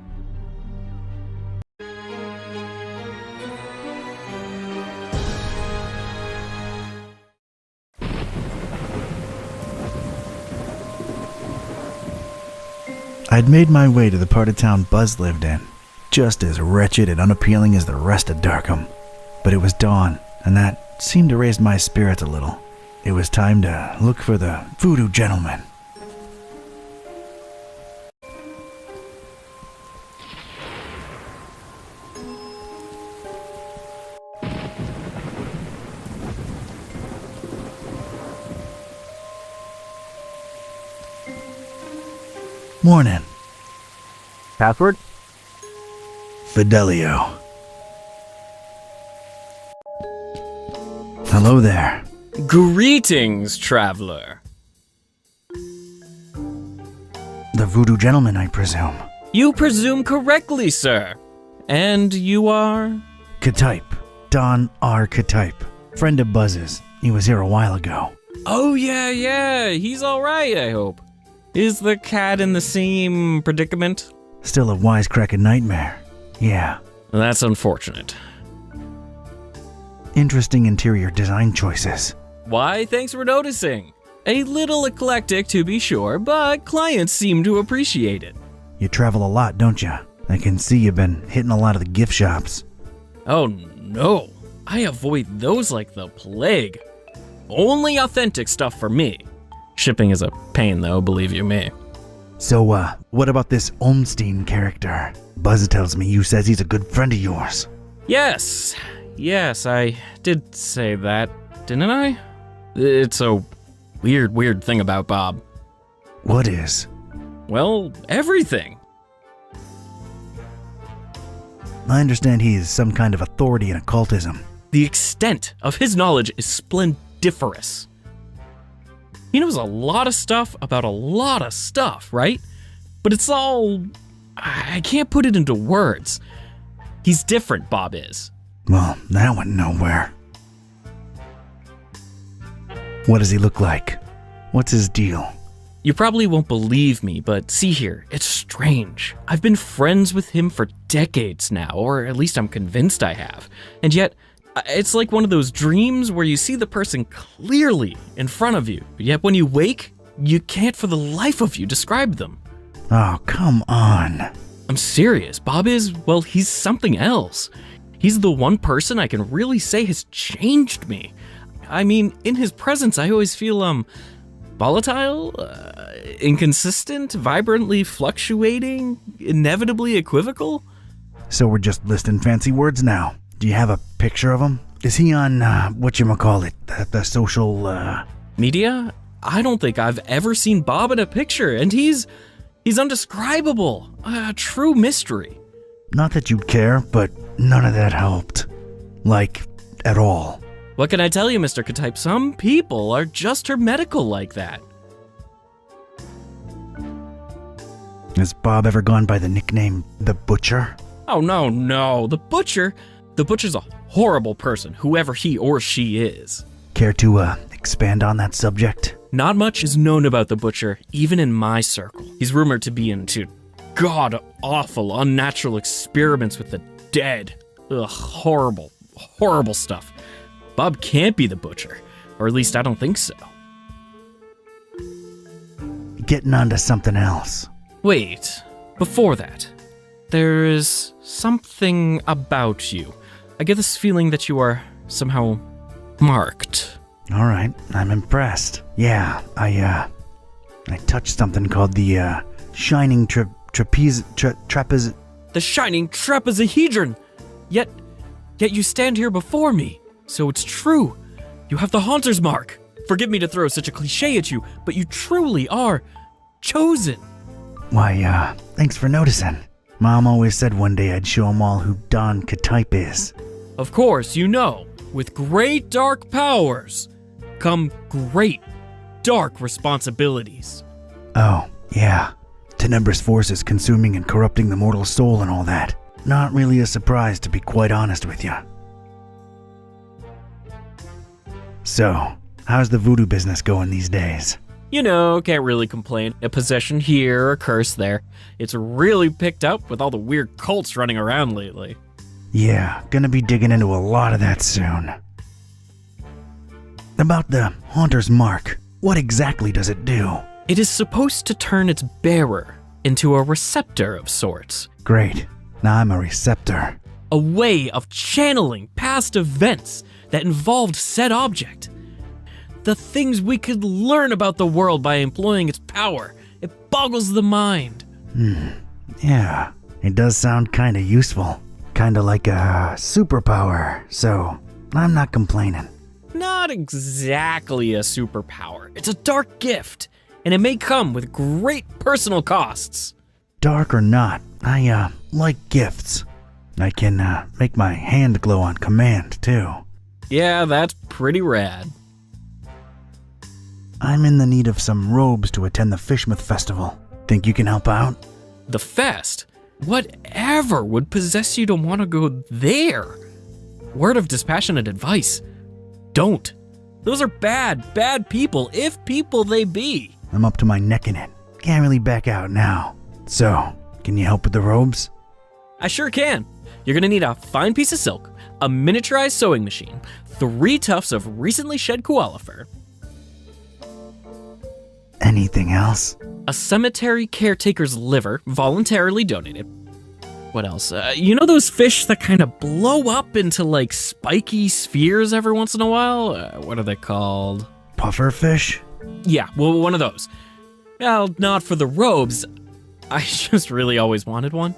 I'd made my way to the part of town Buzz lived in, just as wretched and unappealing as the rest of Darkham. But it was dawn, and that seemed to raise my spirits a little. It was time to look for the voodoo gentleman. Morning. Password? Fidelio. Hello there. Greetings, traveler. The voodoo gentleman, I presume. You presume correctly, sir. And you are? Ktype. Don R. Ktype. Friend of Buzz's. He was here a while ago. Oh, yeah. He's alright, I hope. Is the cat in the same predicament? Still a wisecracking nightmare. Yeah. That's unfortunate. Interesting interior design choices. Why, thanks for noticing. A little eclectic, to be sure, but clients seem to appreciate it. You travel a lot, don't you? I can see you've been hitting a lot of the gift shops. Oh, no. I avoid those like the plague. Only authentic stuff for me. Shipping is a pain, though, believe you me. So, what about this Olmstein character? Buzz tells me you says he's a good friend of yours. Yes, I did say that, didn't I? It's a weird thing about Bob. What is? Well, everything. I understand he is some kind of authority in occultism. The extent of his knowledge is splendiferous. He knows a lot of stuff about a lot of stuff, right? But it's all... I can't put it into words. He's different, Bob is. Well, that went nowhere. What does he look like? What's his deal? You probably won't believe me, but see here, it's strange. I've been friends with him for decades now, or at least I'm convinced I have. And yet, it's like one of those dreams where you see the person clearly in front of you, yet when you wake, you can't for the life of you describe them. Oh, come on. I'm serious. Bob is, well, he's something else. He's the one person I can really say has changed me. I mean, in his presence, I always feel, volatile, inconsistent, vibrantly fluctuating, inevitably equivocal. So we're just listing fancy words now. Do you have a picture of him? Is he on, the social, Media? I don't think I've ever seen Bob in a picture, and he's undescribable. A true mystery. Not that you'd care, but none of that helped. Like, at all. What can I tell you, Mr. Ktype? Some people are just hermetical like that. Has Bob ever gone by the nickname The Butcher? Oh, no. The Butcher's a horrible person, whoever he or she is. Care to, expand on that subject? Not much is known about the Butcher, even in my circle. He's rumored to be into god-awful, unnatural experiments with the dead. Ugh, horrible, horrible stuff. Bob can't be the Butcher, or at least I don't think so. Getting onto something else. Wait, before that, there is something about you. I get this feeling that you are somehow marked. All right, I'm impressed. Yeah, I touched something called the Shining Trapeze. The Shining Trapezahedron! Yet you stand here before me, so it's true. You have the Haunter's Mark. Forgive me to throw such a cliche at you, but you truly are chosen. Why, thanks for noticing. Mom always said one day I'd show 'em all who Don Katype is. Of course, you know, with great dark powers come great dark responsibilities. Oh, yeah. Tenebrous forces consuming and corrupting the mortal soul and all that. Not really a surprise, to be quite honest with you. So, how's the voodoo business going these days? You know, can't really complain. A possession here, a curse there. It's really picked up with all the weird cults running around lately. Yeah, gonna be digging into a lot of that soon. About the Haunter's Mark, what exactly does it do? It is supposed to turn its bearer into a receptor of sorts. Great. Now I'm a receptor. A way of channeling past events that involved said object. The things we could learn about the world by employing its power. It boggles the mind. Yeah, it does sound kinda useful. Kinda like a superpower, so I'm not complaining. Not exactly a superpower. It's a dark gift, and it may come with great personal costs. Dark or not, I like gifts. I can make my hand glow on command, too. Yeah, that's pretty rad. I'm in the need of some robes to attend the Fishmouth festival. Think you can help out? The fest? Whatever would possess you to want to go there? Word of dispassionate advice. Don't. Those are bad people, if people they be. I'm up to my neck in it. Can't really back out now. So, can you help with the robes? I sure can. You're gonna need a fine piece of silk, a miniaturized sewing machine, 3 tufts of recently shed koala fur. Anything else? A cemetery caretaker's liver, voluntarily donated. What else? You know those fish that kind of blow up into like spiky spheres every once in a while? What are they called? Puffer fish? Yeah, well, one of those. Well, not for the robes. I just really always wanted one.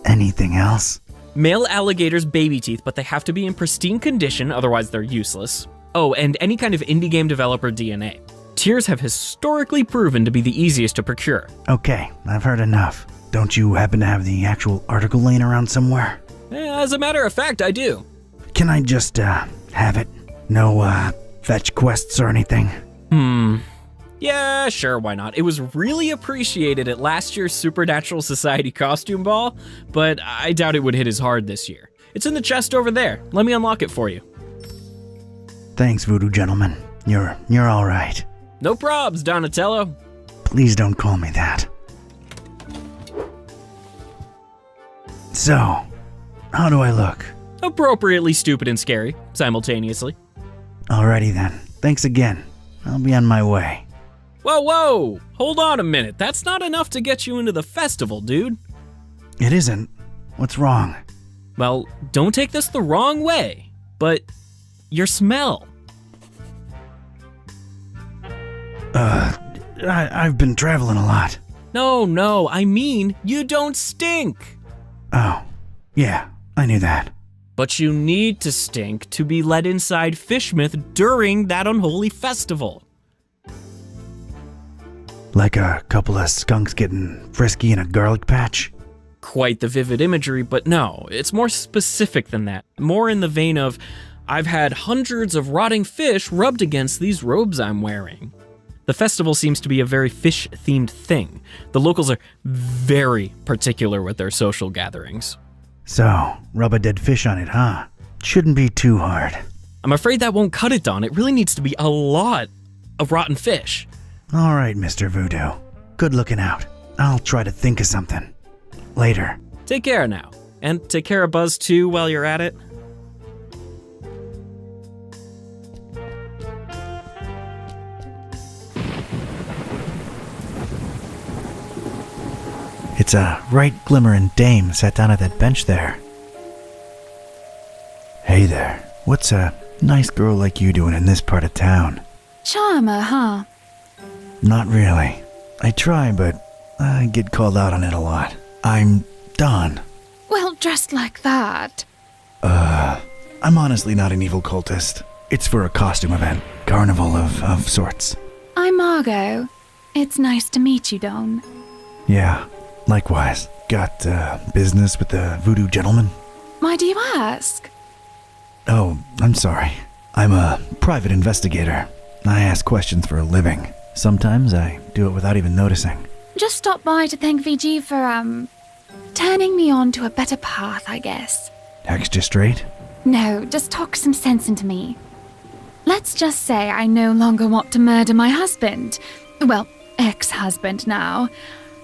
Anything else? Male alligators' baby teeth, but they have to be in pristine condition, otherwise they're useless. Oh, and any kind of indie game developer DNA. Tears have historically proven to be the easiest to procure. Okay, I've heard enough. Don't you happen to have the actual article laying around somewhere? As a matter of fact, I do. Can I just, have it? No, fetch quests or anything? Yeah, sure, why not? It was really appreciated at last year's Supernatural Society costume ball, but I doubt it would hit as hard this year. It's in the chest over there. Let me unlock it for you. Thanks, voodoo gentleman. You're all right. No probs, Donatello. Please don't call me that. So, how do I look? Appropriately stupid and scary, simultaneously. Alrighty then. Thanks again. I'll be on my way. Whoa! Hold on a minute. That's not enough to get you into the festival, dude. It isn't. What's wrong? Well, don't take this the wrong way, but your smell. I've been traveling a lot. No, I mean, you don't stink. Oh, yeah, I knew that. But you need to stink to be let inside Fishmouth during that unholy festival. Like a couple of skunks getting frisky in a garlic patch? Quite the vivid imagery, but no, it's more specific than that. More in the vein of, I've had hundreds of rotting fish rubbed against these robes I'm wearing. The festival seems to be a very fish-themed thing. The locals are very particular with their social gatherings. So, rub a dead fish on it, huh? Shouldn't be too hard. I'm afraid that won't cut it, Don. It really needs to be a lot of rotten fish. All right, Mr. Voodoo. Good looking out. I'll try to think of something. Later. Take care now. And take care of Buzz too while you're at it. It's a right glimmering dame sat down at that bench there. Hey there. What's a nice girl like you doing in this part of town? Charmer, huh? Not really. I try, but I get called out on it a lot. I'm Don. Well, dressed like that. I'm honestly not an evil cultist. It's for a costume event. Carnival of sorts. I'm Margot. It's nice to meet you, Don. Yeah, likewise. Got business with the voodoo gentleman? Why do you ask? Oh, I'm sorry. I'm a private investigator. I ask questions for a living. Sometimes I do it without even noticing. Just stopped by to thank VG for, turning me on to a better path, I guess. Hexed you straight? No, just talk some sense into me. Let's just say I no longer want to murder my husband. Well, ex-husband now.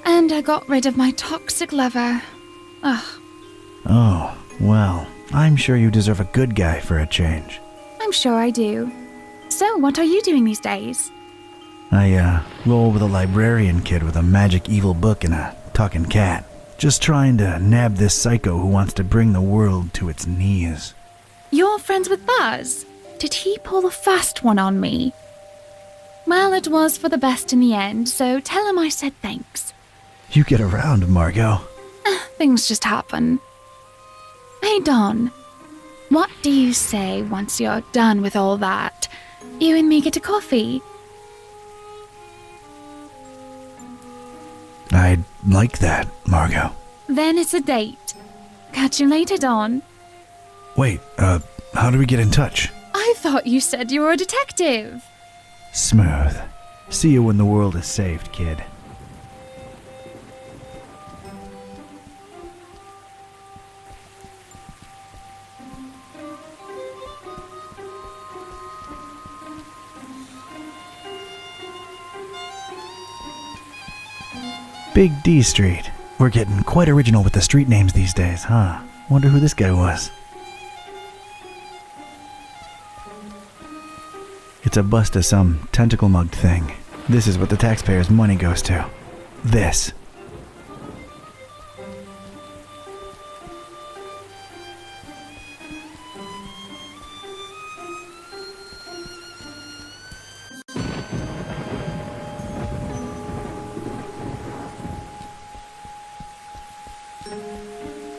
And I got rid of my toxic lover. Ugh. Oh, well, I'm sure you deserve a good guy for a change. I'm sure I do. So, what are you doing these days? I, roll with a librarian kid with a magic evil book and a talking cat. Just trying to nab this psycho who wants to bring the world to its knees. You're friends with Buzz? Did he pull the fast one on me? Well, it was for the best in the end, so tell him I said thanks. You get around, Margot. Things just happen. Hey, Don. What do you say once you're done with all that? You and me get a coffee? I'd like that, Margot. Then it's a date. Catch you later, Don. Wait, how do we get in touch? I thought you said you were a detective. Smooth. See you when the world is saved, kid. Big D Street. We're getting quite original with the street names these days, huh? Wonder who this guy was. It's a bust of some tentacle-mugged thing. This is what the taxpayers' money goes to. This.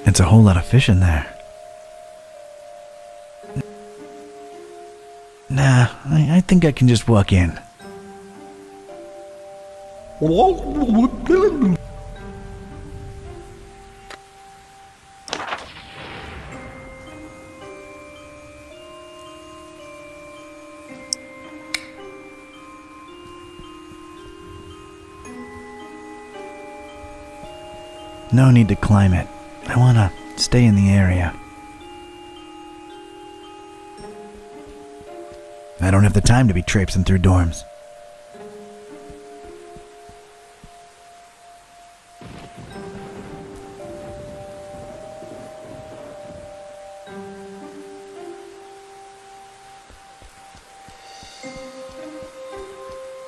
It's a whole lot of fish in there. Nah, I think I can just walk in. No need to climb it. I want to stay in the area. I don't have the time to be traipsing through dorms.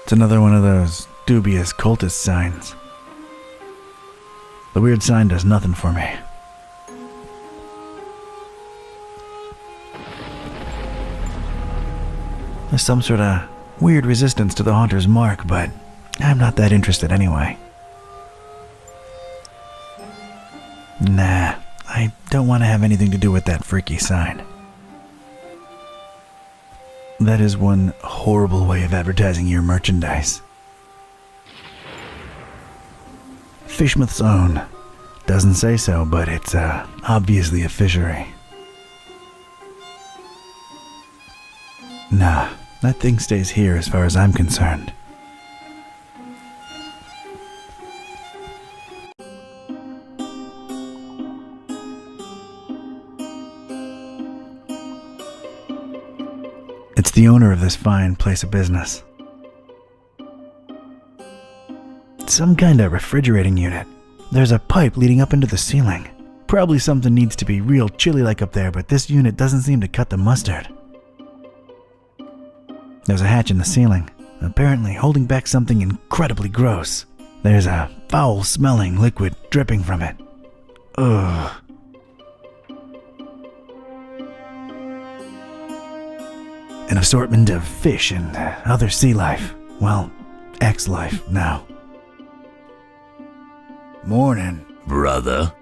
It's another one of those dubious cultist signs. The weird sign does nothing for me. There's some sort of weird resistance to the Haunter's mark, but I'm not that interested anyway. Nah, I don't want to have anything to do with that freaky sign. That is one horrible way of advertising your merchandise. Fishmouth's own. Doesn't say so, but it's obviously a fishery. Nah, that thing stays here as far as I'm concerned. the owner of this fine place of business. Some kind of refrigerating unit. There's a pipe leading up into the ceiling. Probably something needs to be real chilly like up there, but this unit doesn't seem to cut the mustard. There's a hatch in the ceiling, apparently holding back something incredibly gross. There's a foul-smelling liquid dripping from it. Ugh. An assortment of fish and other sea life. Well, ex-life now. Morning. Brother.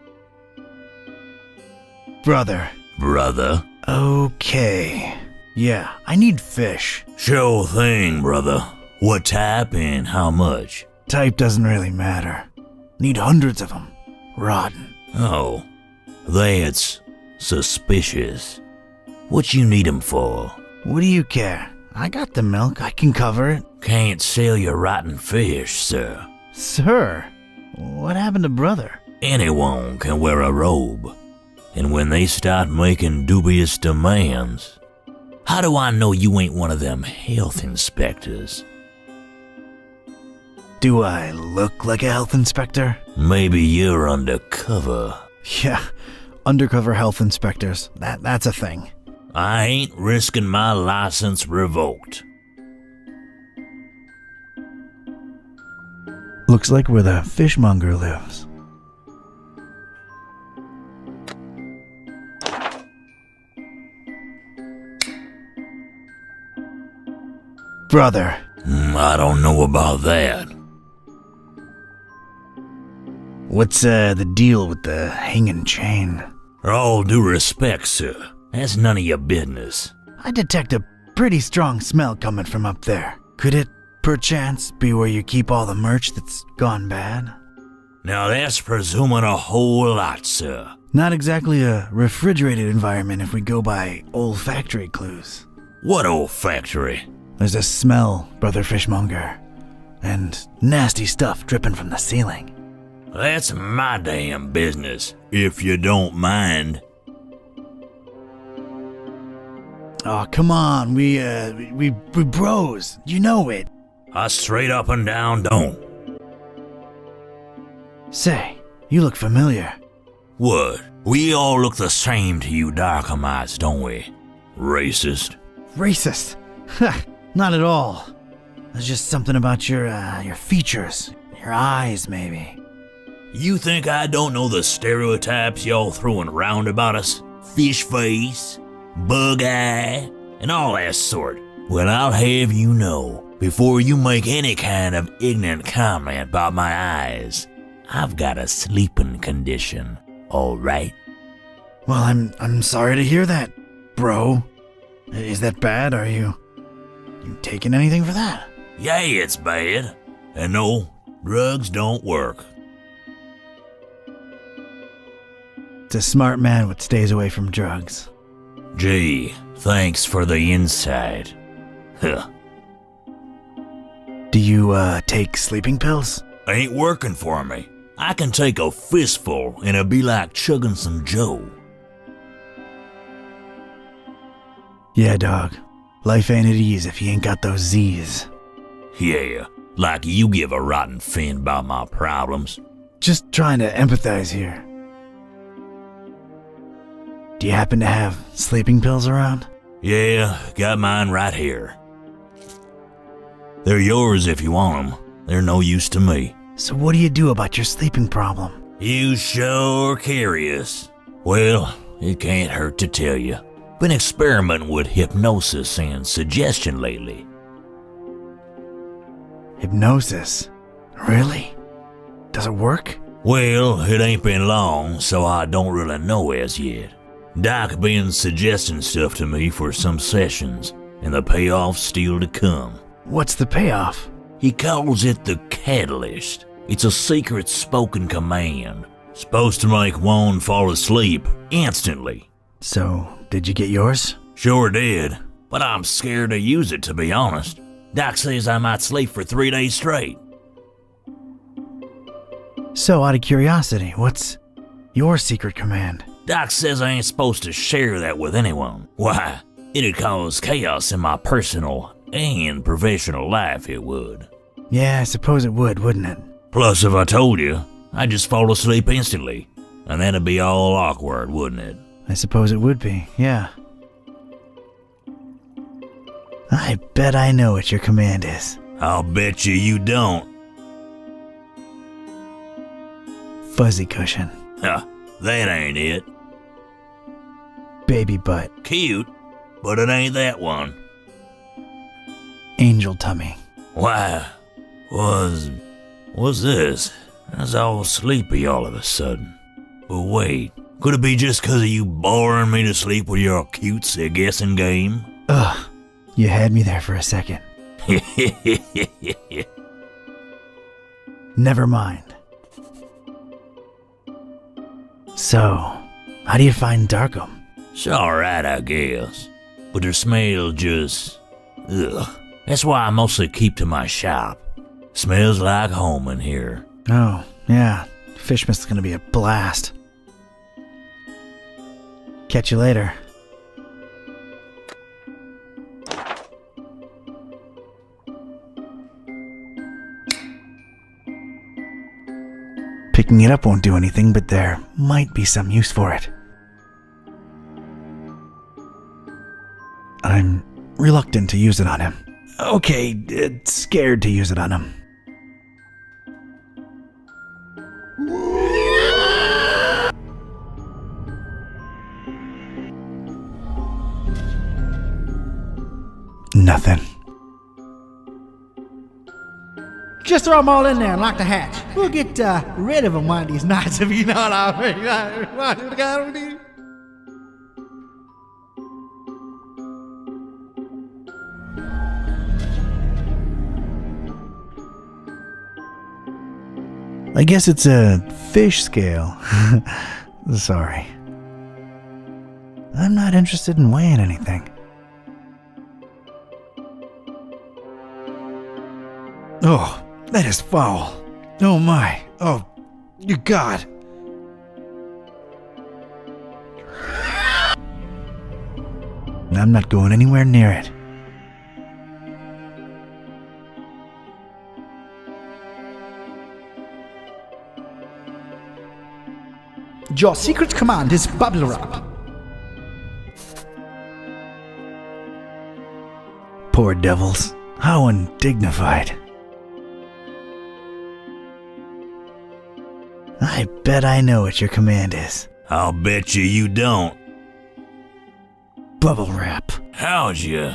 Brother. Brother. Okay. Yeah, I need fish. Sure thing, brother. What type and how much? Type doesn't really matter. Need hundreds of them. Rotten. Oh, that's suspicious. What you need 'em for? What do you care? I got the milk. I can cover it. Can't sell your rotten fish, sir. Sir? What happened to brother? Anyone can wear a robe. And when they start making dubious demands, how do I know you ain't one of them health inspectors? Do I look like a health inspector? Maybe you're undercover. Yeah, undercover health inspectors. That's a thing. I ain't risking my license revoked. Looks like where the fishmonger lives. Brother. I don't know about that. What's the deal with the hanging chain? All due respect, sir. That's none of your business. I detect a pretty strong smell coming from up there. Could it, perchance, be where you keep all the merch that's gone bad? Now that's presuming a whole lot, sir. Not exactly a refrigerated environment if we go by olfactory clues. What olfactory? There's a smell, Brother Fishmonger, and nasty stuff dripping from the ceiling. That's my damn business, if you don't mind. Oh, come on, we bros, you know it. I straight up and down don't. Say, you look familiar. What? We all look the same to you Darkhamites, don't we? Racist. Racist? Ha, not at all. There's just something about your features, your eyes maybe. You think I don't know the stereotypes y'all throwing around about us? Fish face, bug eye, and all that sort. Well, I'll have you know, before you make any kind of ignorant comment about my eyes, I've got a sleeping condition, all right? Well, I'm sorry to hear that, bro. Is that bad? Are you taking anything for that? Yeah, it's bad. And no, drugs don't work. It's a smart man what stays away from drugs. Gee, thanks for the insight. Huh. Do you, take sleeping pills? Ain't working for me. I can take a fistful and it'll be like chugging some Joe. Yeah, dog. Life ain't at ease if you ain't got those Z's. Yeah, like you give a rotten fin about my problems. Just trying to empathize here. Do you happen to have sleeping pills around? Yeah, got mine right here. They're yours if you want them. They're no use to me. So what do you do about your sleeping problem? You sure curious. Well, it can't hurt to tell you. Been experimenting with hypnosis and suggestion lately. Hypnosis? Really? Does it work? Well, it ain't been long, so I don't really know as yet. Doc been suggesting stuff to me for some sessions, and the payoff's still to come. What's the payoff? He calls it the catalyst. It's a secret spoken command. Supposed to make one fall asleep instantly. So, did you get yours? Sure did, but I'm scared to use it, to be honest. Doc says I might sleep for 3 days straight. So, out of curiosity, what's your secret command? Doc says I ain't supposed to share that with anyone. Why? It'd cause chaos in my personal and professional life, it would. Yeah, I suppose it would, wouldn't it? Plus, if I told you, I'd just fall asleep instantly, and that'd be all awkward, wouldn't it? I suppose it would be, yeah. I bet I know what your command is. I'll bet you don't. Fuzzy cushion. Huh, that ain't it. Baby butt. Cute, but it ain't that one. Angel tummy. Why, what's this? I was all sleepy all of a sudden. But wait, could it be just 'cause of you boring me to sleep with your cutesy guessing game? Ugh, you had me there for a second. Never mind. So, how do you find Darkham? It's alright, I guess. But their smell just... ugh. That's why I mostly keep to my shop. Smells like home in here. Oh, yeah. Fishmouth's gonna be a blast. Catch you later. Picking it up won't do anything, but there might be some use for it. I'm reluctant to use it on him. Okay, scared to use it on him. Nothing. Just throw them all in there and lock the hatch. We'll get rid of them one of these nights, if you know what I mean. I guess it's a fish scale. Sorry. I'm not interested in weighing anything. Oh, that is foul. Oh my. Oh, you God. I'm not going anywhere near it. Your secret command is bubble wrap. Poor devils. How undignified. I bet I know what your command is. I'll bet you don't. Bubble wrap. How'd you?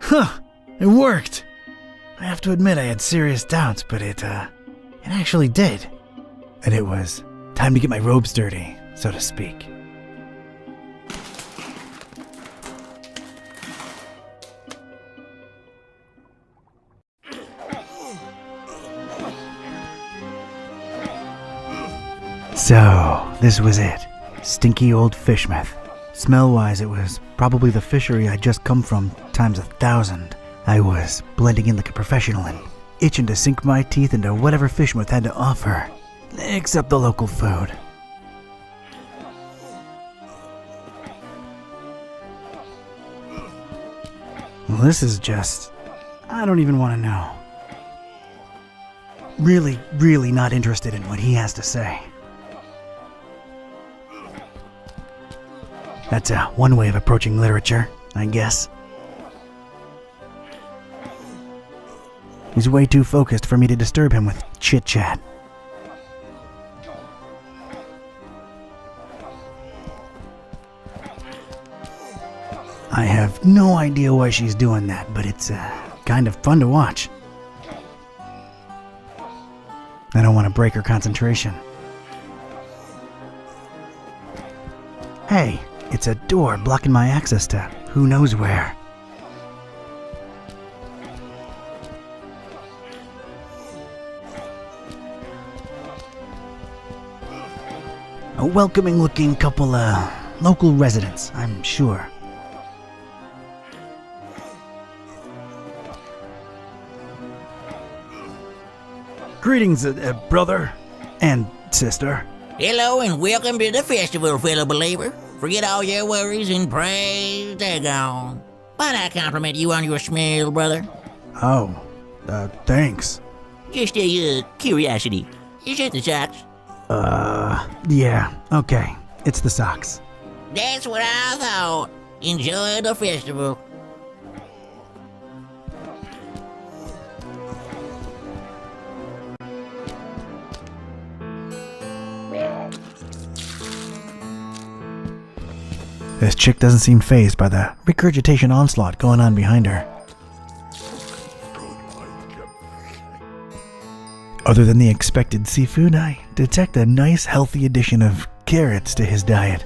Huh, it worked. I have to admit I had serious doubts, but it actually did. And it was time to get my robes dirty, so to speak. So, this was it. Stinky old Fishmouth. Smell-wise, it was probably the fishery I'd just come from times 1,000. I was blending in like a professional and itching to sink my teeth into whatever Fishmouth had to offer, except the local food. Well, this is just... I don't even want to know. Really, really not interested in what he has to say. That's one way of approaching literature, I guess. He's way too focused for me to disturb him with chit-chat. I have no idea why she's doing that, but it's kind of fun to watch. I don't want to break her concentration. Hey, it's a door blocking my access to who knows where. A welcoming-looking couple, local residents, I'm sure. Greetings, brother and sister. Hello and welcome to the festival, fellow believer. Forget all your worries and praise daggone. Might I compliment you on your smell, brother? Oh, thanks. Just a curiosity. Is it the socks? Yeah, okay. It's the socks. That's what I thought. Enjoy the festival. This chick doesn't seem fazed by the regurgitation onslaught going on behind her. Other than the expected seafood, I detect a nice healthy addition of carrots to his diet.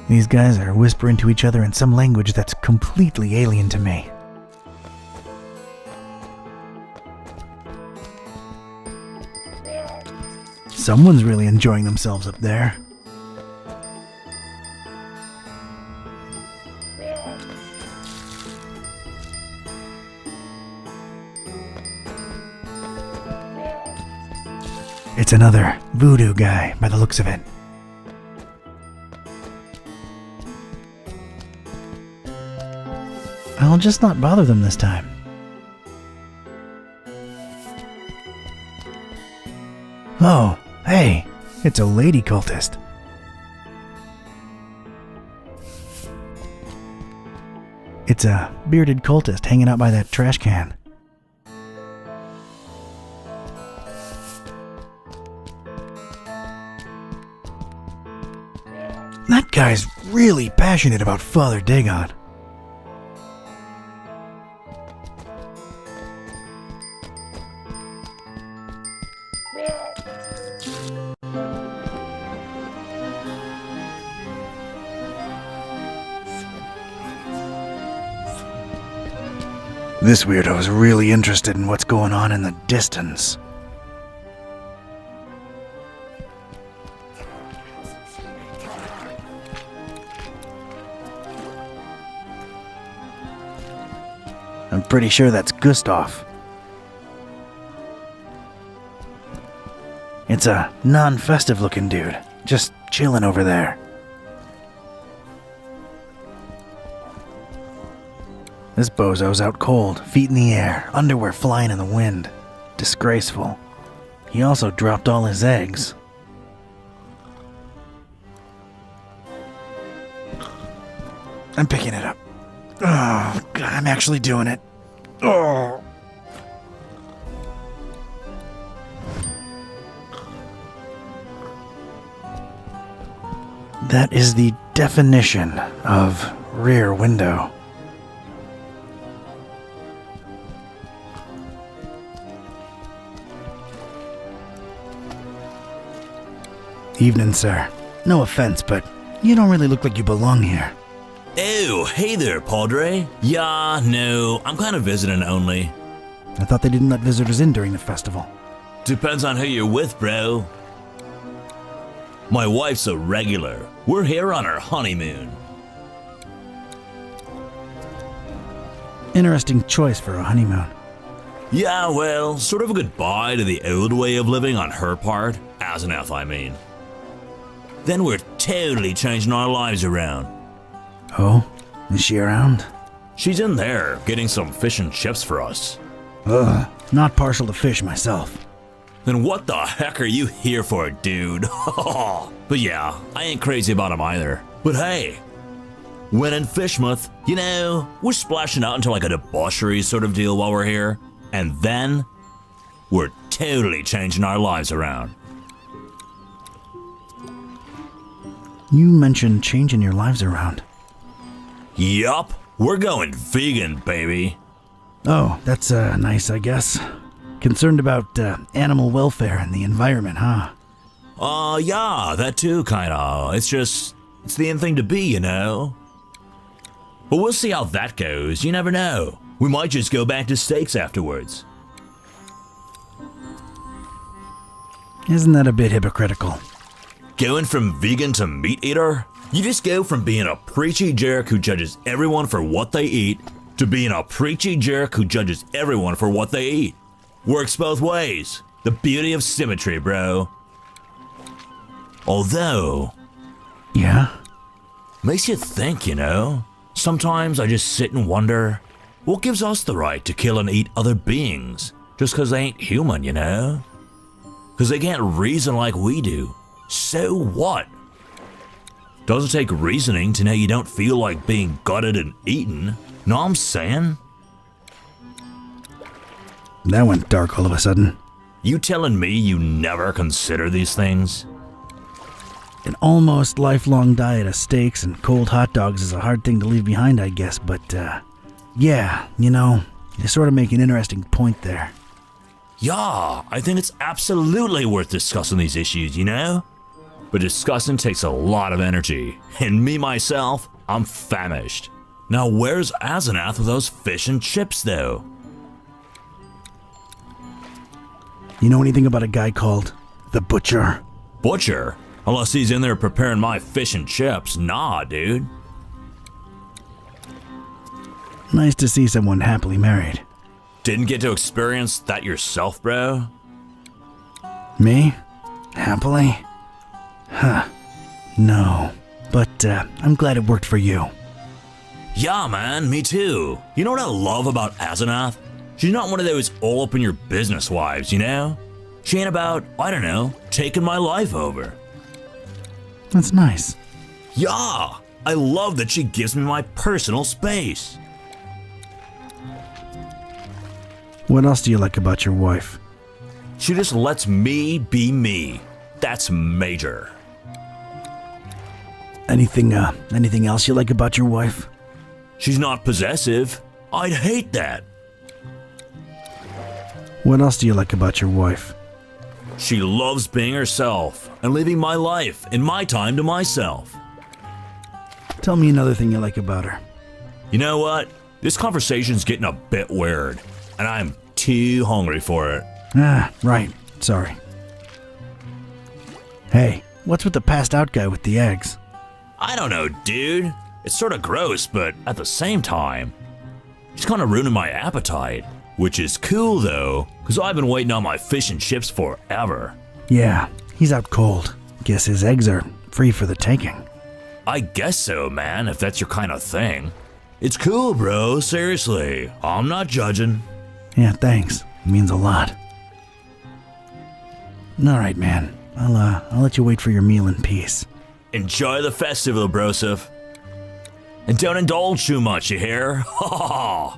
These guys are whispering to each other in some language that's completely alien to me. Someone's really enjoying themselves up there. It's another voodoo guy by the looks of it. I'll just not bother them this time. Oh, hey, it's a lady cultist. It's a bearded cultist hanging out by that trash can. That guy's really passionate about Father Dagon. This weirdo's really interested in what's going on in the distance. I'm pretty sure that's Gustav. It's a non-festive looking dude, just chilling over there. This bozo's out cold, feet in the air, underwear flying in the wind. Disgraceful. He also dropped all his eggs. I'm picking it up. Oh, God, I'm actually doing it. Oh. That is the definition of rear window. Evening, sir. No offense, but you don't really look like you belong here. Oh, hey there, Padre. Yeah, no, I'm kind of visiting only. I thought they didn't let visitors in during the festival. Depends on who you're with, bro. My wife's a regular. We're here on our honeymoon. Interesting choice for a honeymoon. Yeah, well, sort of a goodbye to the old way of living on her part, as an F, I mean. Then we're totally changing our lives around. Oh? Is she around? She's in there, getting some fish and chips for us. Ugh, not partial to fish myself. Then what the heck are you here for, dude? But yeah, I ain't crazy about him either. But hey, when in Fishmouth, you know, we're splashing out into like a debauchery sort of deal while we're here. And then, we're totally changing our lives around. You mentioned changing your lives around. Yup, we're going vegan, baby. Oh, that's nice, I guess. Concerned about animal welfare and the environment, huh? Yeah, that too, kinda. It's the in thing to be, you know? But we'll see how that goes, you never know. We might just go back to steaks afterwards. Isn't that a bit hypocritical? Going from vegan to meat eater? You just go from being a preachy jerk who judges everyone for what they eat to being a preachy jerk who judges everyone for what they eat. Works both ways. The beauty of symmetry, bro. Although... Yeah? Makes you think, you know? Sometimes I just sit and wonder, what gives us the right to kill and eat other beings? Just 'cause they ain't human, you know? 'Cause they can't reason like we do. So what? Doesn't take reasoning to know you don't feel like being gutted and eaten. Know what I'm saying? That went dark all of a sudden. You telling me you never consider these things? An almost lifelong diet of steaks and cold hot dogs is a hard thing to leave behind, I guess, but, yeah, you know, you sort of make an interesting point there. Yeah, I think it's absolutely worth discussing these issues, you know? But discussing takes a lot of energy, and me myself, I'm famished. Now where's Asenath with those fish and chips, though? You know anything about a guy called the Butcher? Butcher? Unless he's in there preparing my fish and chips. Nah, dude. Nice to see someone happily married. Didn't get to experience that yourself, bro? Me? Happily? Huh. No. But, I'm glad it worked for you. Yeah, man, me too. You know what I love about Asenath? She's not one of those all-up-in-your-business wives, you know? She ain't about, I don't know, taking my life over. That's nice. Yeah, I love that she gives me my personal space. What else do you like about your wife? She just lets me be me. That's major. Anything else you like about your wife? She's not possessive. I'd hate that. What else do you like about your wife? She loves being herself and living my life and my time to myself. Tell me another thing you like about her. You know what? This conversation's getting a bit weird, and I'm too hungry for it. Ah, right. Sorry. Hey, what's with the passed out guy with the eggs? I don't know, dude. It's sort of gross, but at the same time, it's kind of ruining my appetite. Which is cool, though, because I've been waiting on my fish and chips forever. Yeah, he's out cold. Guess his eggs are free for the taking. I guess so, man, if that's your kind of thing. It's cool, bro, seriously. I'm not judging. Yeah, thanks. It means a lot. Alright, man. I'll let you wait for your meal in peace. Enjoy the festival, brosif. And don't indulge too much, you hear? Ha ha ha!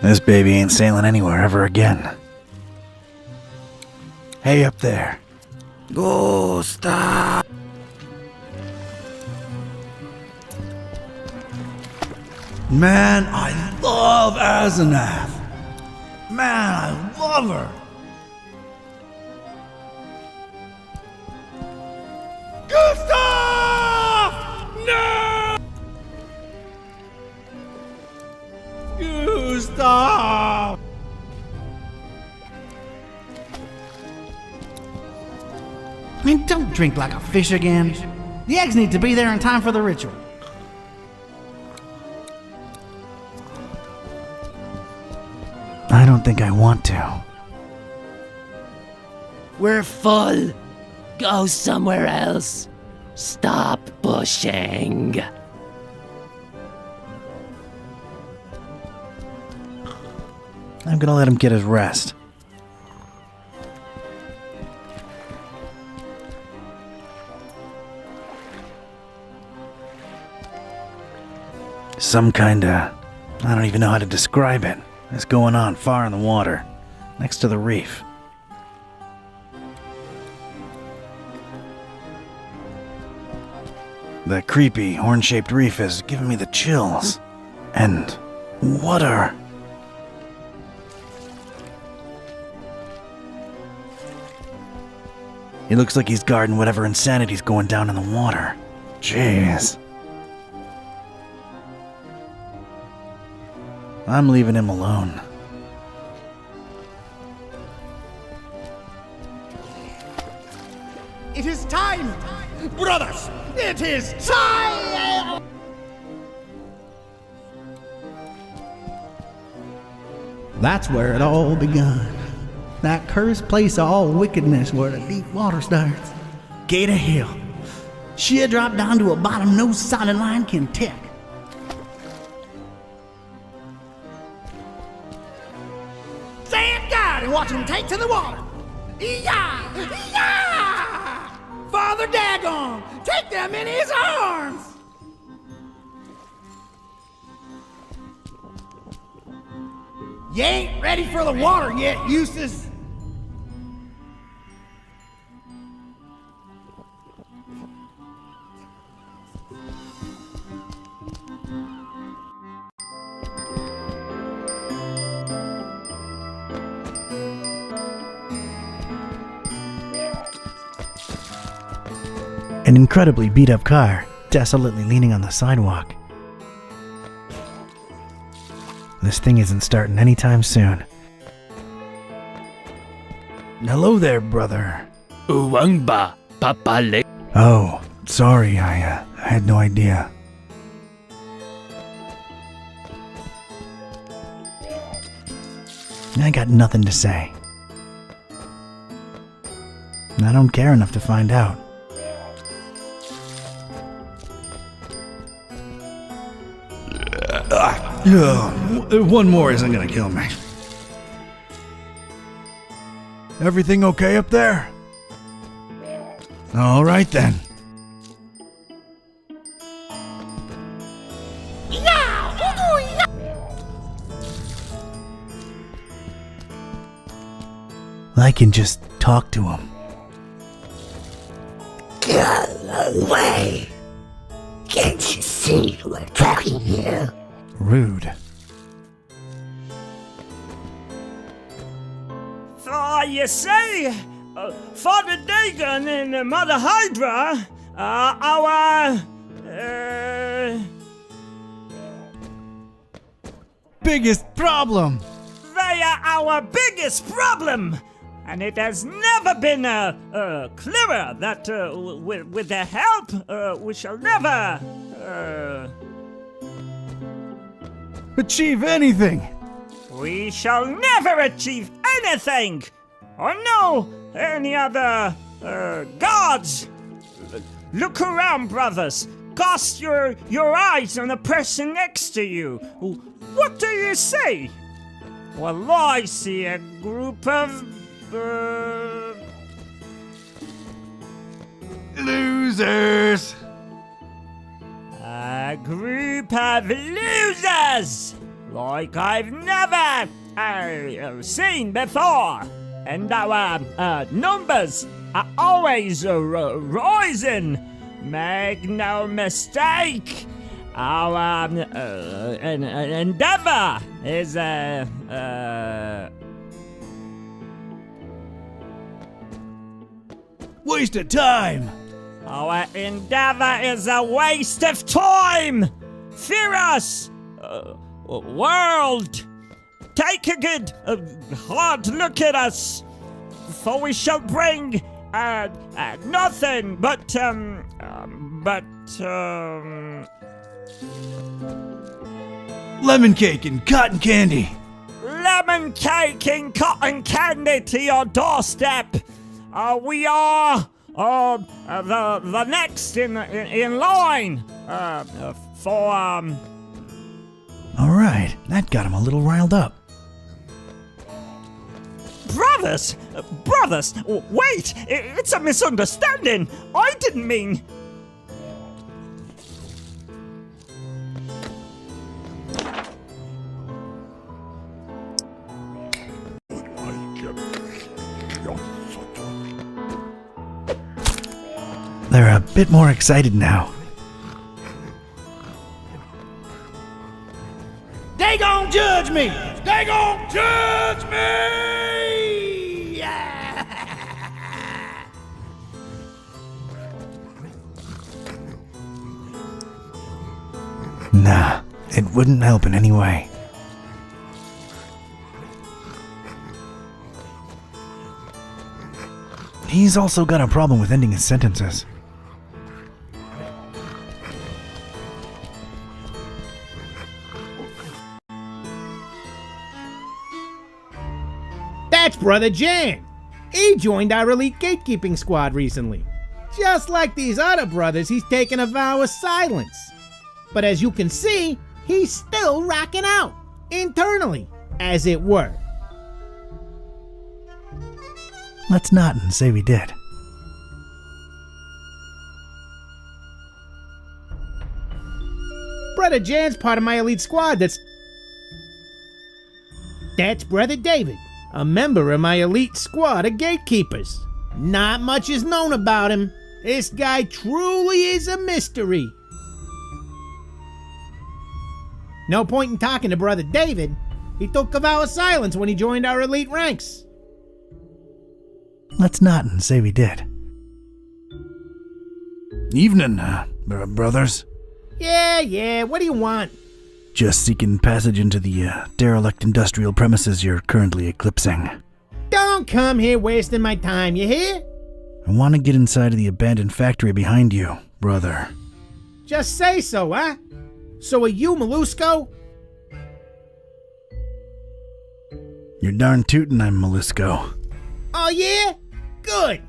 This baby ain't sailing anywhere ever again. Hey up there. Go, stop! Man, I love Asenath. Man, I love her. Gustav! No! Gustav! I mean, don't drink like a fish again. The eggs need to be there in time for the ritual. I don't think I want to. We're full. Go somewhere else. Stop pushing. I'm gonna let him get his rest. Some kinda... I don't even know how to describe it. It's going on far in the water, next to the reef. The creepy, horn-shaped reef is giving me the chills. And water. He looks like he's guarding whatever insanity's going down in the water. Jeez. I'm leaving him alone. It is time! Brothers, it is time! That's where it all begun. That cursed place of all wickedness where the deep water starts. Gate of hell. She'll drop down to a bottom no solid line can tick. Stand guard and watch them take to the water. Yah! Yah! Father Dagon, take them in his arms! You ain't ready for the water yet, Eustace. An incredibly beat-up car, desolately leaning on the sidewalk. This thing isn't starting anytime soon. Hello there, brother. Uwangba, papale. Oh, sorry, I had no idea. I got nothing to say. I don't care enough to find out. One more isn't gonna kill me. Everything okay up there? All right then. I can just talk to him. Go away. Can't you see we're talking here? Rude. You see, Father Dagon and Mother Hydra, biggest problem! They are our biggest problem! And it has never been clearer that with their help, we shall never achieve anything! We shall never achieve anything! Or know any other gods! Look around, brothers! Cast your eyes on the person next to you! What do you see? Well, I see a group of losers! A group of losers! Like I've never seen before! And our numbers are always rising! Make no mistake! Our endeavor is waste of time! Our endeavor is a waste of time! Fear us! World! Take a good, hard look at us! For we shall bring, nothing but, lemon cake and cotton candy! Lemon cake and cotton candy to your doorstep! We are, the next in line, for, Alright, that got him a little riled up. Brothers! Brothers! Wait! It's a misunderstanding! I didn't mean... They're a bit more excited now. They gon' judge me! They gon' judge me! Yeah. Nah, it wouldn't help in any way. he's also got a problem with ending his sentences. That's Brother Jan. He joined our elite gatekeeping squad recently. Just like these other brothers, he's taken a vow of silence. But as you can see, he's still rocking out, internally, as it were. Let's not and say we did. Brother Jan's part of my elite squad that's Brother David, a member of my elite squad of gatekeepers. Not much is known about him. This guy truly is a mystery. No point in talking to Brother David. He took a vow of silence when he joined our elite ranks. Let's not and say we did. Evening, brothers. Yeah, what do you want? Just seeking passage into the derelict industrial premises you're currently eclipsing. Don't come here wasting my time, you hear? I want to get inside of the abandoned factory behind you, brother. Just say so, huh? So are you, Molusco? You're darn tootin' I'm Molusco. Oh yeah? Good.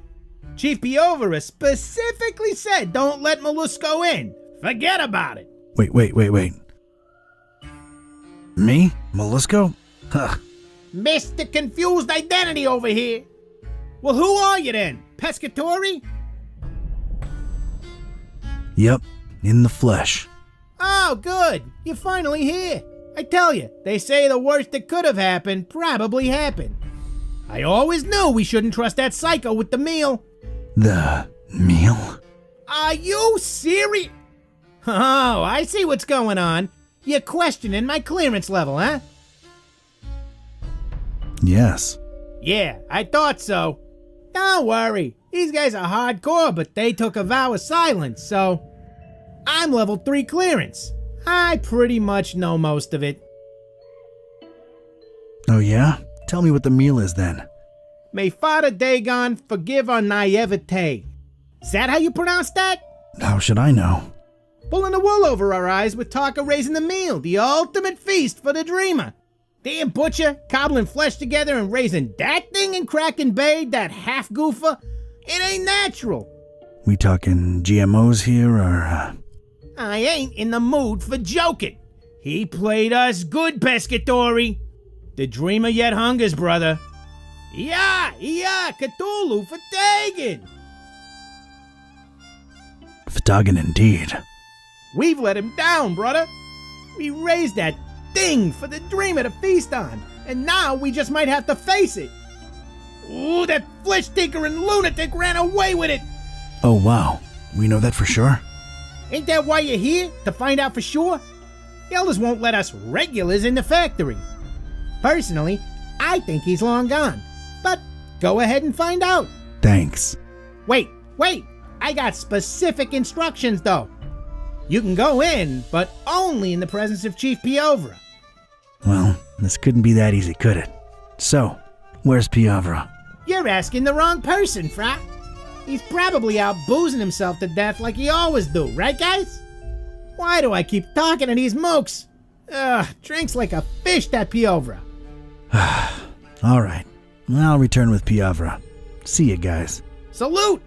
Chief Piovera specifically said don't let Molusco in. Forget about it. Wait. Me? Molusco? Huh. Mr. Confused Identity over here. Well, who are you then? Pescatori? Yep, in the flesh. Oh, good. You're finally here. I tell you, they say the worst that could have happened probably happened. I always knew we shouldn't trust that psycho with the meal. The meal? Are you serious? Oh, I see what's going on. You're questioning my clearance level, huh? Yes. Yeah, I thought so. Don't worry. These guys are hardcore, but they took a vow of silence, so... I'm level 3 clearance. I pretty much know most of it. Oh yeah? Tell me what the meal is then. May Father Dagon forgive our naivete. Is that how you pronounce that? How should I know? Pulling the wool over our eyes with talk of raising the meal, the ultimate feast for the dreamer. Damn butcher, cobbling flesh together and raising that thing in Kraken Bay, that half goofer. It ain't natural. We talking GMOs here, or... I ain't in the mood for joking. He played us good, Pescatori. The dreamer yet hungers, brother. Yeah, Cthulhu for Dagon. Ftagan indeed. We've let him down, brother. We raised that thing for the dreamer to feast on, and now we just might have to face it. Ooh, that flesh-tinkering lunatic ran away with it. Oh wow, we know that for sure? Ain't that why you're here? To find out for sure? The elders won't let us regulars in the factory. Personally, I think he's long gone. But go ahead and find out. Thanks. Wait. I got specific instructions, though. You can go in, but only in the presence of Chief Piovera. Well, this couldn't be that easy, could it? So, where's Piovera? You're asking the wrong person, Fra. He's probably out boozing himself to death like he always do, right guys? Why do I keep talking to these mooks? Drinks like a fish, that Piovera. Alright, I'll return with Piovera. See you guys. Salute!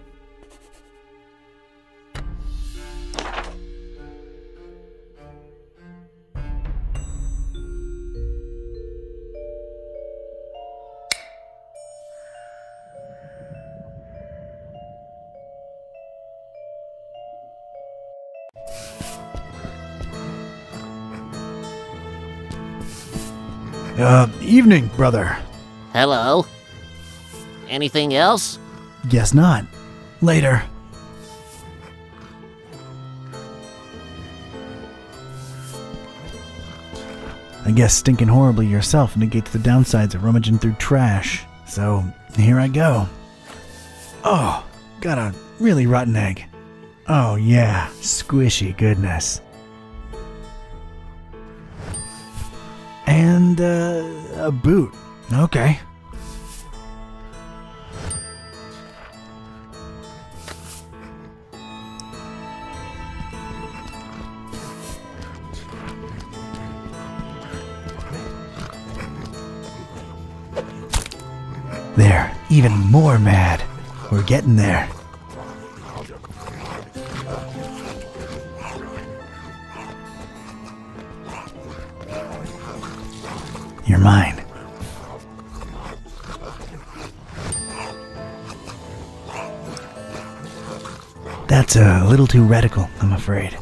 Evening, brother. Hello. Anything else? Guess not. Later. I guess stinking horribly yourself negates the downsides of rummaging through trash. So, here I go. Oh, got a really rotten egg. Oh yeah, squishy goodness. And, a boot. Okay. They're even more mad. We're getting there. You're mine. That's a little too radical, I'm afraid.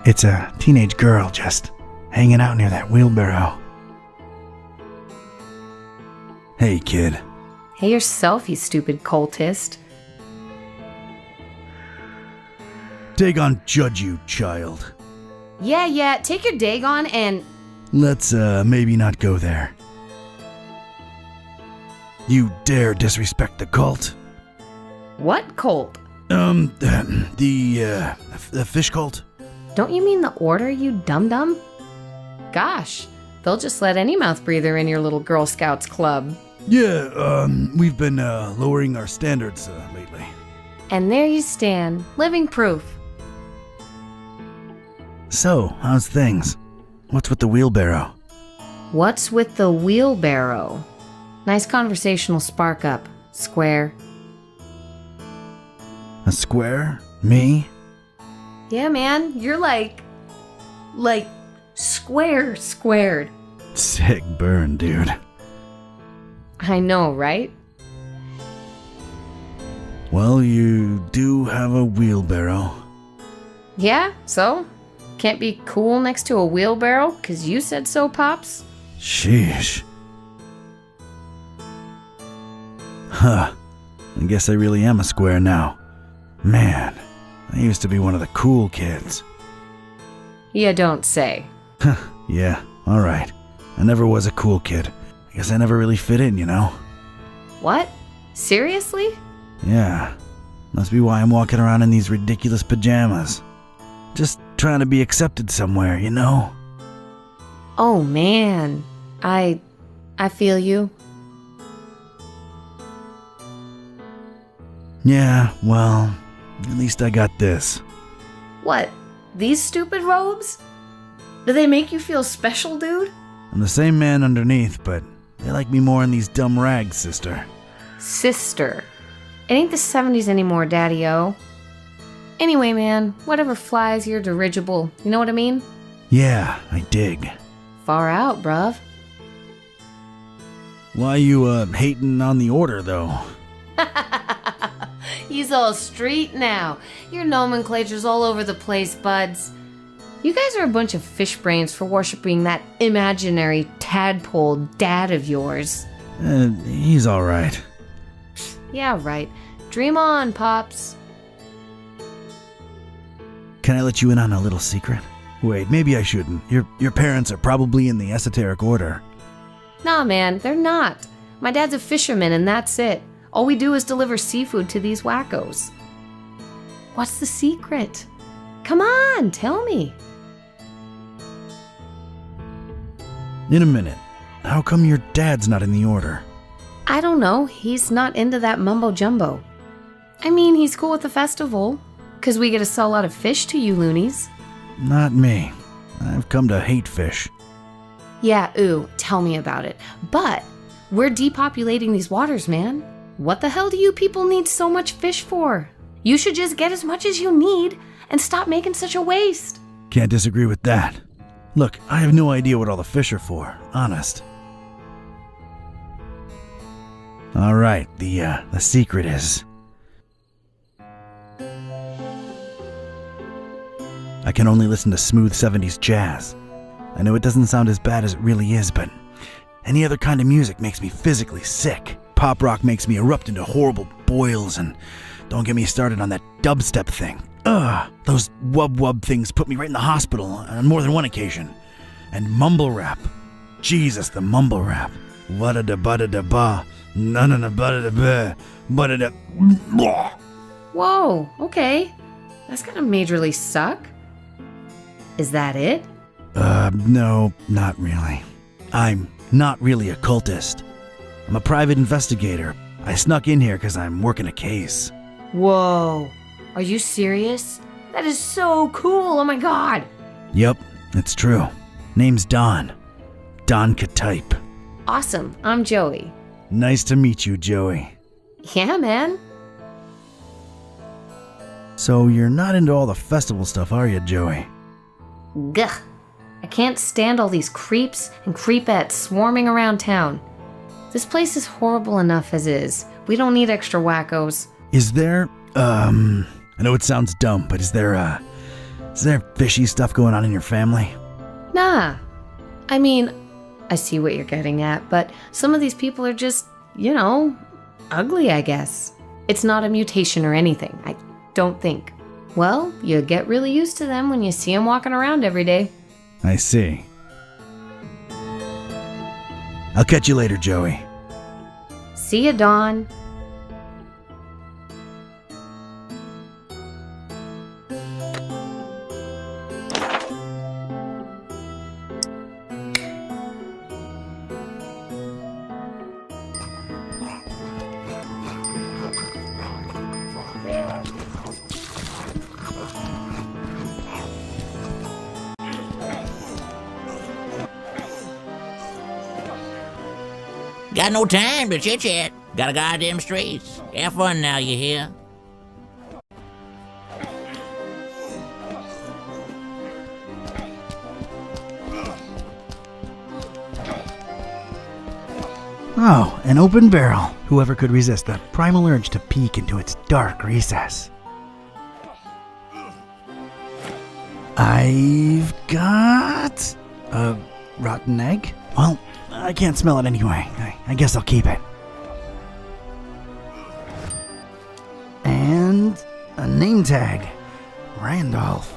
It's a teenage girl just hanging out near that wheelbarrow. Hey, kid. Hey yourself, you stupid cultist. Dagon judge you, child. Yeah, take your Dagon and... Let's, maybe not go there. You dare disrespect the cult? What cult? The fish cult? Don't you mean the order, you dum-dum? Gosh, they'll just let any mouth breather in your little Girl Scouts club. Yeah, we've been, lowering our standards, lately. And there you stand, living proof. So, how's things? What's with the wheelbarrow? What's with the wheelbarrow? Nice conversational spark up, square. A square? Me? Yeah, man, you're like squared. Sick burn, dude. I know, right? Well, you do have a wheelbarrow. Yeah, so? Can't be cool next to a wheelbarrow, 'cause you said so, Pops? Sheesh. Huh. I guess I really am a square now. Man, I used to be one of the cool kids. You don't say. Yeah, alright. I never was a cool kid. I guess I never really fit in, you know? What? Seriously? Yeah. Must be why I'm walking around in these ridiculous pajamas. Just trying to be accepted somewhere, you know? Oh man, I feel you. Yeah, well, at least I got this. What? These stupid robes? Do they make you feel special, dude? I'm the same man underneath, but they like me more in these dumb rags, sister. Sister. It ain't the 70s anymore, Daddy-O. Anyway, man, whatever flies your dirigible, you know what I mean? Yeah, I dig. Far out, bruv. Why you, hating on the order, though? He's all street now. Your nomenclature's all over the place, buds. You guys are a bunch of fish brains for worshipping that imaginary tadpole dad of yours. He's alright. Yeah, right. Dream on, Pops. Can I let you in on a little secret? Wait, maybe I shouldn't. Your parents are probably in the esoteric order. Nah, man, they're not. My dad's a fisherman and that's it. All we do is deliver seafood to these wackos. What's the secret? Come on, tell me. In a minute. How come your dad's not in the order? I don't know. He's not into that mumbo-jumbo. I mean, he's cool with the festival, 'cause we get to sell a lot of fish to you loonies. Not me. I've come to hate fish. Yeah, ooh, tell me about it. But we're depopulating these waters, man. What the hell do you people need so much fish for? You should just get as much as you need and stop making such a waste. Can't disagree with that. Look, I have no idea what all the fish are for, honest. Alright, the secret is... I can only listen to smooth 70s jazz. I know it doesn't sound as bad as it really is, but any other kind of music makes me physically sick. Pop rock makes me erupt into horrible boils, and don't get me started on that dubstep thing. Ugh, those wub-wub things put me right in the hospital on more than one occasion. And mumble rap. Jesus, the mumble rap. Wada-da-bada-da-ba, na-na-na-bada-da-ba, bada-da... Whoa, okay. That's gonna majorly suck. Is that it? No, not really. I'm not really a cultist. I'm a private investigator. I snuck in here because I'm working a case. Whoa, are you serious? That is so cool, oh my god! Yep, it's true. Name's Don. Don Katype. Awesome, I'm Joey. Nice to meet you, Joey. Yeah, man. So you're not into all the festival stuff, are you, Joey? Gah. I can't stand all these creeps and creepettes swarming around town. This place is horrible enough as is. We don't need extra wackos. Is there, I know it sounds dumb, but is there fishy stuff going on in your family? Nah. I mean, I see what you're getting at, but some of these people are just, ugly, I guess. It's not a mutation or anything, I don't think. Well, you get really used to them when you see them walking around every day. I see. I'll catch you later, Joey. See ya, Dawn. Got no time to chit-chat. Gotta guard them streets. Have fun now, you hear? Oh, an open barrel. Whoever could resist the primal urge to peek into its dark recess? I've got a rotten egg. Well, I can't smell it anyway. I guess I'll keep it. And a name tag. Randolph.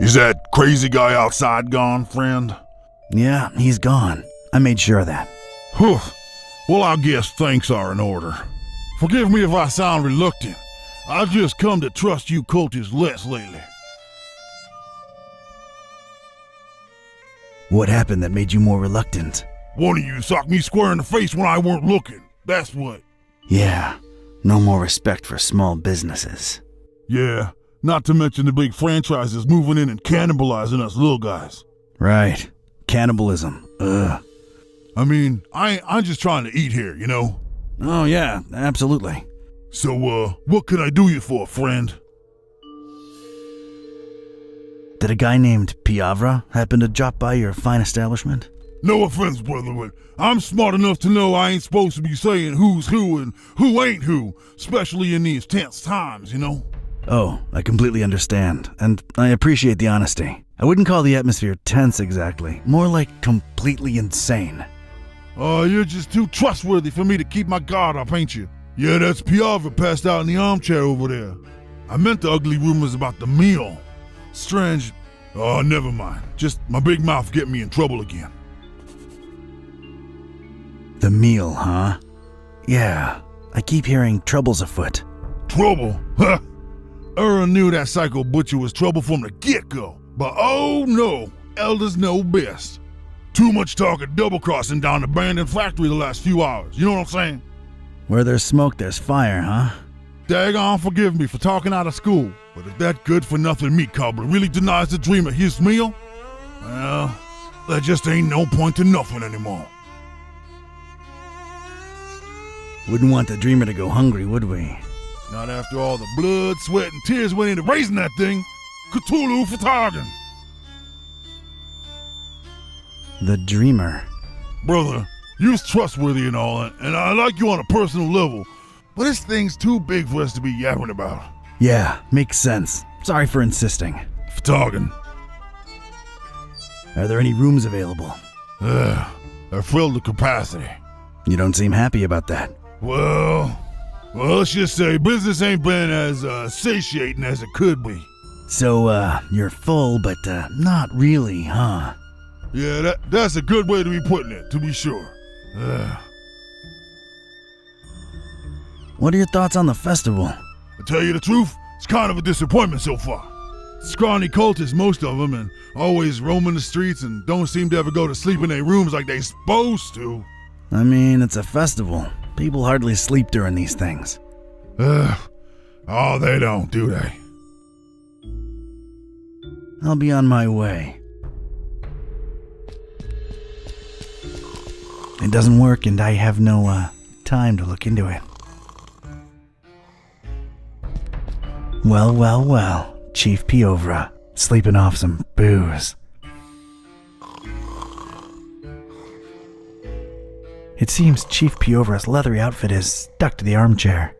Is that crazy guy outside gone, friend? Yeah, he's gone. I made sure of that. Whew. Well, I guess thanks are in order. Forgive me if I sound reluctant. I've just come to trust you cultists less lately. What happened that made you more reluctant? One of you socked me square in the face when I weren't looking. That's what. Yeah, no more respect for small businesses. Yeah, not to mention the big franchises moving in and cannibalizing us little guys. Right. Cannibalism. Ugh. I mean, I'm just trying to eat here, you know? Oh yeah, absolutely. So, what can I do you for, friend? Did a guy named Piavra happen to drop by your fine establishment? No offense, brother, but I'm smart enough to know I ain't supposed to be saying who's who and who ain't who, especially in these tense times, you know? Oh, I completely understand, and I appreciate the honesty. I wouldn't call the atmosphere tense exactly, more like completely insane. You're just too trustworthy for me to keep my guard up, ain't you? Yeah, that's Piavra passed out in the armchair over there. I meant the ugly rumors about the meal. Strange. Oh, never mind. Just my big mouth getting me in trouble again. The meal, huh? Yeah, I keep hearing trouble's afoot. Trouble? Huh? Aaron knew that psycho butcher was trouble from the get-go. But oh no, elders know best. Too much talk of double-crossing down the abandoned factory the last few hours, you know what I'm saying? Where there's smoke, there's fire, huh? Daggone forgive me for talking out of school, but if that good-for-nothing meat cobbler really denies the dream of his meal, well, there just ain't no point to nothing anymore. Wouldn't want the dreamer to go hungry, would we? Not after all the blood, sweat, and tears went into raising that thing. Cthulhu Adventure. The dreamer. Brother, you're trustworthy and all, and I like you on a personal level, but this thing's too big for us to be yapping about. Yeah, makes sense. Sorry for insisting. Ftargan. Are there any rooms available? They're filled to capacity. You don't seem happy about that. Well, let's just say business ain't been as satiating as it could be. So, you're full, but not really, huh? Yeah, that's a good way to be putting it, to be sure. What are your thoughts on the festival? To tell you the truth, it's kind of a disappointment so far. Scrawny cultists, most of them, and always roaming the streets and don't seem to ever go to sleep in their rooms like they supposed to. I mean, it's a festival. People hardly sleep during these things. Oh, they don't, do they? I'll be on my way. It doesn't work, and I have no, time to look into it. Well, Chief Piovra, sleeping off some booze. It seems Chief Piovra's leathery outfit is stuck to the armchair.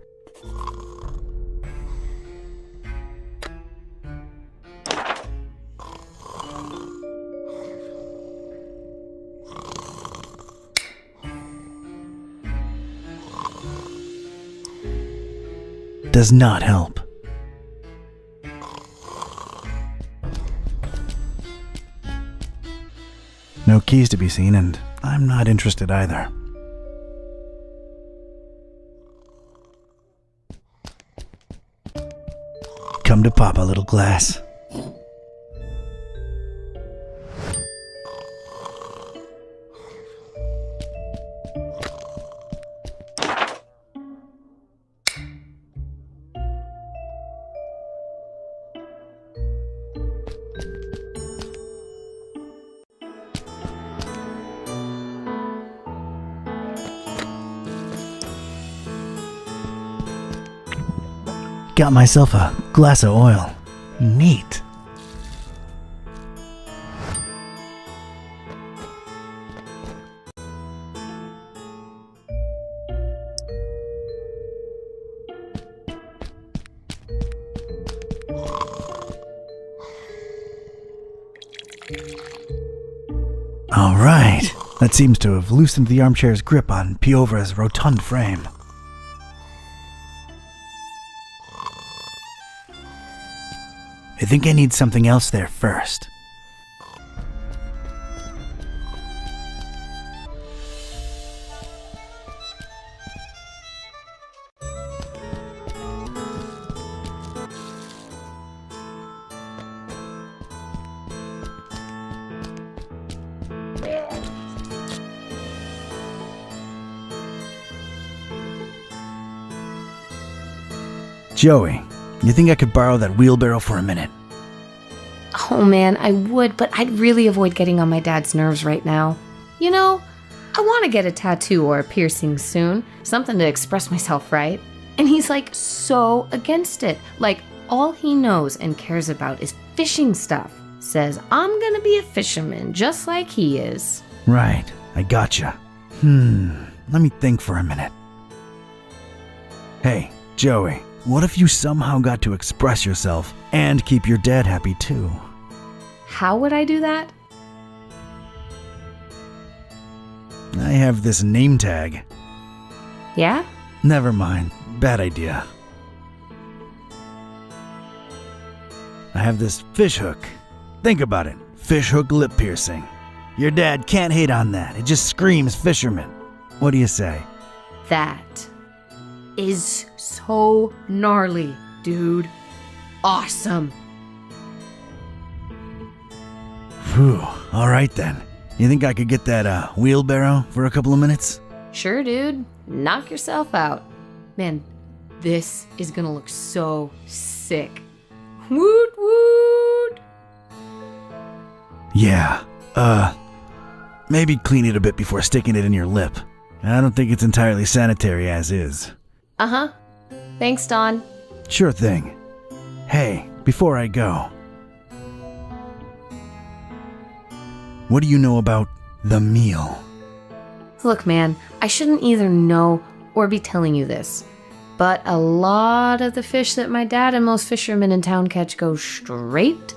Does not help. No keys to be seen, and I'm not interested either. Come to Papa, little glass. Got myself a glass of oil. Neat. All right. That seems to have loosened the armchair's grip on Piovra's rotund frame. I think I need something else there first. Joey, you think I could borrow that wheelbarrow for a minute? Oh man, I would, but I'd really avoid getting on my dad's nerves right now. You know, I want to get a tattoo or a piercing soon. Something to express myself, right? And he's like so against it. Like all he knows and cares about is fishing stuff. Says I'm gonna be a fisherman just like he is. Right, I gotcha. Let me think for a minute. Hey, Joey, what if you somehow got to express yourself and keep your dad happy too? How would I do that? I have this name tag. Yeah? Never mind. Bad idea. I have this fish hook. Think about it. Fish hook lip piercing. Your dad can't hate on that. It just screams fisherman. What do you say? That is so gnarly, dude. Awesome. Whew. All right then. You think I could get that wheelbarrow for a couple of minutes? Sure, dude. Knock yourself out. Man, this is gonna look so sick. Woot woot! Yeah. Maybe clean it a bit before sticking it in your lip. I don't think it's entirely sanitary as is. Uh-huh. Thanks, Don. Sure thing. Hey, before I go, what do you know about the meal? Look, man, I shouldn't either know or be telling you this, but a lot of the fish that my dad and most fishermen in town catch go straight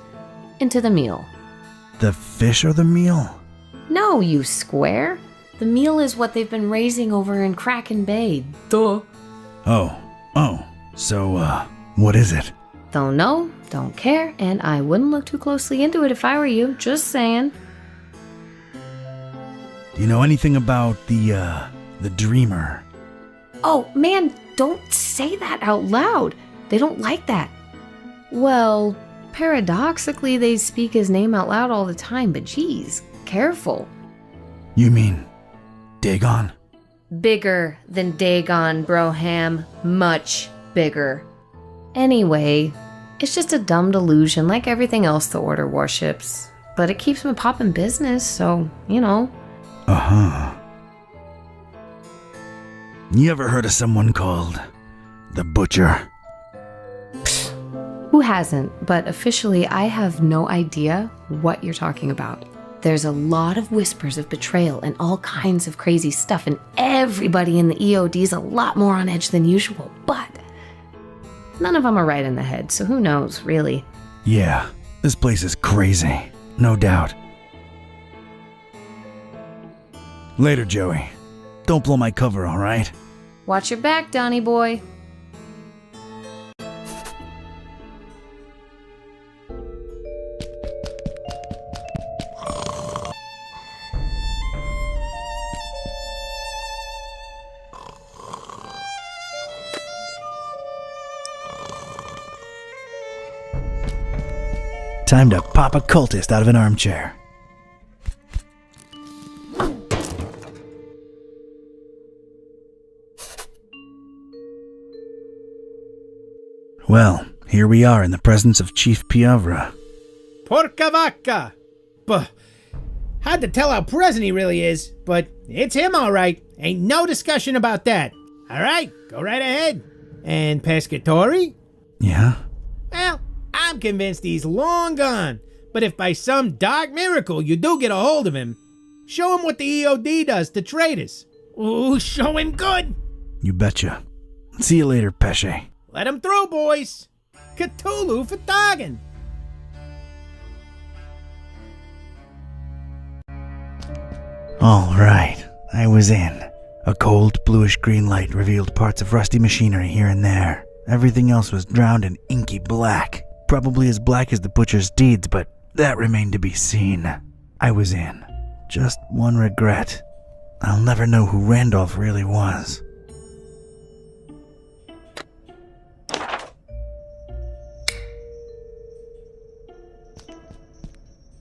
into the meal. The fish or the meal? No, you square. The meal is what they've been raising over in Kraken Bay. Duh. Oh. So, what is it? Don't know, don't care, and I wouldn't look too closely into it if I were you. Just saying. Do you know anything about the dreamer? Oh, man, don't say that out loud. They don't like that. Well, paradoxically, they speak his name out loud all the time, but geez, careful. You mean Dagon? Bigger than Dagon, Broham. Much bigger. Anyway, it's just a dumb delusion like everything else the Order worships. But it keeps me popping business, so, you know. Uh-huh. You ever heard of someone called the Butcher? Who hasn't? But officially, I have no idea what you're talking about. There's a lot of whispers of betrayal and all kinds of crazy stuff, and everybody in the EOD's a lot more on edge than usual, but none of them are right in the head, so who knows, really. Yeah, this place is crazy, no doubt. Later, Joey. Don't blow my cover, all right? Watch your back, Donnie boy. Time to pop a cultist out of an armchair. Well, here we are in the presence of Chief Piavra. Porca vaca! Hard to tell how present he really is, but it's him all right. Ain't no discussion about that. All right, go right ahead. And Pescatori? Yeah? Well, I'm convinced he's long gone. But if by some dark miracle you do get a hold of him, show him what the EOD does to traitors. Ooh, show him good! You betcha. See you later, Pesce. Let him through, boys. Cthulhu for Dagon. All right, I was in. A cold, bluish-green light revealed parts of rusty machinery here and there. Everything else was drowned in inky black. Probably as black as the butcher's deeds, but that remained to be seen. I was in. Just one regret. I'll never know who Randolph really was.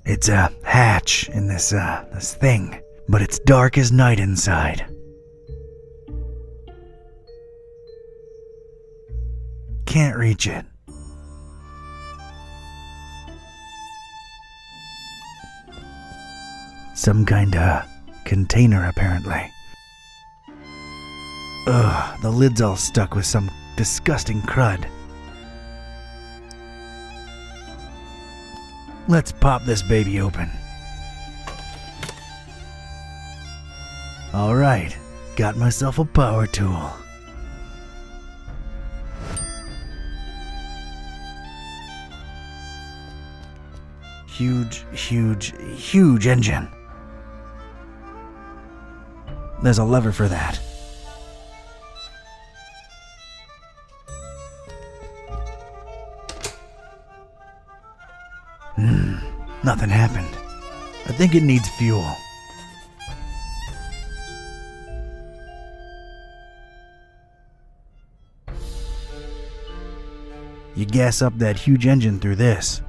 It's a hatch in this thing, but it's dark as night inside. Can't reach it. Some kinda container, apparently. Ugh, the lid's all stuck with some disgusting crud. Let's pop this baby open. All right, got myself a power tool. Huge engine. There's a lever for that. Nothing happened. I think it needs fuel. You gas up that huge engine through this.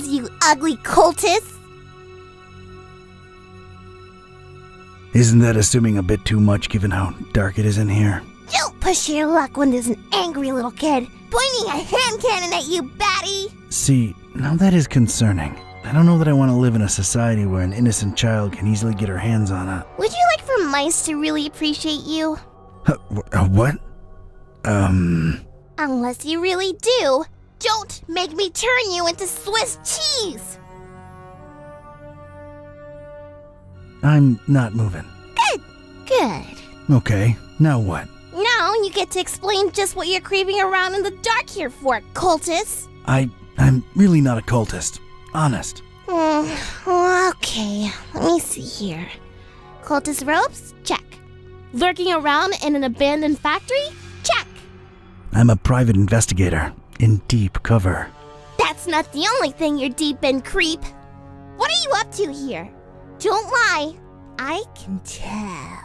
You ugly cultist! Isn't that assuming a bit too much given how dark it is in here? Don't push your luck when there's an angry little kid pointing a hand cannon at you, batty! See, now that is concerning. I don't know that I want to live in a society where an innocent child can easily get her hands on a... Would you like for mice to really appreciate you? What? Unless you really do. Don't make me turn you into Swiss cheese! I'm not moving. Good. Okay, now what? Now you get to explain just what you're creeping around in the dark here for, cultist. I'm really not a cultist. Honest. Okay, let me see here. Cultist robes? Check. Lurking around in an abandoned factory? Check. I'm a private investigator in deep cover. That's not the only thing you're deep in, creep. What are you up to here? Don't lie. I can tell.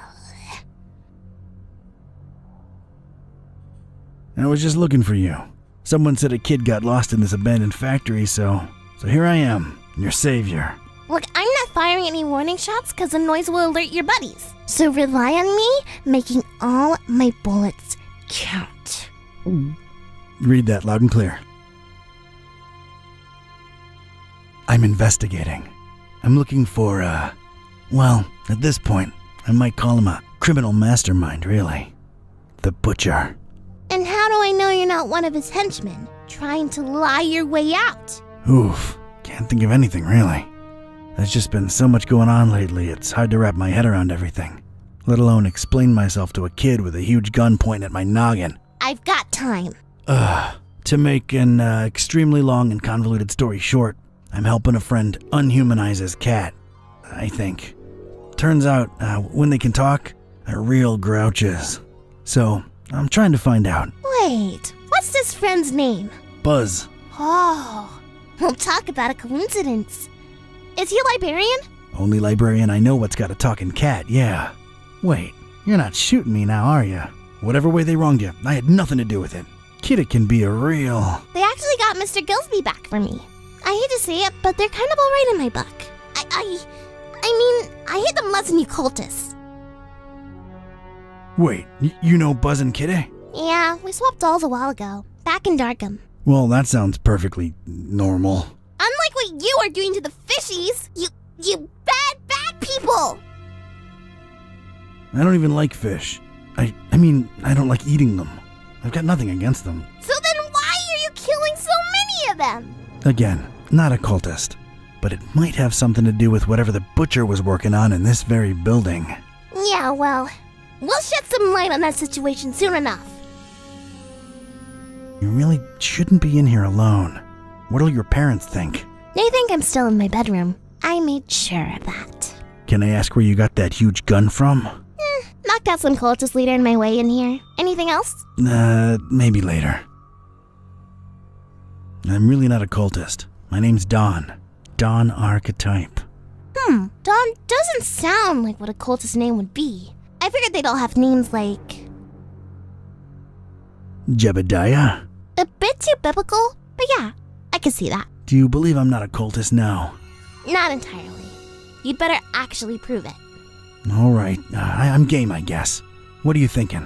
I was just looking for you. Someone said a kid got lost in this abandoned factory, so here I am, your savior. Look, I'm not firing any warning shots because the noise will alert your buddies. So rely on me making all my bullets count. Read that loud and clear. I'm investigating. I'm looking for, well, at this point, I might call him a criminal mastermind, really. The Butcher. And how do I know you're not one of his henchmen, trying to lie your way out? Oof, can't think of anything, really. There's just been so much going on lately, it's hard to wrap my head around everything. Let alone explain myself to a kid with a huge gun pointing at my noggin. I've got time. To make an extremely long and convoluted story short, I'm helping a friend unhumanize his cat, I think. Turns out, when they can talk, they're real grouches. So, I'm trying to find out. Wait, what's this friend's name? Buzz. Oh, we'll talk about a coincidence. Is he a librarian? Only librarian I know what's got a talking cat, yeah. Wait, you're not shooting me now, are you? Whatever way they wronged you, I had nothing to do with it. Kid, it can be a real... They actually got Mr. Gillsby back for me. I hate to say it, but they're kind of alright in my book. I hate them less than you cultists. Wait, you know Buzz and Kitty? Yeah, we swapped dolls a while ago, back in Darkham. Well, that sounds perfectly normal. Unlike what you are doing to the fishies, you bad people! I don't even like fish. I don't like eating them. I've got nothing against them. So then why are you killing so many of them? Again, not a cultist. But it might have something to do with whatever the Butcher was working on in this very building. Yeah, well, we'll shed some light on that situation soon enough. You really shouldn't be in here alone. What'll your parents think? They think I'm still in my bedroom. I made sure of that. Can I ask where you got that huge gun from? Knocked out some cultist leader in my way in here. Anything else? Maybe later. I'm really not a cultist. My name's Don. Don Archetype. Don doesn't sound like what a cultist name would be. I figured they'd all have names like... Jebediah? A bit too biblical, but yeah, I can see that. Do you believe I'm not a cultist now? Not entirely. You'd better actually prove it. Alright, I'm game, I guess. What are you thinking?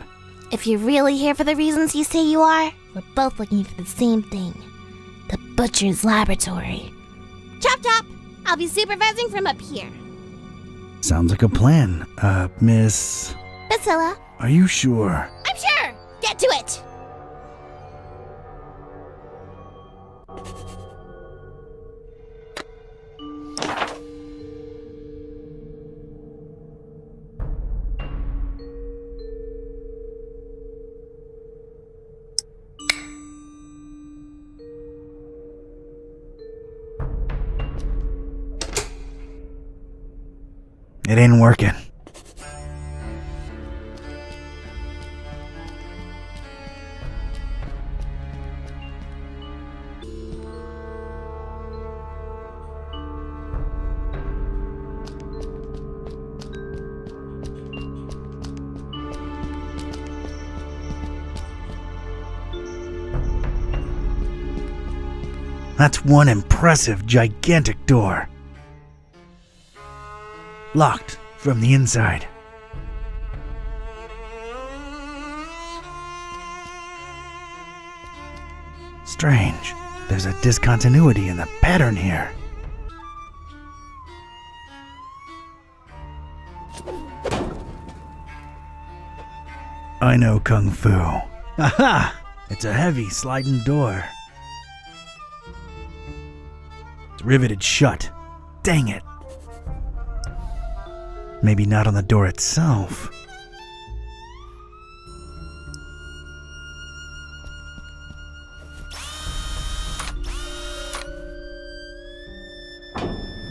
If you're really here for the reasons you say you are, we're both looking for the same thing. The Butcher's Laboratory. Chop chop! I'll be supervising from up here. Sounds like a plan. Miss... Priscilla. Are you sure? I'm sure! Get to it! It ain't working. That's one impressive, gigantic door. Locked from the inside. Strange. There's a discontinuity in the pattern here. I know Kung Fu. Aha! It's a heavy sliding door. It's riveted shut. Dang it. Maybe not on the door itself.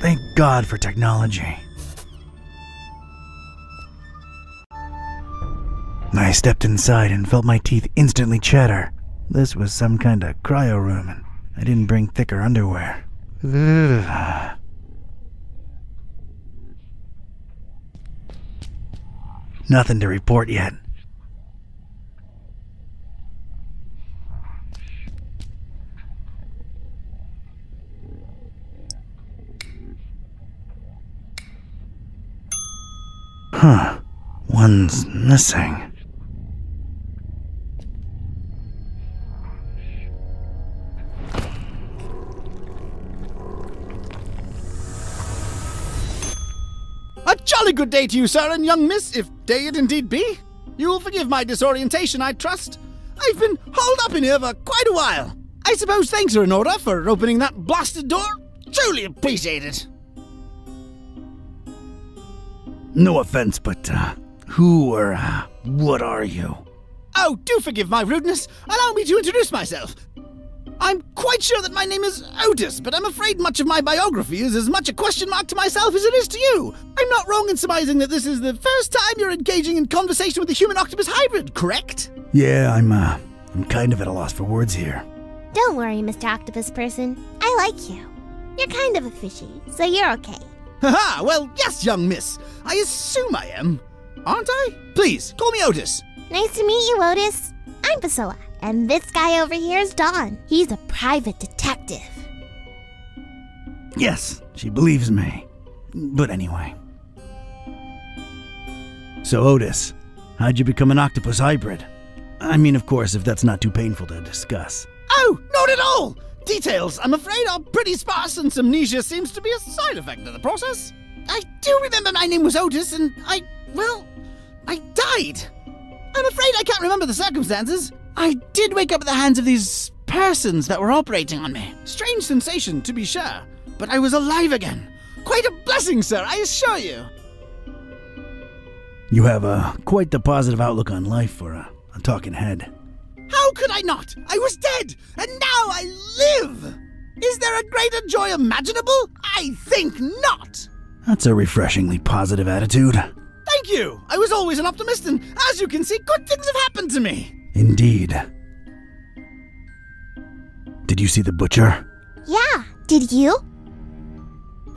Thank God for technology. I stepped inside and felt my teeth instantly chatter. This was some kind of cryo room, and I didn't bring thicker underwear. Ugh. Nothing to report yet. Huh. One's missing. A jolly good day to you, sir and young miss, if day it indeed be. You will forgive my disorientation, I trust. I've been holed up in here for quite a while. I suppose thanks are in order for opening that blasted door. Truly appreciate it. No offense, but, who or, what are you? Oh, do forgive my rudeness. Allow me to introduce myself. I'm quite sure that my name is Otis, but I'm afraid much of my biography is as much a question mark to myself as it is to you. I'm not wrong in surmising that this is the first time you're engaging in conversation with a human-octopus hybrid, correct? Yeah, I'm kind of at a loss for words here. Don't worry, Mr. Octopus Person. I like you. You're kind of a fishy, so you're okay. Haha, well, yes, young miss. I assume I am. Aren't I? Please, call me Otis. Nice to meet you, Otis. I'm Priscilla, and this guy over here is Don. He's a private detective. Yes, she believes me. But anyway. So, Otis, how'd you become an octopus hybrid? I mean, of course, if that's not too painful to discuss. Oh, not at all! Details, I'm afraid, are pretty sparse, and amnesia seems to be a side effect of the process. I do remember my name was Otis, and I died. I'm afraid I can't remember the circumstances. I did wake up at the hands of these persons that were operating on me. Strange sensation, to be sure, but I was alive again. Quite a blessing, sir, I assure you. You have quite the positive outlook on life for a talking head. How could I not? I was dead, and now I live! Is there a greater joy imaginable? I think not! That's a refreshingly positive attitude. Thank you! I was always an optimist, and as you can see, good things have happened to me! Indeed. Did you see the butcher? Yeah, did you?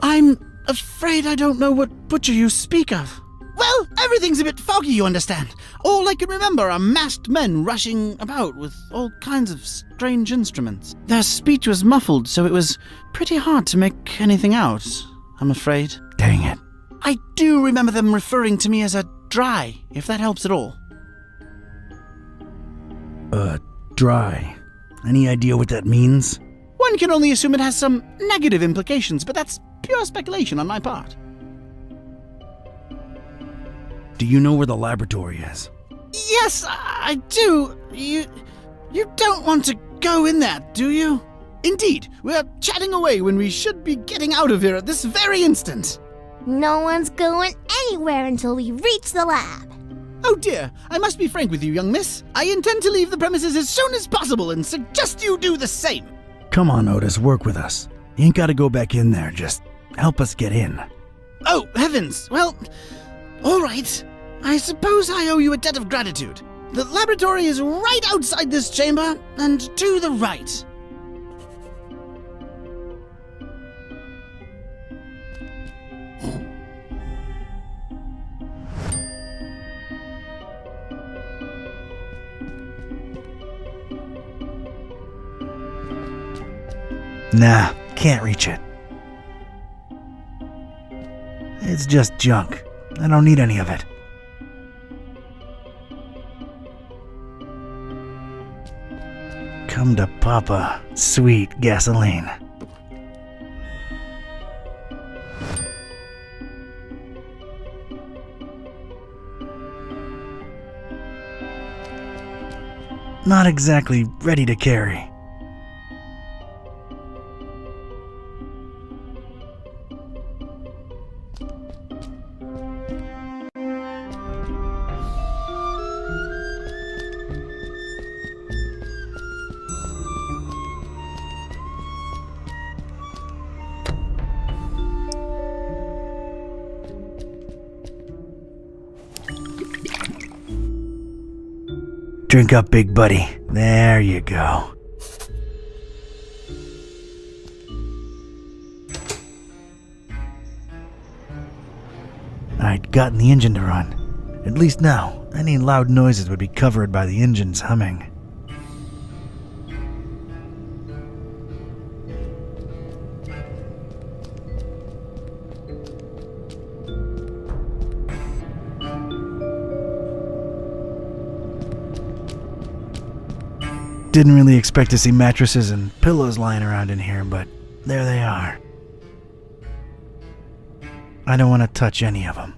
I'm afraid I don't know what butcher you speak of. Well, everything's a bit foggy, you understand. All I can remember are masked men rushing about with all kinds of strange instruments. Their speech was muffled, so it was pretty hard to make anything out, I'm afraid. Dang it. I do remember them referring to me as a dry, if that helps at all. Dry. Any idea what that means? One can only assume it has some negative implications, but that's pure speculation on my part. Do you know where the laboratory is? Yes, I do. You don't want to go in there, do you? Indeed, we're chatting away when we should be getting out of here at this very instant. No one's going anywhere until we reach the lab. Oh dear, I must be frank with you, young miss. I intend to leave the premises as soon as possible and suggest you do the same. Come on, Otis, work with us. You ain't gotta go back in there, just help us get in. Oh, heavens. Well, all right. I suppose I owe you a debt of gratitude. The laboratory is right outside this chamber and to the right. Nah, can't reach it. It's just junk. I don't need any of it. Come to Papa, sweet gasoline. Not exactly ready to carry. Drink up, big buddy. There you go. I'd gotten the engine to run. At least now, any loud noises would be covered by the engine's humming. Didn't really expect to see mattresses and pillows lying around in here, but there they are. I don't want to touch any of them.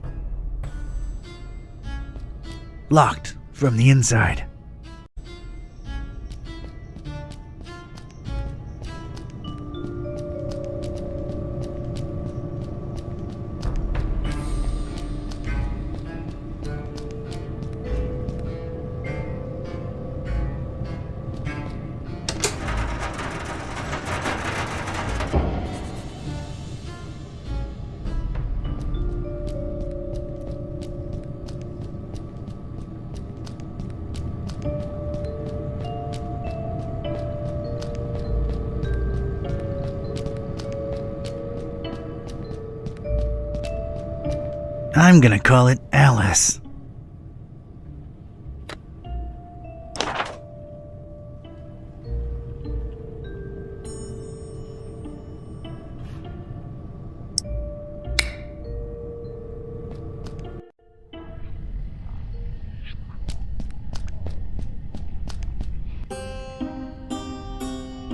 Locked from the inside. I'm gonna call it Alice.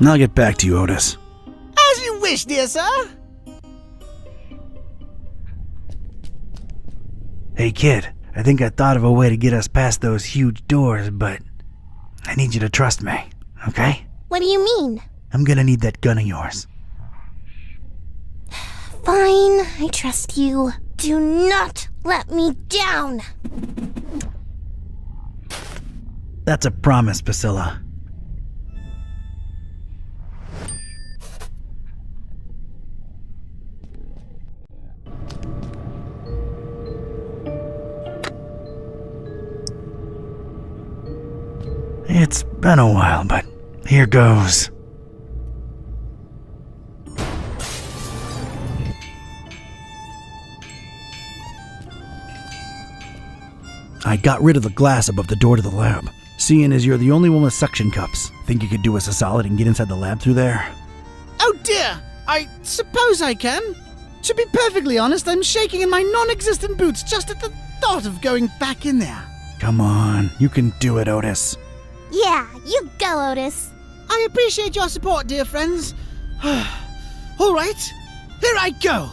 I'll get back to you, Otis. As you wish, dear sir. Hey kid, I think I thought of a way to get us past those huge doors, but I need you to trust me, okay? What do you mean? I'm gonna need that gun of yours. Fine, I trust you. Do not let me down. That's a promise, Priscilla. It's been a while, but here goes. I got rid of the glass above the door to the lab. Seeing as you're the only one with suction cups, think you could do us a solid and get inside the lab through there? Oh dear, I suppose I can. To be perfectly honest, I'm shaking in my non-existent boots just at the thought of going back in there. Come on, you can do it, Otis. Yeah, you go, Otis. I appreciate your support, dear friends. All right, here I go.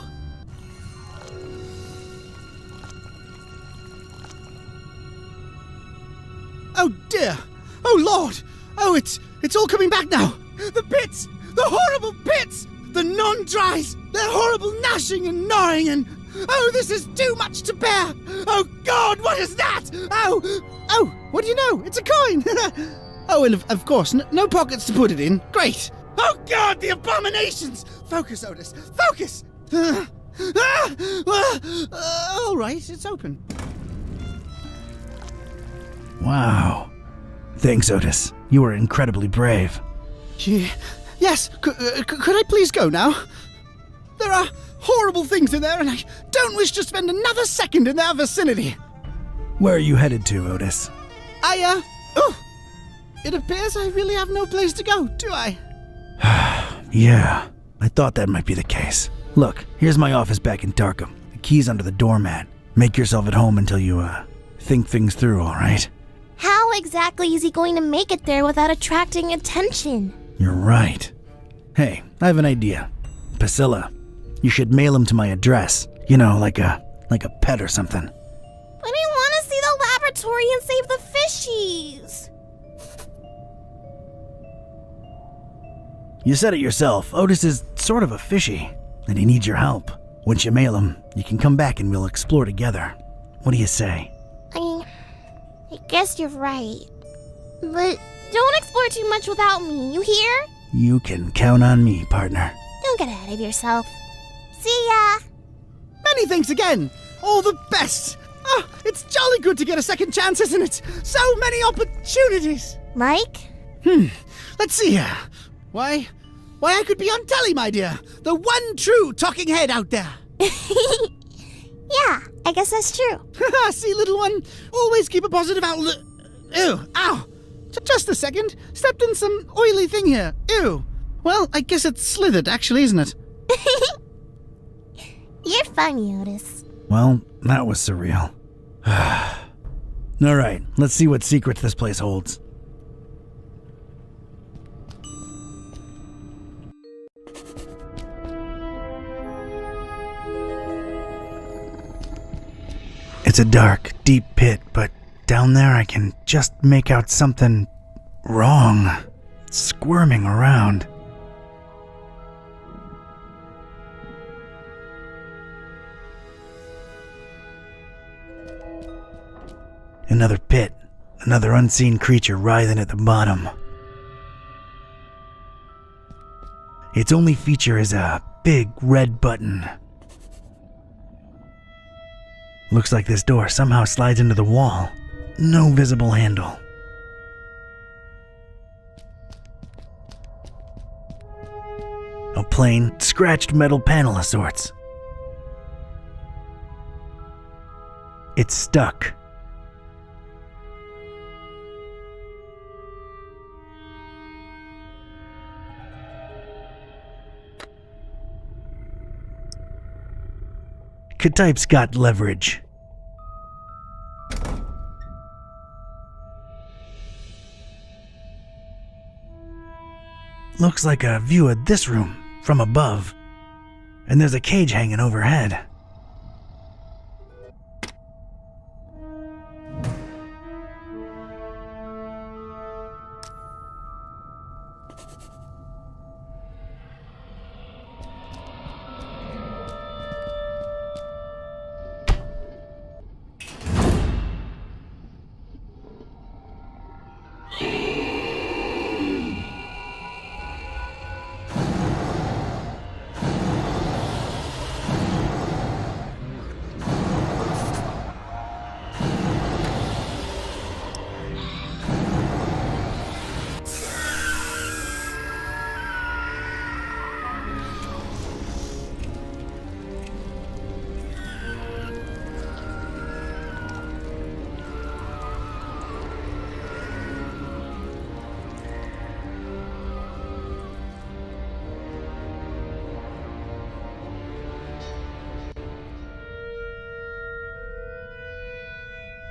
Oh dear! Oh Lord! Oh, it's all coming back now! The pits! The horrible pits! The non-dries! Their horrible gnashing and gnawing and... Oh, this is too much to bear! Oh God, what is that? Oh, what do you know? It's a coin! Oh, and of course, no pockets to put it in. Great! Oh God, the abominations! Focus, Otis, focus! All right, it's open. Wow. Thanks, Otis. You were incredibly brave. Yes, could I please go now? There are horrible things in there, and I don't wish to spend another second in their vicinity. Where are you headed to, Otis? It appears I really have no place to go, do I? Yeah, I thought that might be the case. Look, here's my office back in Darkham. The key's under the doormat. Make yourself at home until you, think things through, all right? How exactly is he going to make it there without attracting attention? You're right. Hey, I have an idea. Priscilla, you should mail him to my address. You know, like a pet or something. But I want to see the laboratory and save the fishies. You said it yourself. Otis is sort of a fishy, and he needs your help. Once you mail him, you can come back and we'll explore together. What do you say? I guess you're right. But don't explore too much without me, you hear? You can count on me, partner. Don't get ahead of yourself. See ya! Many thanks again! All the best! Oh, it's jolly good to get a second chance, isn't it? So many opportunities. Like? Let's see here. Why, I could be on telly, my dear. The one true talking head out there. Yeah, I guess that's true. See, little one, always keep a positive outlook. Ew, ow. Just a second. Stepped in some oily thing here. Ew. Well, I guess it's slithered, actually, isn't it? You're funny, Otis. Well, that was surreal. Alright, let's see what secrets this place holds. It's a dark, deep pit, but down there I can just make out something wrong. It's squirming around. Another pit, another unseen creature writhing at the bottom. Its only feature is a big red button. Looks like this door somehow slides into the wall. No visible handle. A plain, scratched metal panel of sorts. It's stuck. K-Type's got leverage. Looks like a view of this room from above. And there's a cage hanging overhead.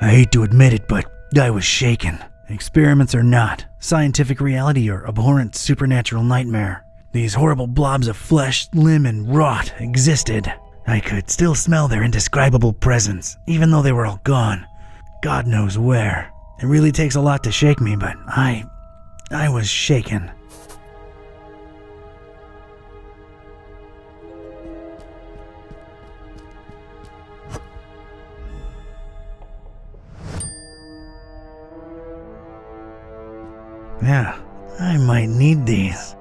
I hate to admit it, but I was shaken. Experiments or not, scientific reality or abhorrent supernatural nightmare, these horrible blobs of flesh, limb, and rot existed. I could still smell their indescribable presence, even though they were all gone. God knows where. It really takes a lot to shake me, but I was shaken. Yeah, I might need these.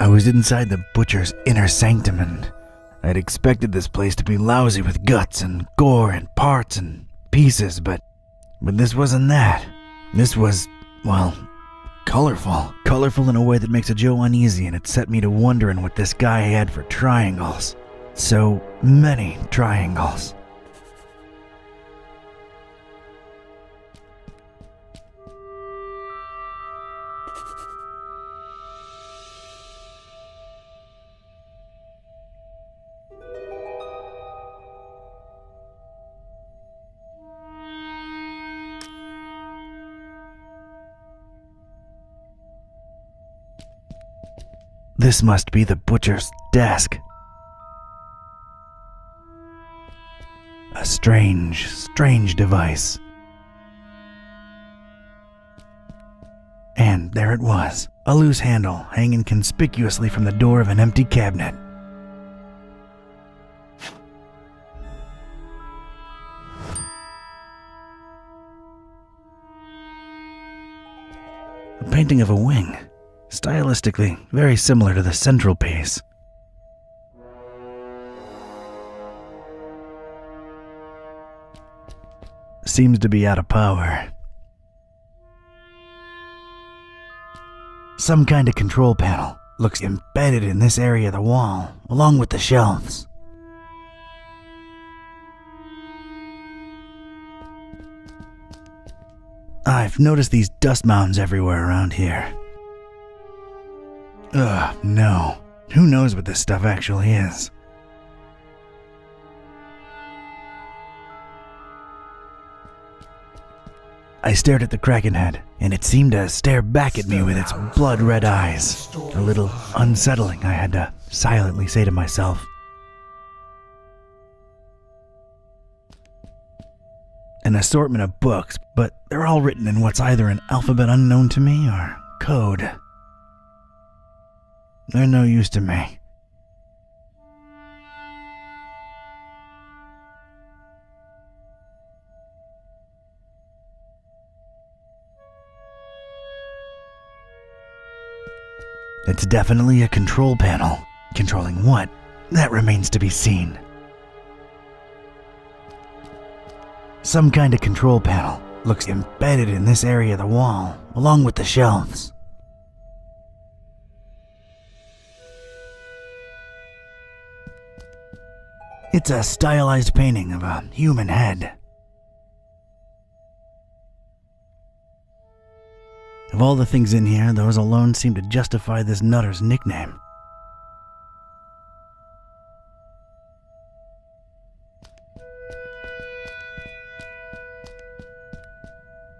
I was inside the butcher's inner sanctum, and I'd expected this place to be lousy with guts and gore and parts and pieces, but this wasn't that. This was, well, colorful. Colorful in a way that makes a Joe uneasy, and it set me to wondering what this guy had for triangles. So many triangles. This must be the butcher's desk. A strange, strange device. And there it was, a loose handle hanging conspicuously from the door of an empty cabinet. A painting of a wing. Stylistically, very similar to the central piece. Seems to be out of power. Some kind of control panel looks embedded in this area of the wall, along with the shelves. I've noticed these dust mounds everywhere around here. Ugh, no. Who knows what this stuff actually is? I stared at the Kraken head, and it seemed to stare back at me with its blood-red eyes. A little unsettling, I had to silently say to myself. An assortment of books, but they're all written in what's either an alphabet unknown to me or code. They're no use to me. It's definitely a control panel. Controlling what? That remains to be seen. Some kind of control panel looks embedded in this area of the wall, along with the shelves. It's a stylized painting of a human head. Of all the things in here, those alone seem to justify this nutter's nickname.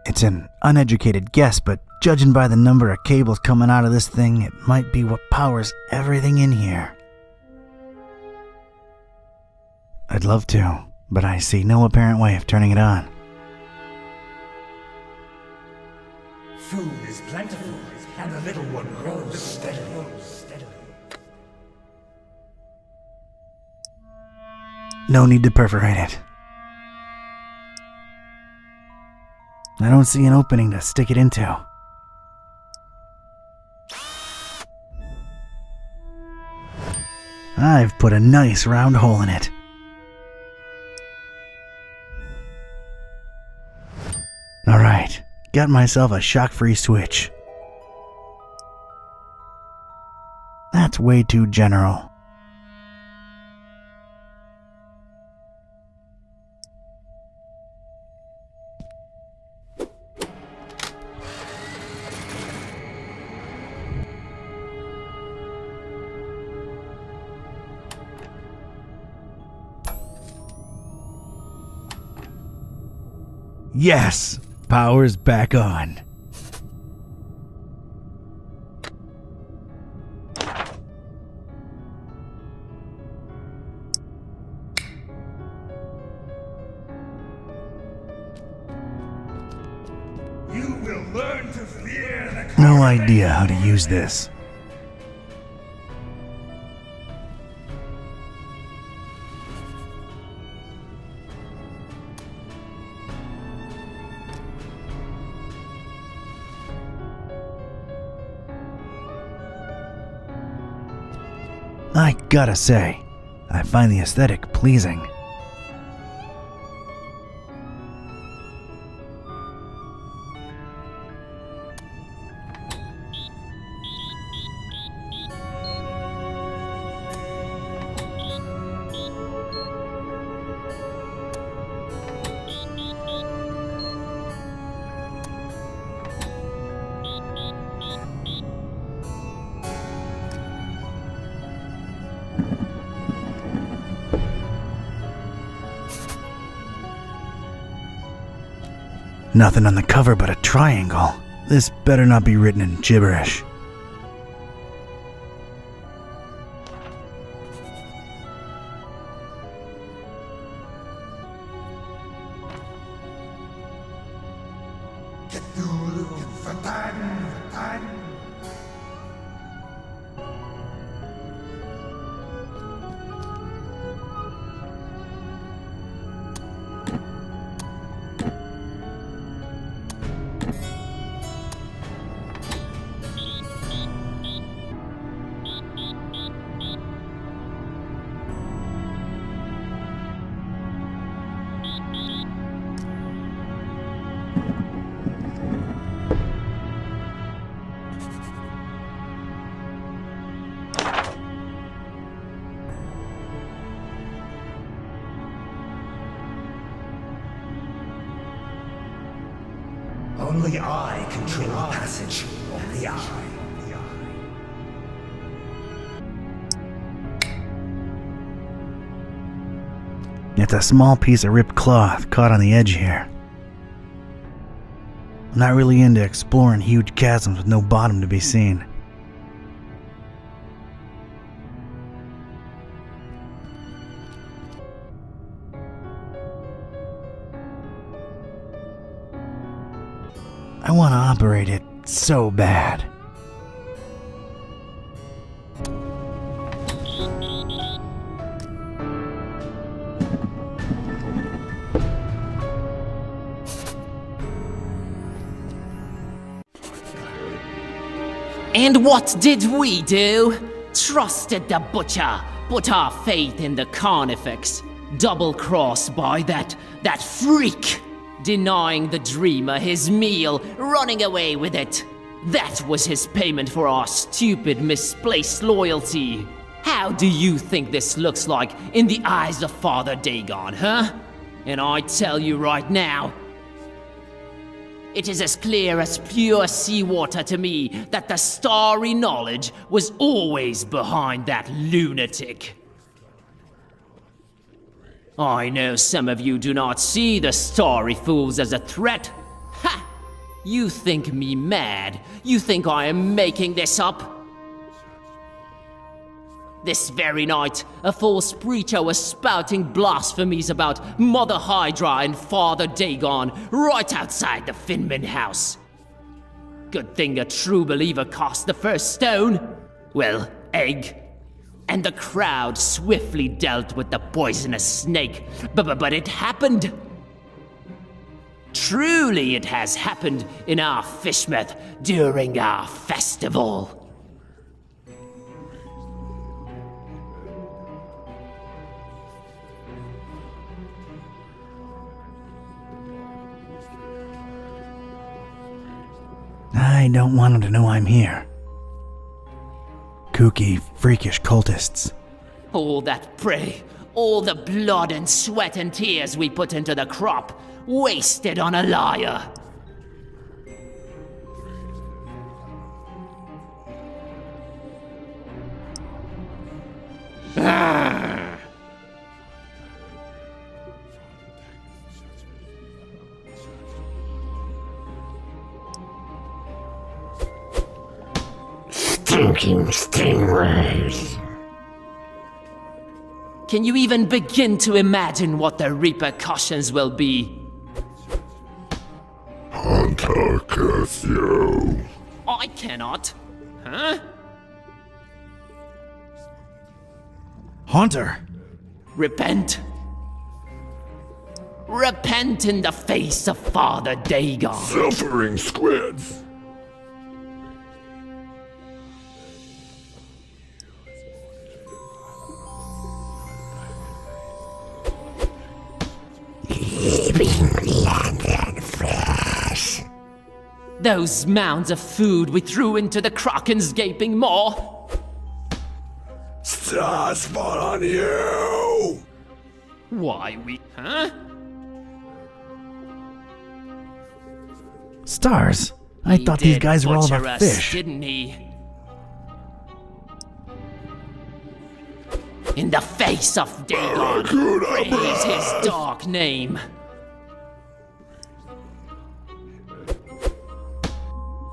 It's an uneducated guess, but judging by the number of cables coming out of this thing, it might be what powers everything in here. I'd love to, but I see no apparent way of turning it on. Food is plentiful, and the little one grows steadily. No need to perforate it. I don't see an opening to stick it into. I've put a nice round hole in it. Alright, got myself a shock-free switch. That's way too general. Yes! Power's back on. You will learn to fear the No idea how to use this. I gotta say, I find the aesthetic pleasing. Nothing on the cover but a triangle. This better not be written in gibberish. Only I control the passage of the eye. It's a small piece of ripped cloth caught on the edge here. I'm not really into exploring huge chasms with no bottom to be seen. I want to operate it so bad. And what did we do? Trusted the butcher, put our faith in the carnifex, double-crossed by that freak, denying the dreamer his meal, running away with it. That was his payment for our stupid, misplaced loyalty. How do you think this looks like in the eyes of Father Dagon, huh? And I tell you right now, it is as clear as pure seawater to me that the starry knowledge was always behind that lunatic. I know some of you do not see the starry fools as a threat. Ha! You think me mad? You think I am making this up? This very night, a false preacher was spouting blasphemies about Mother Hydra and Father Dagon right outside the Finman house. Good thing a true believer cast the first stone. Well, egg. And the crowd swiftly dealt with the poisonous snake. But it happened. Truly it has happened in our Fishmouth during our festival. I don't want him to know I'm here. Kooky, freakish cultists. All that prey, all the blood and sweat and tears we put into the crop, wasted on a liar. Stinking stingrays. Can you even begin to imagine what the repercussions will be? Hunter curse you. I cannot. Huh? Haunter! Repent. Repent in the face of Father Dagon. Suffering squids. Those mounds of food we threw into the Kraken's gaping maw. Stars fall on you. Why we, huh? Stars? I thought these guys were all about fish. Didn't he? In the face of Dagon, praise his dark name.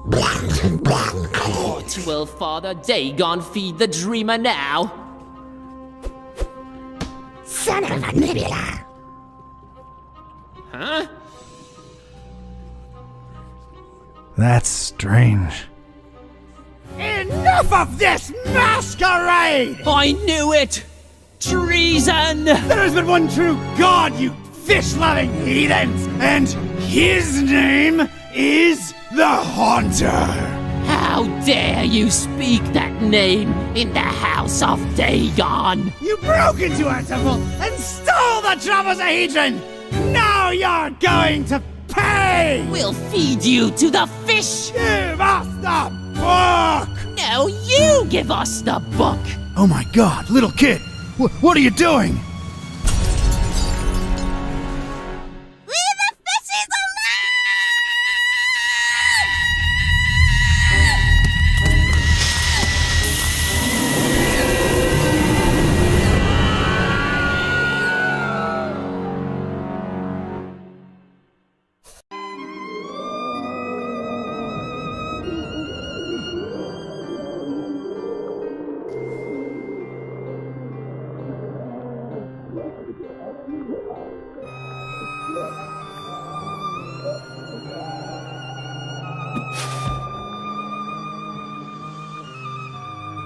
What will Father Dagon feed the dreamer now? Son of a nebula. Huh? That's strange. Enough of this masquerade! I knew it! Treason! There has been one true God, you fish-loving heathens! And his name is the Haunter! How dare you speak that name in the house of Dagon! You broke into our temple and stole the trapezohedron! Now you're going to pay! We'll feed you to the fish! Give us the book! No, you give us the book! Oh my god, little kid! What are you doing?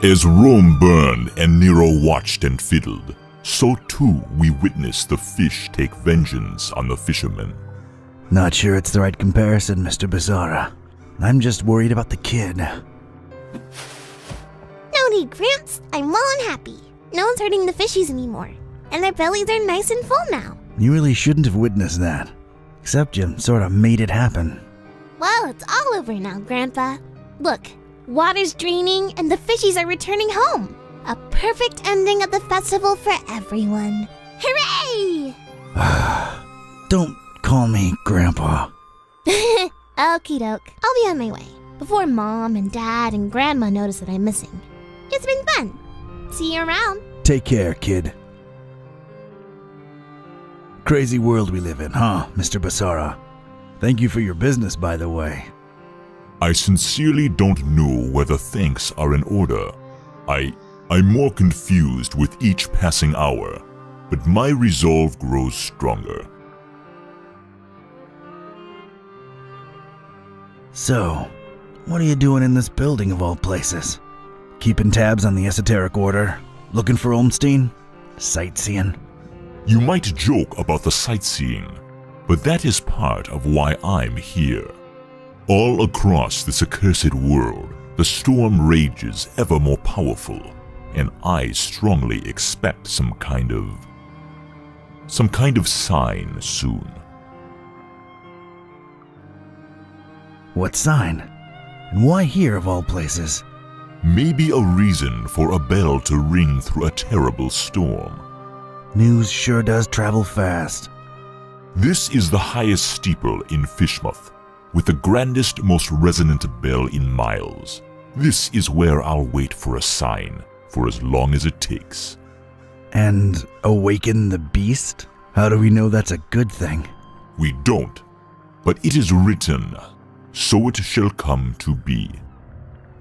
As Rome burned and Nero watched and fiddled, so too we witnessed the fish take vengeance on the fishermen. Not sure it's the right comparison, Mr. Bizarra. I'm just worried about the kid. No need, Gramps. I'm well and happy. No one's hurting the fishies anymore, and their bellies are nice and full now. You really shouldn't have witnessed that. Except you sort of made it happen. Well, it's all over now, Grandpa. Look, water's draining and the fishies are returning home. A perfect ending of the festival for everyone. Hooray! Don't call me Grandpa. Okie doke. I'll be on my way. Before Mom and Dad and Grandma notice that I'm missing. It's been fun. See you around. Take care, kid. Crazy world we live in, huh, Mr. Basara? Thank you for your business, by the way. I sincerely don't know whether thanks are in order. I'm more confused with each passing hour, but my resolve grows stronger. So, what are you doing in this building of all places? Keeping tabs on the esoteric order? Looking for Olmstein? Sightseeing? You might joke about the sightseeing, but that is part of why I'm here. All across this accursed world, the storm rages ever more powerful, and I strongly expect some kind of sign soon. What sign? And why here of all places? Maybe a reason for a bell to ring through a terrible storm. News sure does travel fast. This is the highest steeple in Fishmouth, with the grandest, most resonant bell in miles. This is where I'll wait for a sign, for as long as it takes. And awaken the beast? How do we know that's a good thing? We don't, but it is written, so it shall come to be.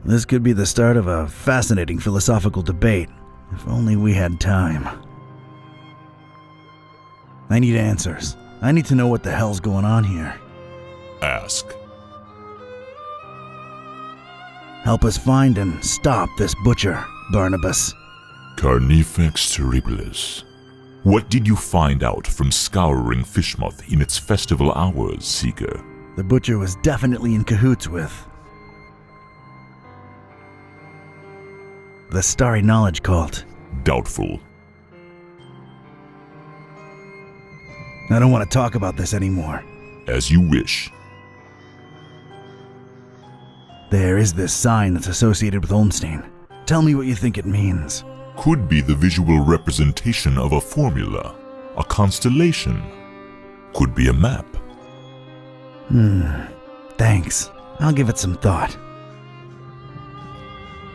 This could be the start of a fascinating philosophical debate, if only we had time. I need answers. I need to know what the hell's going on here. Ask. Help us find and stop this butcher, Barnabas. Carnifex terribilis. What did you find out from scouring Fishmouth in its festival hours, Seeker? The butcher was definitely in cahoots with the Starry Knowledge Cult. Doubtful. I don't want to talk about this anymore. As you wish. There is this sign that's associated with Olmstein. Tell me what you think it means. Could be the visual representation of a formula, a constellation. Could be a map. Thanks. I'll give it some thought.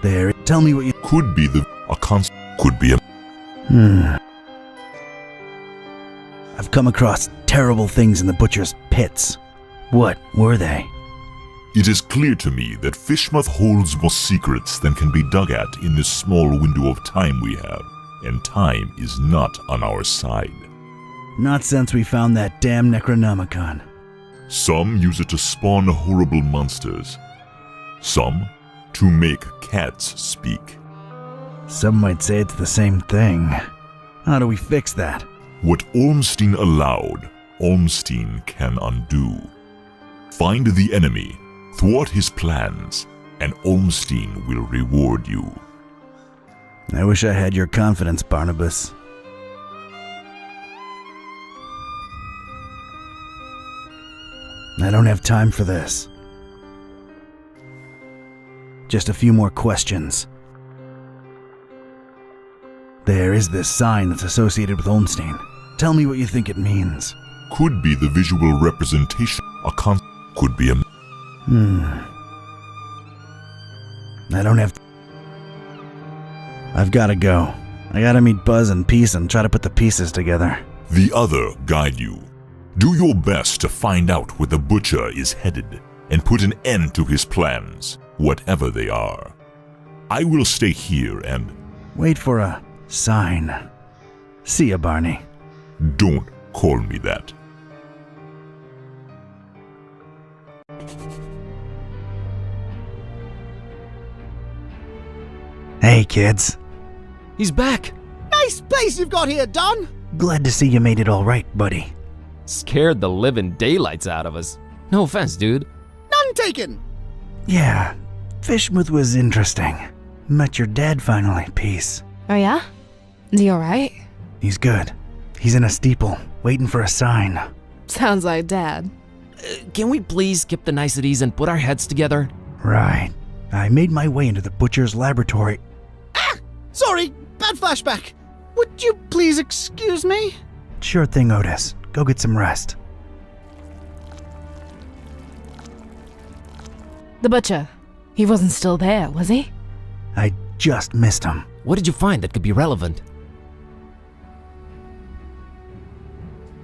There, tell me what you... Could be could be a... I've come across terrible things in the butcher's pits. What were they? It is clear to me that Fishmouth holds more secrets than can be dug at in this small window of time we have, and time is not on our side. Not since we found that damn Necronomicon. Some use it to spawn horrible monsters. Some to make cats speak. Some might say it's the same thing. How do we fix that? What Ormstein allowed, Ormstein can undo. Find the enemy, thwart his plans, and Ormstein will reward you. I wish I had your confidence, Barnabas. I don't have time for this. Just a few more questions. There is this sign that's associated with Olmstein. Tell me what you think it means. Could be the visual representation, could be a... I don't have... I've gotta go. I gotta meet Buzz and Peace and try to put the pieces together. The other guide you. Do your best to find out where the butcher is headed and put an end to his plans, whatever they are. I will stay here and... Wait for a sign. See ya, Barney. Don't call me that. Hey, kids. He's back! Nice place you've got here, Don! Glad to see you made it all right, buddy. Scared the living daylights out of us. No offense, dude. None taken! Yeah, Fishmouth was interesting. Met your dad finally, Peace. Oh yeah? Is he alright? He's good. He's in a steeple, waiting for a sign. Sounds like Dad. Can we please skip the niceties and put our heads together? Right. I made my way into the butcher's laboratory. Sorry, bad flashback. Would you please excuse me? Sure thing, Otis. Go get some rest. The butcher. He wasn't still there, was he? I just missed him. What did you find that could be relevant?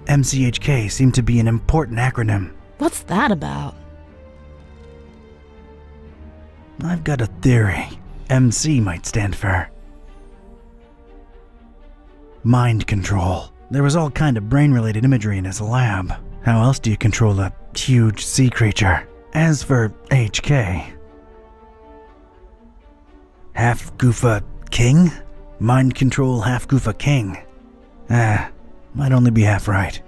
MCHK seemed to be an important acronym. What's that about? I've got a theory. MC might stand for mind control. There was all kind of brain-related imagery in his lab. How else do you control a huge sea creature? As for HK, half Goofa King? Mind control half Goofa King. Might only be half right.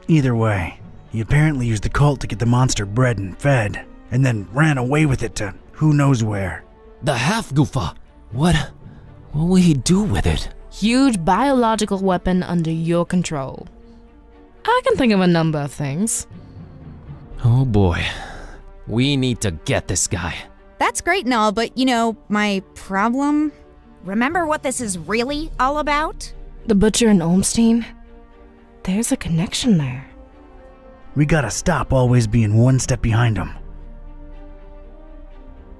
Either way, he apparently used the cult to get the monster bred and fed, and then ran away with it to who knows where. The half Goofa? What will he do with it? Huge biological weapon under your control. I can think of a number of things. Oh boy. We need to get this guy. That's great and all, but my problem? Remember what this is really all about? The butcher and Olmstein? There's a connection there. We gotta stop always being one step behind him.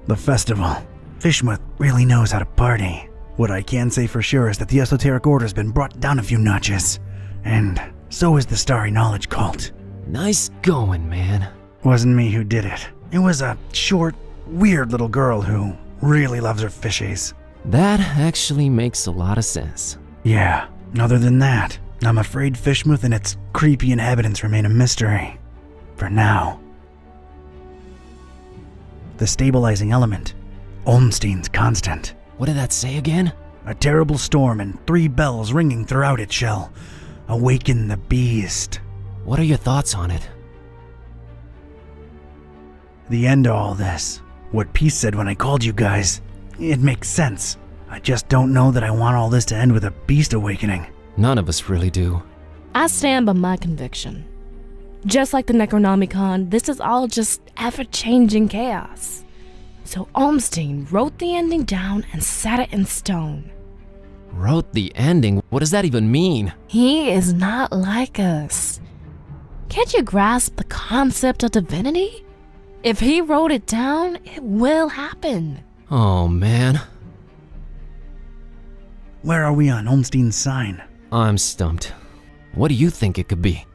The festival. Fishmouth really knows how to party. What I can say for sure is that the esoteric order's been brought down a few notches. And so is the Starry Knowledge cult. Nice going, man. Wasn't me who did it. It was a short, weird little girl who really loves her fishies. That actually makes a lot of sense. Yeah, other than that, I'm afraid Fishmouth and its creepy inhabitants remain a mystery. For now. The stabilizing element. Olmstein's constant. What did that say again? A terrible storm and 3 bells ringing throughout it shall awaken the beast. What are your thoughts on it? The end of all this. What Peace said when I called you guys. It makes sense. I just don't know that I want all this to end with a beast awakening. None of us really do. I stand by my conviction. Just like the Necronomicon, this is all just ever-changing chaos. So Olmstein wrote the ending down and set it in stone. Wrote the ending? What does that even mean? He is not like us. Can't you grasp the concept of divinity? If he wrote it down, it will happen. Oh, man. Where are we on Olmstein's sign? I'm stumped. What do you think it could be?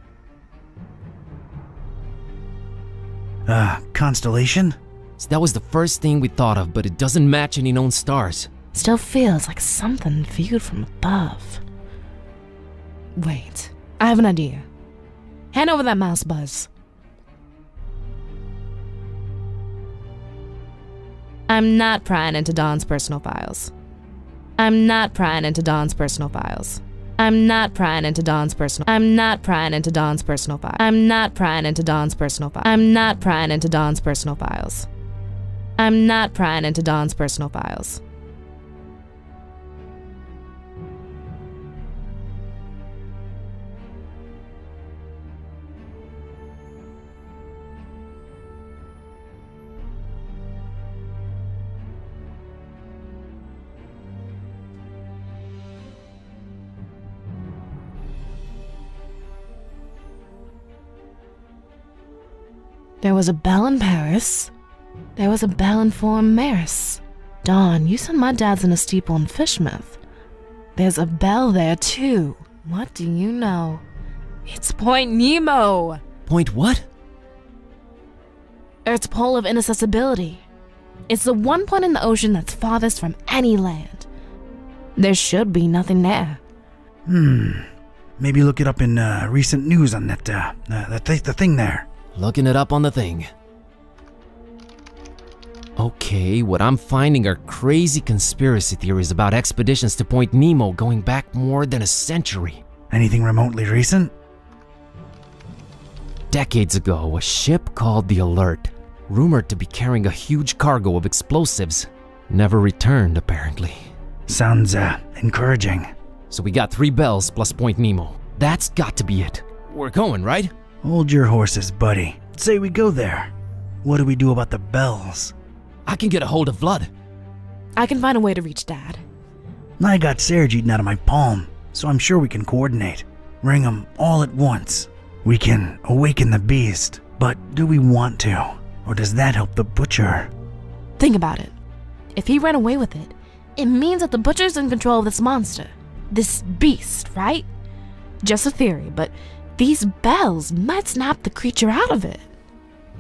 Constellation? So that was the first thing we thought of, but it doesn't match any known stars. Still feels like something viewed from above. Wait, I have an idea. Hand over that mouse, Buzz. I'm not prying into Don's personal files. I'm not prying into Don's personal files. I'm not prying into Don's personal. I'm not prying into Don's personal files. I'm not prying into Don's personal files. I'm not prying into Don's personal files. I'm not prying into Don's personal files. There was a bell in Paris. There was a bell in Forum Maris. Dawn, you said my dad's in a steeple in Fishmouth. There's a bell there too. What do you know? It's Point Nemo. Point what? Earth's pole of inaccessibility. It's the one point in the ocean that's farthest from any land. There should be nothing there. Maybe look it up in recent news on that, the thing there. Looking it up on the thing. Okay, what I'm finding are crazy conspiracy theories about expeditions to Point Nemo going back more than a century. Anything remotely recent? Decades ago, a ship called the Alert, rumored to be carrying a huge cargo of explosives, never returned apparently. Sounds, encouraging. So we got 3 bells plus Point Nemo. That's got to be it. We're going, right? Hold your horses, buddy. Say we go there. What do we do about the bells? I can get a hold of Vlad. I can find a way to reach Dad. I got Serge eaten out of my palm, so I'm sure we can coordinate. Ring them all at once. We can awaken the beast, but do we want to? Or does that help the butcher? Think about it. If he ran away with it, it means that the butcher's in control of this monster. This beast, right? Just a theory, but these bells might snap the creature out of it.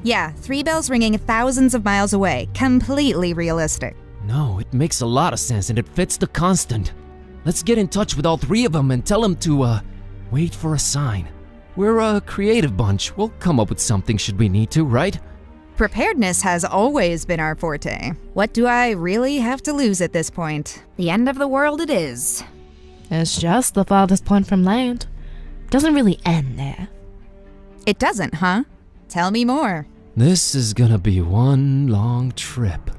Yeah, 3 bells ringing thousands of miles away. Completely realistic. No, it makes a lot of sense and it fits the constant. Let's get in touch with all 3 of them and tell them to, wait for a sign. We're a creative bunch. We'll come up with something should we need to, right? Preparedness has always been our forte. What do I really have to lose at this point? The end of the world it is. It's just the farthest point from land. Doesn't really end there. It doesn't, huh? Tell me more. This is gonna be one long trip.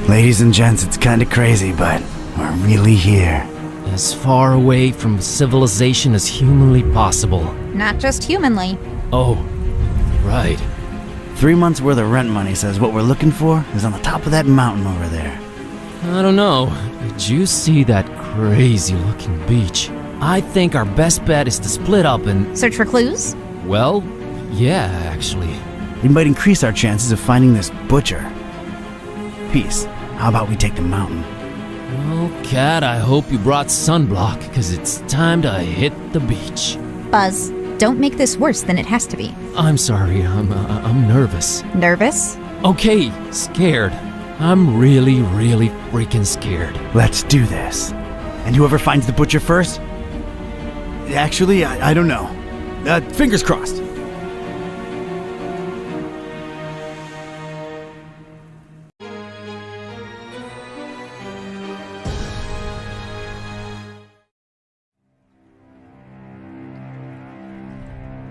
Ladies and gents, it's kinda crazy, but we're really here. As far away from civilization as humanly possible. Not just humanly. Oh, right. 3 months worth of rent money says what we're looking for is on the top of that mountain over there. I don't know. Did you see that crazy looking beach? I think our best bet is to split up and... Search for clues? Well, yeah, actually. It might increase our chances of finding this butcher. Peace. How about we take the mountain? Well, Cat, I hope you brought sunblock, because it's time to hit the beach. Buzz, don't make this worse than it has to be. I'm sorry, I'm nervous. Nervous? Okay, scared. I'm really, really freaking scared. Let's do this. And whoever finds the butcher first? Actually, I don't know. Fingers crossed.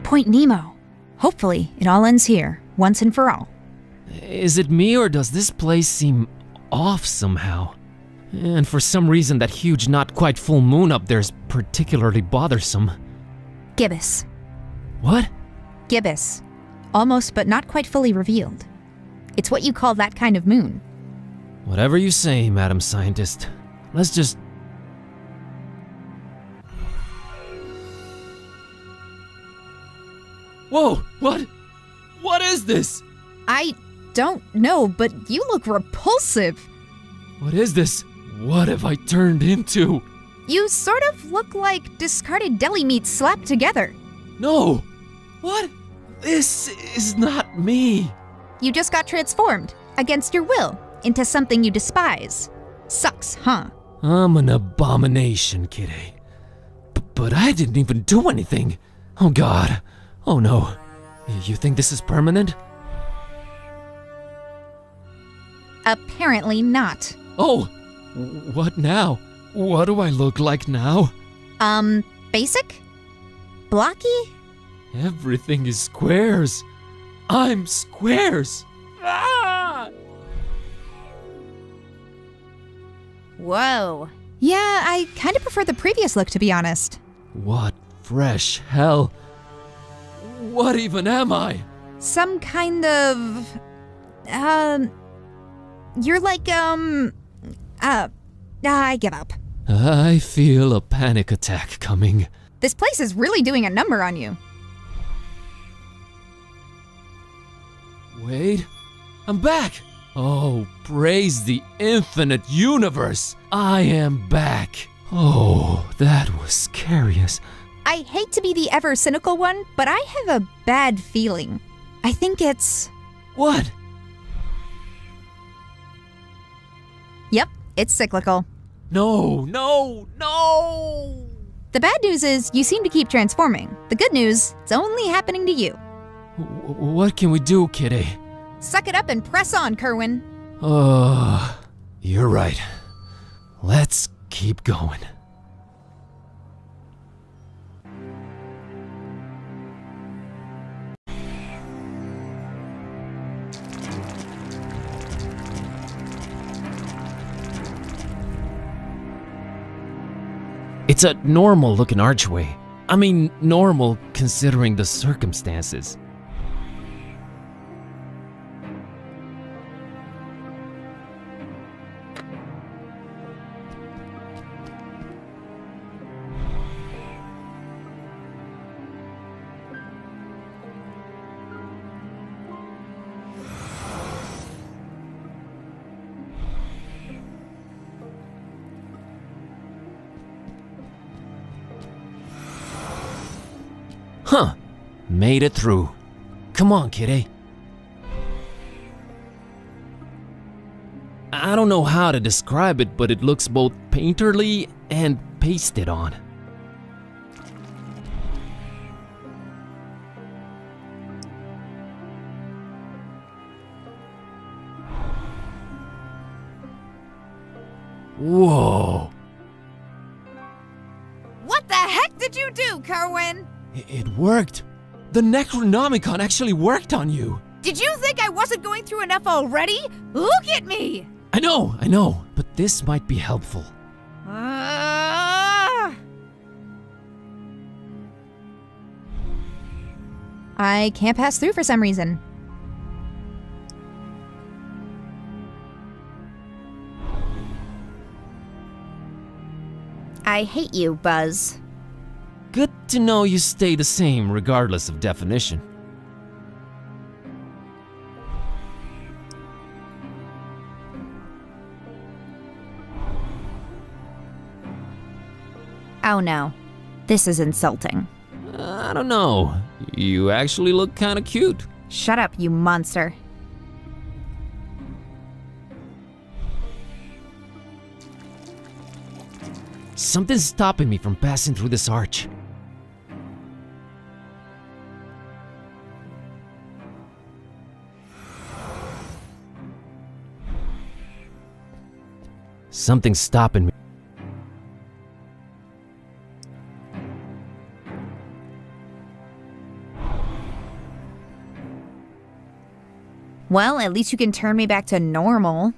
Point Nemo. Hopefully, it all ends here, once and for all. Is it me, or does this place seem off somehow? And for some reason, that huge, not quite full moon up there is particularly bothersome. Gibbous. What? Gibbous. Almost but not quite fully revealed. It's what you call that kind of moon. Whatever you say, Madam Scientist. Let's just... Whoa! What? What is this? I don't know, but you look repulsive. What is this? What have I turned into? You sort of look like discarded deli meat slapped together. No! What? This is not me. You just got transformed, against your will, into something you despise. Sucks, huh? I'm an abomination, kitty. But I didn't even do anything. Oh God. Oh no. You think this is permanent? Apparently not. Oh! What now? What do I look like now? Basic? Blocky? Everything is squares. I'm squares. Ah! Whoa. Yeah, I kind of prefer the previous look, to be honest. What fresh hell? What even am I? Some kind of... You're like, I give up. I feel a panic attack coming. This place is really doing a number on you. Wait, I'm back! Oh, praise the infinite universe! I am back! Oh, that was scary as... I hate to be the ever cynical one, but I have a bad feeling. I think it's... What? Yep, it's cyclical. No, no, no! The bad news is you seem to keep transforming. The good news, it's only happening to you. What can we do, Kitty? Suck it up and press on, Kerwin. Oh, you're right. Let's keep going. It's a normal-looking archway. I mean, normal considering the circumstances. Huh, made it through. Come on, kitty. I don't know how to describe it, but it looks both painterly and pasted on. Whoa. What the heck did you do, Kerwin? It worked. The Necronomicon actually worked on you. Did you think I wasn't going through enough already? Look at me! I know, but this might be helpful. I can't pass through for some reason. I hate you, Buzz. Good to know you stay the same regardless of definition. Oh no, this is insulting. I don't know. You actually look kinda cute. Shut up, you monster. Something's stopping me from passing through this arch. Something's stopping me. Well, at least you can turn me back to normal.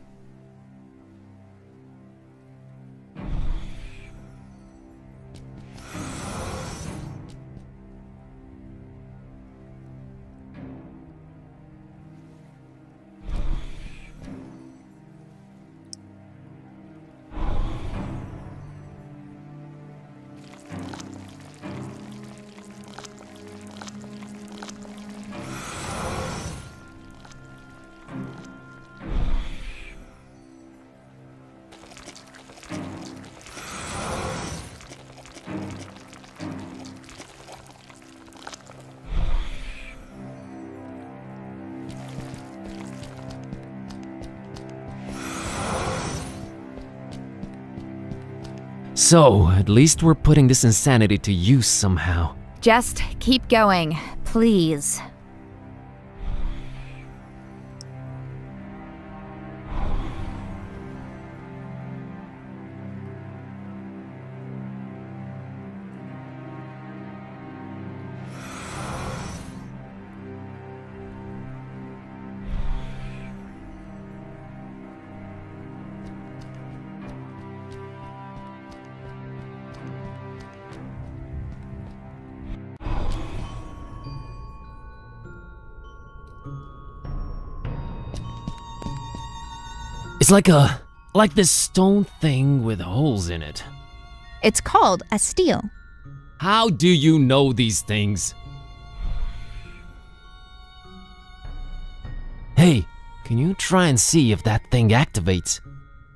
So, at least we're putting this insanity to use somehow. Just keep going, please. It's like this stone thing with holes in it. It's called a stele. How do you know these things? can you try and see if that thing activates?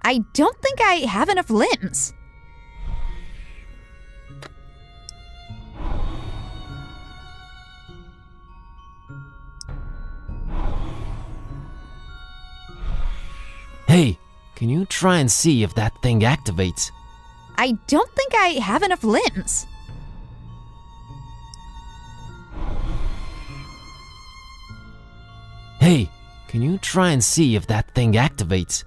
I don't think I have enough limbs. Hey, can you try and see if that thing activates? I don't think I have enough limbs. Hey, can you try and see if that thing activates?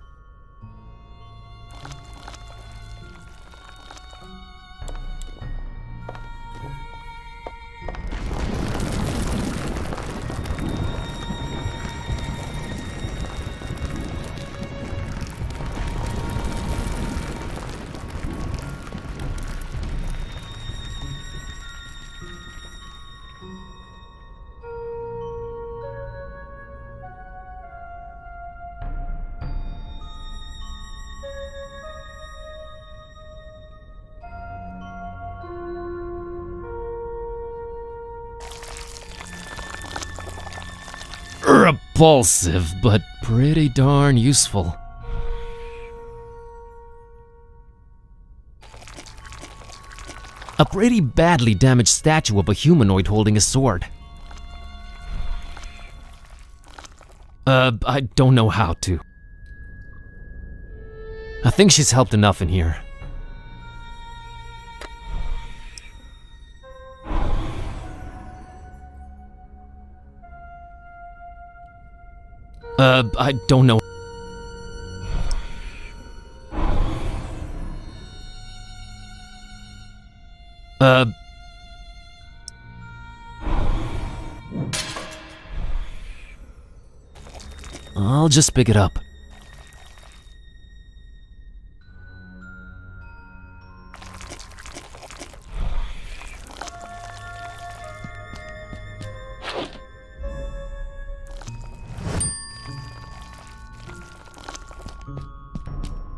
Repulsive, but pretty darn useful. A pretty badly damaged statue of a humanoid holding a sword. I don't know how to. I think she's helped enough in here. I don't know. I'll just pick it up.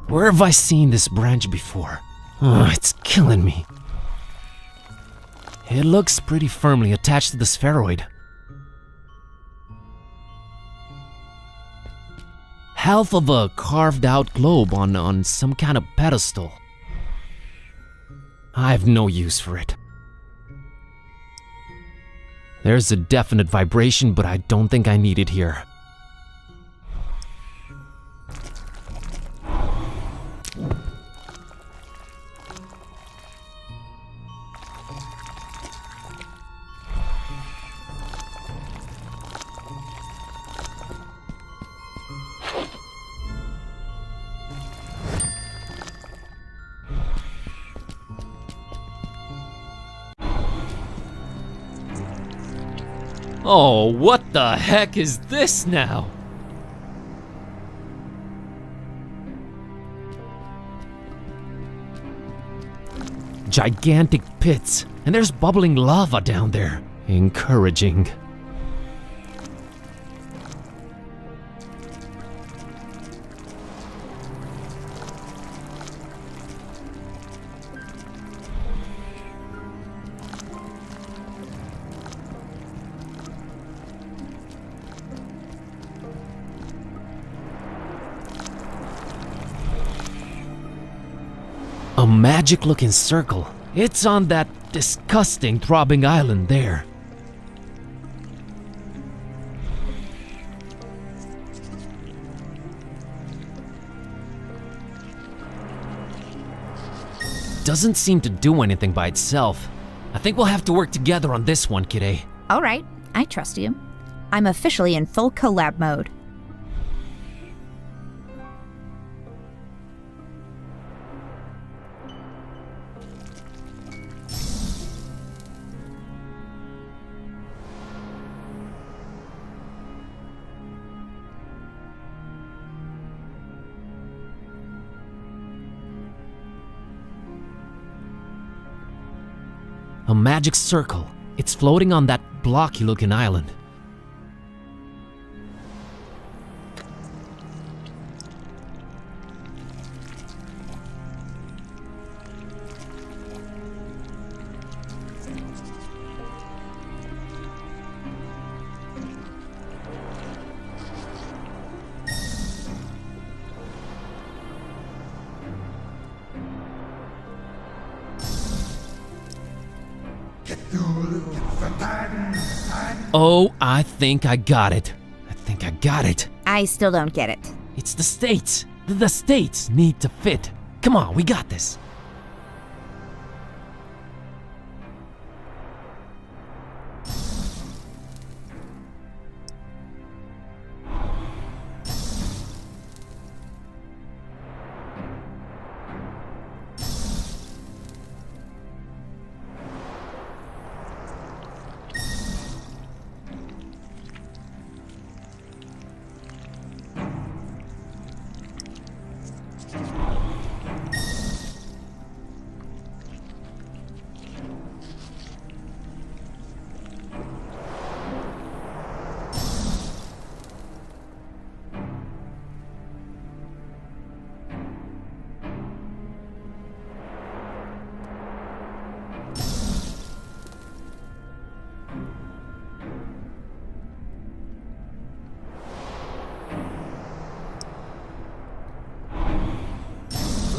Where have I seen this branch before? Oh, it's killing me. It looks pretty firmly attached to the spheroid. Half of a carved out globe on some kind of pedestal. I have no use for it. There's a definite vibration, but I don't think I need it here. Oh, what the heck is this now? Gigantic pits, and there's bubbling lava down there. Encouraging. A magic-looking circle. It's on that disgusting throbbing island there. Doesn't seem to do anything by itself. I think we'll have to work together on this one, kidday. All right, I trust you. I'm officially in full collab mode. A magic circle. It's floating on that blocky-looking island. Oh, I think I got it. I still don't get it. It's the states. The states need to fit. Come on, we got this.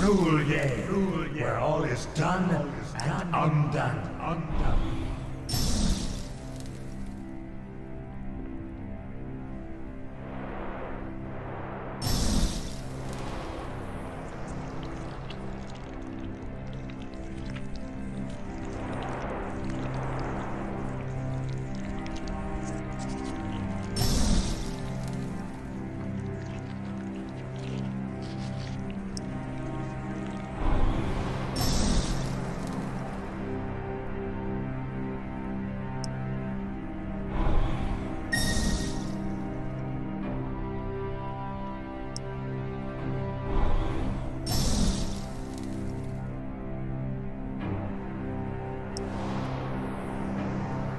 Rule ye, where all is done and undone.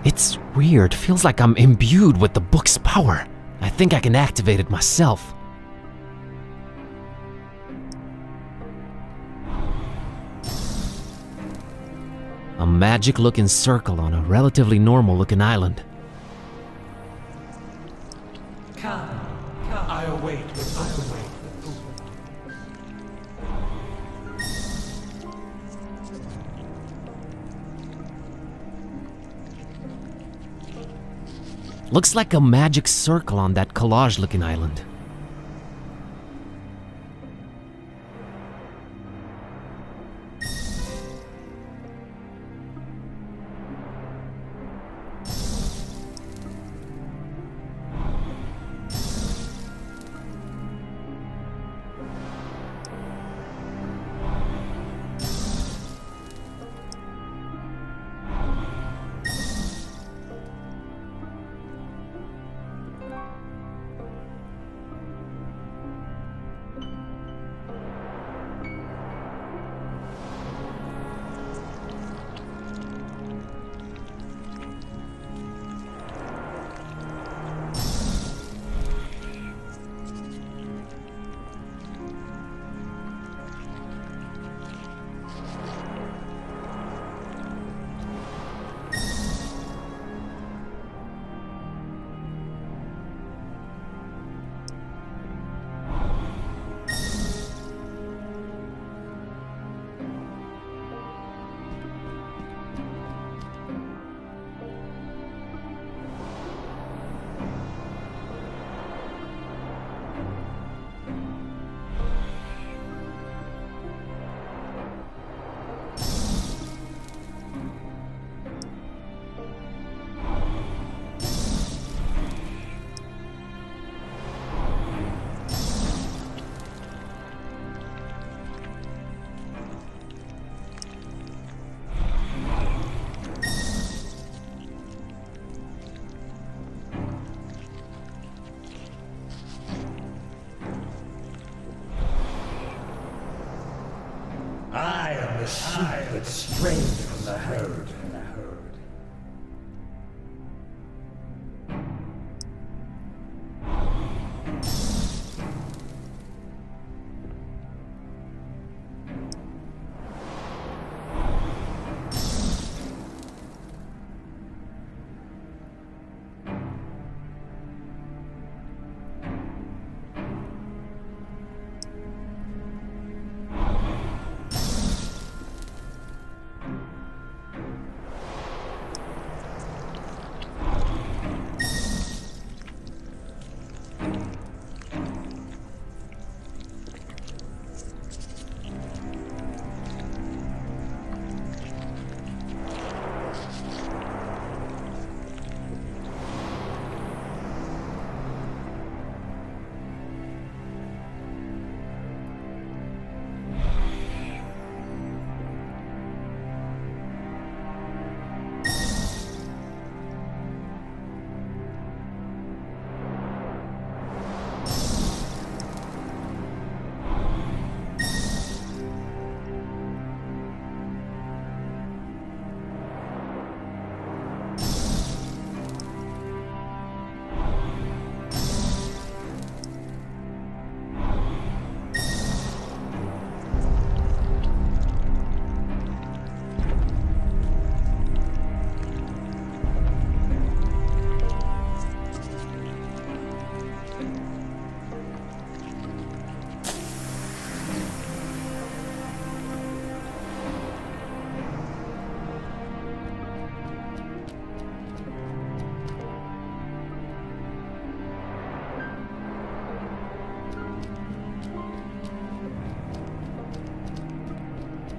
It's weird. Feels like I'm imbued with the book's power. I think I can activate it myself. A magic-looking circle on a relatively normal-looking island. Come, I await with open wings. Looks like a magic circle on that collage-looking island. I am the sheep that strayed from the herd.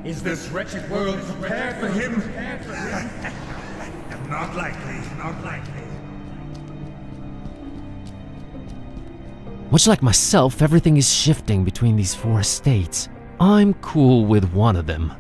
Is this wretched world prepared for him? Not likely, not likely. Much like myself, everything is shifting between these four estates. I'm cool with one of them.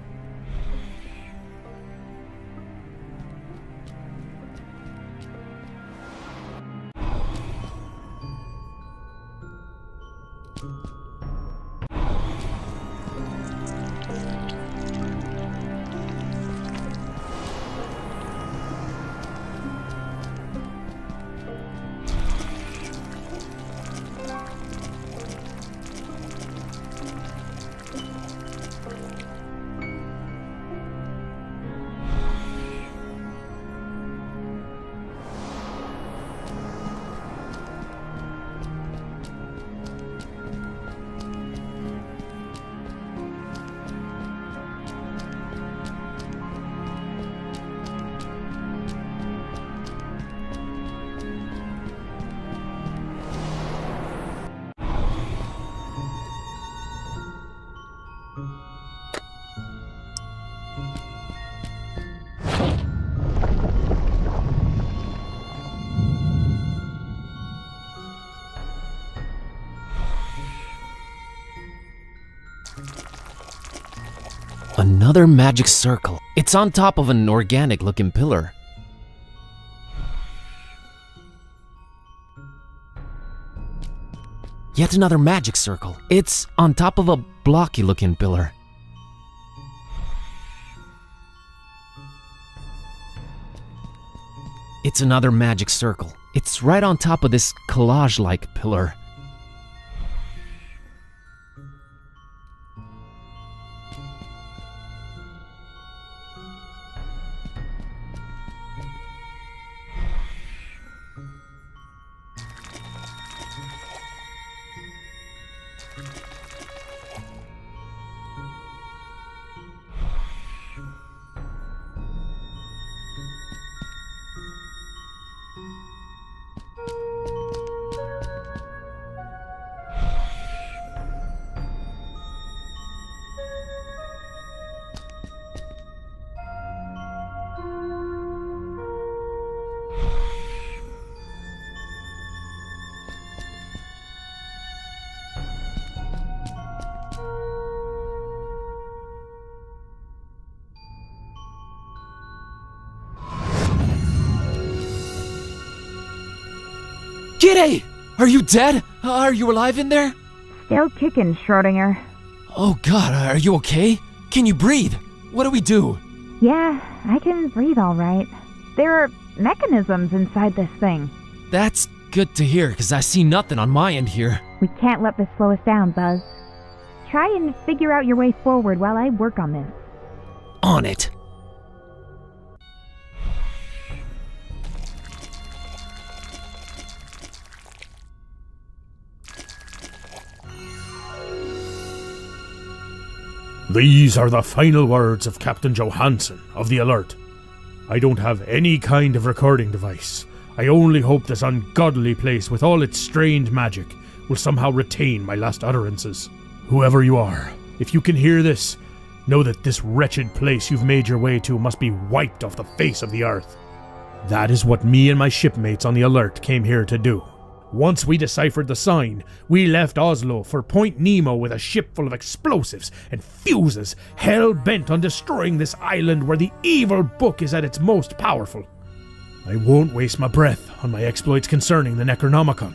Another magic circle. It's on top of an organic-looking pillar. Yet another magic circle. It's on top of a blocky-looking pillar. It's another magic circle. It's right on top of this collage-like pillar. Kitty! Are you dead? Are you alive in there? Still kicking, Schrodinger. Oh god, are you okay? Can you breathe? What do we do? Yeah, I can breathe all right. There are mechanisms inside this thing. That's good to hear, because I see nothing on my end here. We can't let this slow us down, Buzz. Try and figure out your way forward while I work on this. On it. These are the final words of Captain Johansson of the Alert. I don't have any kind of recording device. I only hope this ungodly place with all its strange magic will somehow retain my last utterances. Whoever you are, if you can hear this, know that this wretched place you've made your way to must be wiped off the face of the earth. That is what me and my shipmates on the Alert came here to do. Once we deciphered the sign, we left Oslo for Point Nemo with a ship full of explosives and fuses, hell-bent on destroying this island where the evil book is at its most powerful. I won't waste my breath on my exploits concerning the Necronomicon.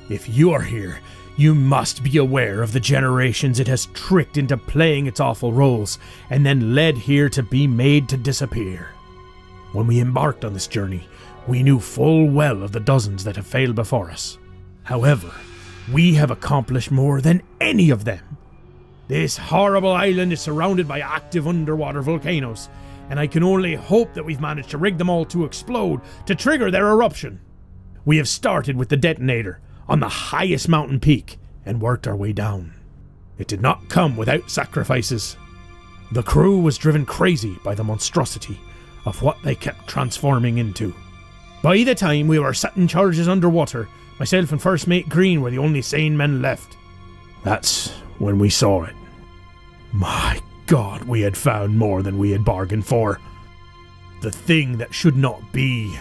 If you are here, you must be aware of the generations it has tricked into playing its awful roles, and then led here to be made to disappear. When we embarked on this journey, we knew full well of the dozens that have failed before us. However, we have accomplished more than any of them. This horrible island is surrounded by active underwater volcanoes, and I can only hope that we've managed to rig them all to explode to trigger their eruption. We have started with the detonator on the highest mountain peak and worked our way down. It did not come without sacrifices. The crew was driven crazy by the monstrosity of what they kept transforming into. By the time we were setting charges underwater, myself and First Mate Green were the only sane men left. That's when we saw it. My God we had found more than we had bargained for. The thing that should not be.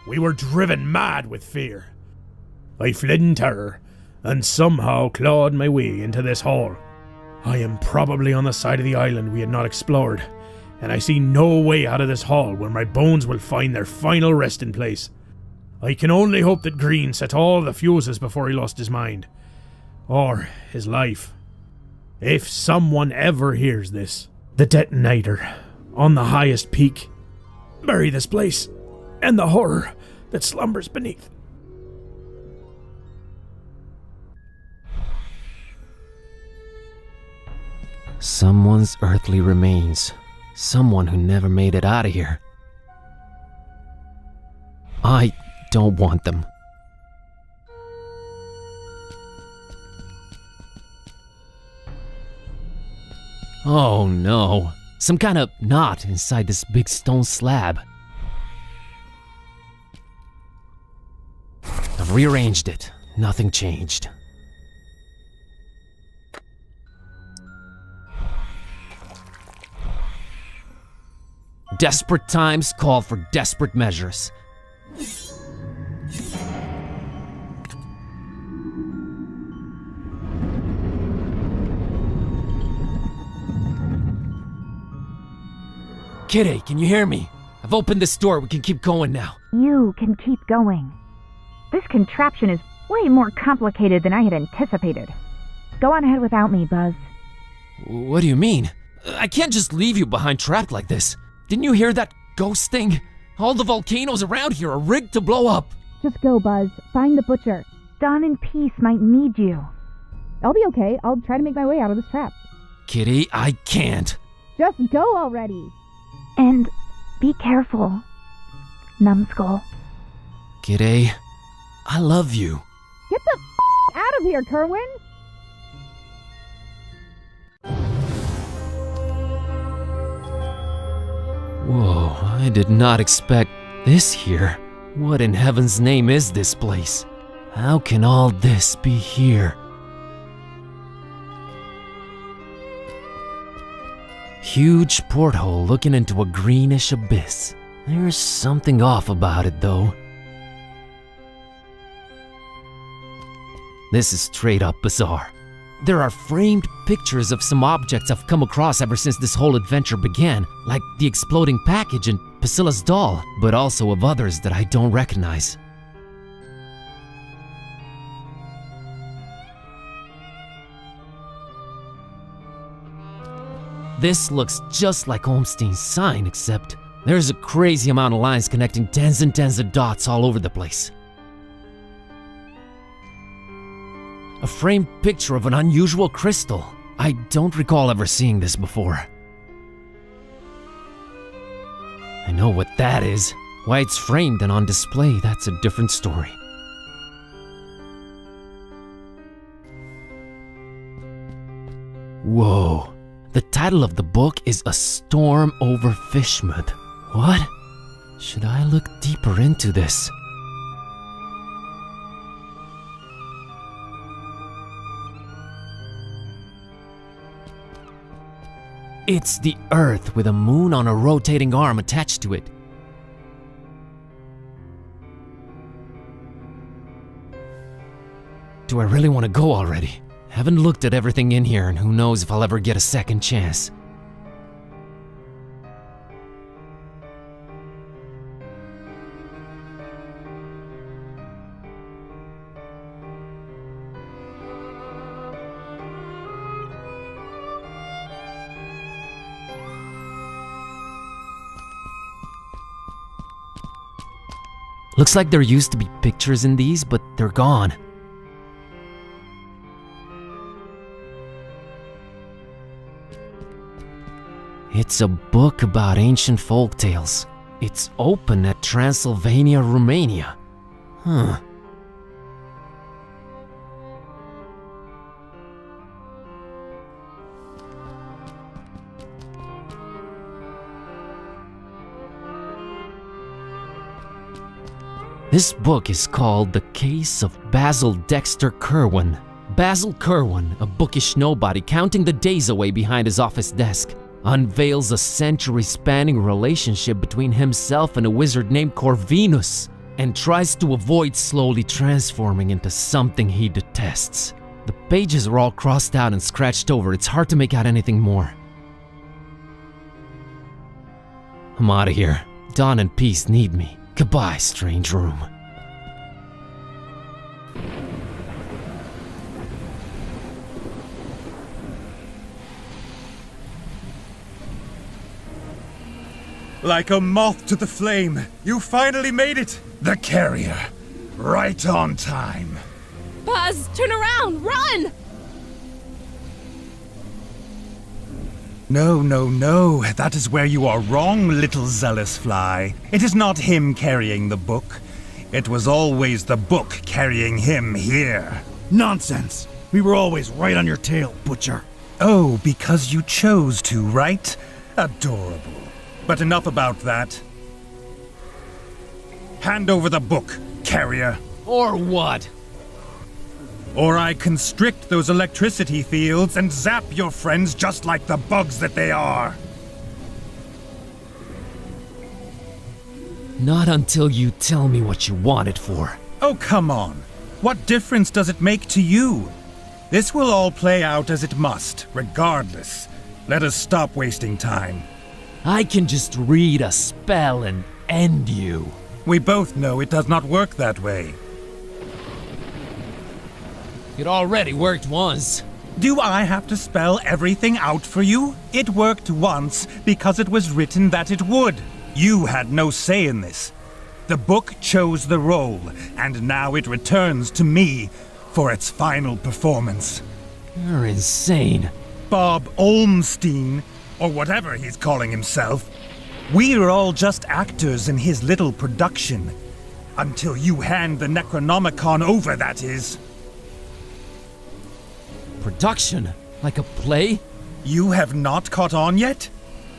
We were driven mad with fear. I fled in terror, and somehow clawed my way into this hall. I am probably on the side of the island we had not explored, and I see no way out of this hall where my bones will find their final resting place. I can only hope that Green set all the fuses before he lost his mind. Or his life. If someone ever hears this, the detonator, on the highest peak, bury this place, and the horror that slumbers beneath. Someone's earthly remains. Someone who never made it out of here. I don't want them. Oh no. Some kind of knot inside this big stone slab. I've rearranged it. Nothing changed. Desperate times call for desperate measures. Kitty, can you hear me? I've opened this door. We can keep going now. You can keep going. This contraption is way more complicated than I had anticipated. Go on ahead without me, Buzz. What do you mean? I can't just leave you behind trapped like this. Didn't you hear that ghost thing? All the volcanoes around here are rigged to blow up. Just go, Buzz. Find the butcher. Dawn and Peace might need you. I'll be okay. I'll try to make my way out of this trap. Kitty, I can't. Just go already. And be careful, Numbskull. Kitty, I love you. Get the out of here, Kerwin! Whoa, I did not expect this here. What in heaven's name is this place? How can all this be here? Huge porthole looking into a greenish abyss. There's something off about it, though. This is straight up bizarre. There are framed pictures of some objects I've come across ever since this whole adventure began, like the exploding package and Priscilla's doll, but also of others that I don't recognize. This looks just like Olmstein's sign, except there's a crazy amount of lines connecting tens and tens of dots all over the place. A framed picture of an unusual crystal. I don't recall ever seeing this before. I know what that is. Why it's framed and on display, that's a different story. Whoa. The title of the book is A Storm Over Fishmouth. What? Should I look deeper into this? It's the Earth with a moon on a rotating arm attached to it. Do I really want to go already? Haven't looked at everything in here, and who knows if I'll ever get a second chance. Looks like there used to be pictures in these, but they're gone. It's a book about ancient folktales. It's open at Transylvania, Romania. Huh. This book is called The Case of Basil Dexter Kerwin, Basil Kerwin, a bookish nobody counting the days away behind his office desk, unveils a century-spanning relationship between himself and a wizard named Corvinus, and tries to avoid slowly transforming into something he detests. The pages are all crossed out and scratched over. It's hard to make out anything more. I'm out of here. Dawn and Peace need me. Goodbye, strange room. Like a moth to the flame, you finally made it! The carrier. Right on time. Buzz, turn around! Run! No, no, no. That is where you are wrong, little zealous fly. It is not him carrying the book. It was always the book carrying him here. Nonsense! We were always right on your tail, Butcher. Oh, because you chose to, right? Adorable. But enough about that. Hand over the book, carrier. Or what? Or I constrict those electricity fields and zap your friends just like the bugs that they are. Not until you tell me what you want it for. Oh, come on. What difference does it make to you? This will all play out as it must, regardless. Let us stop wasting time. I can just read a spell and end you. We both know it does not work that way. It already worked once. Do I have to spell everything out for you? It worked once because it was written that it would. You had no say in this. The book chose the role, and now it returns to me for its final performance. You're insane. Bob Olmstein, or whatever he's calling himself. We're all just actors in his little production. Until you hand the Necronomicon over, that is. Production? Like a play? You have not caught on yet?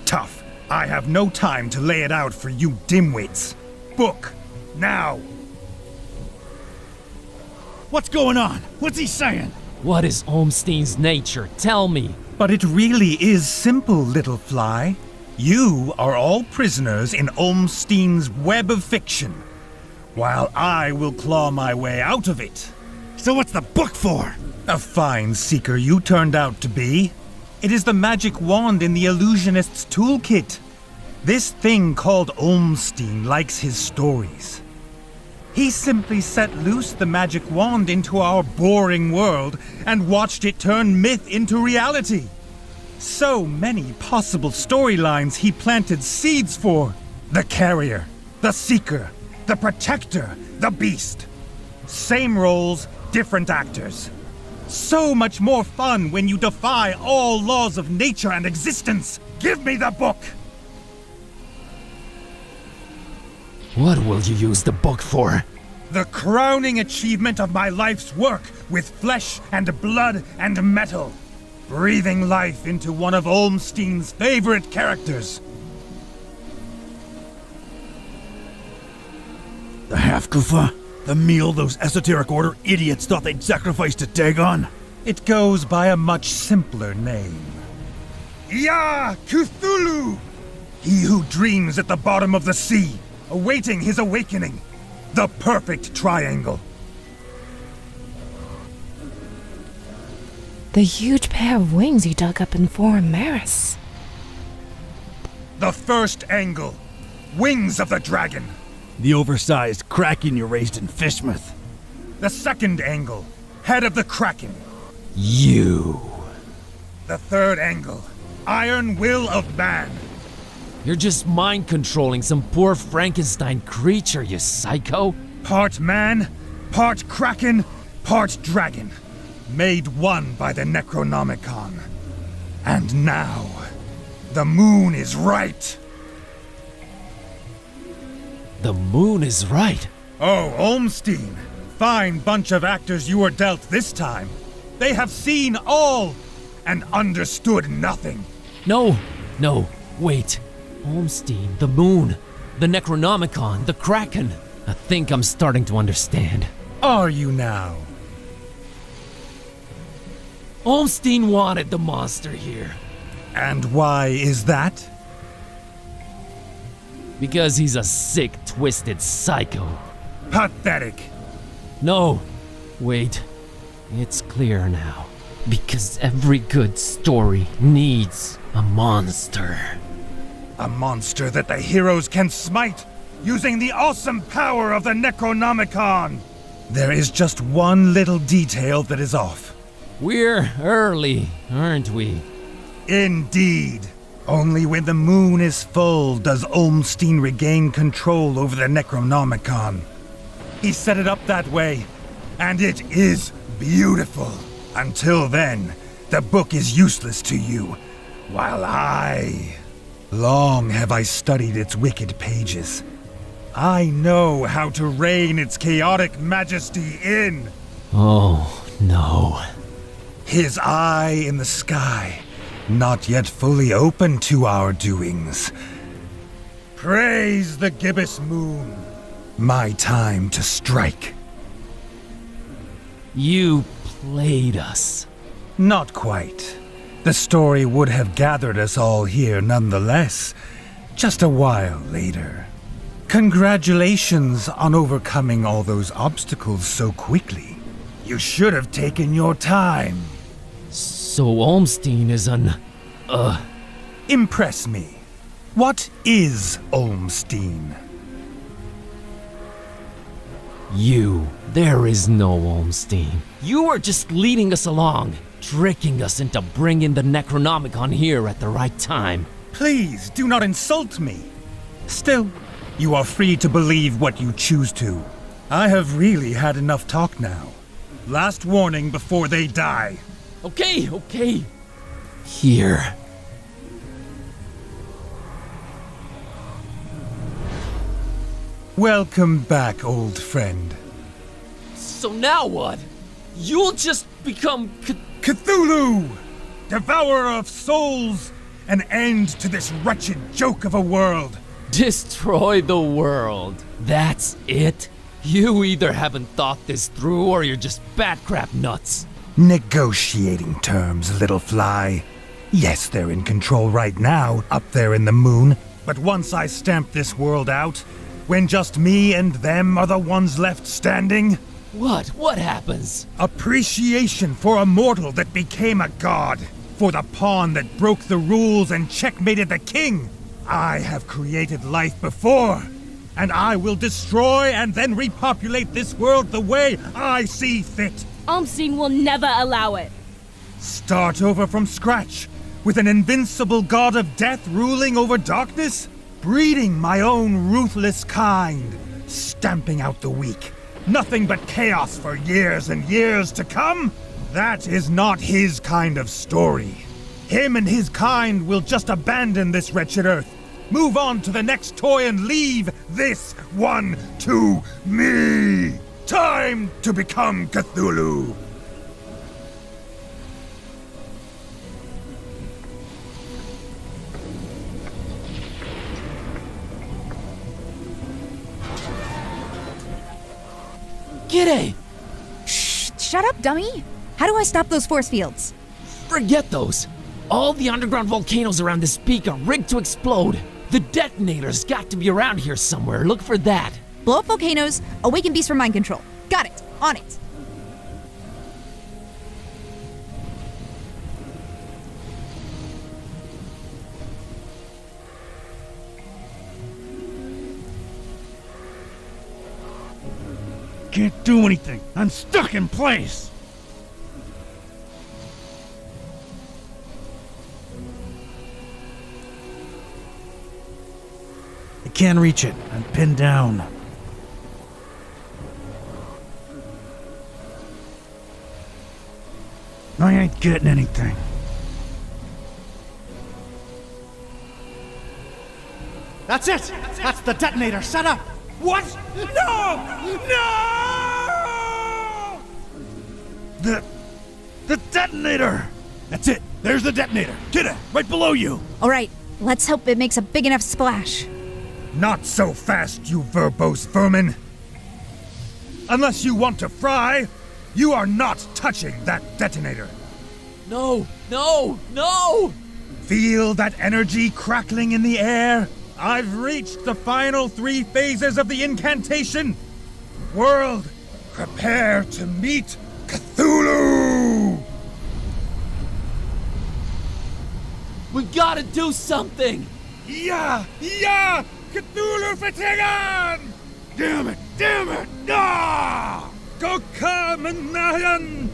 Tough. I have no time to lay it out for you dimwits. Book, now! What's going on? What's he saying? What is Olmstein's nature? Tell me. But it really is simple, little fly. You are all prisoners in Olmstein's web of fiction, while I will claw my way out of it. So what's the book for? A fine seeker you turned out to be. It is the magic wand in the illusionist's toolkit. This thing called Olmstein likes his stories. He simply set loose the magic wand into our boring world and watched it turn myth into reality. So many possible storylines he planted seeds for. The carrier, the seeker, the protector, the beast. Same roles, different actors. So much more fun when you defy all laws of nature and existence. Give me the book! What will you use the book for? The crowning achievement of my life's work with flesh and blood and metal. Breathing life into one of Olmstein's favorite characters. The Half-Kufa? The meal those esoteric order idiots thought they'd sacrifice to Dagon? It goes by a much simpler name. Ya Cthulhu! He who dreams at the bottom of the sea, awaiting his awakening. The perfect triangle. The huge pair of wings you dug up in Forum Maris. The first angle. Wings of the dragon. The oversized kraken you raised in Fishmouth. The second angle. Head of the kraken. You. The third angle. Iron will of man. You're just mind controlling some poor Frankenstein creature, you psycho. Part man, part kraken, part dragon. Made one by the Necronomicon. And now, the moon is right. The moon is right. Oh, Olmstein. Fine bunch of actors you were dealt this time. They have seen all and understood nothing. No, wait. Olmstein, the moon, the Necronomicon, the Kraken. I think I'm starting to understand. Are you now? Olmstein wanted the monster here. And why is that? Because he's a sick, twisted psycho. Pathetic. No, wait. It's clear now. Because every good story needs a monster. A monster that the heroes can smite, using the awesome power of the Necronomicon. There is just one little detail that is off. We're early, aren't we? Indeed. Only when the moon is full does Olmstein regain control over the Necronomicon. He set it up that way, and it is beautiful. Until then, the book is useless to you, while long have I studied its wicked pages. I know how to rein its chaotic majesty in. Oh, no. His eye in the sky, not yet fully open to our doings. Praise the gibbous moon. My time to strike. You played us. Not quite. The story would have gathered us all here nonetheless, just a while later. Congratulations on overcoming all those obstacles so quickly. You should have taken your time. So Olmstein is Impress me. What is Olmstein? You. There is no Olmstein. You are just leading us along, tricking us into bringing the Necronomicon here at the right time. Please, do not insult me. Still, you are free to believe what you choose to. I have really had enough talk now. Last warning before they die. Okay. Here. Welcome back, old friend. So now what? You'll just become Cthulhu! Devourer of souls! An end to this wretched joke of a world! Destroy the world. That's it? You either haven't thought this through or you're just bat-crap nuts. Negotiating terms, little fly. Yes, they're in control right now, up there in the moon. But once I stamp this world out, when just me and them are the ones left standing... What happens? Appreciation for a mortal that became a god. For the pawn that broke the rules and checkmated the king. I have created life before, and I will destroy and then repopulate this world the way I see fit. Olmstein will never allow it. Start over from scratch, with an invincible god of death ruling over darkness? Breeding my own ruthless kind, stamping out the weak. Nothing but chaos for years and years to come? That is not his kind of story. Him and his kind will just abandon this wretched earth, move on to the next toy and leave this one to me. Time to become Cthulhu. G'day! Shh! Shut up, dummy! How do I stop those force fields? Forget those! All the underground volcanoes around this peak are rigged to explode. The detonator's got to be around here somewhere. Look for that. Blow up volcanoes, awaken beasts for mind control. Got it! On it! Can't do anything. I'm stuck in place. I can't reach it. I'm pinned down. I ain't getting anything. That's it! That's the detonator. Set up! What? No! No! The detonator! That's it. There's the detonator. Get it! Right below you! All right, let's hope it makes a big enough splash. Not so fast, you verbose vermin! Unless you want to fry, you are not touching that detonator. No! No! No! Feel that energy crackling in the air? I've reached the final 3 phases of the incantation. World, prepare to meet Cthulhu! We gotta do something! Yeah! Cthulhu Fatigan! Damn it! Ah! Gokamanayan!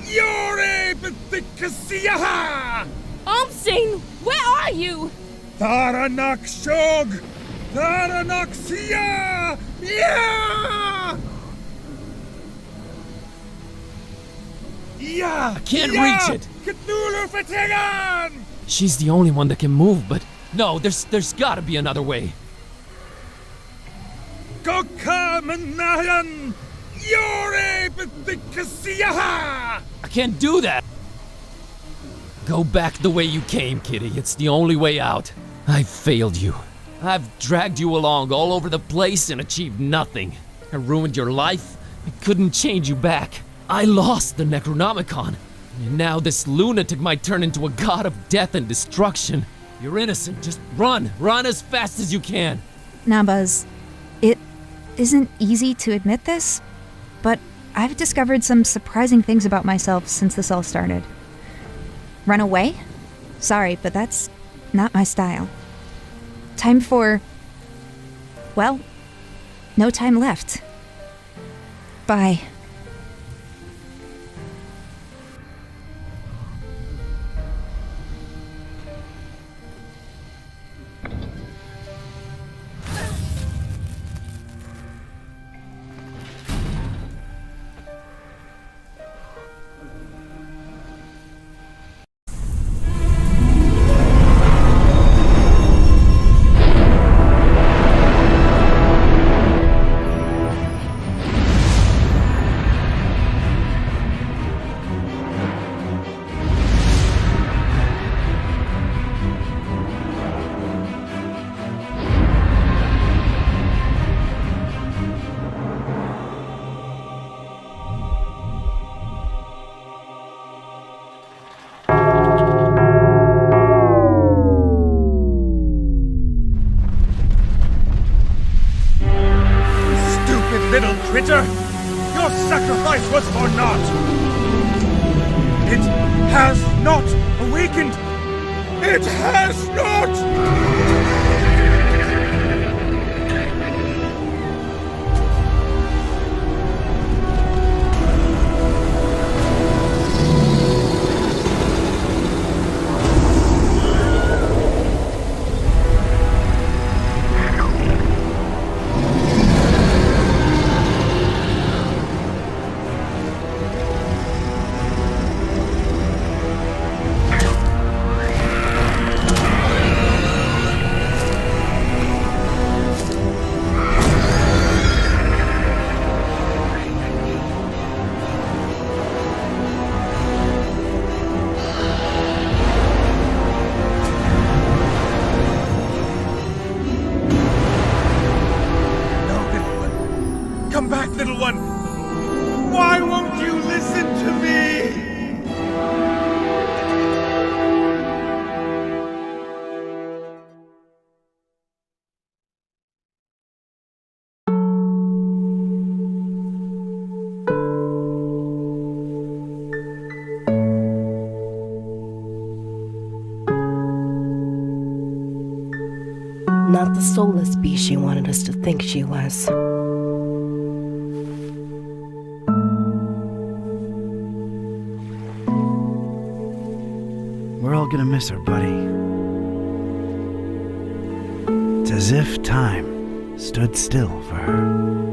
Yore Bethikasiyaha! Umsing, where are you? Tharanak Shog! Tharanak Siya! Yeah! I can't reach it! Cthulhu Fatigan! She's the only one that can move, but no, there's gotta be another way. Gokamanayan! Yore Bethikasiyaha! I can't do that! Go back the way you came, kitty. It's the only way out. I've failed you. I've dragged you along all over the place and achieved nothing. I ruined your life. I couldn't change you back. I lost the Necronomicon. And now this lunatic might turn into a god of death and destruction. You're innocent. Just run. Run as fast as you can. Nabuz, it isn't easy to admit this, but I've discovered some surprising things about myself since this all started. Run away? Sorry, but that's not my style. Time for... well, no time left. Bye. Little critter! Your sacrifice was for naught! It has not awakened! It has not! Come back, little one! Why won't you listen to me? Not the soulless beast she wanted us to think she was. We're all gonna miss her, buddy. It's as if time stood still for her.